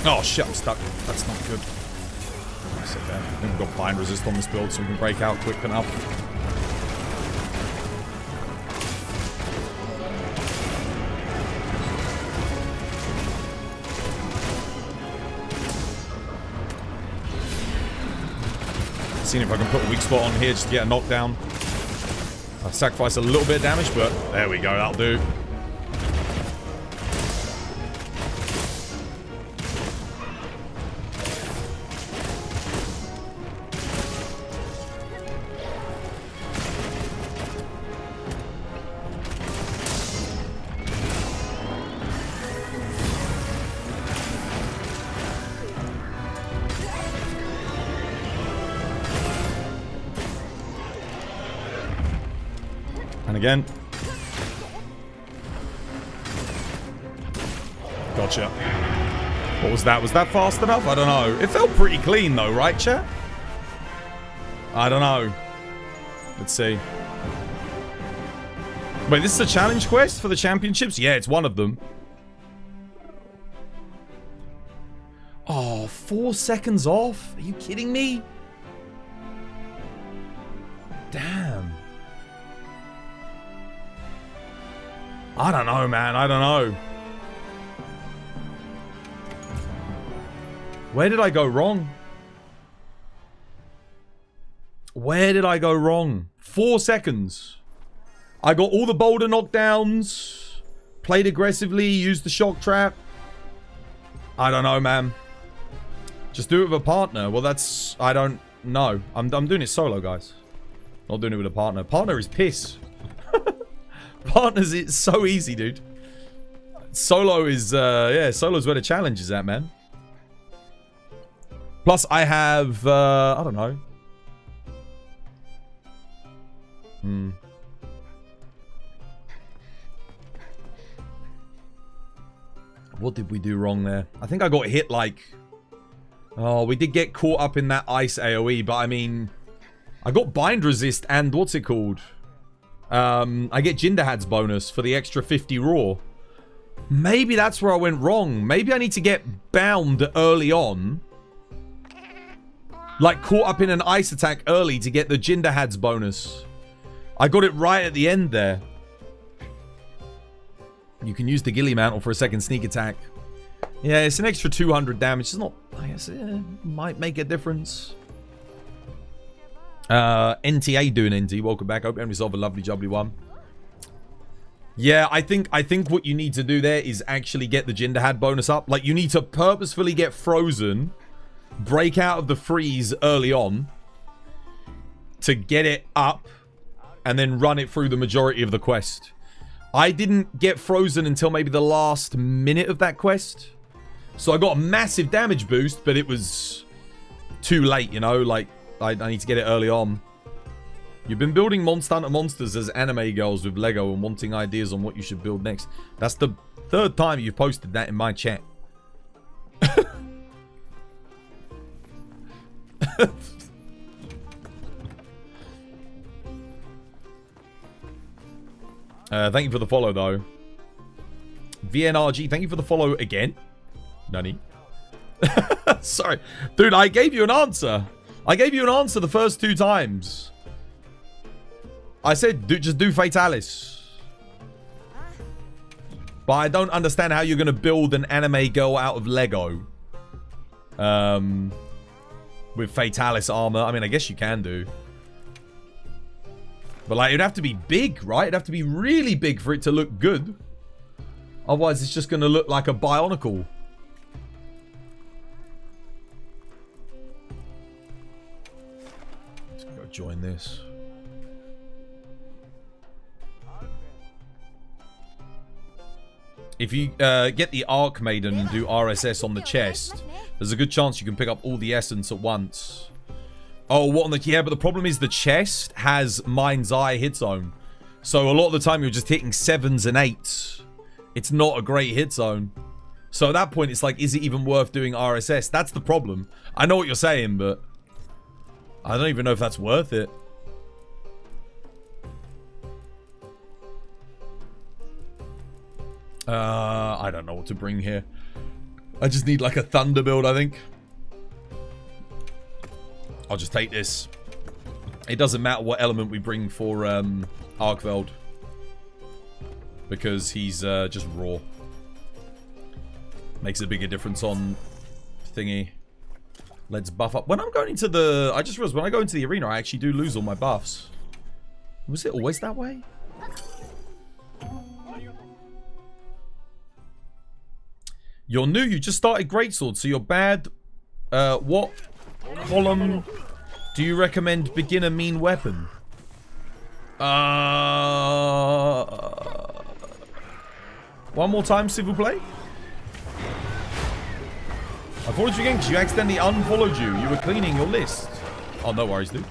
Oh shit, I'm stuck. That's not good. That's okay. I think we've got bind resist on this build so we can break out quick enough. Seeing if I can put a weak spot on here just to get a knockdown. I'll sacrifice a little bit of damage, but there we go, that'll do. again. Gotcha. What was that? Was that fast enough? I don't know. It felt pretty clean though, right, chat? I don't know. Let's see. Wait, this is a challenge quest for the championships? Yeah, it's one of them. Oh, 4 seconds off? Are you kidding me? Damn. I don't know, man. I don't know. Where did I go wrong? Where did I go wrong? 4 seconds. I got all the boulder knockdowns. Played aggressively. Used the shock trap. I don't know, man. Just do it with a partner. Well, that's... I don't know. I'm doing it solo, guys. Not doing it with a partner. Partner is piss. Partners, it's so easy, dude. Solo is... yeah, solo's where the challenge is at, man. Plus, I have... I don't know. What did we do wrong there? I think I got hit like... Oh, we did get caught up in that ice AoE, but I mean... I got bind resist and what's it called? I get Jin Dahaad's bonus for the extra 50 raw. Maybe that's where I went wrong. Maybe I need to get bound early on. Like caught up in an ice attack early to get the Jin Dahaad's bonus. I got it right at the end there. You can use the Ghillie Mantle for a second sneak attack. Yeah, it's an extra 200 damage. It's not... I guess it might make a difference. NTA doing NT. Welcome back. Hope you resolve a lovely jubbly one. Yeah, I think what you need to do there is actually get the Jin Dahaad bonus up. Like, you need to purposefully get frozen, break out of the freeze early on to get it up, and then run it through the majority of the quest. I didn't get frozen until maybe the last minute of that quest. So I got a massive damage boost, but it was too late, you know? Like, I need to get it early on. You've been building Monster Hunter monsters as anime girls with Lego and wanting ideas on what you should build next. That's the 3rd time you've posted that in my chat. Thank you for the follow, though. VNRG, thank you for the follow again. Nani? Sorry. Dude, I gave you an answer. I gave you an answer the first 2 times. I said, just do Fatalis. But I don't understand how you're going to build an anime girl out of Lego. With Fatalis armor. I mean, I guess you can do. But, like, it'd have to be big, right? It'd have to be really big for it to look good. Otherwise, it's just going to look like a Bionicle. Let's go join this. If you get the Arc Maiden and do RSS on the chest, there's a good chance you can pick up all the essence at once. Oh, what on the... Yeah, but the problem is the chest has Mind's Eye hit zone. So a lot of the time you're just hitting 7s and 8s. It's not a great hit zone. So at that point, it's like, is it even worth doing RSS? That's the problem. I know what you're saying, but... I don't even know if that's worth it. I don't know what to bring here. I just need like a thunder build, I think. I'll just take this. It doesn't matter what element we bring for Arkveld. Because he's just raw. Makes a bigger difference on thingy. Let's buff up. When I'm going into the... I just realized when I go into the arena, I actually do lose all my buffs. Was it always that way? You're new. You just started Greatsword, so you're bad. What column do you recommend beginner mean weapon? One more time, s'il vous plaît. I followed you again because you accidentally unfollowed you. You were cleaning your list. Oh, no worries, dude.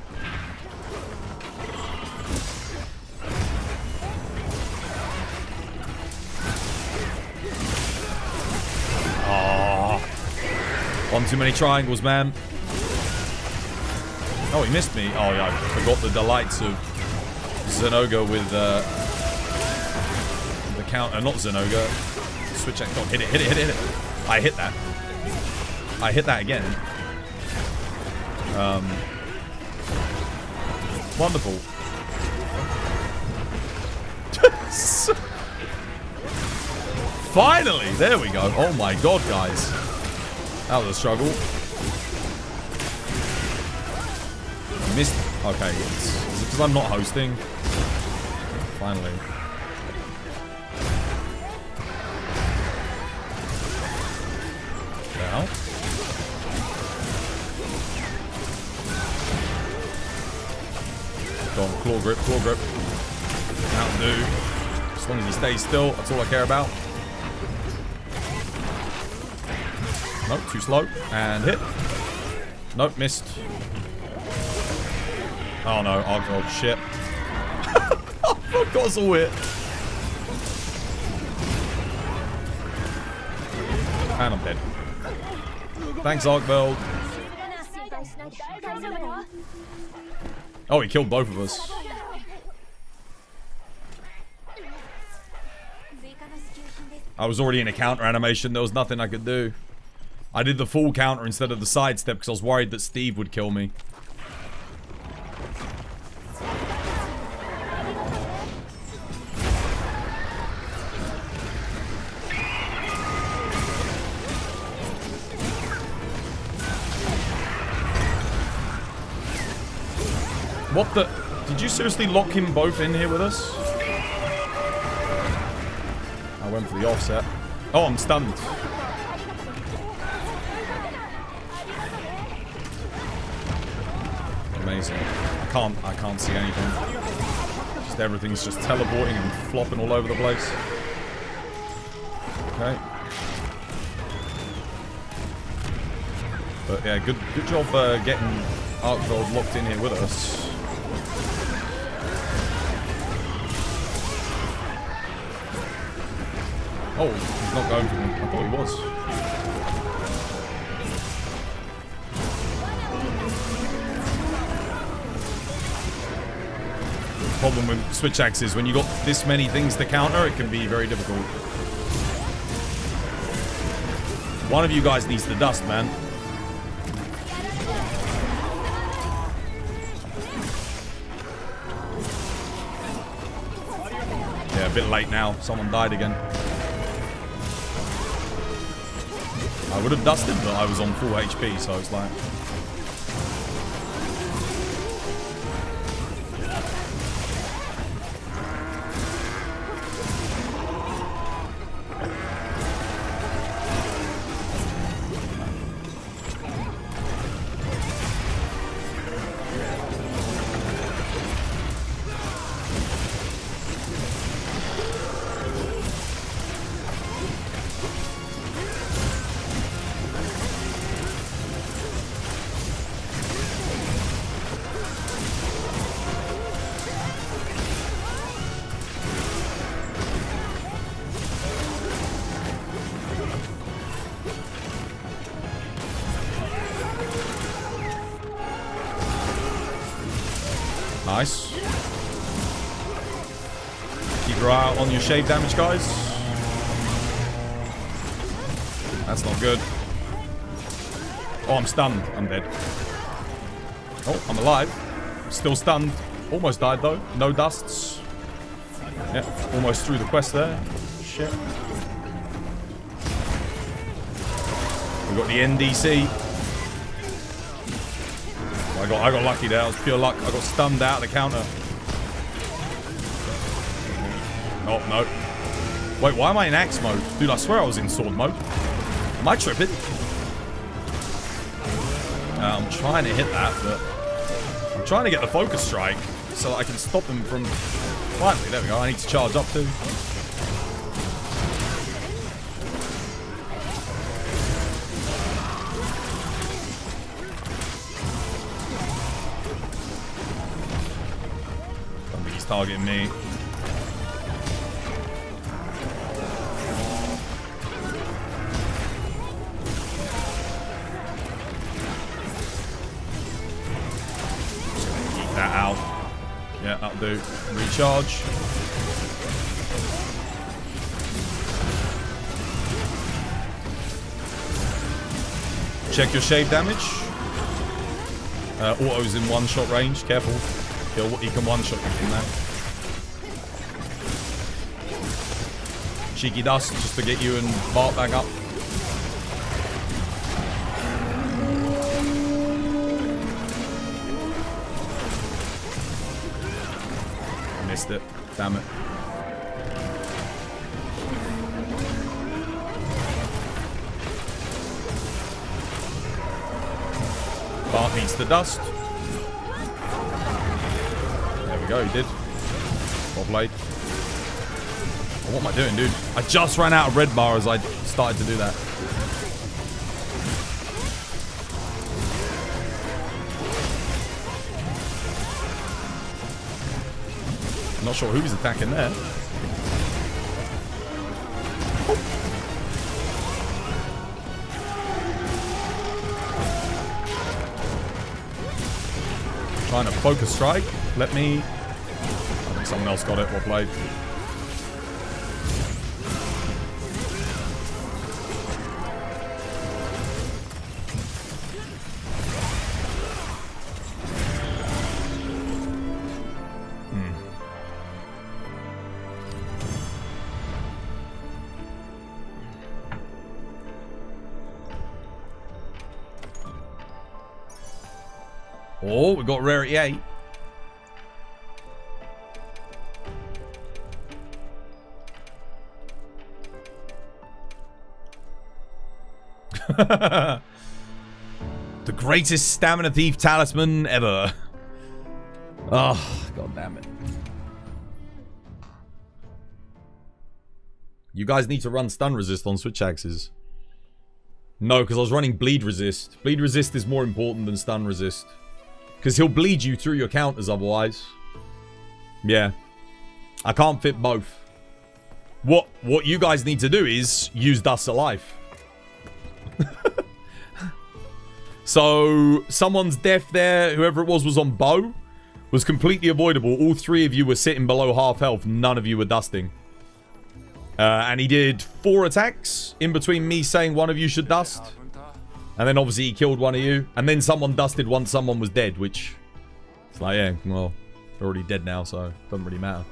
One too many triangles, man. Oh, he missed me. Oh, yeah, I forgot the delights of Zenoga with the counter. Not Zenoga. Switch act. Hit it, hit it, hit it, hit it. I hit that. I hit that again. Wonderful. Finally! There we go. Oh my god, guys. That was a struggle. Missed. Okay, is it because I'm not hosting? Finally. Now. Go on, claw grip, claw grip. That'll do. As long as he stays still, that's all I care about. Nope, too slow. And hit. Nope, missed. Oh no, Arkveld, shit. I've got us all hit. And I'm dead. Thanks, Arkveld. Oh, he killed both of us. I was already in a counter animation. There was nothing I could do. I did the full counter instead of the sidestep because I was worried that Steve would kill me. What the? Did you seriously lock him both in here with us? I went for the offset. Oh, I'm stunned. Amazing. I can't see anything. Just everything's just teleporting and flopping all over the place. Okay. But yeah, good job getting Arkveld locked in here with us. Oh, he's not going for me. I thought he was. The problem with switch axes, when you got this many things to counter, it can be very difficult. One of you guys needs the dust, man. Yeah, a bit late now. Someone died again. I would have dusted, but I was on full HP, so it's like... Nice. Keep your eye out on your shave damage, guys. That's not good. Oh, I'm stunned. I'm dead. Oh, I'm alive. Still stunned. Almost died, though. No dusts. Yeah, almost through the quest there. Shit. We got the NDC. I got lucky there. It was pure luck. I got stunned out of the counter. Oh, no. Wait, why am I in axe mode? Dude, I swear I was in sword mode. Am I tripping? I'm trying to hit that, but... I'm trying to get the focus strike so that I can stop him from... Finally, there we go. I need to charge up too. Targeting me. do. Recharge. Check your shave damage. Auto's in one-shot range. Careful. He can one-shot you from that. Cheeky dust just to get you and Bart back up. Missed it. Damn it. Bart needs the dust. There we go, he did. Well played. Oh, what am I doing, dude? I just ran out of red bar as I started to do that. Not sure who's attacking there. Trying to focus strike. Let me... I think someone else got it. Well played. Oh, we got rarity 8. The greatest stamina thief talisman ever. Oh, god damn it. You guys need to run stun resist on switch axes. No, because I was running bleed resist. Bleed resist is more important than stun resist. Because he'll bleed you through your counters otherwise. Yeah. I can't fit both. What you guys need to do is use Dust Alive. So, someone's death there, whoever it was on bow, was completely avoidable. All three of you were sitting below half health. None of you were dusting. And he did 4 attacks in between me saying one of you should dust. And then obviously he killed one of you. And then someone dusted once someone was dead, which... It's like, yeah, well, they're already dead now, so it doesn't really matter.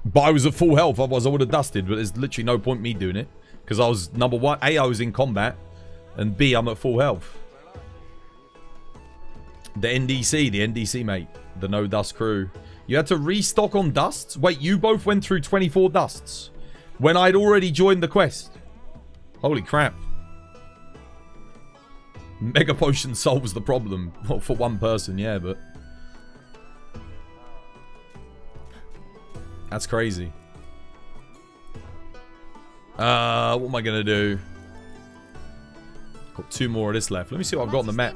But I was at full health, otherwise I would have dusted. But there's literally no point me doing it. Because I was, number one, A, I was in combat. And B, I'm at full health. The NDC, mate. The no dust crew. You had to restock on dusts? Wait, you both went through 24 dusts when I'd already joined the quest. Holy crap. Mega Potion solves the problem. Well, for one person, yeah, but... That's crazy. What am I going to do? Got 2 more of this left. Let me see what I've got on the map.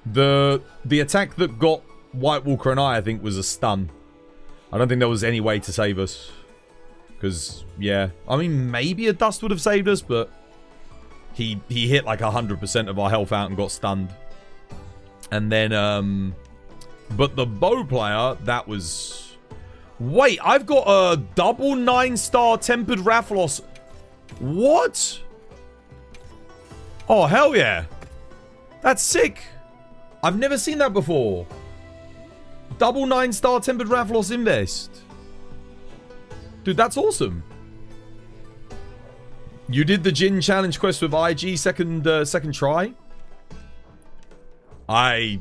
The attack that got White Walker and I think, was a stun. I don't think there was any way to save us. Because, yeah. I mean, maybe a dust would have saved us, but... He hit like 100% of our health out and got stunned. And then, but the bow player, that was... Wait, I've got a double 9-star Tempered Rathalos. What? Oh, hell yeah. That's sick. I've never seen that before. Double 9-star Tempered Rathalos Invest. Dude, that's awesome. You did the Jin challenge quest with IG second try? I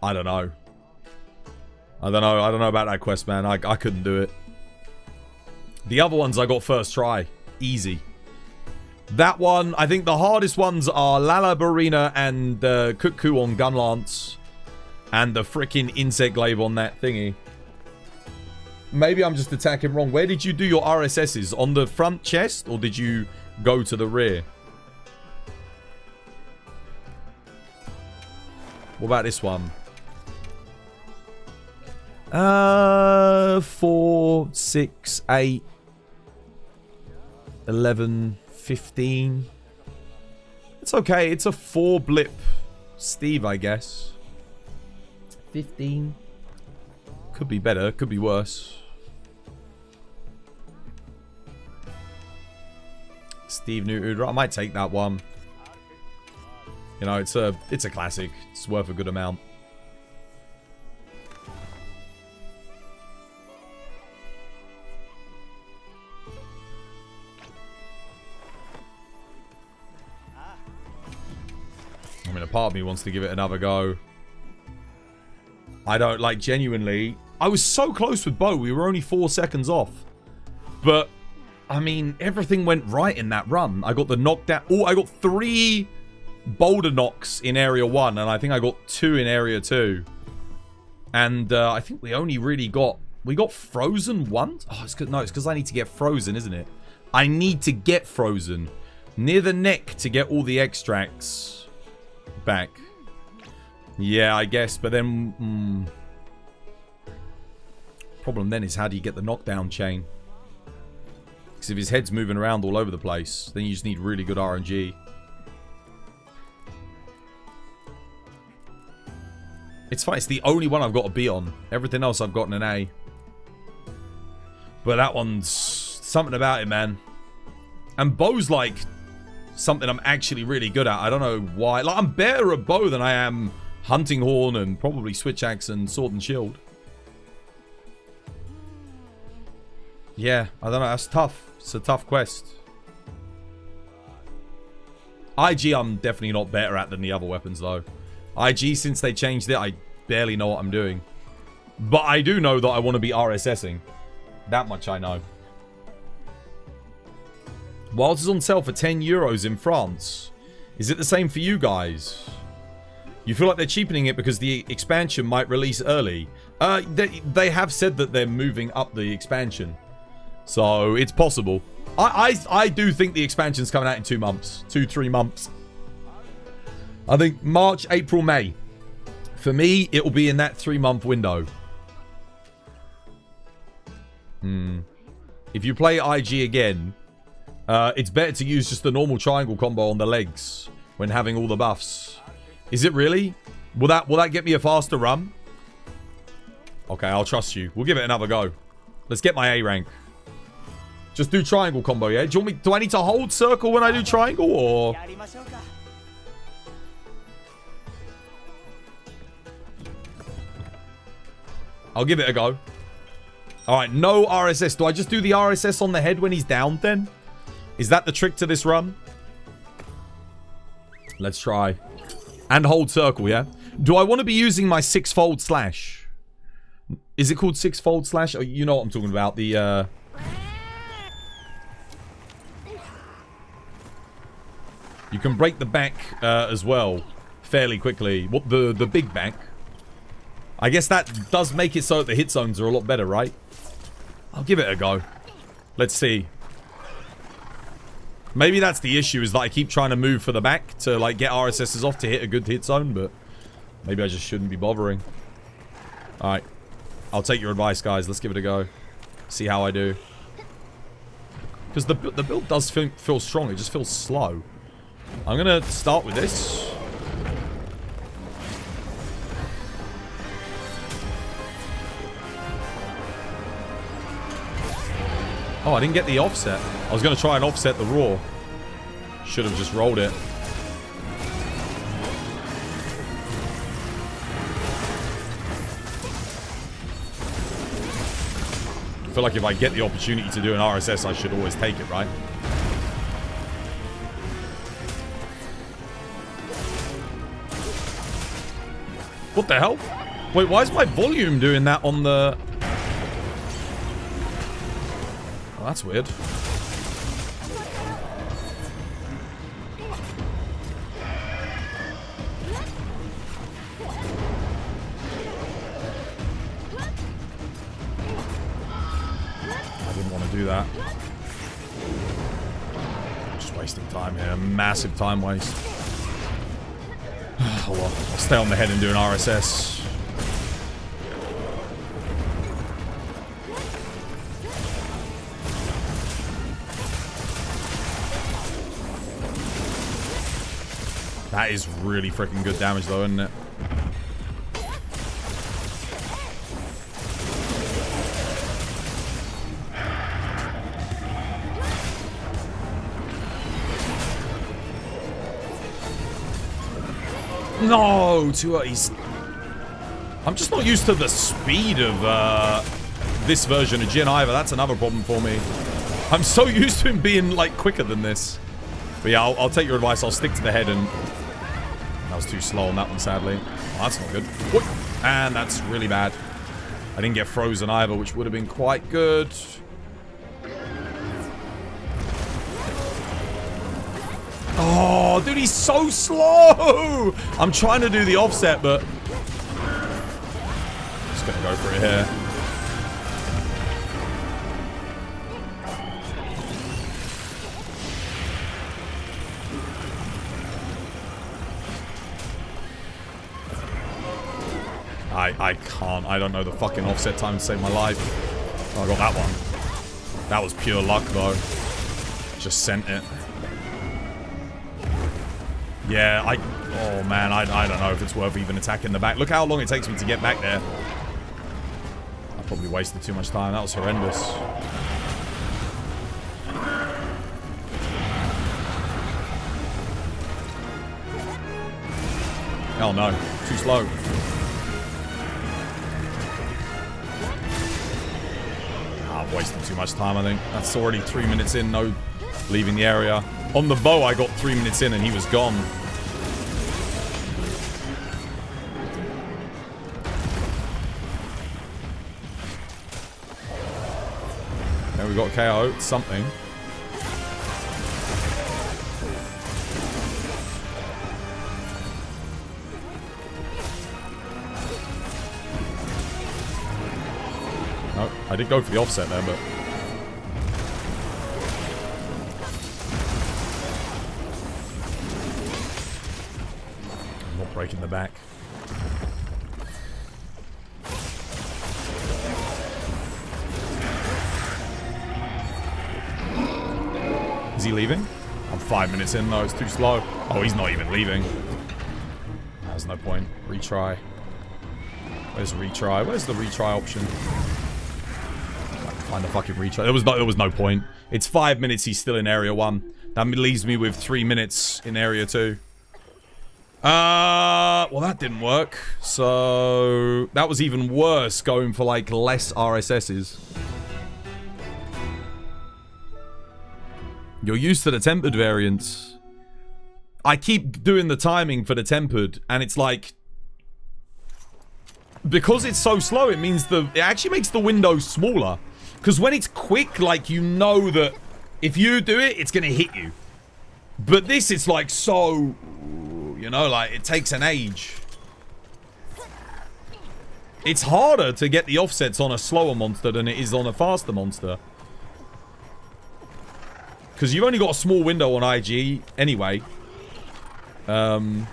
don't know. I don't know about that quest, man. I couldn't do it. The other ones I got first try. Easy. That one, I think the hardest ones are Lala Barina and Cuckoo on Gunlance. And the freaking Insect Glaive on that thingy. Maybe I'm just attacking wrong. Where did you do your RSSs? On the front chest? Or did you go to the rear? What about this one? 4, 6, 8, 11, 15. It's okay. It's a 4 blip Steve, I guess. 15. Could be better. Could be worse. Steve New Udra. I might take that one. You know, it's a classic. It's worth a good amount. I mean, a part of me wants to give it another go. I don't, like, genuinely. I was so close with Bo. We were only 4 seconds off. But, I mean, everything went right in that run. I got the knockdown. Oh, I got 3 boulder knocks in area 1. And I think I got 2 in area 2. And I think we only really got... We got frozen once? Oh, it's because I need to get frozen, isn't it? I need to get frozen. Near the neck to get all the extracts back. Yeah, I guess, but then... Problem then is, how do you get the knockdown chain? Because if his head's moving around all over the place, then you just need really good RNG. It's fine, it's the only one I've got a B on. Everything else I've gotten an A. But that one's... something about it, man. And Bo's like... something I'm actually really good at. I don't know why. Like, I'm better at Bow than I am... Hunting Horn and probably Switch Axe and Sword and Shield. Yeah, I don't know. That's tough. It's a tough quest. IG I'm definitely not better at than the other weapons though. IG, since they changed it, I barely know what I'm doing. But I do know that I want to be RSSing. That much I know. Wilds is on sale for €10 in France. Is it the same for you guys? You feel like they're cheapening it because the expansion might release early. They have said that they're moving up the expansion. So, it's possible. I do think the expansion's coming out in 2 months. 2-3 months. I think March, April, May. For me, it will be in that 3-month window. If you play IG again, it's better to use just the normal triangle combo on the legs when having all the buffs. Is it really? Will that get me a faster run? Okay, I'll trust you. We'll give it another go. Let's get my A rank. Just do triangle combo, yeah? Do you want me? Do I need to hold circle when I do triangle, or? I'll give it a go. Alright, no RSS. Do I just do the RSS on the head when he's down then? Is that the trick to this run? Let's try. And hold circle, yeah? Do I want to be using my 6-fold slash? Is it called 6-fold slash? Oh, you know what I'm talking about. The, You can break the back as well fairly quickly. What, the big back? I guess that does make it so that the hit zones are a lot better, right? I'll give it a go. Let's see. Maybe that's the issue, is that I keep trying to move for the back to, like, get RSSs off to hit a good hit zone, but maybe I just shouldn't be bothering. Alright. I'll take your advice, guys. Let's give it a go. See how I do. Because the build does feel strong. It just feels slow. I'm going to start with this. Oh, I didn't get the offset. I was going to try and offset the raw. Should have just rolled it. I feel like if I get the opportunity to do an RSS, I should always take it, right? What the hell? Wait, why is my volume doing that on the... Oh, that's weird. I didn't want to do that. Just wasting time here. Massive time waste. Oh well, I'll stay on the head and do an RSS. That is really freaking good damage, though, isn't it? No, he's... I'm just not used to the speed of this version of Jin either. That's another problem for me. I'm so used to him being, like, quicker than this. But yeah, I'll take your advice. I'll stick to the head and... That was too slow on that one, sadly. Oh, that's not good. Whoop. And that's really bad. I didn't get frozen either, which would have been quite good. Oh, dude, he's so slow! I'm trying to do the offset, but... Just gonna go for it here. I can't. I don't know the fucking offset time to save my life. Oh, I got that one. That was pure luck, though. Just sent it. Yeah, oh man, I don't know if it's worth even attacking the back. Look how long it takes me to get back there. I probably wasted too much time. That was horrendous. Hell no. Too slow. I've wasted too much time, I think. That's already 3 minutes in, no leaving the area. On the bow, I got 3 minutes in and he was gone. There we got KO. It's something. No, I did go for the offset there, but... I'm not breaking the back. Is he leaving? I'm 5 minutes in though, it's too slow. Oh, he's not even leaving. There's no point. Retry. Where's retry? Where's the retry option? Find the fucking retry. There was no point. It's 5 minutes, he's still in area 1. That leaves me with 3 minutes in area 2. Well that didn't work. So that was even worse, going for like less RSSs. You're used to the tempered variants. I keep doing the timing for the tempered, and it's like... Because it's so slow, it means it actually makes the window smaller. Because when it's quick, like, you know that if you do it, it's going to hit you. But this, it's like so... You know, like, it takes an age. It's harder to get the offsets on a slower monster than it is on a faster monster. Because you've only got a small window on IG anyway. Yeah,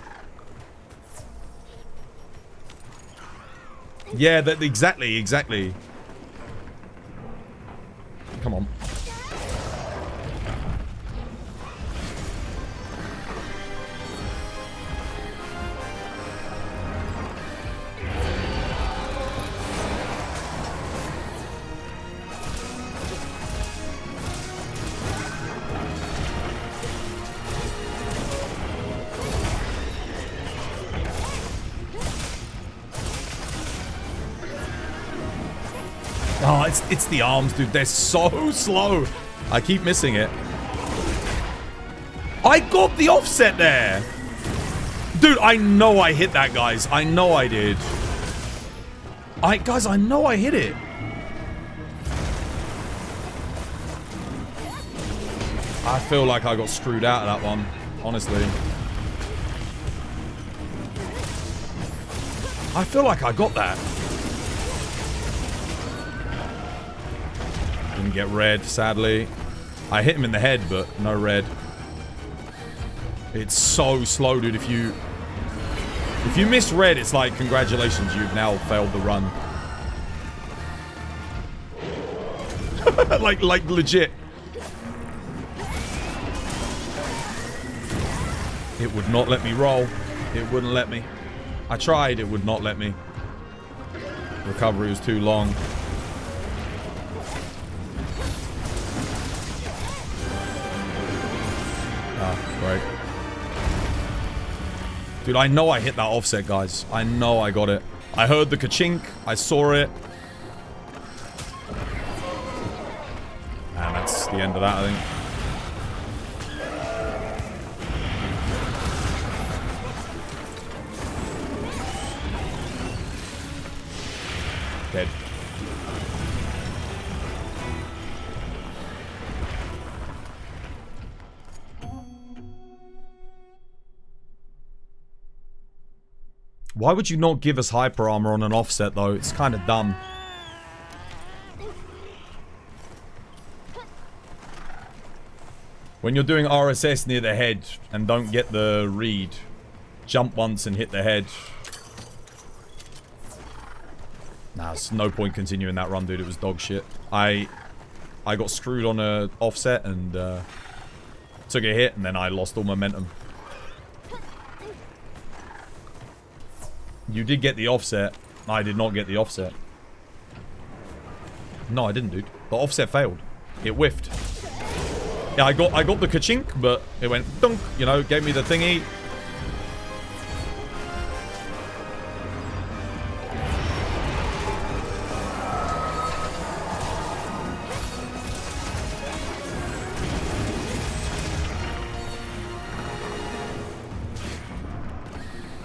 exactly. Come on. Oh, it's the arms, dude. They're so slow. I keep missing it. I got the offset there. Dude, I know I hit that, guys. I know I did. Guys, I know I hit it. I feel like I got screwed out of that one, honestly. I feel like I got that. Didn't get red, sadly. I hit him in the head, but no red. It's so slow, dude. If you miss red, it's like, congratulations, you've now failed the run. like legit. It would not let me roll. It wouldn't let me. I tried, it would not let me. Recovery was too long. Ah, great. Dude, I know I hit that offset, guys. I know I got it. I heard the ka-chink. I saw it. And that's the end of that, I think. Dead. Why would you not give us hyper armor on an offset, though? It's kind of dumb. When you're doing RSS near the head and don't get the read, jump once and hit the head. Nah, there's no point continuing that run, dude. It was dog shit. I got screwed on a offset and took a hit, and then I lost all momentum. You did get the offset. I did not get the offset. No, I didn't, dude. The offset failed. It whiffed. Yeah, I got the ka-chink, but it went dunk, you know, gave me the thingy.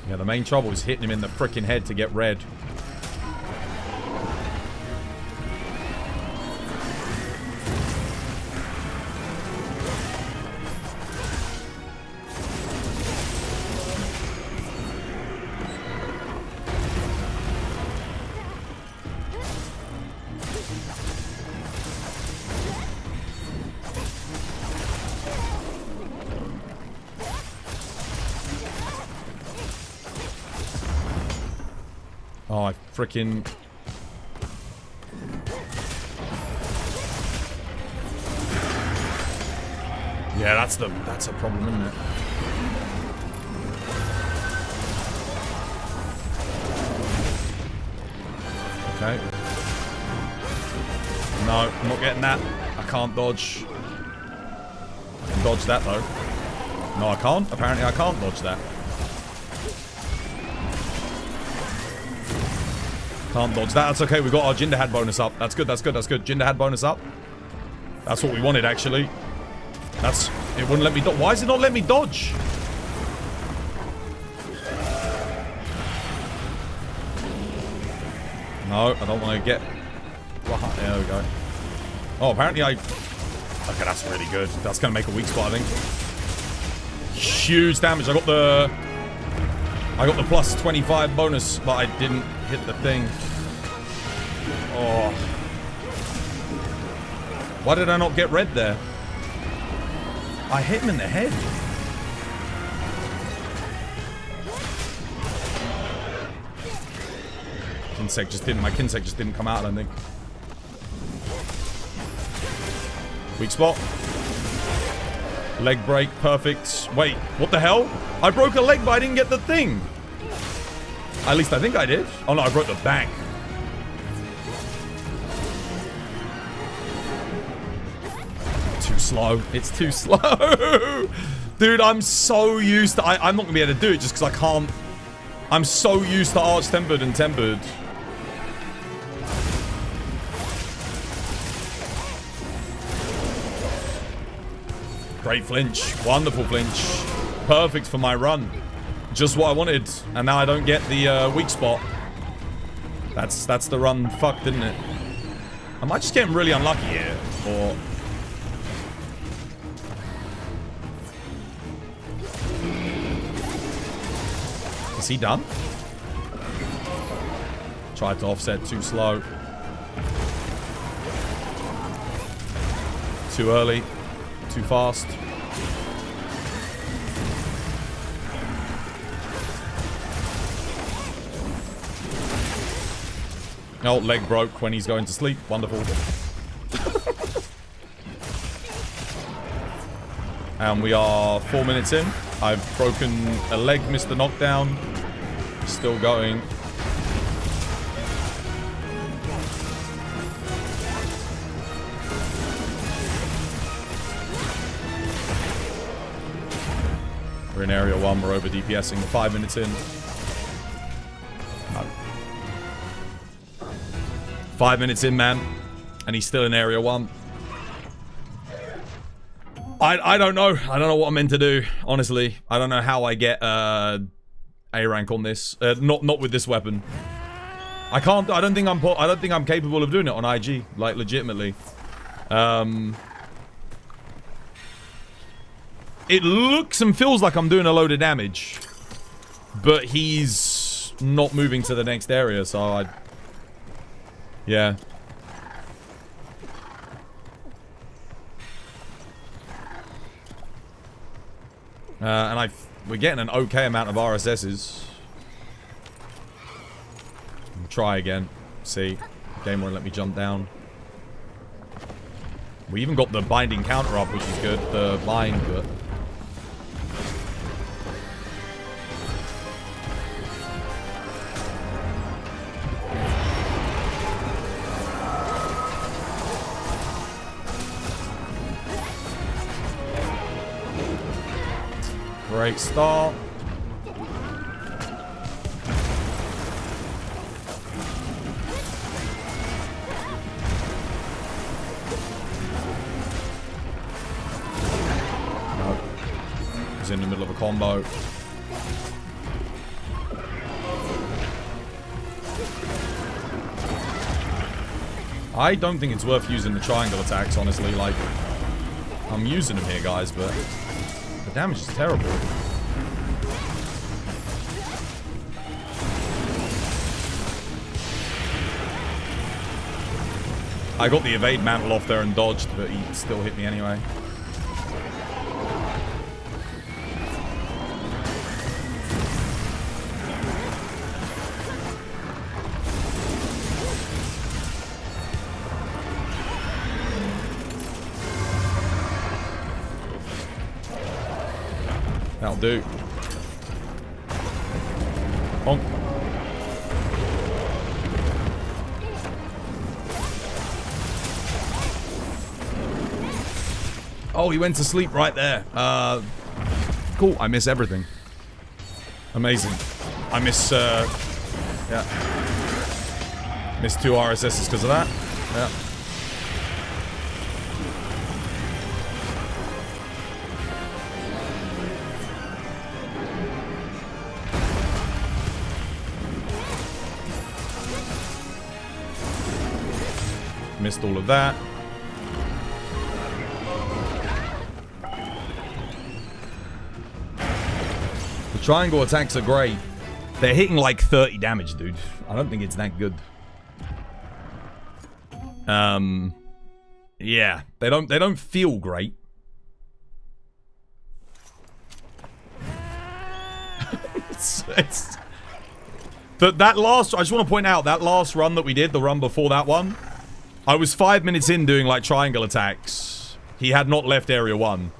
Yeah, the main trouble is hitting him in the frickin' head to get red. Oh, I frickin'... Yeah, that's a problem, isn't it? Okay. No, I'm not getting that. I can't dodge. I can dodge that, though. No, I can't. Apparently, I can't dodge that. Can't dodge that. That's okay. We got our Jin Dahaad bonus up. That's good. That's good. That's good. Jin Dahaad bonus up. That's what we wanted, actually. That's... It wouldn't let me dodge. Why does it not let me dodge? No, I don't want to get... There we go. Oh, apparently I... Okay, that's really good. That's going to make a weak spot, I think. Huge damage. I got the plus 25 bonus, but I didn't hit the thing. Oh. Why did I not get red there? I hit him in the head. Kinsec just didn't. My Kinsec just didn't come out, I don't think. Weak spot. Leg break, perfect. Wait, what the hell? I broke a leg, but I didn't get the thing. At least I think I did. Oh no, I broke the back. Too slow. It's too slow. Dude, I'm so used to... I'm not going to be able to do it just because I can't... I'm so used to Arch Tempered and Tempered. Great flinch. Wonderful flinch. Perfect for my run. Just what I wanted. And now I don't get the weak spot. That's the run fucked, didn't it? Am I just getting really unlucky here? Or... Is he done? Tried to offset too slow. Too early. Too fast. Oh, leg broke when he's going to sleep. Wonderful. And we are 4 minutes in. I've broken a leg, missed the knockdown. Still going. We're in area 1. We're over DPSing. 5 minutes in. No. 5 minutes in, man. And he's still in area 1. I don't know. I don't know what I'm meant to do, honestly. I don't know how I get A rank on this. Not with this weapon. I can't. I don't think I'm capable of doing it on IG. Like, legitimately. It looks and feels like I'm doing a load of damage, but he's not moving to the next area, so yeah. And we're getting an okay amount of RSSs. Try again. See. Game won't let me jump down. We even got the binding counter up, which is good. The bind, but... Great start. No. He's in the middle of a combo. I don't think it's worth using the triangle attacks, honestly. Like, I'm using them here, guys, but... the damage is terrible. I got the evade mantle off there and dodged, but he still hit me anyway. That'll do. Bonk. Oh, he went to sleep right there. Cool. I miss everything. Amazing. I miss, yeah. Missed 2 RSSs because of that. Yeah. Missed all of that. The triangle attacks are great. They're hitting like 30 damage, dude. I don't think it's that good. Yeah, they don't feel great. That last, I just want to point out that last run that we did, the run before that one, I was 5 minutes in doing like triangle attacks. He had not left area 1.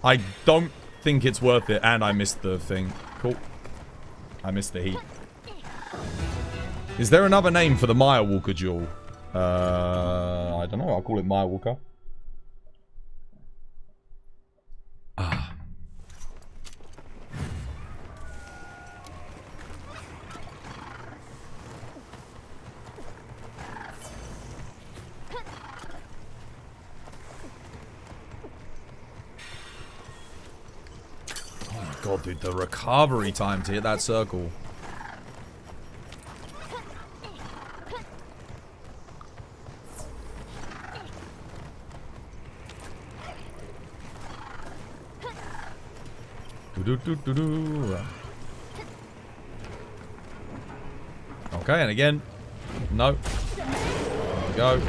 I don't think it's worth it, and I missed the thing. Cool. I missed the heat. Is there another name for the Mire Walker duel? I don't know. I'll call it Mire Walker. Ah. God, dude, the recovery time to hit that circle. Okay, and again. No. There we go.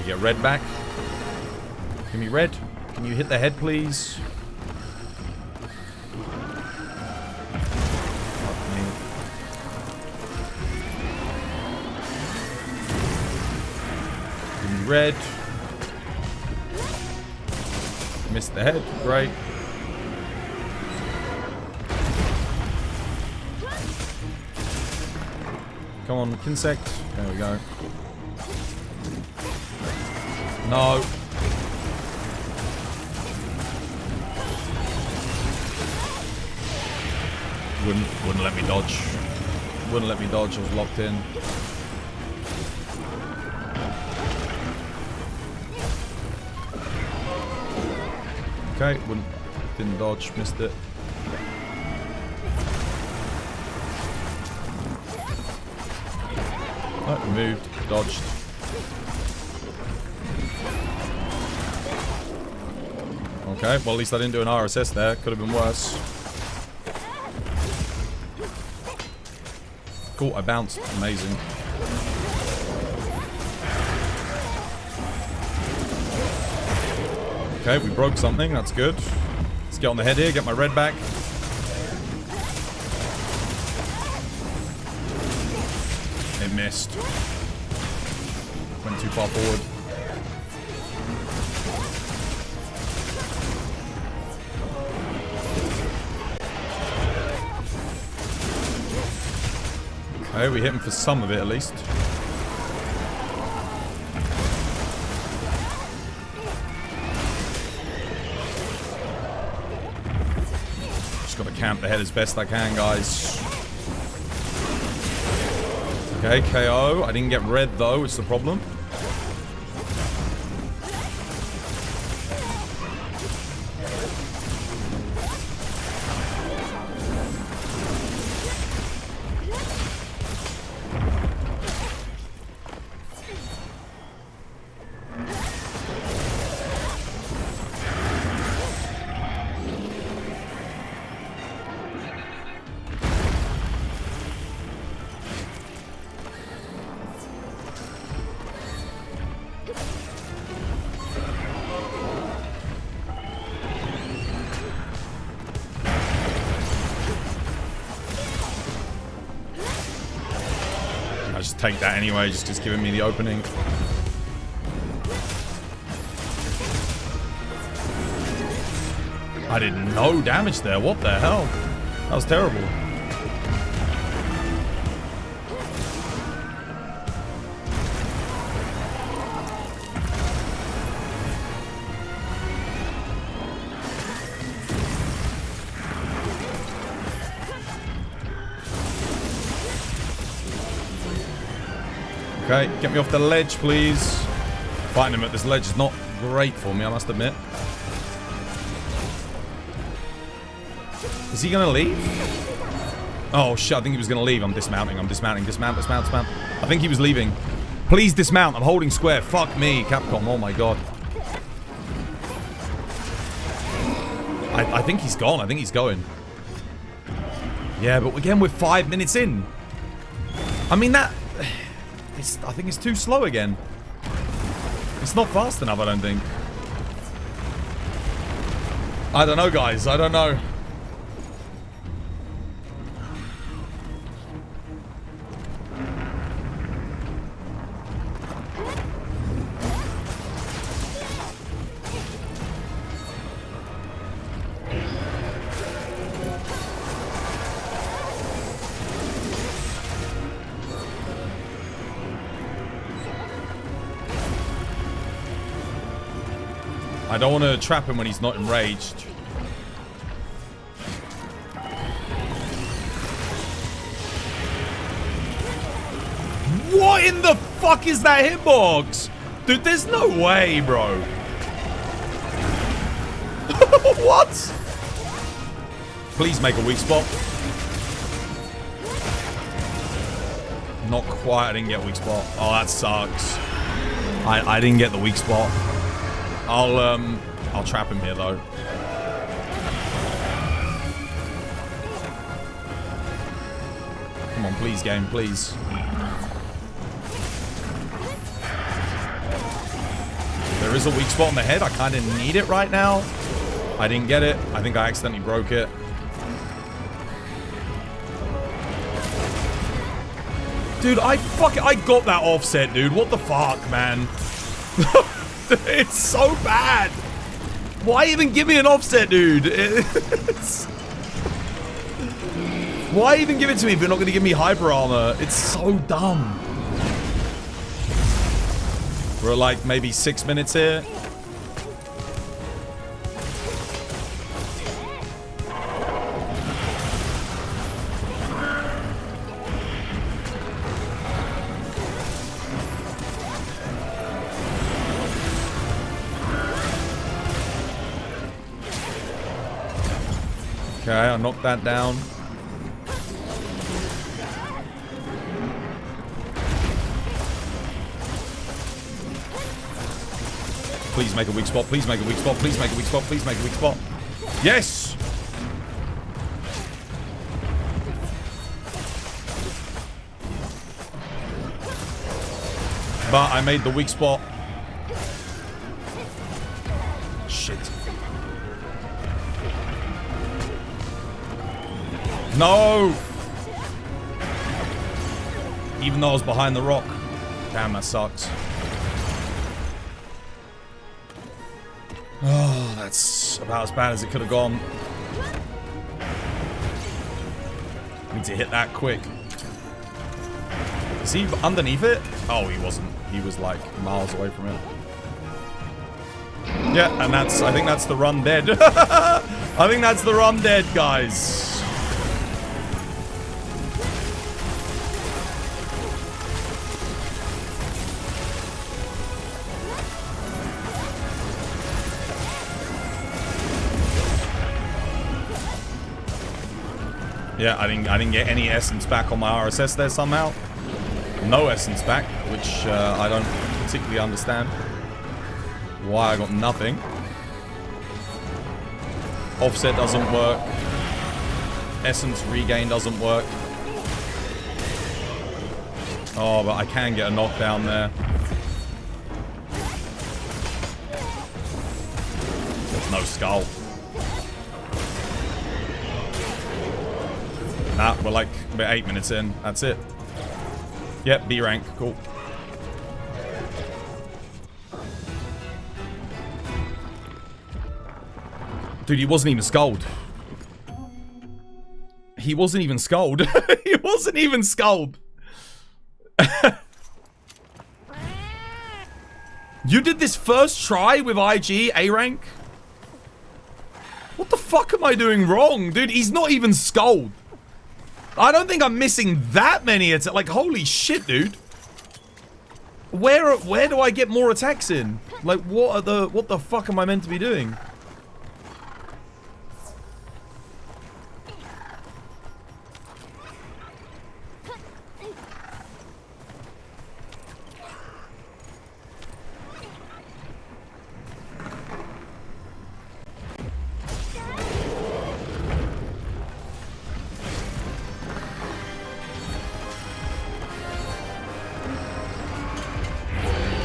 Get red back. Give me red. Can you hit the head, please? Fuck me. Give me red. Missed the head. Great. Come on, insect. There we go. No. Wouldn't let me dodge. Wouldn't let me dodge. I was locked in. Okay, didn't dodge. Missed it. Oh, moved. Dodged. Okay, well at least I didn't do an RSS there. Could have been worse. Cool, I bounced. Amazing. Okay, we broke something. That's good. Let's get on the head here. Get my red back. It missed. Went too far forward. Okay, we hit him for some of it at least. Just gotta camp the head as best I can, guys. Okay, KO. I didn't get red though, it's the problem. Take that anyway, just giving me the opening. I did no damage there. What the hell? That was terrible. Okay, get me off the ledge, please. Fighting him at this ledge is not great for me, I must admit. Is he gonna leave? Oh shit, I think he was gonna leave. I'm dismounting, dismount. I think he was leaving. Please dismount, I'm holding square. Fuck me, Capcom, oh my god. I think he's gone, I think he's going. Yeah, but again, we're 5 minutes in. I mean, that... I think it's too slow again. It's not fast enough, I don't think. I don't know, guys. I don't know. I don't want to trap him when he's not enraged. What in the fuck is that hitbox? Dude, there's no way, bro. What? Please make a weak spot. Not quite. I didn't get a weak spot. Oh, that sucks. I didn't get the weak spot. I'll trap him here though. Come on, please, game, please. There is a weak spot on the head. I kind of need it right now. I didn't get it. I think I accidentally broke it. Dude, I got that offset, dude. What the fuck, man? It's so bad. Why even give me an offset, dude? Why even give it to me if you're not going to give me hyper armor? It's so dumb. We're at like maybe 6 minutes here. Okay, I knocked that down. Please make a weak spot. Please make a weak spot. Please make a weak spot. Please make a weak spot. Yes! But I made the weak spot. Shit. No! Even though I was behind the rock. Damn, that sucks. Oh, that's about as bad as it could have gone. Need to hit that quick. Is he underneath it? Oh, he wasn't. He was like miles away from it. Yeah, and that's, I think that's the run dead. I think that's the run dead, guys. Yeah, I didn't get any essence back on my RSS there somehow. No essence back, which I don't particularly understand. Why I got nothing. Offset doesn't work. Essence regain doesn't work. Oh, but I can get a knockdown there. There's no skull. Nah, we're like about 8 minutes in. That's it. Yep, B rank. Cool. Dude, he wasn't even skulled. He wasn't even skulled. He wasn't even skulled. You did this first try with IG A rank? What the fuck am I doing wrong? Dude, he's not even skulled. I don't think I'm missing that many attacks. Like, holy shit, dude. Where do I get more attacks in? Like, what the fuck am I meant to be doing?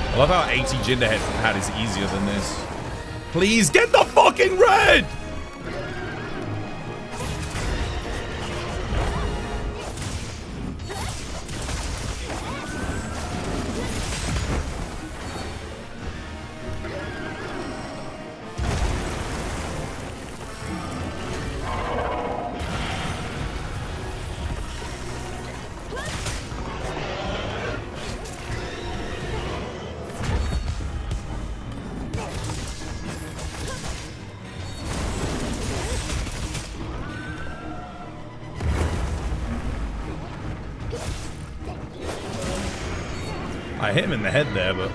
I love how AT Jin Dahaad is easier than this. Please get the fucking red! I hit him in the head there, but...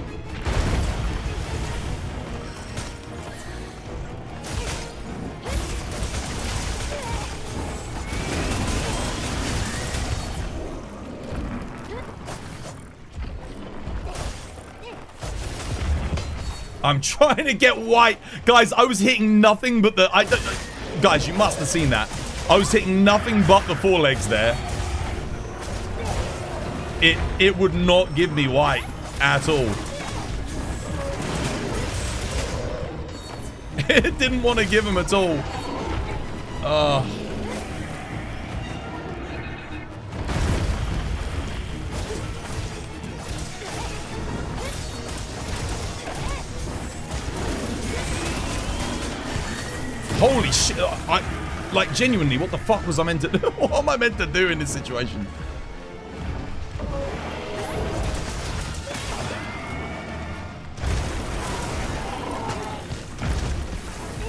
I'm trying to get white. Guys, I was hitting nothing but the... guys, you must have seen that. I was hitting nothing but the forelegs there. It would not give me white at all. Didn't want to give him at all. Holy shit. Like, genuinely, what the fuck was I meant to do? What am I meant to do in this situation?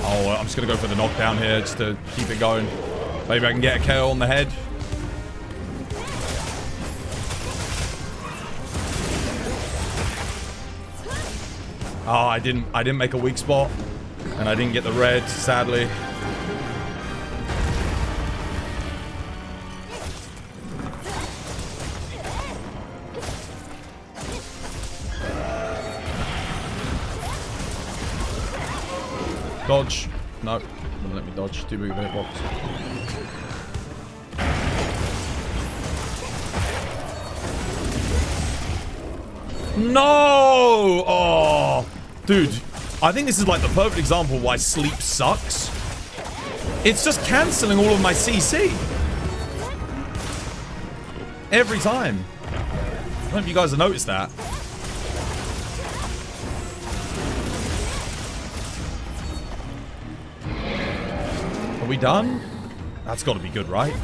Oh, I'm just going to go for the knockdown here just to keep it going. Maybe I can get a KO on the head. Oh, I didn't make a weak spot. And I didn't get the red, sadly. Dodge. No. Wouldn't let me dodge. Too big of a hitbox. No! Oh! Dude. I think this is like the perfect example of why sleep sucks. It's just cancelling all of my CC. Every time. I don't know if you guys have noticed that. Are we done? That's got to be good, right?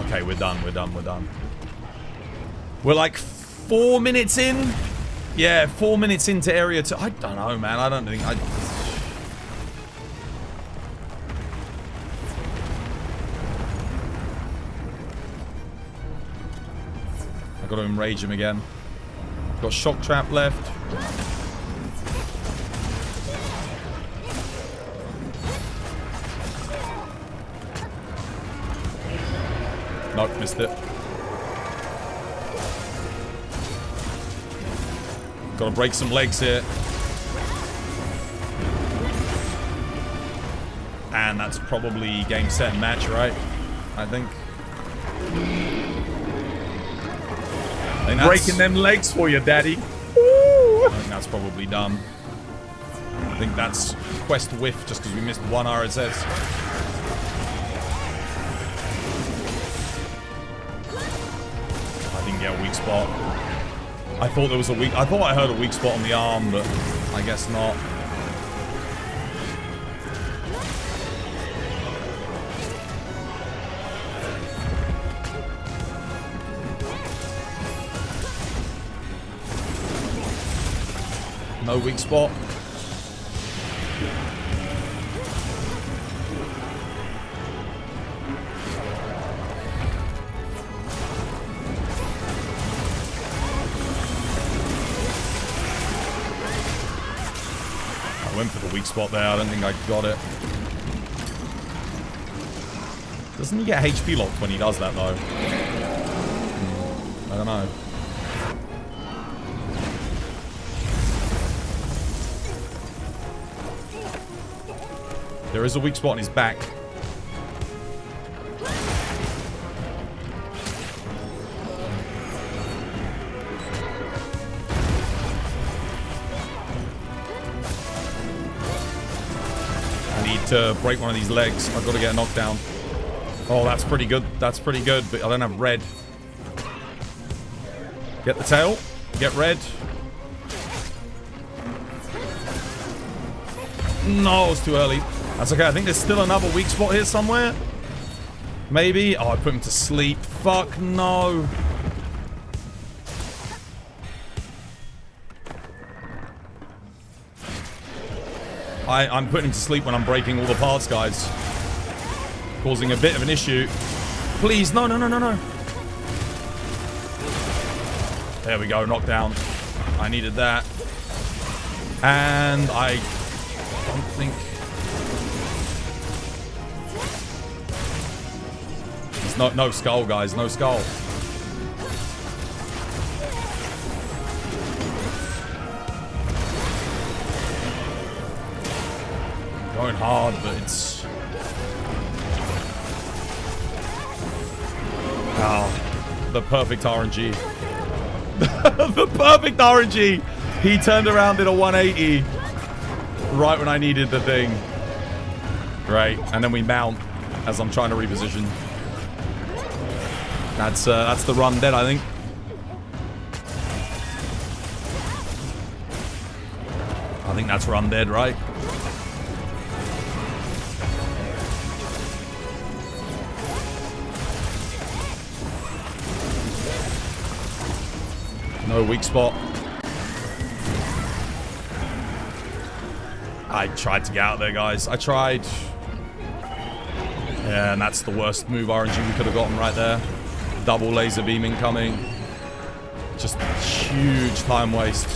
Okay, we're done, we're done, we're done. We're like 4 minutes in. Yeah, 4 minutes into area 2. I don't know, man. I don't think I gotta enrage him again. Got shock trap left. Nope, missed it. Gotta break some legs here. And that's probably game, set, and match, right? I think. Breaking them legs for you, daddy. I think that's probably done. I think that's quest whiff just because we missed one RSS. I didn't get a weak spot. I thought there was a weak... I thought I heard a weak spot on the arm, but I guess not. No weak spot. I went for the weak spot there. I don't think I got it. Doesn't he get HP locked when he does that, though? I don't know. There is a weak spot on his back. I need to break one of these legs. I've got to get a knockdown. Oh, that's pretty good. That's pretty good, but I don't have red. Get the tail. Get red. No, it's too early. That's okay. I think there's still another weak spot here somewhere. Maybe. Oh, I put him to sleep. Fuck no. I'm putting him to sleep when I'm breaking all the parts, guys. Causing a bit of an issue. Please. No, no, no, no, no. There we go. Knockdown. I needed that. And I don't think... No skull, guys. No skull. Going hard, but it's... Oh, the perfect RNG. The perfect RNG. He turned around, did a 180. Right when I needed the thing. Right, and then we mount as I'm trying to reposition. That's the run dead, I think. I think that's run dead, right? No weak spot. I tried to get out there, guys. I tried. Yeah, and that's the worst move RNG we could have gotten right there. Double laser beam incoming. Just huge time waste.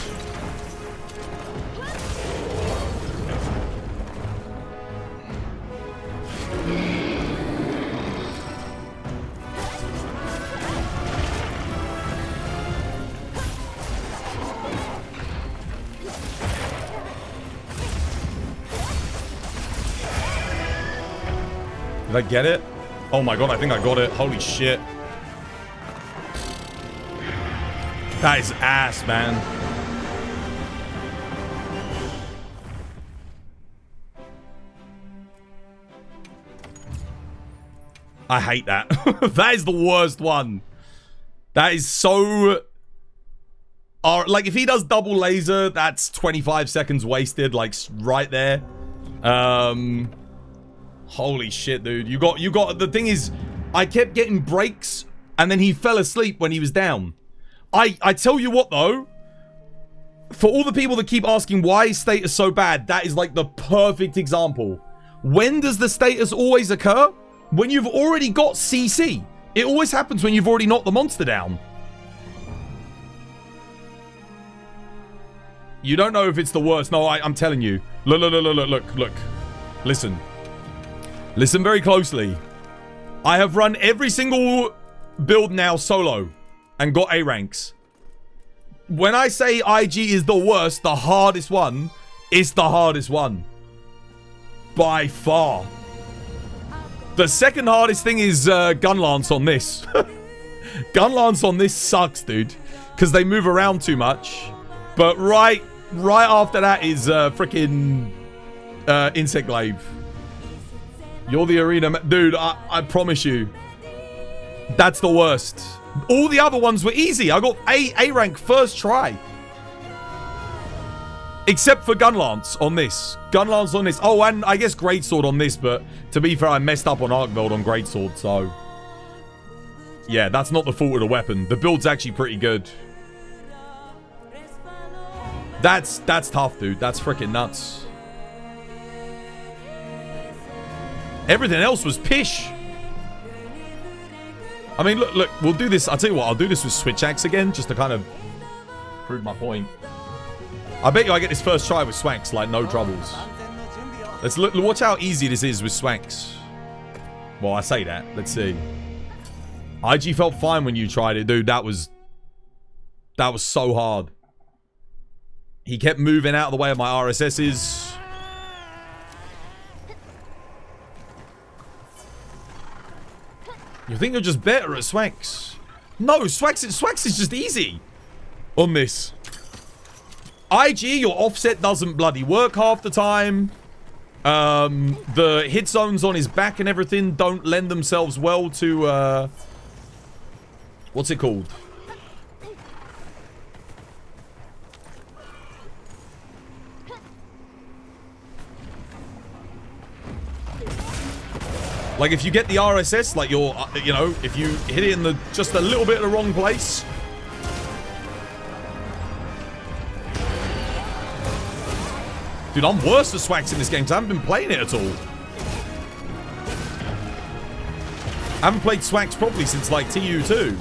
Did I get it? Oh my god, I think I got it. Holy shit. That is ass, man. I hate that. That is the worst one. That is so... like, if he does double laser, that's 25 seconds wasted, like, right there. Holy shit, dude. You got, the thing is, I kept getting breaks, and then he fell asleep when he was down. I tell you what, though, for all the people that keep asking why is status so bad, that is like the perfect example. When does the status always occur? When you've already got CC. It always happens when you've already knocked the monster down. You don't know if it's the worst. No, I'm telling you. Look. Listen. Listen very closely. I have run every single build now solo and got A ranks. When I say IG is the worst, the hardest one, it's the hardest one. By far. The second hardest thing is gun lance on this. Gun lance on this sucks, dude. Because they move around too much. But right after that is freaking insect glaive. You're the arena... Dude, I promise you. That's the worst. All the other ones were easy. I got A rank first try. Except for gun lance on this. Gun lance on this. Oh, and I guess greatsword on this, but to be fair, I messed up on Arkveld on greatsword, so... Yeah, that's not the fault of the weapon. The build's actually pretty good. That's tough, dude. That's freaking nuts. Everything else was pish. I mean, look, we'll do this. I'll tell you what, I'll do this with switch axe again, just to kind of prove my point. I bet you I get this first try with swanks, like no troubles. Let's look, watch how easy this is with swanks. Well, I say that. Let's see. IG felt fine when you tried it, dude. That was so hard. He kept moving out of the way of my RSSs. You think you're just better at swanks? No, swanks is just easy on this. IG, your offset doesn't bloody work half the time. The hit zones on his back and everything don't lend themselves well to, what's it called? Like, if you get the RSS, like you're, you know, if you hit it in the just a little bit of the wrong place. Dude, I'm worse at swanks in this game because I haven't been playing it at all. I haven't played swanks properly since, like, TU2.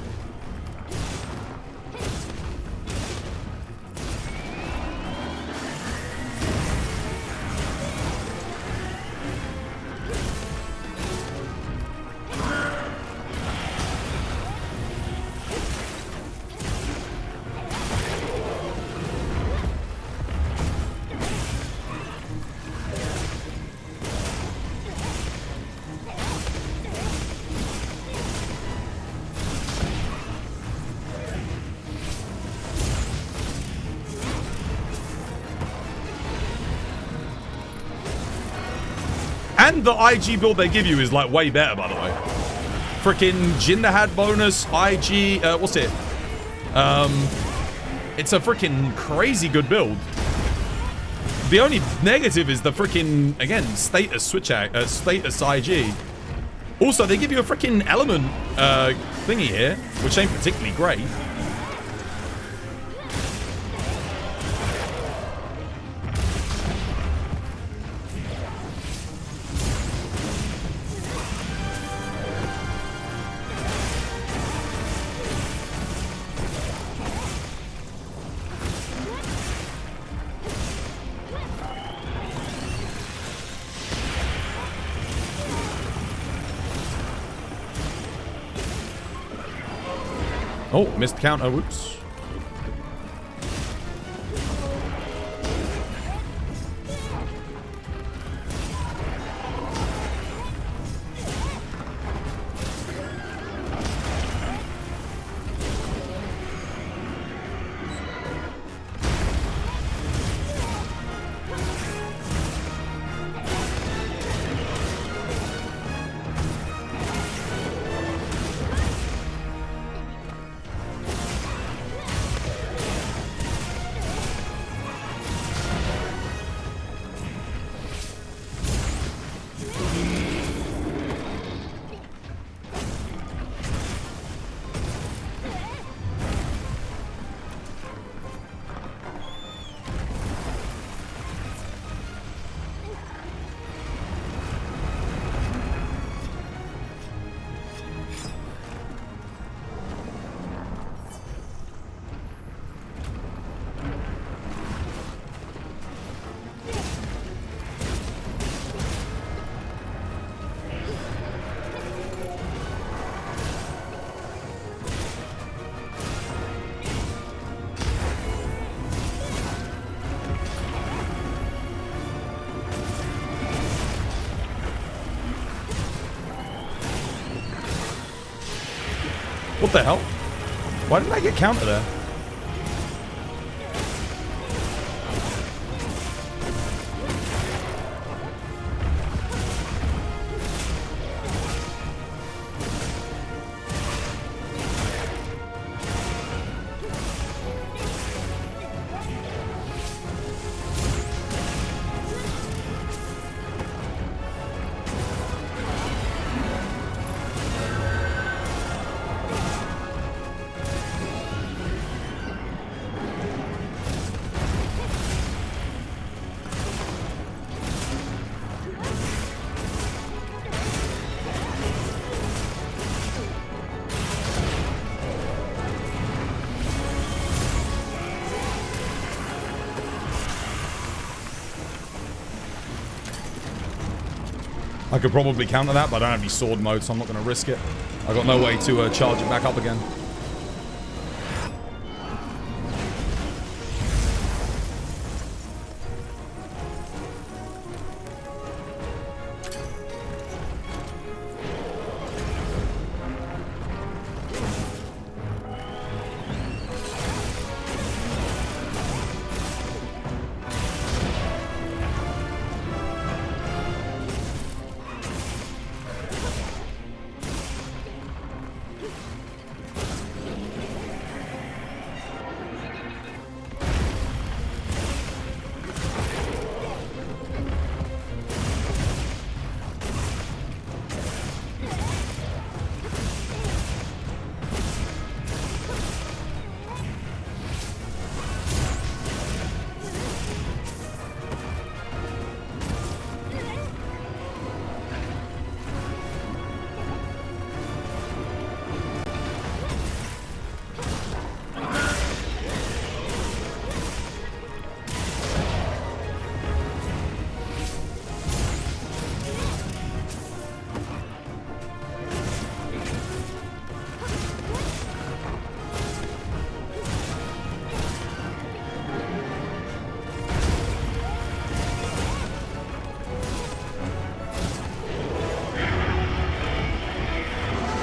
And the IG build they give you is like way better, by the way. Freaking Jin Dahaad bonus, IG, what's it? It's a freaking crazy good build. The only negative is the freaking, again, status status IG. Also, they give you a freaking element thingy here, which ain't particularly great. Oh, missed counter. Whoops. What the hell? Why didn't I get counter there? I could probably counter that, but I don't have any sword mode, so I'm not going to risk it. I've got no way to charge it back up again.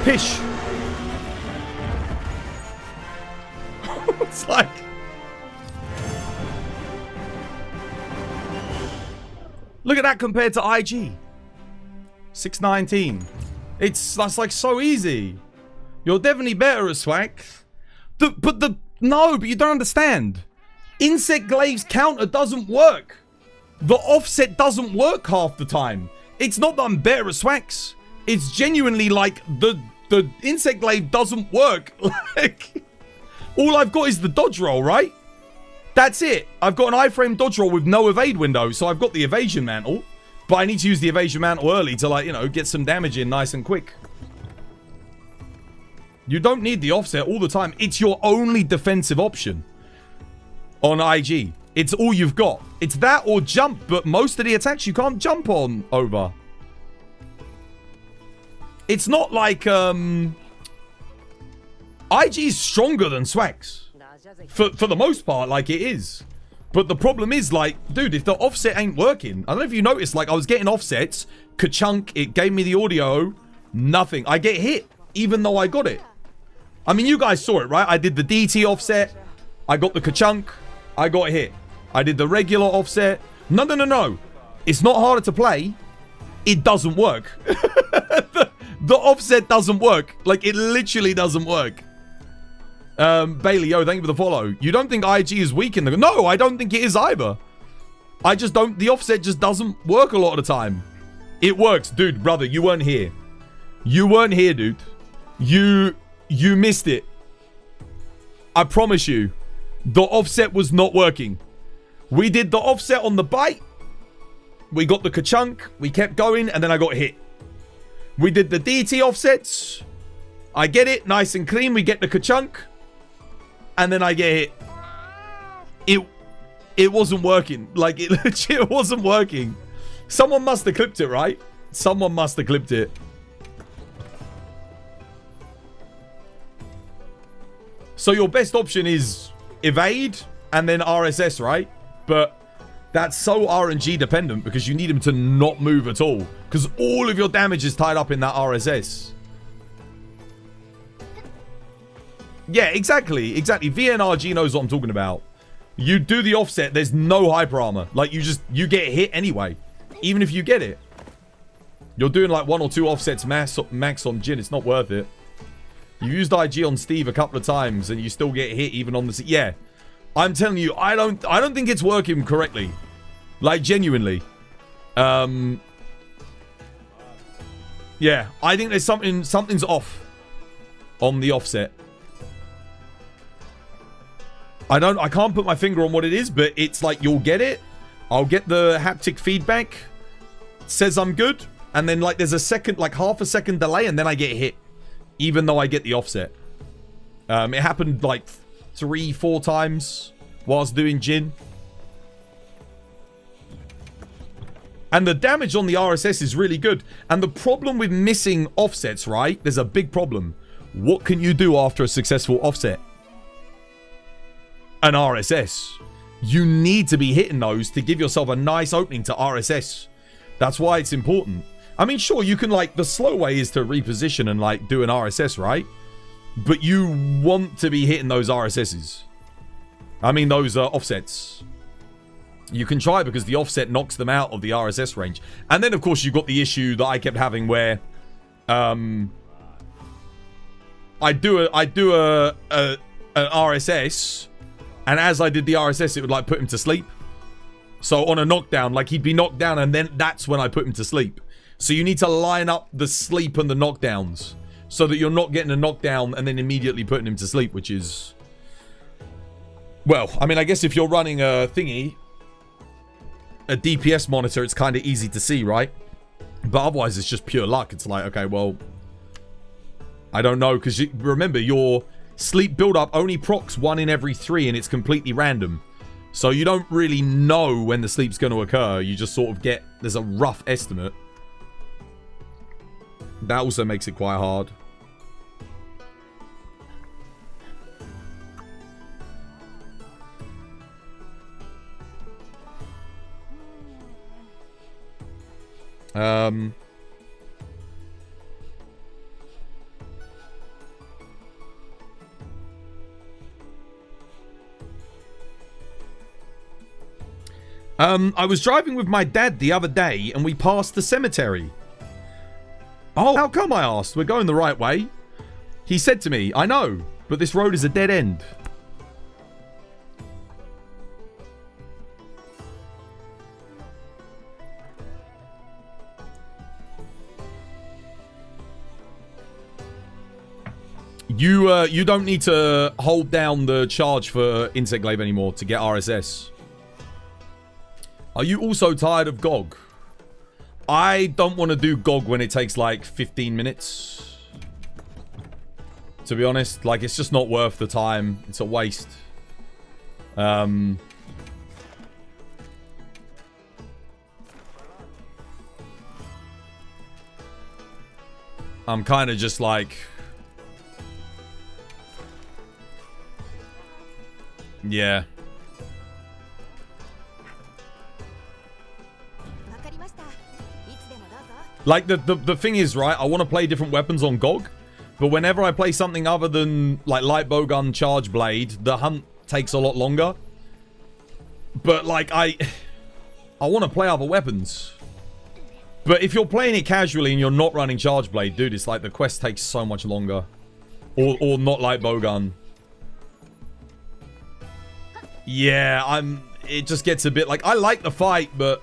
Pish! It's like... Look at that compared to IG. 619. That's like so easy. You're definitely better at Swax. No, but you don't understand. Insect Glaive's counter doesn't work. The offset doesn't work half the time. It's not that I'm better at Swax. It's genuinely like the Insect Glaive doesn't work. Like, all I've got is the dodge roll, right? That's it. I've got an iframe dodge roll with no evade window, so I've got the evasion mantle. But I need to use the evasion mantle early to, like, you know, get some damage in nice and quick. You don't need the offset all the time. It's your only defensive option on IG. It's all you've got. It's that or jump, but most of the attacks you can't jump on over. It's not like, IG is stronger than Swax. For the most part, like, it is. But the problem is, like, dude, if the offset ain't working, I don't know if you noticed, like, I was getting offsets, ka-chunk, it gave me the audio, nothing. I get hit, even though I got it. I mean, you guys saw it, right? I did the DT offset, I got the ka-chunk, I got hit. I did the regular offset. No. It's not harder to play. It doesn't work. The offset doesn't work. Like, it literally doesn't work. Bailey, yo, thank you for the follow. You don't think IG is weak in the... No, I don't think it is either. I just don't... The offset just doesn't work a lot of the time. It works. Dude, brother, you weren't here. You weren't here, dude. You missed it. I promise you. The offset was not working. We did the offset on the bite. We got the ka-chunk. We kept going, and then I got hit. We did the DT offsets. I get it. Nice and clean. We get the ka-chunk. And then I get hit. It wasn't working. Like, it legit wasn't working. Someone must have clipped it, right? Someone must have clipped it. So your best option is evade and then RSS, right? But that's so RNG dependent because you need him to not move at all. Because all of your damage is tied up in that RSS. Yeah, exactly. VNRG knows what I'm talking about. You do the offset, there's no hyper armor. Like, you get hit anyway. Even if you get it. You're doing like 1 or 2 offsets max on Jin. It's not worth it. You used IG on Steve a couple of times and you still get hit even on the... Yeah. I'm telling you, I don't think it's working correctly. Like, genuinely. Yeah, I think there's something's off on the offset. I can't put my finger on what it is, but it's like you'll get it. I'll get the haptic feedback. Says I'm good. And then like there's a second, like half a second delay and then I get hit. Even though I get the offset. It happened like 3-4 times whilst doing Jin. And the damage on the RSS is really good. And the problem with missing offsets, right? There's a big problem. What can you do after a successful offset? An RSS. You need to be hitting those to give yourself a nice opening to RSS. That's why it's important. I mean, sure, you can like, the slow way is to reposition and like do an RSS, right? But you want to be hitting those RSSs. I mean, those offsets. You can try because the offset knocks them out of the RSS range. And then, of course, you've got the issue that I kept having where I do an RSS, and as I did the RSS, it would like put him to sleep. So on a knockdown, like he'd be knocked down, and then that's when I put him to sleep. So you need to line up the sleep and the knockdowns so that you're not getting a knockdown and then immediately putting him to sleep, which is... Well, I mean, I guess if you're running a thingy, a DPS monitor, it's kind of easy to see, right? But otherwise, it's just pure luck. It's like, okay, well, I don't know. Because remember, your sleep build-up only procs 1 in every 3, and it's completely random. So you don't really know when the sleep's going to occur. You just sort of get... There's a rough estimate. That also makes it quite hard. I was driving with my dad the other day and we passed the cemetery. Oh, how come, I asked? We're going the right way. He said to me, I know, but this road is a dead end. You don't need to hold down the charge for Insect Glaive anymore to get RSS. Are you also tired of GOG? I don't want to do GOG when it takes like 15 minutes. To be honest, like it's just not worth the time. It's a waste. I'm kind of just like... Yeah. Like, the thing is, right, I want to play different weapons on GOG, but whenever I play something other than, like, light bowgun, charge blade, the hunt takes a lot longer. But, like, I want to play other weapons. But if you're playing it casually and you're not running charge blade, dude, it's like the quest takes so much longer. Or not light bowgun. Yeah, it just gets a bit like, I like the fight, but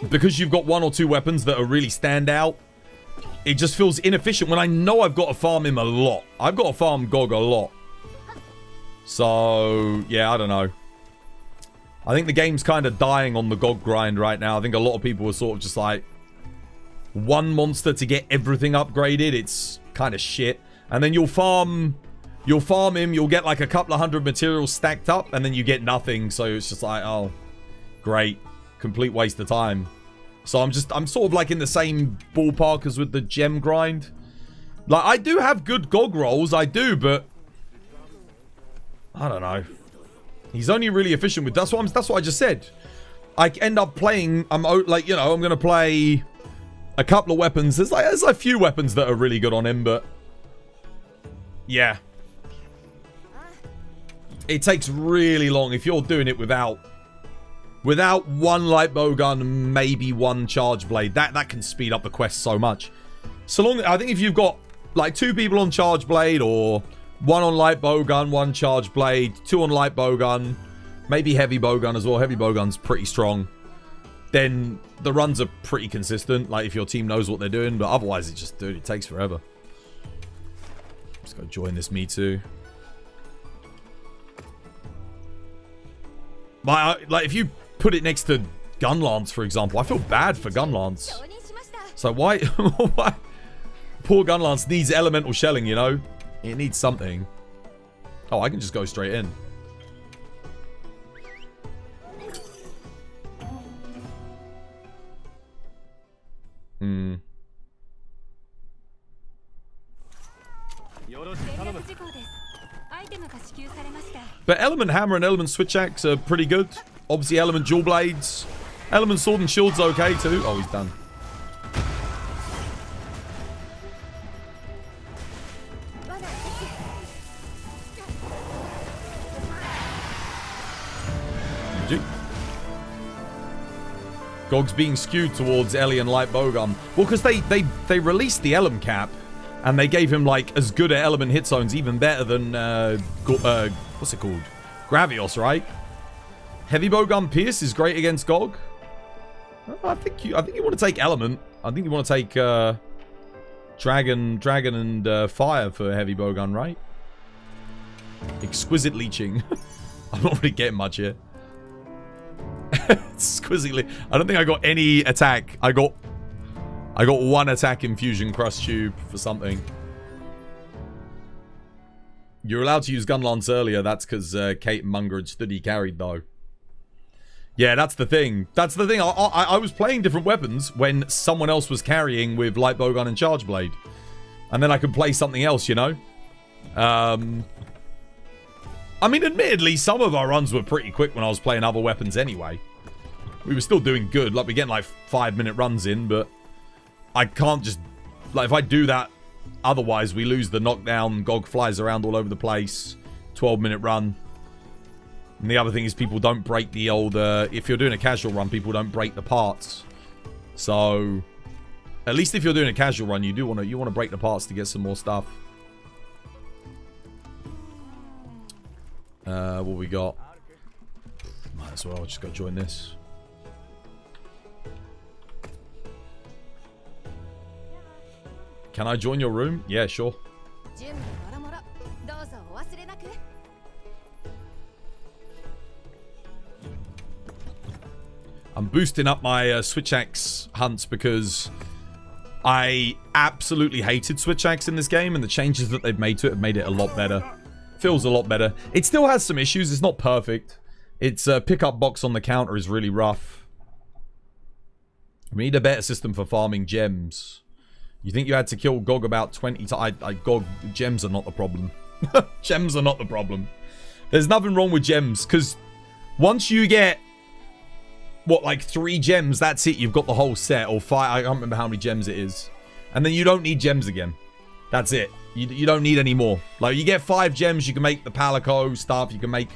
because you've got one or two weapons that are really stand out, it just feels inefficient when I know I've got to farm him a lot. I've got to farm GOG a lot. So, yeah, I don't know. I think the game's kind of dying on the GOG grind right now. I think a lot of people are sort of just like, one monster to get everything upgraded. It's kind of shit. And then you'll farm him, you'll get like a couple of hundred materials stacked up, and then you get nothing. So it's just like, oh, great. Complete waste of time. So I'm sort of like in the same ballpark as with the gem grind. Like, I do have good GOG rolls, I do, but I don't know. He's only really efficient with, that's what I just said. I end up playing, I'm like, you know, I'm going to play a couple of weapons. There's a few weapons that are really good on him, but yeah. It takes really long if you're doing it without one light bowgun, maybe one charge blade. That can speed up the quest so much. So long, I think if you've got like 2 people on charge blade, or 1 on light bowgun, 1 charge blade, 2 on light bowgun, maybe heavy bowgun as well. Heavy bowgun's pretty strong. Then the runs are pretty consistent, like if your team knows what they're doing. But otherwise, it takes forever. Let's go join this Me Too. Like if you put it next to Gunlance, for example, I feel bad for Gunlance. So why poor Gunlance needs elemental shelling, you know? It needs something. Oh, I can just go straight in. But Element Hammer and Element Switch Axe are pretty good. Obviously, Element Dual Blades. Element Sword and Shield's okay too. Oh, he's done. GG. GOG's being skewed towards Ellie and Light Bowgun. Well, because they released the Element Cap, and they gave him like as good at element hit zones, even better than what's it called? Gravios, right? Heavy bowgun Pierce is great against GOG. I think you want to take element. I think you want to take dragon and fire for heavy bowgun, right? Exquisite leeching. I'm not really getting much here. Exquisitely. I don't think I got any attack. I got 1 attack infusion crust tube for something. You're allowed to use Gunlance earlier. That's because Kate and Munger had steady carried though. Yeah, that's the thing. That's the thing. I was playing different weapons when someone else was carrying with light bowgun and charge blade, and then I could play something else, you know. I mean, admittedly, some of our runs were pretty quick when I was playing other weapons anyway. We were still doing good. Like, we're getting like 5-minute runs in, but I can't just... Like, if I do that, otherwise we lose the knockdown. GOG flies around all over the place. 12-minute run. And the other thing is people don't break the old... if you're doing a casual run, people don't break the parts. So... At least if you're doing a casual run, you want to break the parts to get some more stuff. What we got? Might as well just go join this. Can I join your room? Yeah, sure. I'm boosting up my Switch Axe hunts because I absolutely hated Switch Axe in this game, and the changes that they've made to it have made it a lot better. Feels a lot better. It still has some issues. It's not perfect. Its pickup box on the counter is really rough. We need a better system for farming gems. You think you had to kill Gog about 20 times? Gog, gems are not the problem. Gems are not the problem. There's nothing wrong with gems, because once you get, what, like 3 gems, that's it. You've got the whole set, or 5. I can't remember how many gems it is. And then you don't need gems again. That's it. You don't need any more. Like, you get 5 gems, you can make the Palico stuff, you can make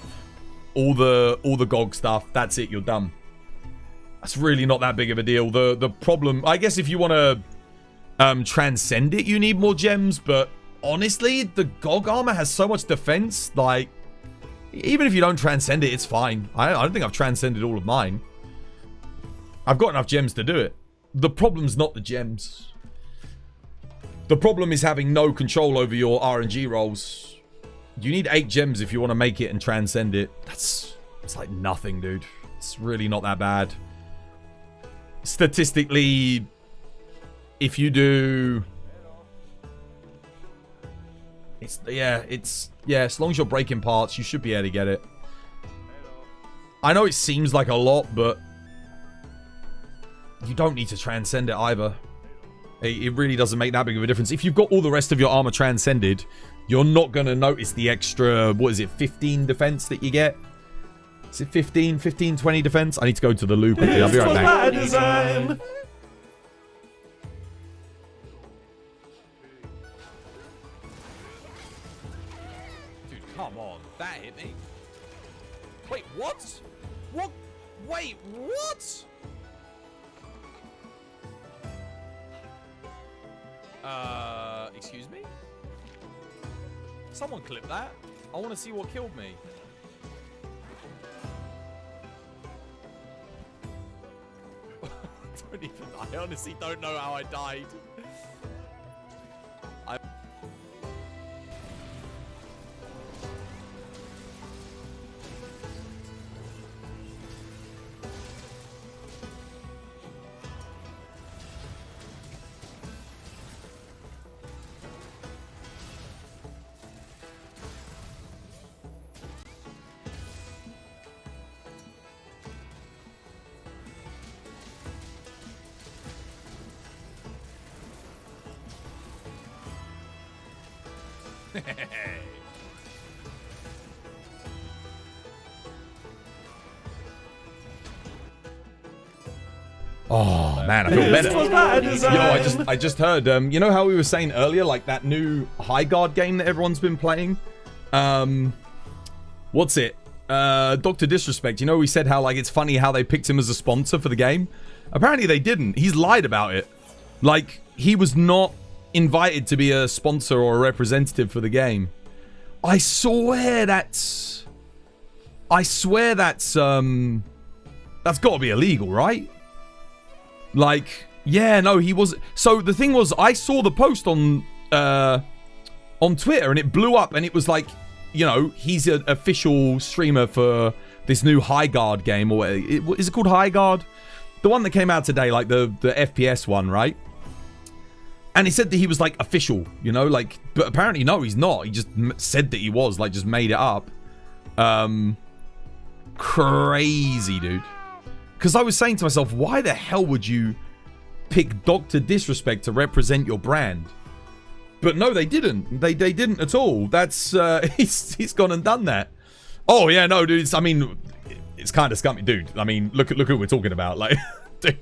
all the Gog stuff. That's it, you're done. That's really not that big of a deal. The problem, I guess if you want to transcend it, you need more gems, but honestly, the Gog armor has so much defense, like, even if you don't transcend it, it's fine. I don't think I've transcended all of mine. I've got enough gems to do it. The problem's not the gems. The problem is having no control over your RNG rolls. You need 8 gems if you want to make it and transcend it. It's like nothing, dude. It's really not that bad. Statistically, if you do... as long as you're breaking parts, you should be able to get it. I know it seems like a lot, but you don't need to transcend it either. It really doesn't make that big of a difference. If you've got all the rest of your armor transcended, you're not going to notice the extra, what is it, 15 defense that you get? Is it 15, 20 defense? I need to go to the loo quickly. I'll be right back. Dude, come on. That hit me. Wait, what? What? Wait, what? Excuse me? Someone clip that. I want to see what killed me. I honestly don't know how I died. Oh man, I feel better. Yo, I just heard. You know how we were saying earlier, like that new High Guard game that everyone's been playing. What's it? Dr. Disrespect. You know, we said how like it's funny how they picked him as a sponsor for the game. Apparently they didn't. He's lied about it. Like he was not invited to be a sponsor or a representative for the game. I swear that's that's got to be illegal, right? Like, yeah, no, he was. So the thing was, I saw the post on Twitter and it blew up and it was like, you know, he's an official streamer for this new High Guard game, or is it called High Guard? The one that came out today, like the FPS one, right? And he said that he was like official, you know, like, but apparently no, he's not. He just said that he was, like, just made it up. Crazy, dude. Because I was saying to myself, why the hell would you pick Dr. Disrespect to represent your brand? But no, they didn't. They didn't at all. That's he's gone and done that. Oh yeah, no, dude. I mean, it's kind of scummy, dude. I mean, look who we're talking about, like, dude.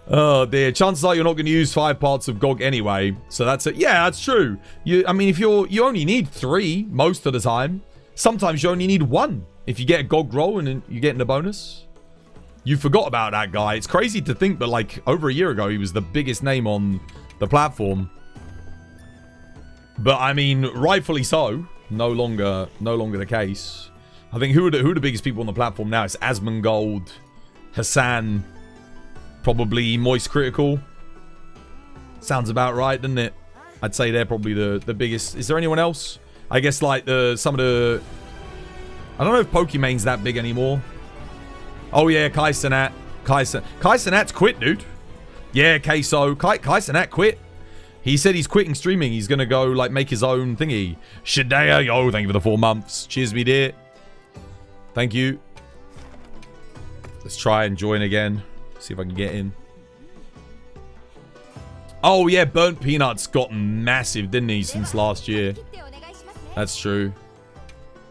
Oh dear. Chances are you're not going to use 5 parts of GOG anyway, so that's it. Yeah, that's true. I mean, if you only need 3 most of the time. Sometimes you only need 1 if you get a GOG roll and you're getting a bonus. you forgot about that guy. It's crazy to think, but like over a year ago, he was the biggest name on the platform. But I mean, rightfully so. No longer the case. I think who are the biggest people on the platform now? It's Asmongold, Hassan, probably Moist Critical. Sounds about right, doesn't it? I'd say they're probably the biggest. Is there anyone else? I guess like some of the... I don't know if Pokemon's that big anymore. Oh yeah, Kai Cenat. Kai Cenat's quit, dude. Yeah, Queso. Kai Cenat quit. He said he's quitting streaming. He's gonna go like make his own thingy. Shadea, yo, thank you for the 4 months. Cheers, me dear. Thank you. Let's try and join again. See if I can get in. Oh yeah, Burnt Peanuts got massive, didn't he, since last year? That's true.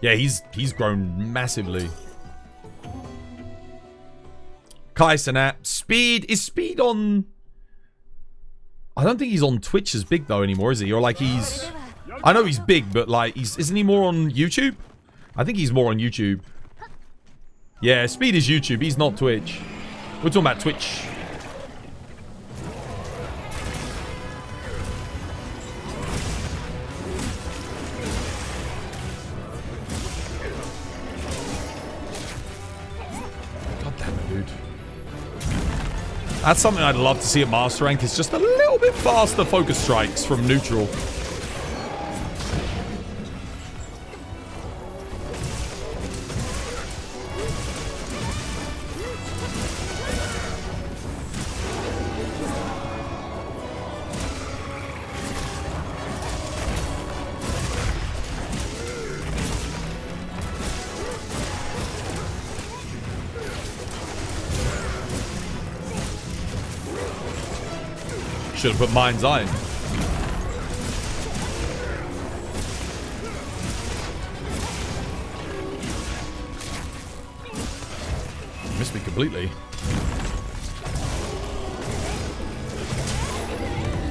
Yeah, he's grown massively. Kai Cenat. Speed. Is Speed on... I don't think he's on Twitch as big though anymore, is he? Or like he's... I know he's big, but like isn't he more on YouTube? I think he's more on YouTube. Yeah, Speed is YouTube. He's not Twitch. We're talking about Twitch. That's something I'd love to see at Master Rank, is just a little bit faster focus strikes from neutral. Should have put Mind's Eye in. Missed me completely.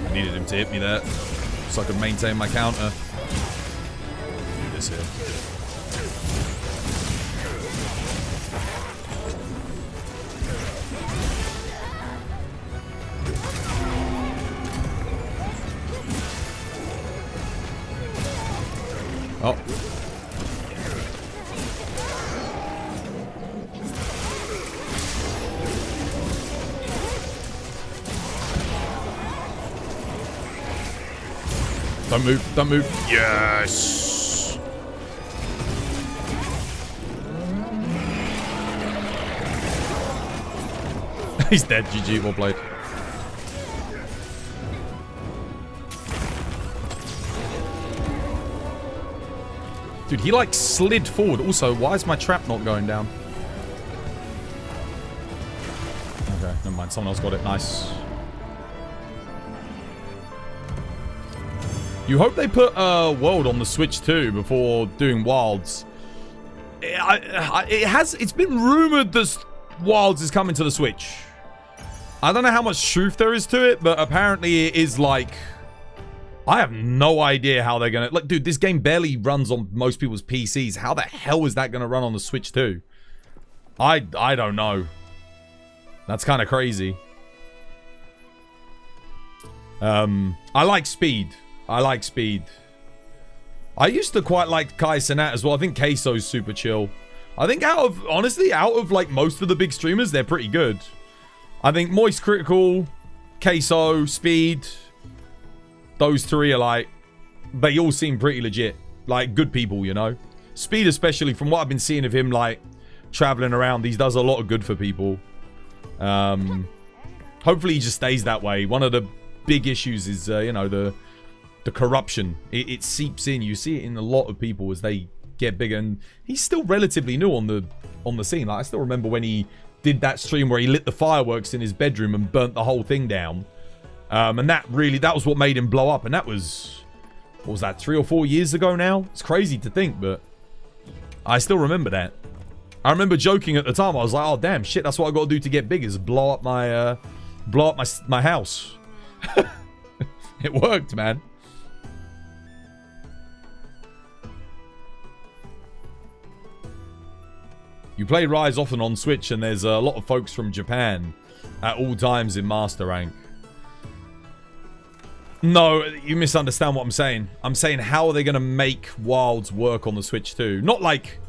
I needed him to hit me there so I could maintain my counter. Do this here. Oh. Don't move, don't move. Yes. He's dead. GG, well played. Dude, he like slid forward. Also, why is my trap not going down? Okay, never mind. Someone else got it. Nice. You hope they put World on the Switch too before doing Wilds. It's been rumored that Wilds is coming to the Switch. I don't know how much truth there is to it, but apparently it is like... I have no idea how they're gonna... Like, dude, this game barely runs on most people's PCs. How the hell is that gonna run on the Switch too? I don't know. That's kind of crazy. I like Speed. I like Speed. I used to quite like Kai Cenat as well. I think Queso's super chill. I think honestly, out of like most of the big streamers, they're pretty good. I think Moist Critical, Queso, Speed... Those three are like, they all seem pretty legit. Like, good people, you know? Speed especially, from what I've been seeing of him, like, traveling around, he does a lot of good for people. Hopefully he just stays that way. One of the big issues is, you know, the corruption. It seeps in. You see it in a lot of people as they get bigger. And he's still relatively new on the scene. Like, I still remember when he did that stream where he lit the fireworks in his bedroom and burnt the whole thing down. And that was what made him blow up. And that was, what was that, 3 or 4 years ago now? It's crazy to think, but I still remember that. I remember joking at the time. I was like, oh, damn, shit, that's what I got to do to get big, is blow up my house. It worked, man. You play Rise often on Switch, and there's a lot of folks from Japan at all times in Master Rank. No, you misunderstand what I'm saying. I'm saying, how are they going to make Wilds work on the Switch too? Not like...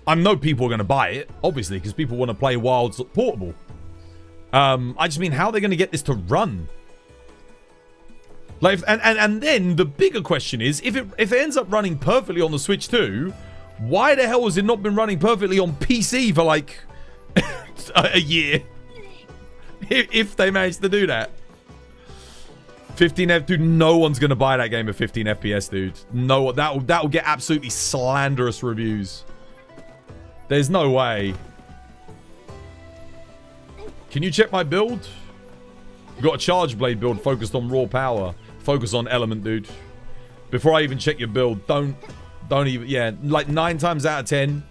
I know people are going to buy it, obviously, because people want to play Wilds portable. I just mean, how are they going to get this to run? Like, and then the bigger question is, if it ends up running perfectly on the Switch too, why the hell has it not been running perfectly on PC for like a year? If they manage to do that. 15 F, dude, no one's gonna buy that game at 15 FPS, dude. No, that'll get absolutely slanderous reviews. There's no way. Can you check my build? Got a charge blade build focused on raw power. Focus on element, dude. Before I even check your build, don't even, yeah, like 9 times out of 10,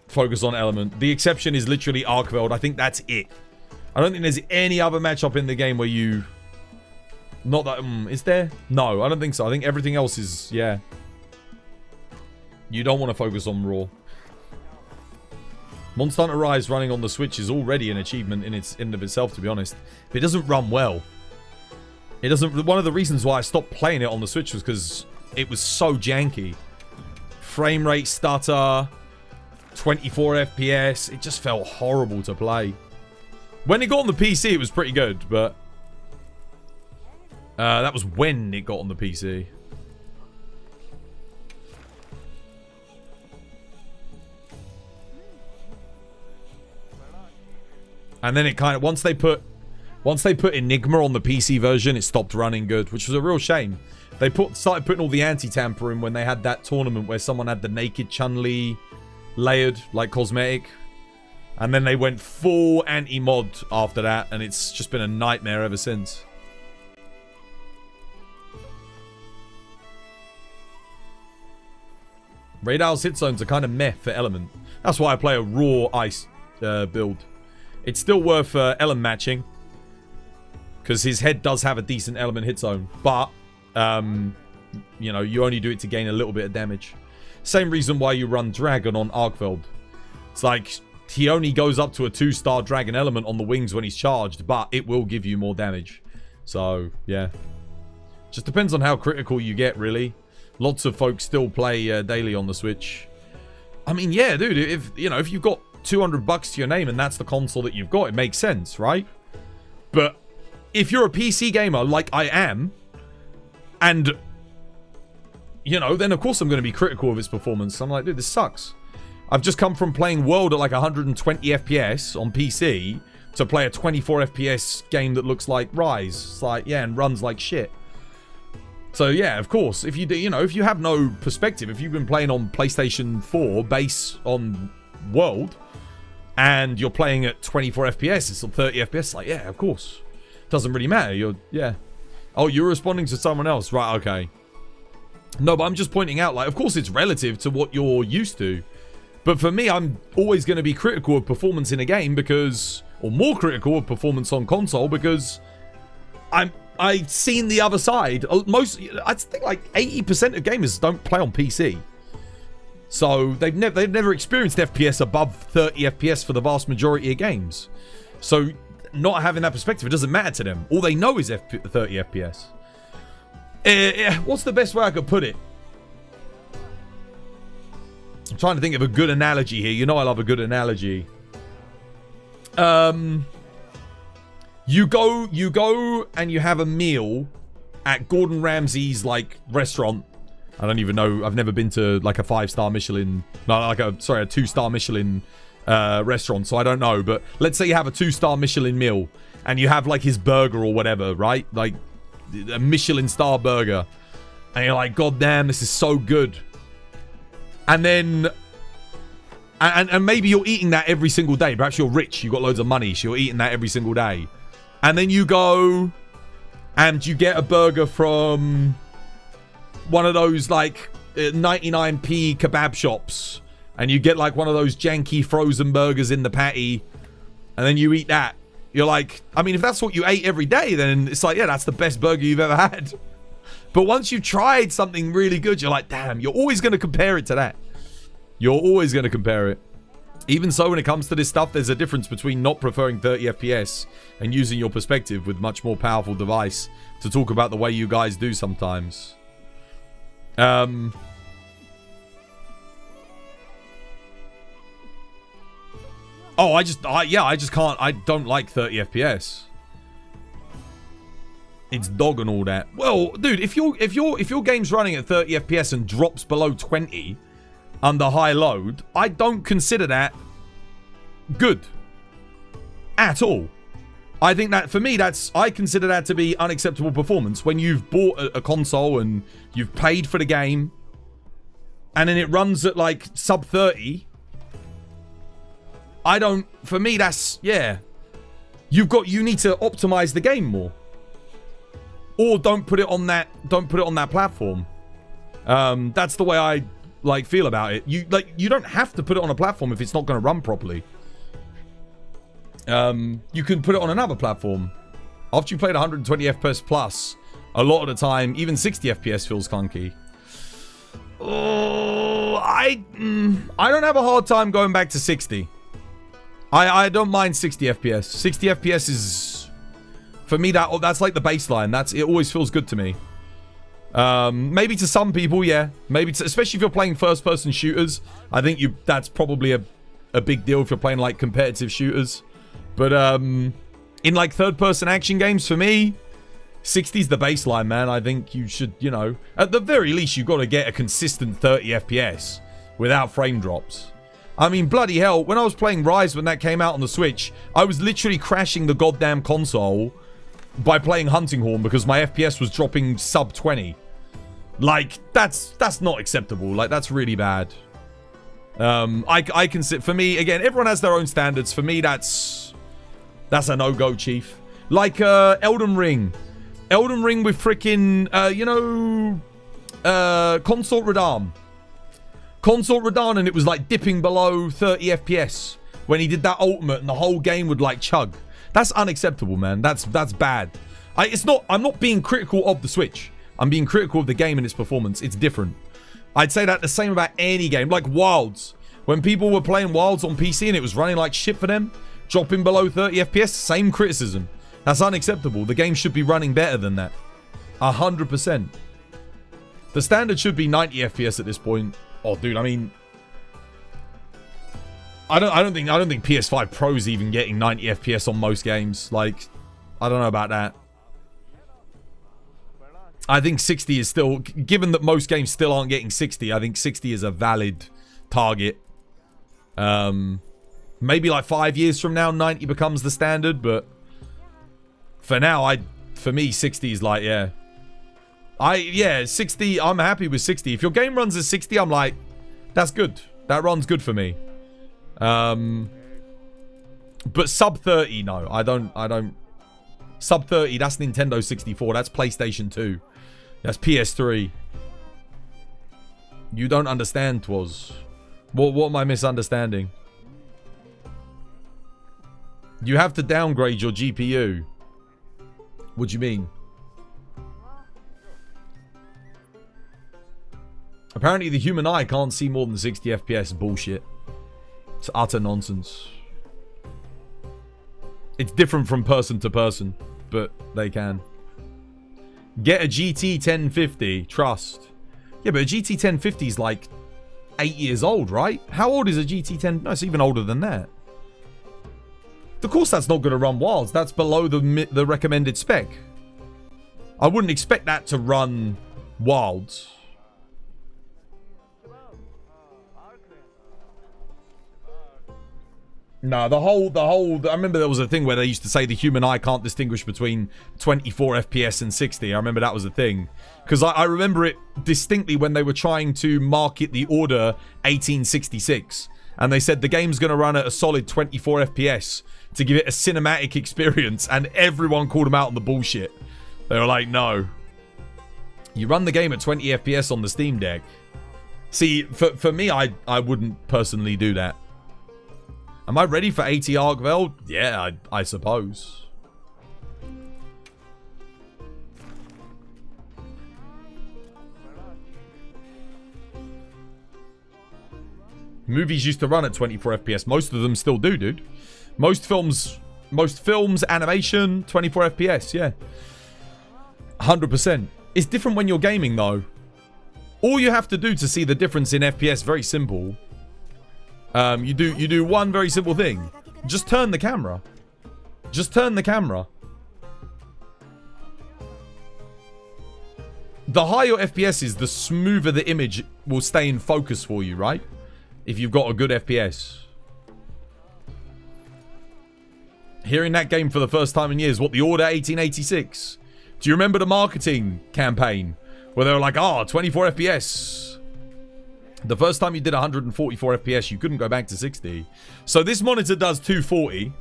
focus on element. The exception is literally Arkveld. I think that's it. I don't think there's any other matchup in the game where you... Not that... is there? No, I don't think so. I think everything else is... Yeah. You don't want to focus on raw. Monster Hunter Rise running on the Switch is already an achievement in and of itself, to be honest. But it doesn't run well. It doesn't... One of the reasons why I stopped playing it on the Switch was because it was so janky. Frame rate stutter. 24 FPS. It just felt horrible to play. When it got on the PC, it was pretty good, but... that was when it got on the PC. And then it kind of... Once they put Enigma on the PC version, it stopped running good, which was a real shame. They started putting all the anti-tamper in when they had that tournament where someone had the naked Chun-Li layered, like, cosmetic. And then they went full anti-mod after that, and it's just been a nightmare ever since. Raidal's hit zones are kind of meh for element. That's why I play a raw ice build. It's still worth element matching, because his head does have a decent element hit zone, but you know, you only do it to gain a little bit of damage. Same reason why you run Dragon on Arkveld. It's like he only goes up to a 2-star Dragon element on the wings when he's charged, but it will give you more damage. So yeah, just depends on how critical you get, really. Lots of folks still play daily on the Switch. I mean, yeah, dude, if you've got $200 to your name and that's the console that you've got, it makes sense, right? But if you're a PC gamer like I am, and you know, then of course I'm going to be critical of its performance. I'm like, dude, this sucks. I've just come from playing World at like 120 FPS on PC to play a 24 FPS game that looks like Rise. It's like, yeah, and runs like shit. So yeah, of course, if you do, if you have no perspective, if you've been playing on PlayStation 4 base on World, and you're playing at 24 FPS, it's on 30 FPS, like, yeah, of course. Doesn't really matter, yeah. Oh, you're responding to someone else, right, okay. No, but I'm just pointing out, like, of course it's relative to what you're used to. But for me, I'm always going to be critical of performance in a game because, or more critical of performance on console because I've seen the other side. I think like 80% of gamers don't play on PC. So they've never experienced FPS above 30 FPS for the vast majority of games. So not having that perspective, it doesn't matter to them. All they know is 30 FPS. What's the best way I could put it? I'm trying to think of a good analogy here. You know I love a good analogy. You go and you have a meal at Gordon Ramsay's like restaurant. I don't even know. I've never been to like a 5-star Michelin. No, like a 2-star Michelin restaurant. So I don't know. But let's say you have a 2-star Michelin meal and you have like his burger or whatever, right? Like a Michelin star burger. And you're like, God damn, this is so good. And then, and maybe you're eating that every single day. Perhaps you're rich. You've got loads of money. So you're eating that every single day. And then you go and you get a burger from one of those like 99p kebab shops. And you get like one of those janky frozen burgers in the patty. And then you eat that. You're like, I mean, if that's what you ate every day, then it's like, yeah, that's the best burger you've ever had. But once you've tried something really good, you're like, damn, you're always going to compare it to that. You're always going to compare it. Even so, when it comes to this stuff, there's a difference between not preferring 30 FPS and using your perspective with much more powerful device to talk about the way you guys do sometimes. Oh, I just can't. I don't like 30 FPS. It's dog and all that. Well, dude, if your game's running at 30 FPS and drops below 20 under high load, I don't consider that good at all. I think that, for me, I consider that to be unacceptable performance. When you've bought a console and you've paid for the game and then it runs at like sub 30, for me, that's, yeah. You need to optimize the game more. Or don't put it on that platform. That's the way I feel about it. You don't have to put it on a platform if it's not going to run properly. You can put it on another platform. After you played 120 FPS plus, a lot of the time, even 60 FPS feels clunky. Oh, I don't have a hard time going back to 60. I don't mind 60 FPS. 60 FPS is, for me, that's like the baseline. It always feels good to me. Maybe to some people, yeah. Maybe especially if you're playing first-person shooters, I think that's probably a big deal if you're playing like competitive shooters. But in like third-person action games, for me, 60's the baseline, man. I think you should, at the very least, you've got to get a consistent 30 FPS without frame drops. I mean, bloody hell, when I was playing Rise when that came out on the Switch, I was literally crashing the goddamn console by playing Hunting Horn because my FPS was dropping sub 20. Like, that's not acceptable. Like, that's really bad. I consider, for me, again, everyone has their own standards. For me, that's a no-go, chief. Like, Elden Ring. Elden Ring with freaking, Consort Radahn. Consort Radahn, and it was like dipping below 30 FPS when he did that ultimate and the whole game would like chug. That's unacceptable, man. That's bad. I'm not being critical of the Switch. I'm being critical of the game and its performance. It's different. I'd say that the same about any game. Like Wilds. When people were playing Wilds on PC and it was running like shit for them, dropping below 30 FPS, same criticism. That's unacceptable. The game should be running better than that. 100%. The standard should be 90 FPS at this point. Oh, dude, I mean, I don't think PS5 Pro's even getting 90 FPS on most games. Like, I don't know about that. I think 60 is still, given that most games still aren't getting 60, I think 60 is a valid target. Maybe like 5 years from now, 90 becomes the standard, but for now, for me, 60 is like, yeah. 60, I'm happy with 60. If your game runs at 60, I'm like, that's good. That runs good for me. But sub 30, no. I don't. Sub 30, that's Nintendo 64. That's PlayStation 2. That's PS3. You don't understand, Twas. What am I misunderstanding? You have to downgrade your GPU. What do you mean? Apparently the human eye can't see more than 60 FPS. Bullshit. It's utter nonsense. It's different from person to person, but they can. Get a GT 1050. Trust. Yeah, but a GT 1050 is like 8 years old, right? How old is a GT 10? No, it's even older than that. Of course that's not going to run Wilds. That's below the recommended spec. I wouldn't expect that to run Wilds. No, the whole, I remember there was a thing where they used to say the human eye can't distinguish between 24 FPS and 60. I remember that was a thing. Because I remember it distinctly when they were trying to market the order 1866. And they said the game's going to run at a solid 24 FPS to give it a cinematic experience. And everyone called them out on the bullshit. They were like, no. You run the game at 20 FPS on the Steam Deck. See, for me, I wouldn't personally do that. Am I ready for AT Arkveld? Yeah, I suppose. Movies used to run at 24 FPS. Most of them still do, dude. Most films, animation, 24 FPS, yeah. 100%. It's different when you're gaming, though. All you have to do to see the difference in FPS, very simple. You do one very simple thing. Just turn the camera. Just turn the camera. The higher your FPS is, the smoother the image will stay in focus for you, right? If you've got a good FPS. Hearing that game for the first time in years. What, the Order 1886? Do you remember the marketing campaign? Where they were like, 24 FPS. The first time you did 144 FPS, you couldn't go back to 60. So this monitor does 240.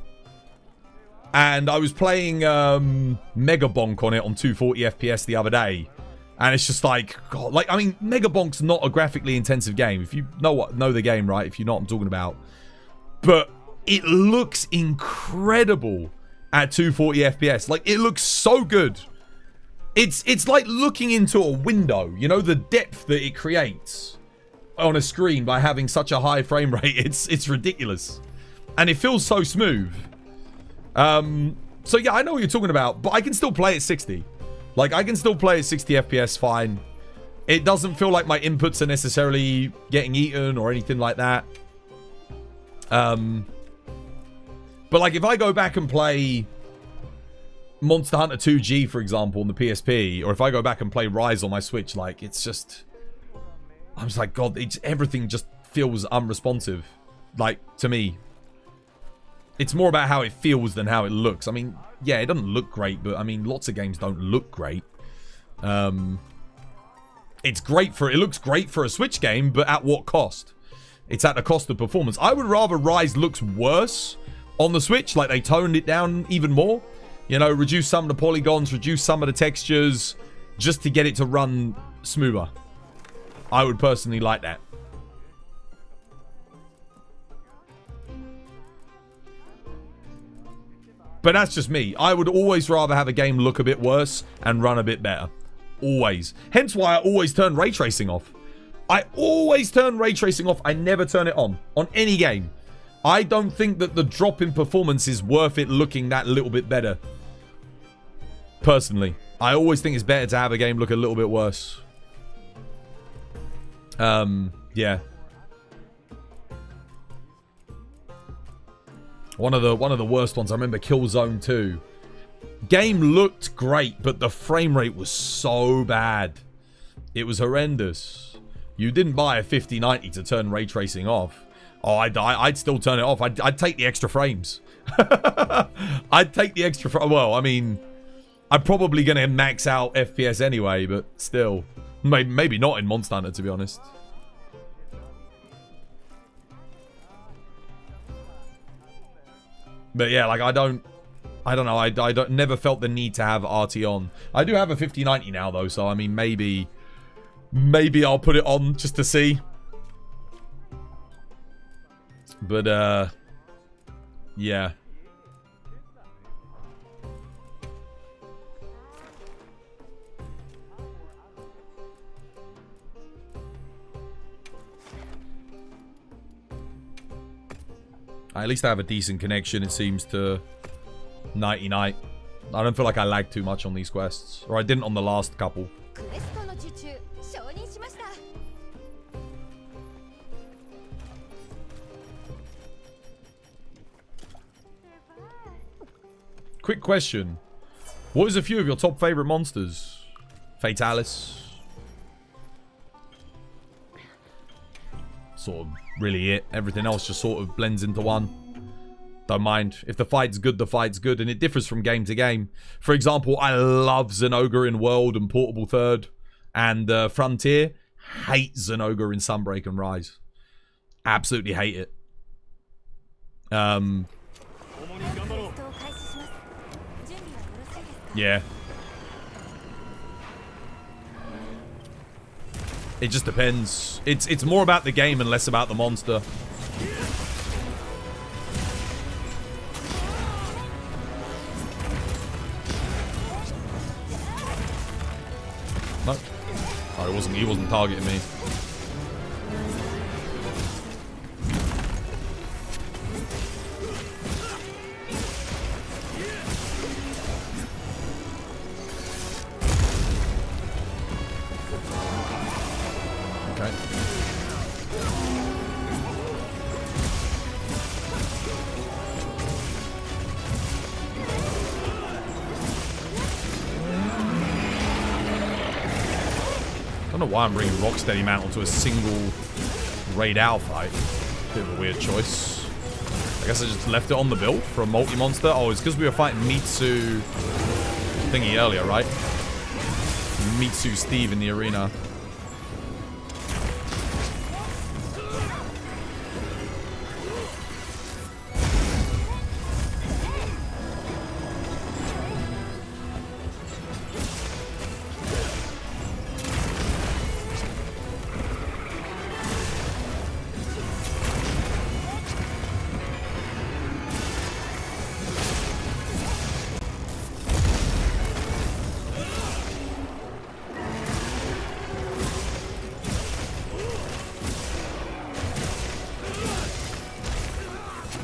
And I was playing Mega Bonk on it on 240 FPS the other day. And it's just like, God, like, I mean, Mega Bonk's not a graphically intensive game. If you know the game, right? If you know what I'm talking about. But it looks incredible at 240 FPS. Like, it looks so good. It's like looking into a window. You know, the depth that it creates on a screen by having such a high frame rate. It's ridiculous. And it feels so smooth. So yeah, I know what you're talking about. But I can still play at 60. Like, I can still play at 60 FPS fine. It doesn't feel like my inputs are necessarily getting eaten or anything like that. But like, if I go back and play Monster Hunter 2G, for example, on the PSP, or if I go back and play Rise on my Switch, like, it's just... I'm just like, God, everything just feels unresponsive. Like, to me. It's more about how it feels than how it looks. I mean, yeah, it doesn't look great, but I mean, lots of games don't look great. It looks great for a Switch game, but at what cost? It's at the cost of performance. I would rather Rise looks worse on the Switch, like they toned it down even more. You know, reduce some of the polygons, reduce some of the textures, just to get it to run smoother. I would personally like that. But that's just me. I would always rather have a game look a bit worse and run a bit better. Always. Hence why I always turn ray tracing off. I always turn ray tracing off. I never turn it on any game. I don't think that the drop in performance is worth it looking that little bit better. Personally. I always think it's better to have a game look a little bit worse. Yeah. One of the worst ones. I remember Killzone 2. Game looked great, but the frame rate was so bad. It was horrendous. You didn't buy a 5090 to turn ray tracing off. Oh, I'd still turn it off. I'd take the extra frames. I'd take the extra... Well, I mean, I'm probably going to max out FPS anyway, but still. Maybe not in Monster Hunter, to be honest. But yeah, like, I don't know. I never felt the need to have RT on. I do have a 5090 now, though, so I mean, maybe I'll put it on just to see. But yeah. At least I have a decent connection, it seems, to nighty-night. I don't feel like I lag too much on these quests. Or I didn't on the last couple. Quick question. What is a few of your top favorite monsters? Fatalis. Sort of really it. Everything else just sort of blends into one. Don't mind. If the fight's good, the fight's good. And it differs from game to game. For example, I love Zenogre in World and Portable Third. And Frontier. Hate Zenogre in Sunbreak and Rise. Absolutely hate it. Yeah. It just depends. It's more about the game and less about the monster. No. Oh, he wasn't targeting me. know why I'm bringing Rocksteady Mantle to a single Raid Owl fight. Bit of a weird choice. I guess I just left it on the build for a multi-monster. Oh, it's because we were fighting Mitsu thingy earlier, right? Mitsu Steve in the arena.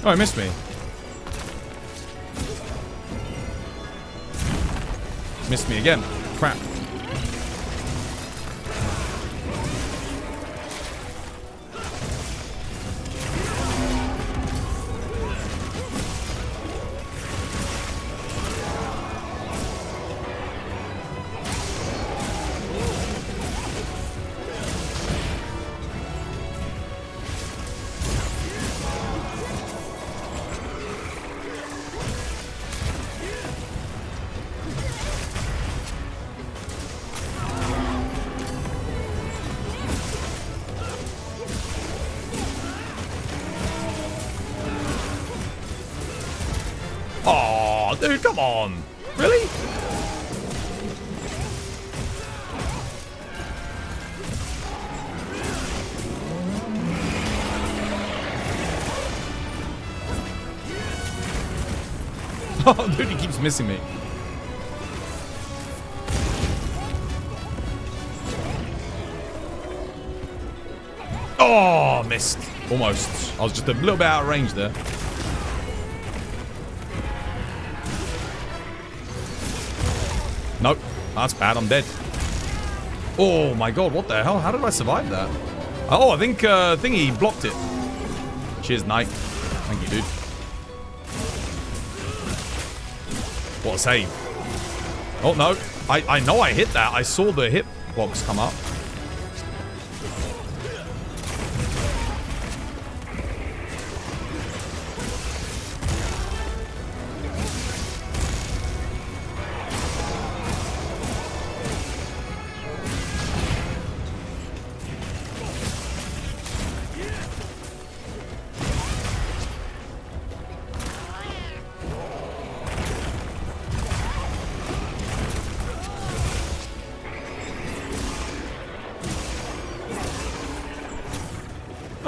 Oh, he missed me. Missed me again. Crap. Oh, dude, come on. Really? Oh, dude, he keeps missing me. Oh, missed. Almost. I was just a little bit out of range there. Nope. That's bad. I'm dead. Oh, my God. What the hell? How did I survive that? Oh, I think Thingy blocked it. Cheers, Knight. Thank you, dude. What a save. Oh, no. I know I hit that. I saw the hitbox come up.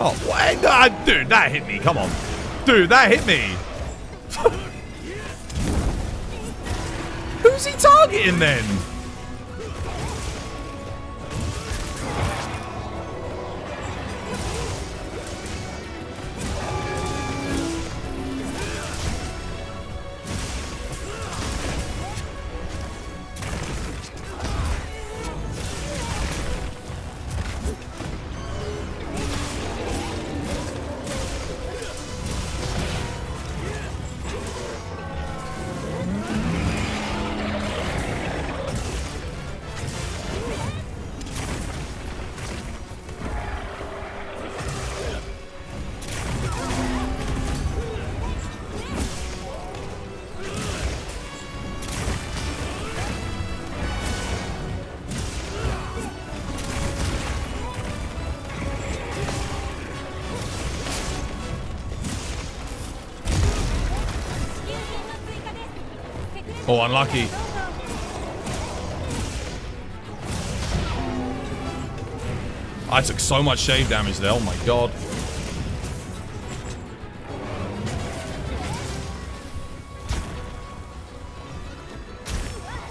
Oh, what? Dude, that hit me. Come on. Dude, that hit me. Who's he targeting then? Oh, unlucky. I took so much shave damage there. Oh my God.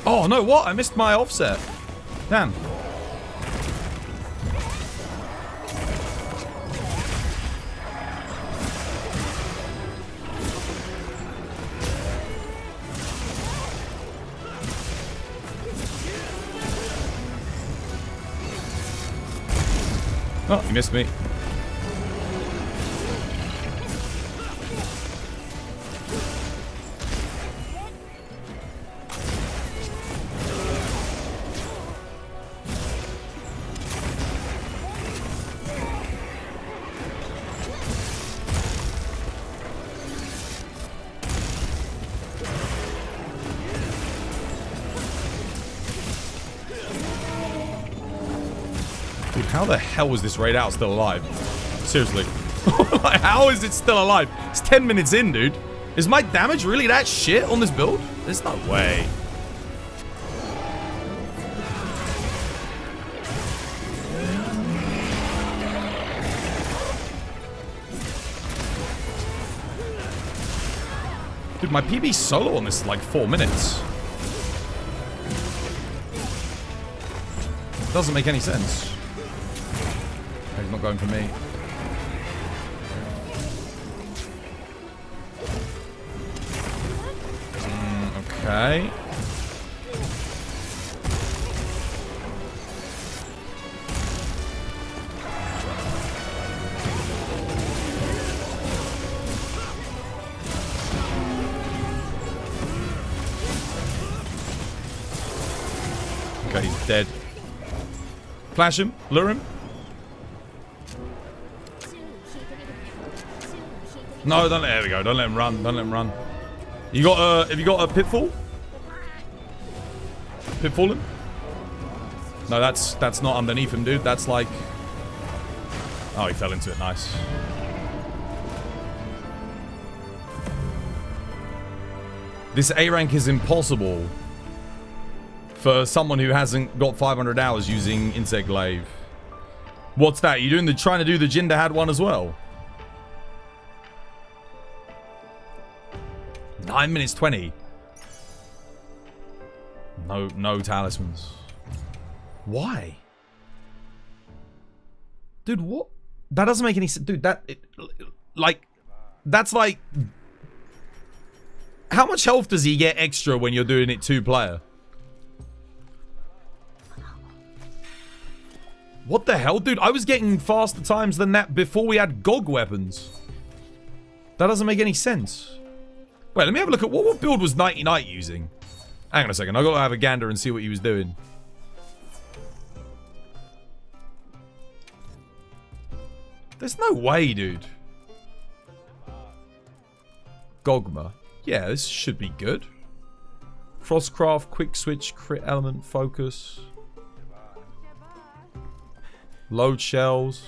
Oh no, what? I missed my offset. Damn. Oh, you missed me. Dude, how the hell is this raid out still alive? Seriously. Like, how is it still alive? It's 10 minutes in, dude. Is my damage really that shit on this build? There's no way. Dude, my PB solo on this is like 4 minutes. Doesn't make any sense. He's not going for me. Okay. Okay, he's dead. Flash him, lure him. No, don't let, there we go. Don't let him run. Don't let him run. You got have you got a pitfall? Pitfall him? No, that's not underneath him, dude. That's like... Oh, he fell into it. Nice. This A rank is impossible for someone who hasn't got 500 hours using Insect Glaive. What's that? You trying to do the Jin Dahaad one as well? 9 minutes 20. No talismans. Why? Dude, what? That doesn't make any sense. Dude, that's like... How much health does he get extra when you're doing it 2-player? What the hell, dude? I was getting faster times than that before we had Gog weapons. That doesn't make any sense. Wait, let me have a look at what build was Nighty Night using. Hang on a second. I gotta have a gander and see what he was doing. There's no way, dude. Gogma. Yeah, this should be good. Frostcraft, quick switch, crit element, focus. Load shells.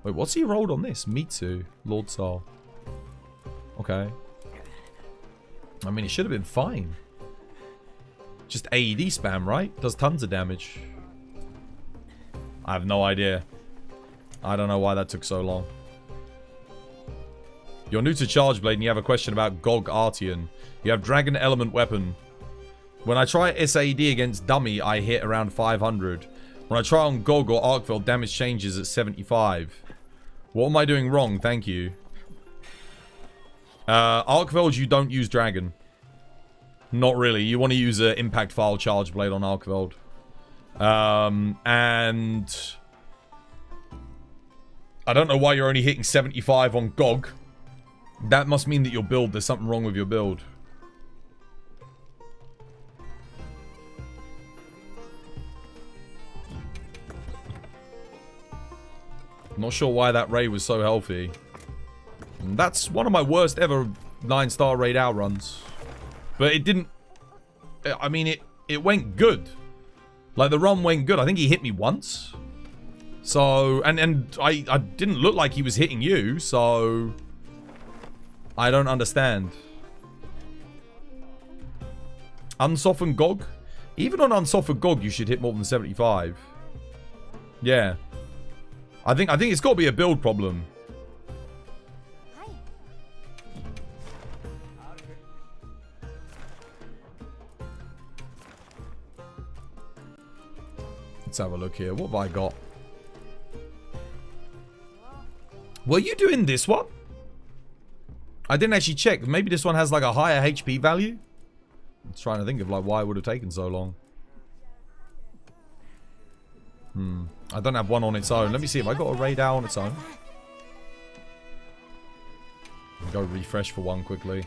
Wait, what's he rolled on this? Mitsu. Lord Soul. Okay. I mean, it should have been fine. Just AED spam, right? Does tons of damage. I have no idea. I don't know why that took so long. You're new to Charge Blade and you have a question about Gog Artian. You have Dragon Element Weapon. When I try SAD against Dummy, I hit around 500. When I try on Gog or Arkveld, damage changes at 75. What am I doing wrong? Thank you. Arkveld, you don't use Dragon. Not really. You want to use an Impact File Charge Blade on Arkveld. And... I don't know why you're only hitting 75 on Gog. That must mean that your build, there's something wrong with your build. Not sure why that raid was so healthy. And that's one of my worst ever 9-star raid out runs. But it didn't... I mean, it went good. Like, the run went good. I think he hit me once. So... And I didn't look like he was hitting you, so... I don't understand. Unsoftened Gog? Even on Unsoftened Gog, you should hit more than 75. Yeah. I think it's got to be a build problem. Let's have a look here. What have I got? Were you doing this one? I didn't actually check. Maybe this one has like a higher HP value? I'm trying to think of like why it would have taken so long. I don't have one on its own. Let me see if I got a raid out on its own. Go refresh for one quickly.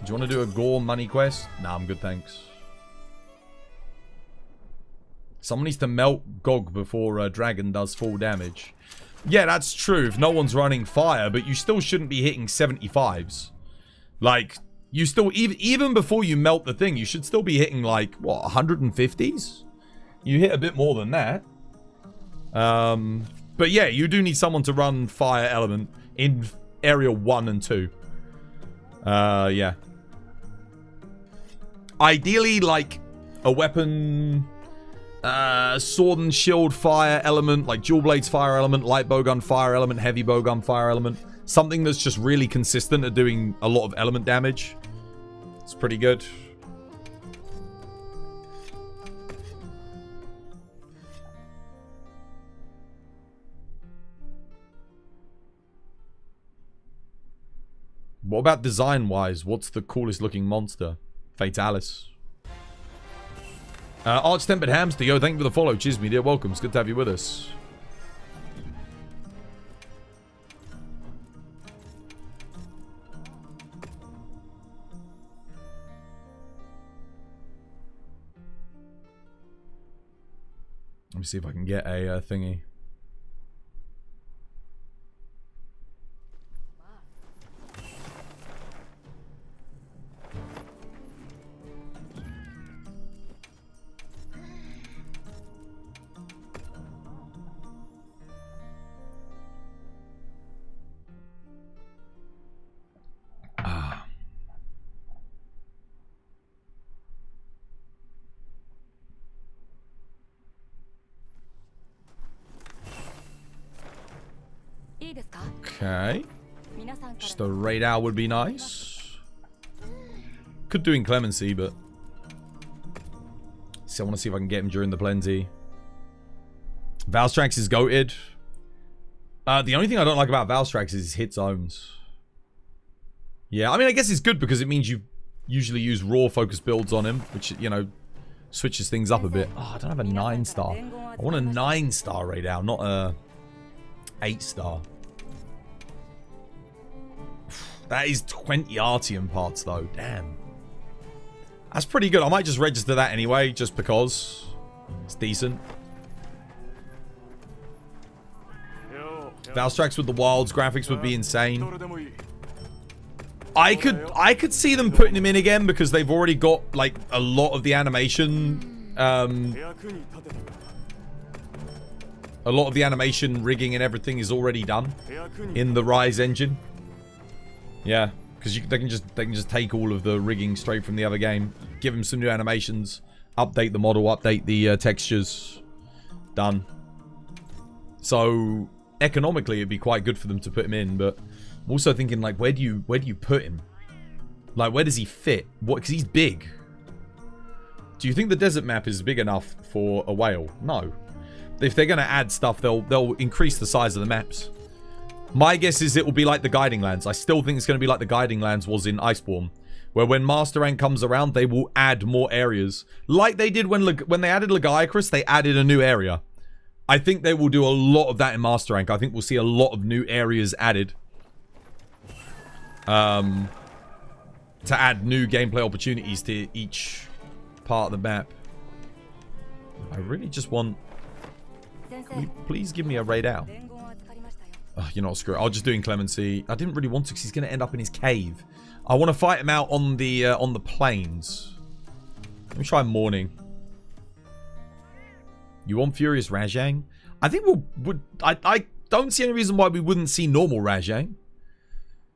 Do you want to do a Gore money quest? Nah, I'm good, thanks. Someone needs to melt Gog before Dragon does full damage. Yeah, that's true if no one's running fire, but you still shouldn't be hitting 75s. Like, you still, even before you melt the thing, you should still be hitting like, what, 150s? You hit a bit more than that. But yeah, you do need someone to run fire element in area 1 and 2. Yeah. Ideally, like a weapon, sword and shield fire element, like dual blades fire element, light bowgun fire element, heavy bowgun fire element. Something that's just really consistent at doing a lot of element damage. It's pretty good. What about design-wise? What's the coolest looking monster? Fatalis. Arch Tempered Hamster, yo, thank you for the follow. Cheers, me dear. Welcome. It's good to have you with us. Let me see if I can get a thingy. Okay. Just a raid out would be nice. Could do Inclemency, but... See, I want to see if I can get him during the plenty. Valstrax is goated. The only thing I don't like about Valstrax is his hit zones. Yeah, I mean, I guess it's good because it means you usually use raw focus builds on him, which, you know, switches things up a bit. Oh, I don't have a 9-star. I want a 9-star raid out, not a 8-star. That is 20 Artium parts, though. Damn. That's pretty good. I might just register that anyway, just because. It's decent. Valstrax with the wilds graphics would be insane. I could see them putting him in again because they've already got like a lot of the animation a lot of the animation rigging and everything is already done in the Rise engine. Yeah, because they can just take all of the rigging straight from the other game, give them some new animations, update the model, update the textures. Done. So economically it'd be quite good for them to put him in, but I'm also thinking, like, where do you put him? Like, where does he fit? What? Because he's big. Do you think the desert map is big enough for a whale? No. If they're going to add stuff, they'll increase the size of the maps. My guess is it will be like the Guiding Lands. I still think it's going to be like the Guiding Lands was in Iceborne, where when Master Rank comes around, they will add more areas. Like they did when they added Legiacrus, they added a new area. I think they will do a lot of that in Master Rank. I think we'll see a lot of new areas added. To add new gameplay opportunities to each part of the map. I really just want... Can you please give me a raid out? Oh, you know what, screw it. I'll just do Inclemency. I didn't really want to because he's going to end up in his cave. I want to fight him out on the plains. Let me try Morning. You want Furious Rajang? I think I don't see any reason why we wouldn't see normal Rajang.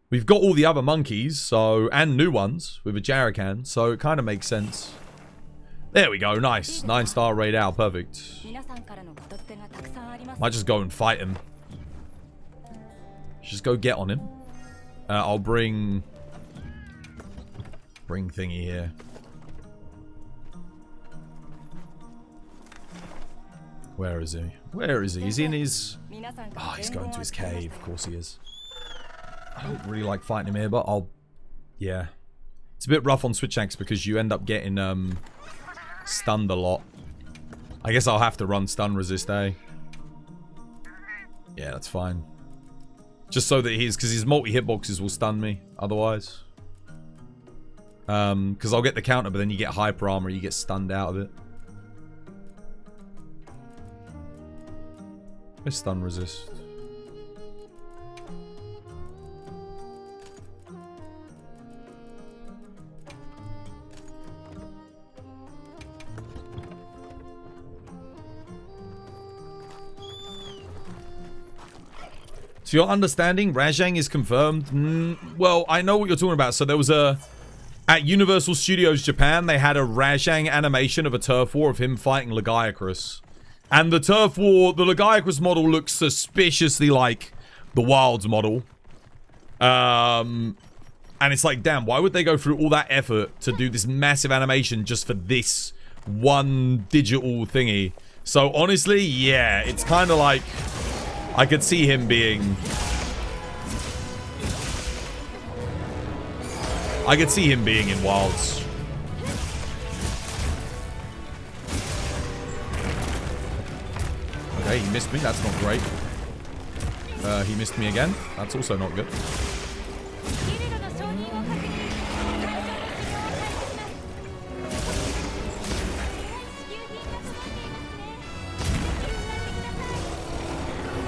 We've got all the other monkeys, so, and new ones with a Jarakan, so it kind of makes sense. There we go, nice. 9-star raid out, perfect. Might just go and fight him. Just go get on him. I'll bring thingy here. Where is he? Where is he? He's in his... Oh, he's going to his cave. Of course he is. I don't really like fighting him here, but I'll... Yeah. It's a bit rough on Switch Axe because you end up getting stunned a lot. I guess I'll have to run stun resist, eh? Yeah, that's fine. Just so that because his multi-hitboxes will stun me otherwise. Because I'll get the counter, but then you get hyper armor, you get stunned out of it. Let's stun resist. So your understanding, Rajang is confirmed? Well, I know what you're talking about. So there was a... At Universal Studios Japan, they had a Rajang animation of a turf war of him fighting Lagiacrus. And the turf war, the Lagiacrus model looks suspiciously like the Wilds model. And it's like, damn, why would they go through all that effort to do this massive animation just for this one digital thingy? So honestly, yeah, it's kind of like... I could see him being... I could see him being in Wilds. Okay, he missed me. That's not great. He missed me again. That's also not good.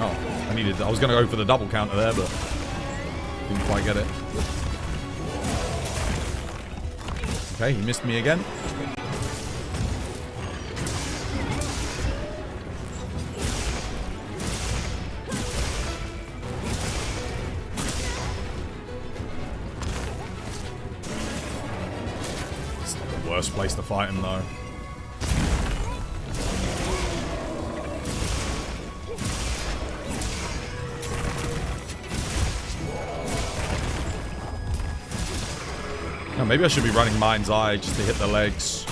Oh, I was going to go for the double counter there, but didn't quite get it. Okay, he missed me again. It's not the worst place to fight him, though. Oh, maybe I should be running Mind's Eye just to hit the legs.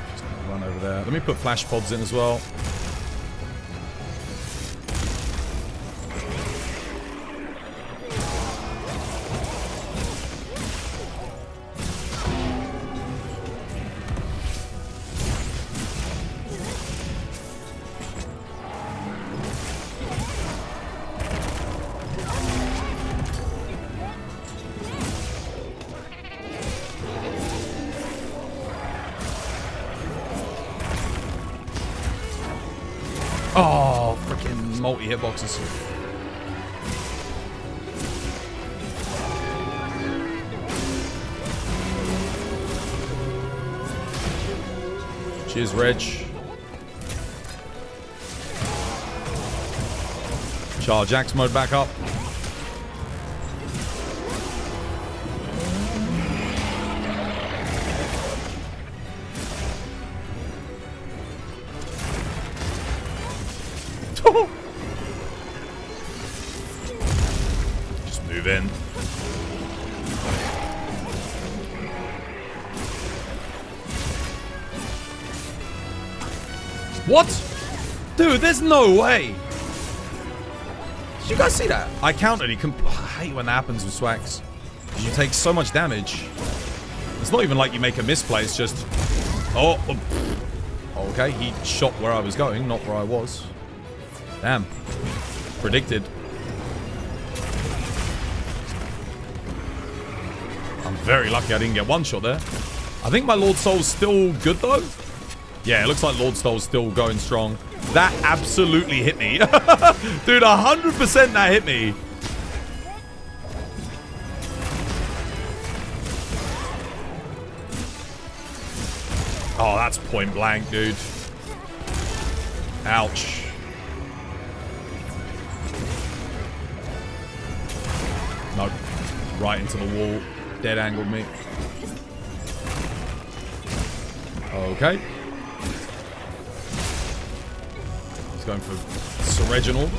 Just run over there. Let me put flash pods in as well. Oh, freaking multi-hitboxes. Cheers, Reg. Charge axe mode back up. Just move in. What? Dude, there's no way. Did you guys see that? I countered. I hate when that happens with swags. You take so much damage. It's not even like you make a misplay. It's just... Oh. Okay, he shot where I was going, not where I was. Damn. Predicted. I'm very lucky I didn't get one shot there. I think my Lord Soul's still good, though. Yeah, it looks like Lord Soul's still going strong. That absolutely hit me. Dude, 100% that hit me. Oh, that's point blank, dude. Ouch. Nope. Right into the wall. Dead angled me. Okay. He's going for Surreginal.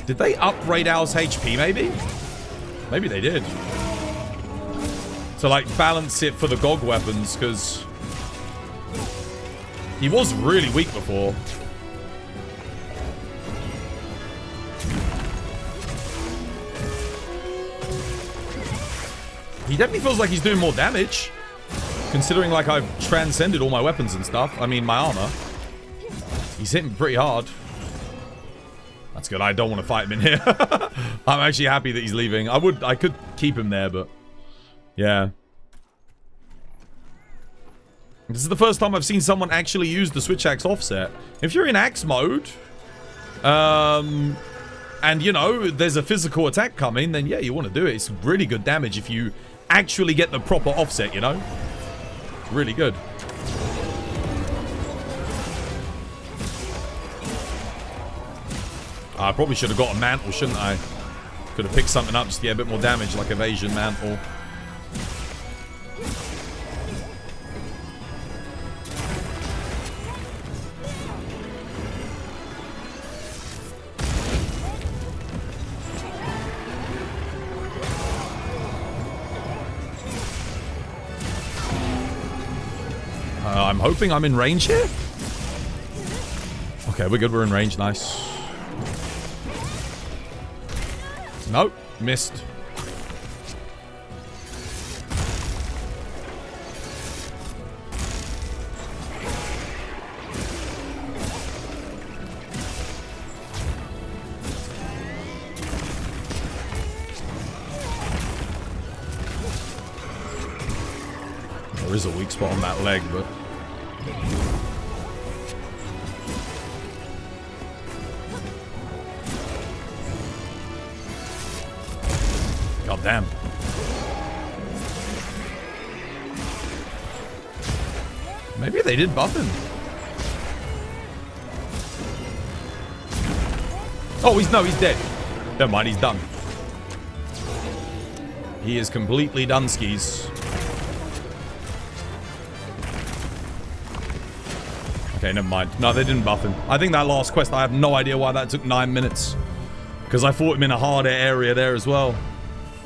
Did they up Raidal's HP, maybe? Maybe they did. To, like, balance it for the Gog weapons, because he was really weak before. He definitely feels like he's doing more damage, considering, like, I've transcended all my weapons and stuff. I mean, my armor. He's hitting pretty hard. That's good. I don't want to fight him in here. I'm actually happy that he's leaving. I could keep him there, but yeah. This is the first time I've seen someone actually use the switch axe offset. If you're in axe mode, And, you know, there's a physical attack coming, then yeah, you want to do it. It's really good damage if you actually get the proper offset, you know? It's really good. I probably should have got a mantle, shouldn't I? Could have picked something up just to get a bit more damage, like evasion mantle. I'm hoping I'm in range here. Okay, we're good. We're in range. Nice. Nope. Missed. There is a weak spot on that leg, but... God damn. Maybe they did buff him. Oh, he's dead. Never mind, he's done. He is completely done skis. Okay, never mind. No, they didn't buff him. I think that last quest, I have no idea why that took 9 minutes. Because I fought him in a harder area there as well.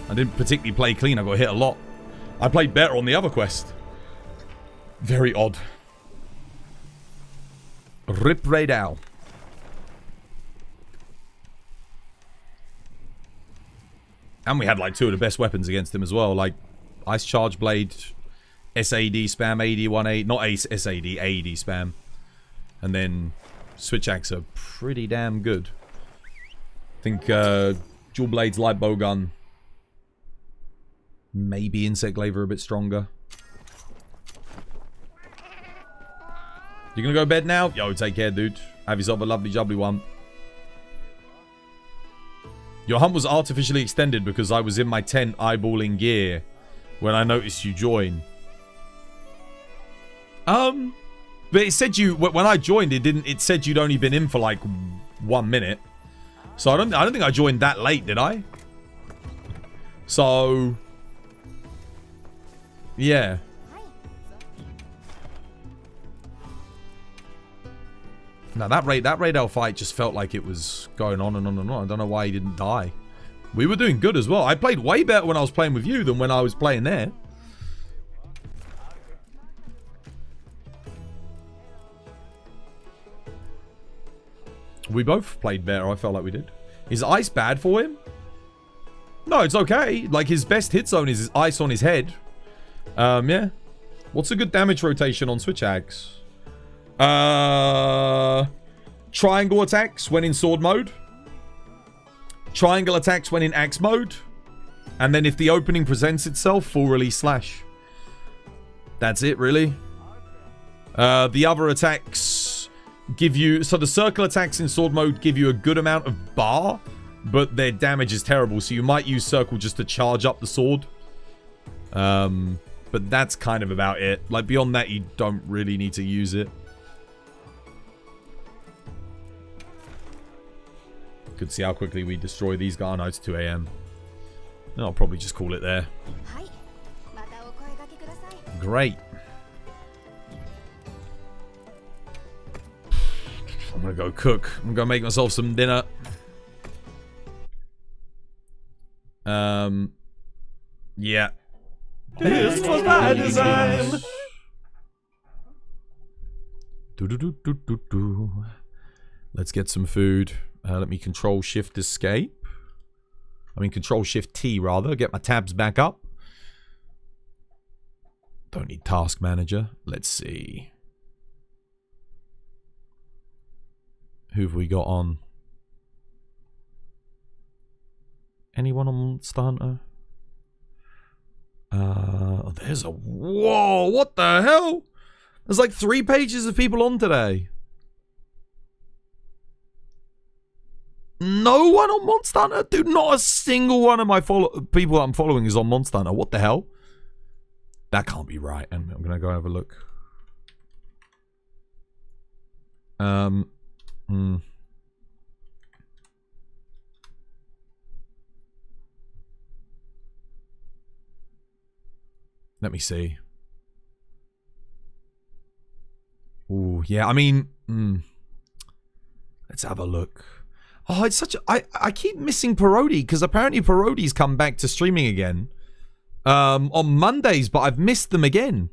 I didn't particularly play clean. I got hit a lot. I played better on the other quest. Very odd. Rip Radal. And we had like 2 of the best weapons against him as well. Like Ice Charge Blade, SAD spam, AD18. Not Ace, SAD, AD spam. And then Switch Axe are pretty damn good. I think Dual Blades, Light Bowgun. Maybe Insect Glaver a bit stronger. You gonna go to bed now? Yo, take care, dude. Have yourself a lovely jubbly one. Your hunt was artificially extended because I was in my tent eyeballing gear when I noticed you join. But it said you, when I joined, it said you'd only been in for like 1 minute. So I don't think I joined that late, did I? So yeah. Now that Radal fight just felt like it was going on and on and on. I don't know why he didn't die. We were doing good as well. I played way better when I was playing with you than when I was playing there. We both played better, I felt like we did. Is ice bad for him? No, it's okay. Like, his best hit zone is his ice on his head. Yeah. What's a good damage rotation on Switch Axe? Triangle attacks when in sword mode. Triangle attacks when in axe mode. And then if the opening presents itself, full release slash. That's it, really. The other attacks give you... So the circle attacks in sword mode give you a good amount of bar, but their damage is terrible. So you might use circle just to charge up the sword. But that's kind of about it. Like, beyond that, you don't really need to use it. Could see how quickly we destroy these guys. No, it's 2 AM. I'll probably just call it there. Great. I'm gonna go cook. I'm gonna make myself some dinner. Yeah. This was by design. Let's get some food. Let me control shift escape. I mean control shift T rather. Get my tabs back up. Don't need task manager. Let's see. Who have we got on? Anyone on Monster Hunter? There's a... Whoa, what the hell? There's like 3 pages of people on today. No one on Monster Hunter? Dude, not a single one of my people that I'm following is on Monster Hunter. What the hell? That can't be right. And I'm going to go have a look. Let me see. Ooh, yeah, I mean... Let's have a look. Oh, it's such a... I keep missing Parody, because apparently Parody's come back to streaming again. On Mondays, but I've missed them again.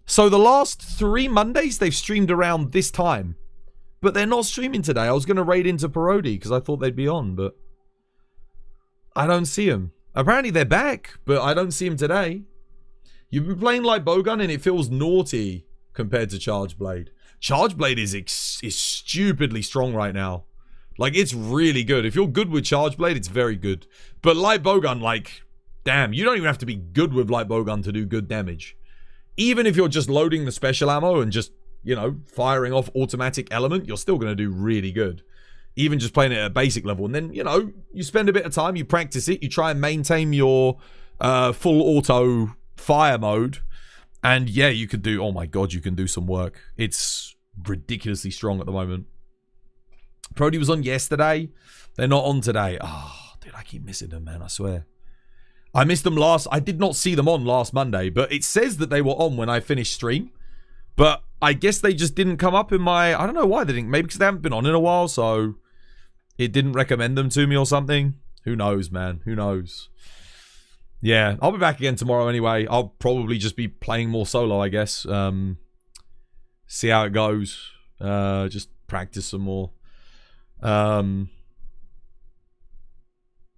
So the last 3 Mondays, they've streamed around this time. But they're not streaming today. I was going to raid into Parody, because I thought they'd be on, but... I don't see them. Apparently they're back, but I don't see them today. You've been playing like Bowgun, and it feels naughty compared to Charge Blade. Charge Blade is stupidly strong right now. Like, it's really good. If you're good with Charge Blade, it's very good. But Light Bowgun, like, damn, you don't even have to be good with Light Bowgun to do good damage. Even if you're just loading the special ammo and just, you know, firing off automatic element, you're still going to do really good. Even just playing it at a basic level. And then, you know, you spend a bit of time, you practice it, you try and maintain your full auto fire mode. And yeah, you could do, oh my god, you can do some work. It's ridiculously strong at the moment. Prody was on yesterday. They're not on today. Oh, dude, I keep missing them, man, I swear. I missed them I did not see them on last Monday, but it says that they were on when I finished stream. But I guess they just didn't come up in my, I don't know why they didn't, maybe because they haven't been on in a while, so it didn't recommend them to me or something. Who knows, man, who knows. Yeah, I'll be back again tomorrow anyway. I'll probably just be playing more solo, I guess. See how it goes. Just practice some more.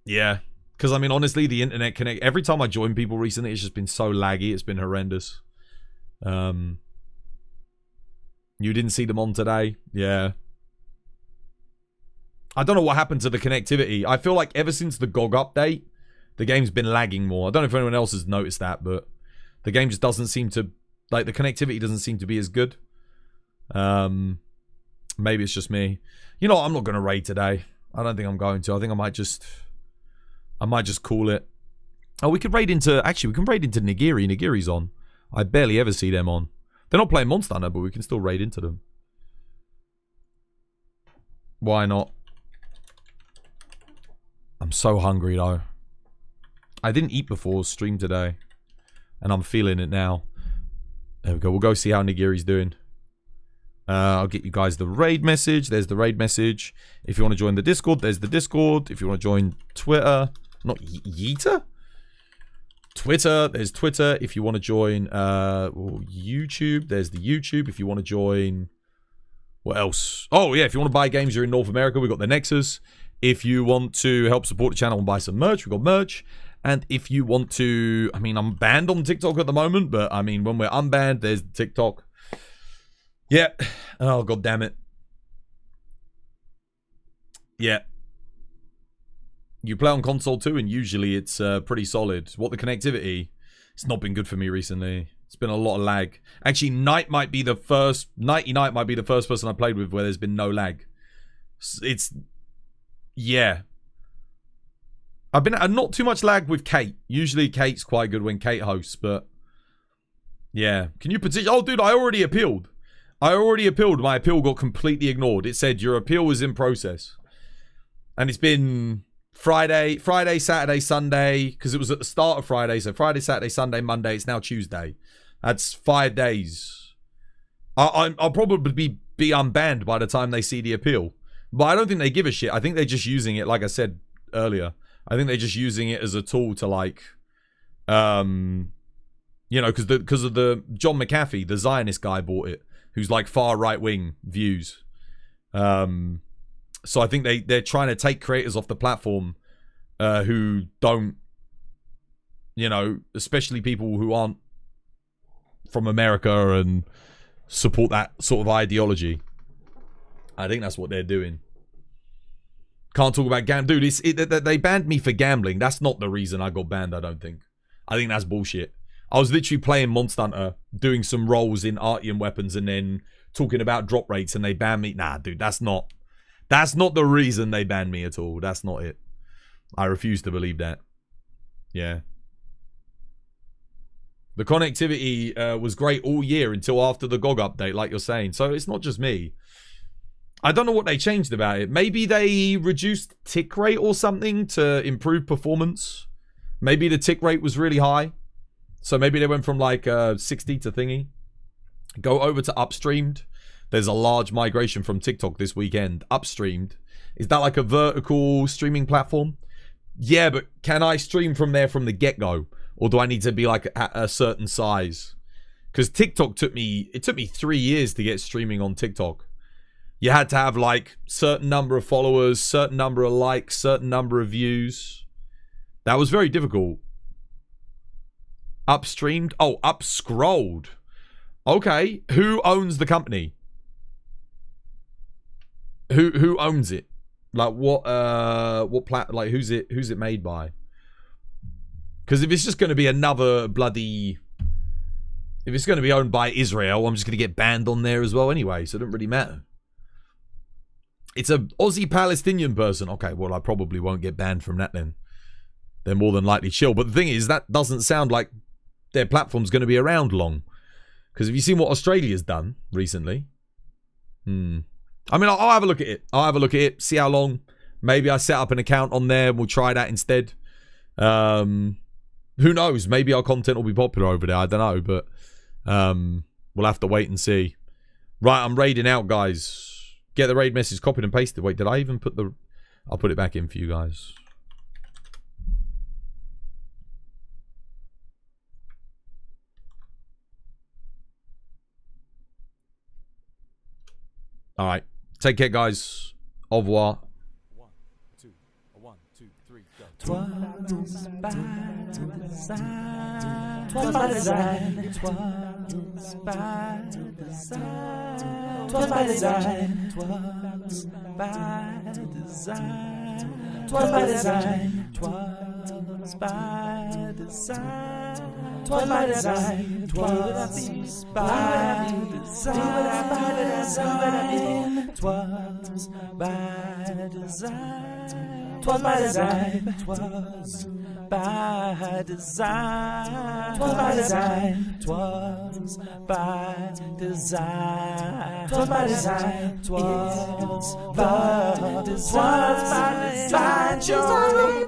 Yeah, because I mean, honestly, the internet connect. Every time I join people recently, it's just been so laggy. It's been horrendous. You didn't see them on today? Yeah. I don't know what happened to the connectivity. I feel like ever since the GOG update, the game's been lagging more. I don't know if anyone else has noticed that, but the game just doesn't seem to, like, the connectivity doesn't seem to be as good. Maybe it's just me. You know what? I'm not going to raid today. I don't think I'm going to. I think I might just call it. Oh, we could raid into, actually, we can raid into Nigiri. Nigiri's on. I barely ever see them on. They're not playing Monster Hunter, but we can still raid into them. Why not? I'm so hungry, though. I didn't eat before stream today, and I'm feeling it now. There we go. We'll go see how Nigiri's doing. I'll get you guys the raid message. There's the raid message. If you want to join the Discord, there's the Discord. If you want to join Twitter, not Yeeter? Twitter, there's Twitter. If you want to join YouTube, there's the YouTube. If you want to join... What else? Oh, yeah, if you want to buy games, you're in North America, we've got the Nexus. If you want to help support the channel and buy some merch, we've got merch. And if you want to... I mean, I'm banned on TikTok at the moment, but I mean, when we're unbanned, there's TikTok. Yeah. Oh, god damn it. Yeah. You play on console too, and usually it's pretty solid. What, the connectivity? It's not been good for me recently. It's been a lot of lag. Actually, Nighty Night might be the first person I played with where there's been no lag. It's... Yeah. I've been not too much lag with Kate. Usually Kate's quite good when Kate hosts, but... Yeah. Can you petition... Oh, dude, I already appealed. My appeal got completely ignored. It said, your appeal was in process. And it's been... Friday, Saturday, Sunday, because it was at the start of Friday. So Friday, Saturday, Sunday, Monday. It's now Tuesday. That's 5 days. I'll probably be unbanned by the time they see the appeal. But I don't think they give a shit. I think they're just using it, like I said earlier. I think they're just using it as a tool to, like, you know, because of the John McAfee, the Zionist guy, bought it, who's like far right wing views. So I think they're trying to take creators off the platform who don't, you know, especially people who aren't from America and support that sort of ideology. I think that's what they're doing. Can't talk about gambling. Dude, they banned me for gambling. That's not the reason I got banned, I don't think. I think that's bullshit. I was literally playing Monster Hunter, doing some rolls in Artium weapons, and then talking about drop rates, and they banned me. Nah, dude, that's not That's not the reason they banned me at all. That's not it. I refuse to believe that. Yeah. The connectivity was great all year until after the GOG update, like you're saying. So it's not just me. I don't know what they changed about it. Maybe they reduced tick rate or something to improve performance. Maybe the tick rate was really high. So maybe they went from like 60 to thingy. Go over to upstreamed. There's a large migration from TikTok this weekend. Upstreamed. Is that like a vertical streaming platform? Yeah, but can I stream from there from the get-go? Or do I need to be like at a certain size? Because TikTok took me 3 years to get streaming on TikTok. You had to have like certain number of followers, certain number of likes, certain number of views. That was very difficult. Upstreamed? Oh, upscrolled. Okay, who owns the company? Who owns it? Like like who's it made by? Because if it's just going to be another bloody, if it's going to be owned by Israel, I'm just going to get banned on there as well anyway, so it doesn't really matter. It's a Aussie Palestinian person. Okay, well I probably won't get banned from that then. They're more than likely chill. But the thing is, that doesn't sound like their platform's going to be around long. Because have you seen what Australia's done recently? I mean, I'll have a look at it. I'll have a look at it, see how long. Maybe I set up an account on there and we'll try that instead. Who knows? Maybe our content will be popular over there. I don't know, but we'll have to wait and see. Right, I'm raiding out, guys. Get the raid message copied and pasted. Wait, did I even put the... I'll put it back in for you guys. All right. Take care, guys. Au revoir. 1, 2, 1, 2, 3, go. Twas by design. Twas by design. Twas by design. Twas by design. Twas by design. Twas by design. Twas by design. Twas by design. Twas by design. Twas by design. Twas by design. Twas by design. Twas by design. Twas by design. Twas by design. Twas by design. Twas by design.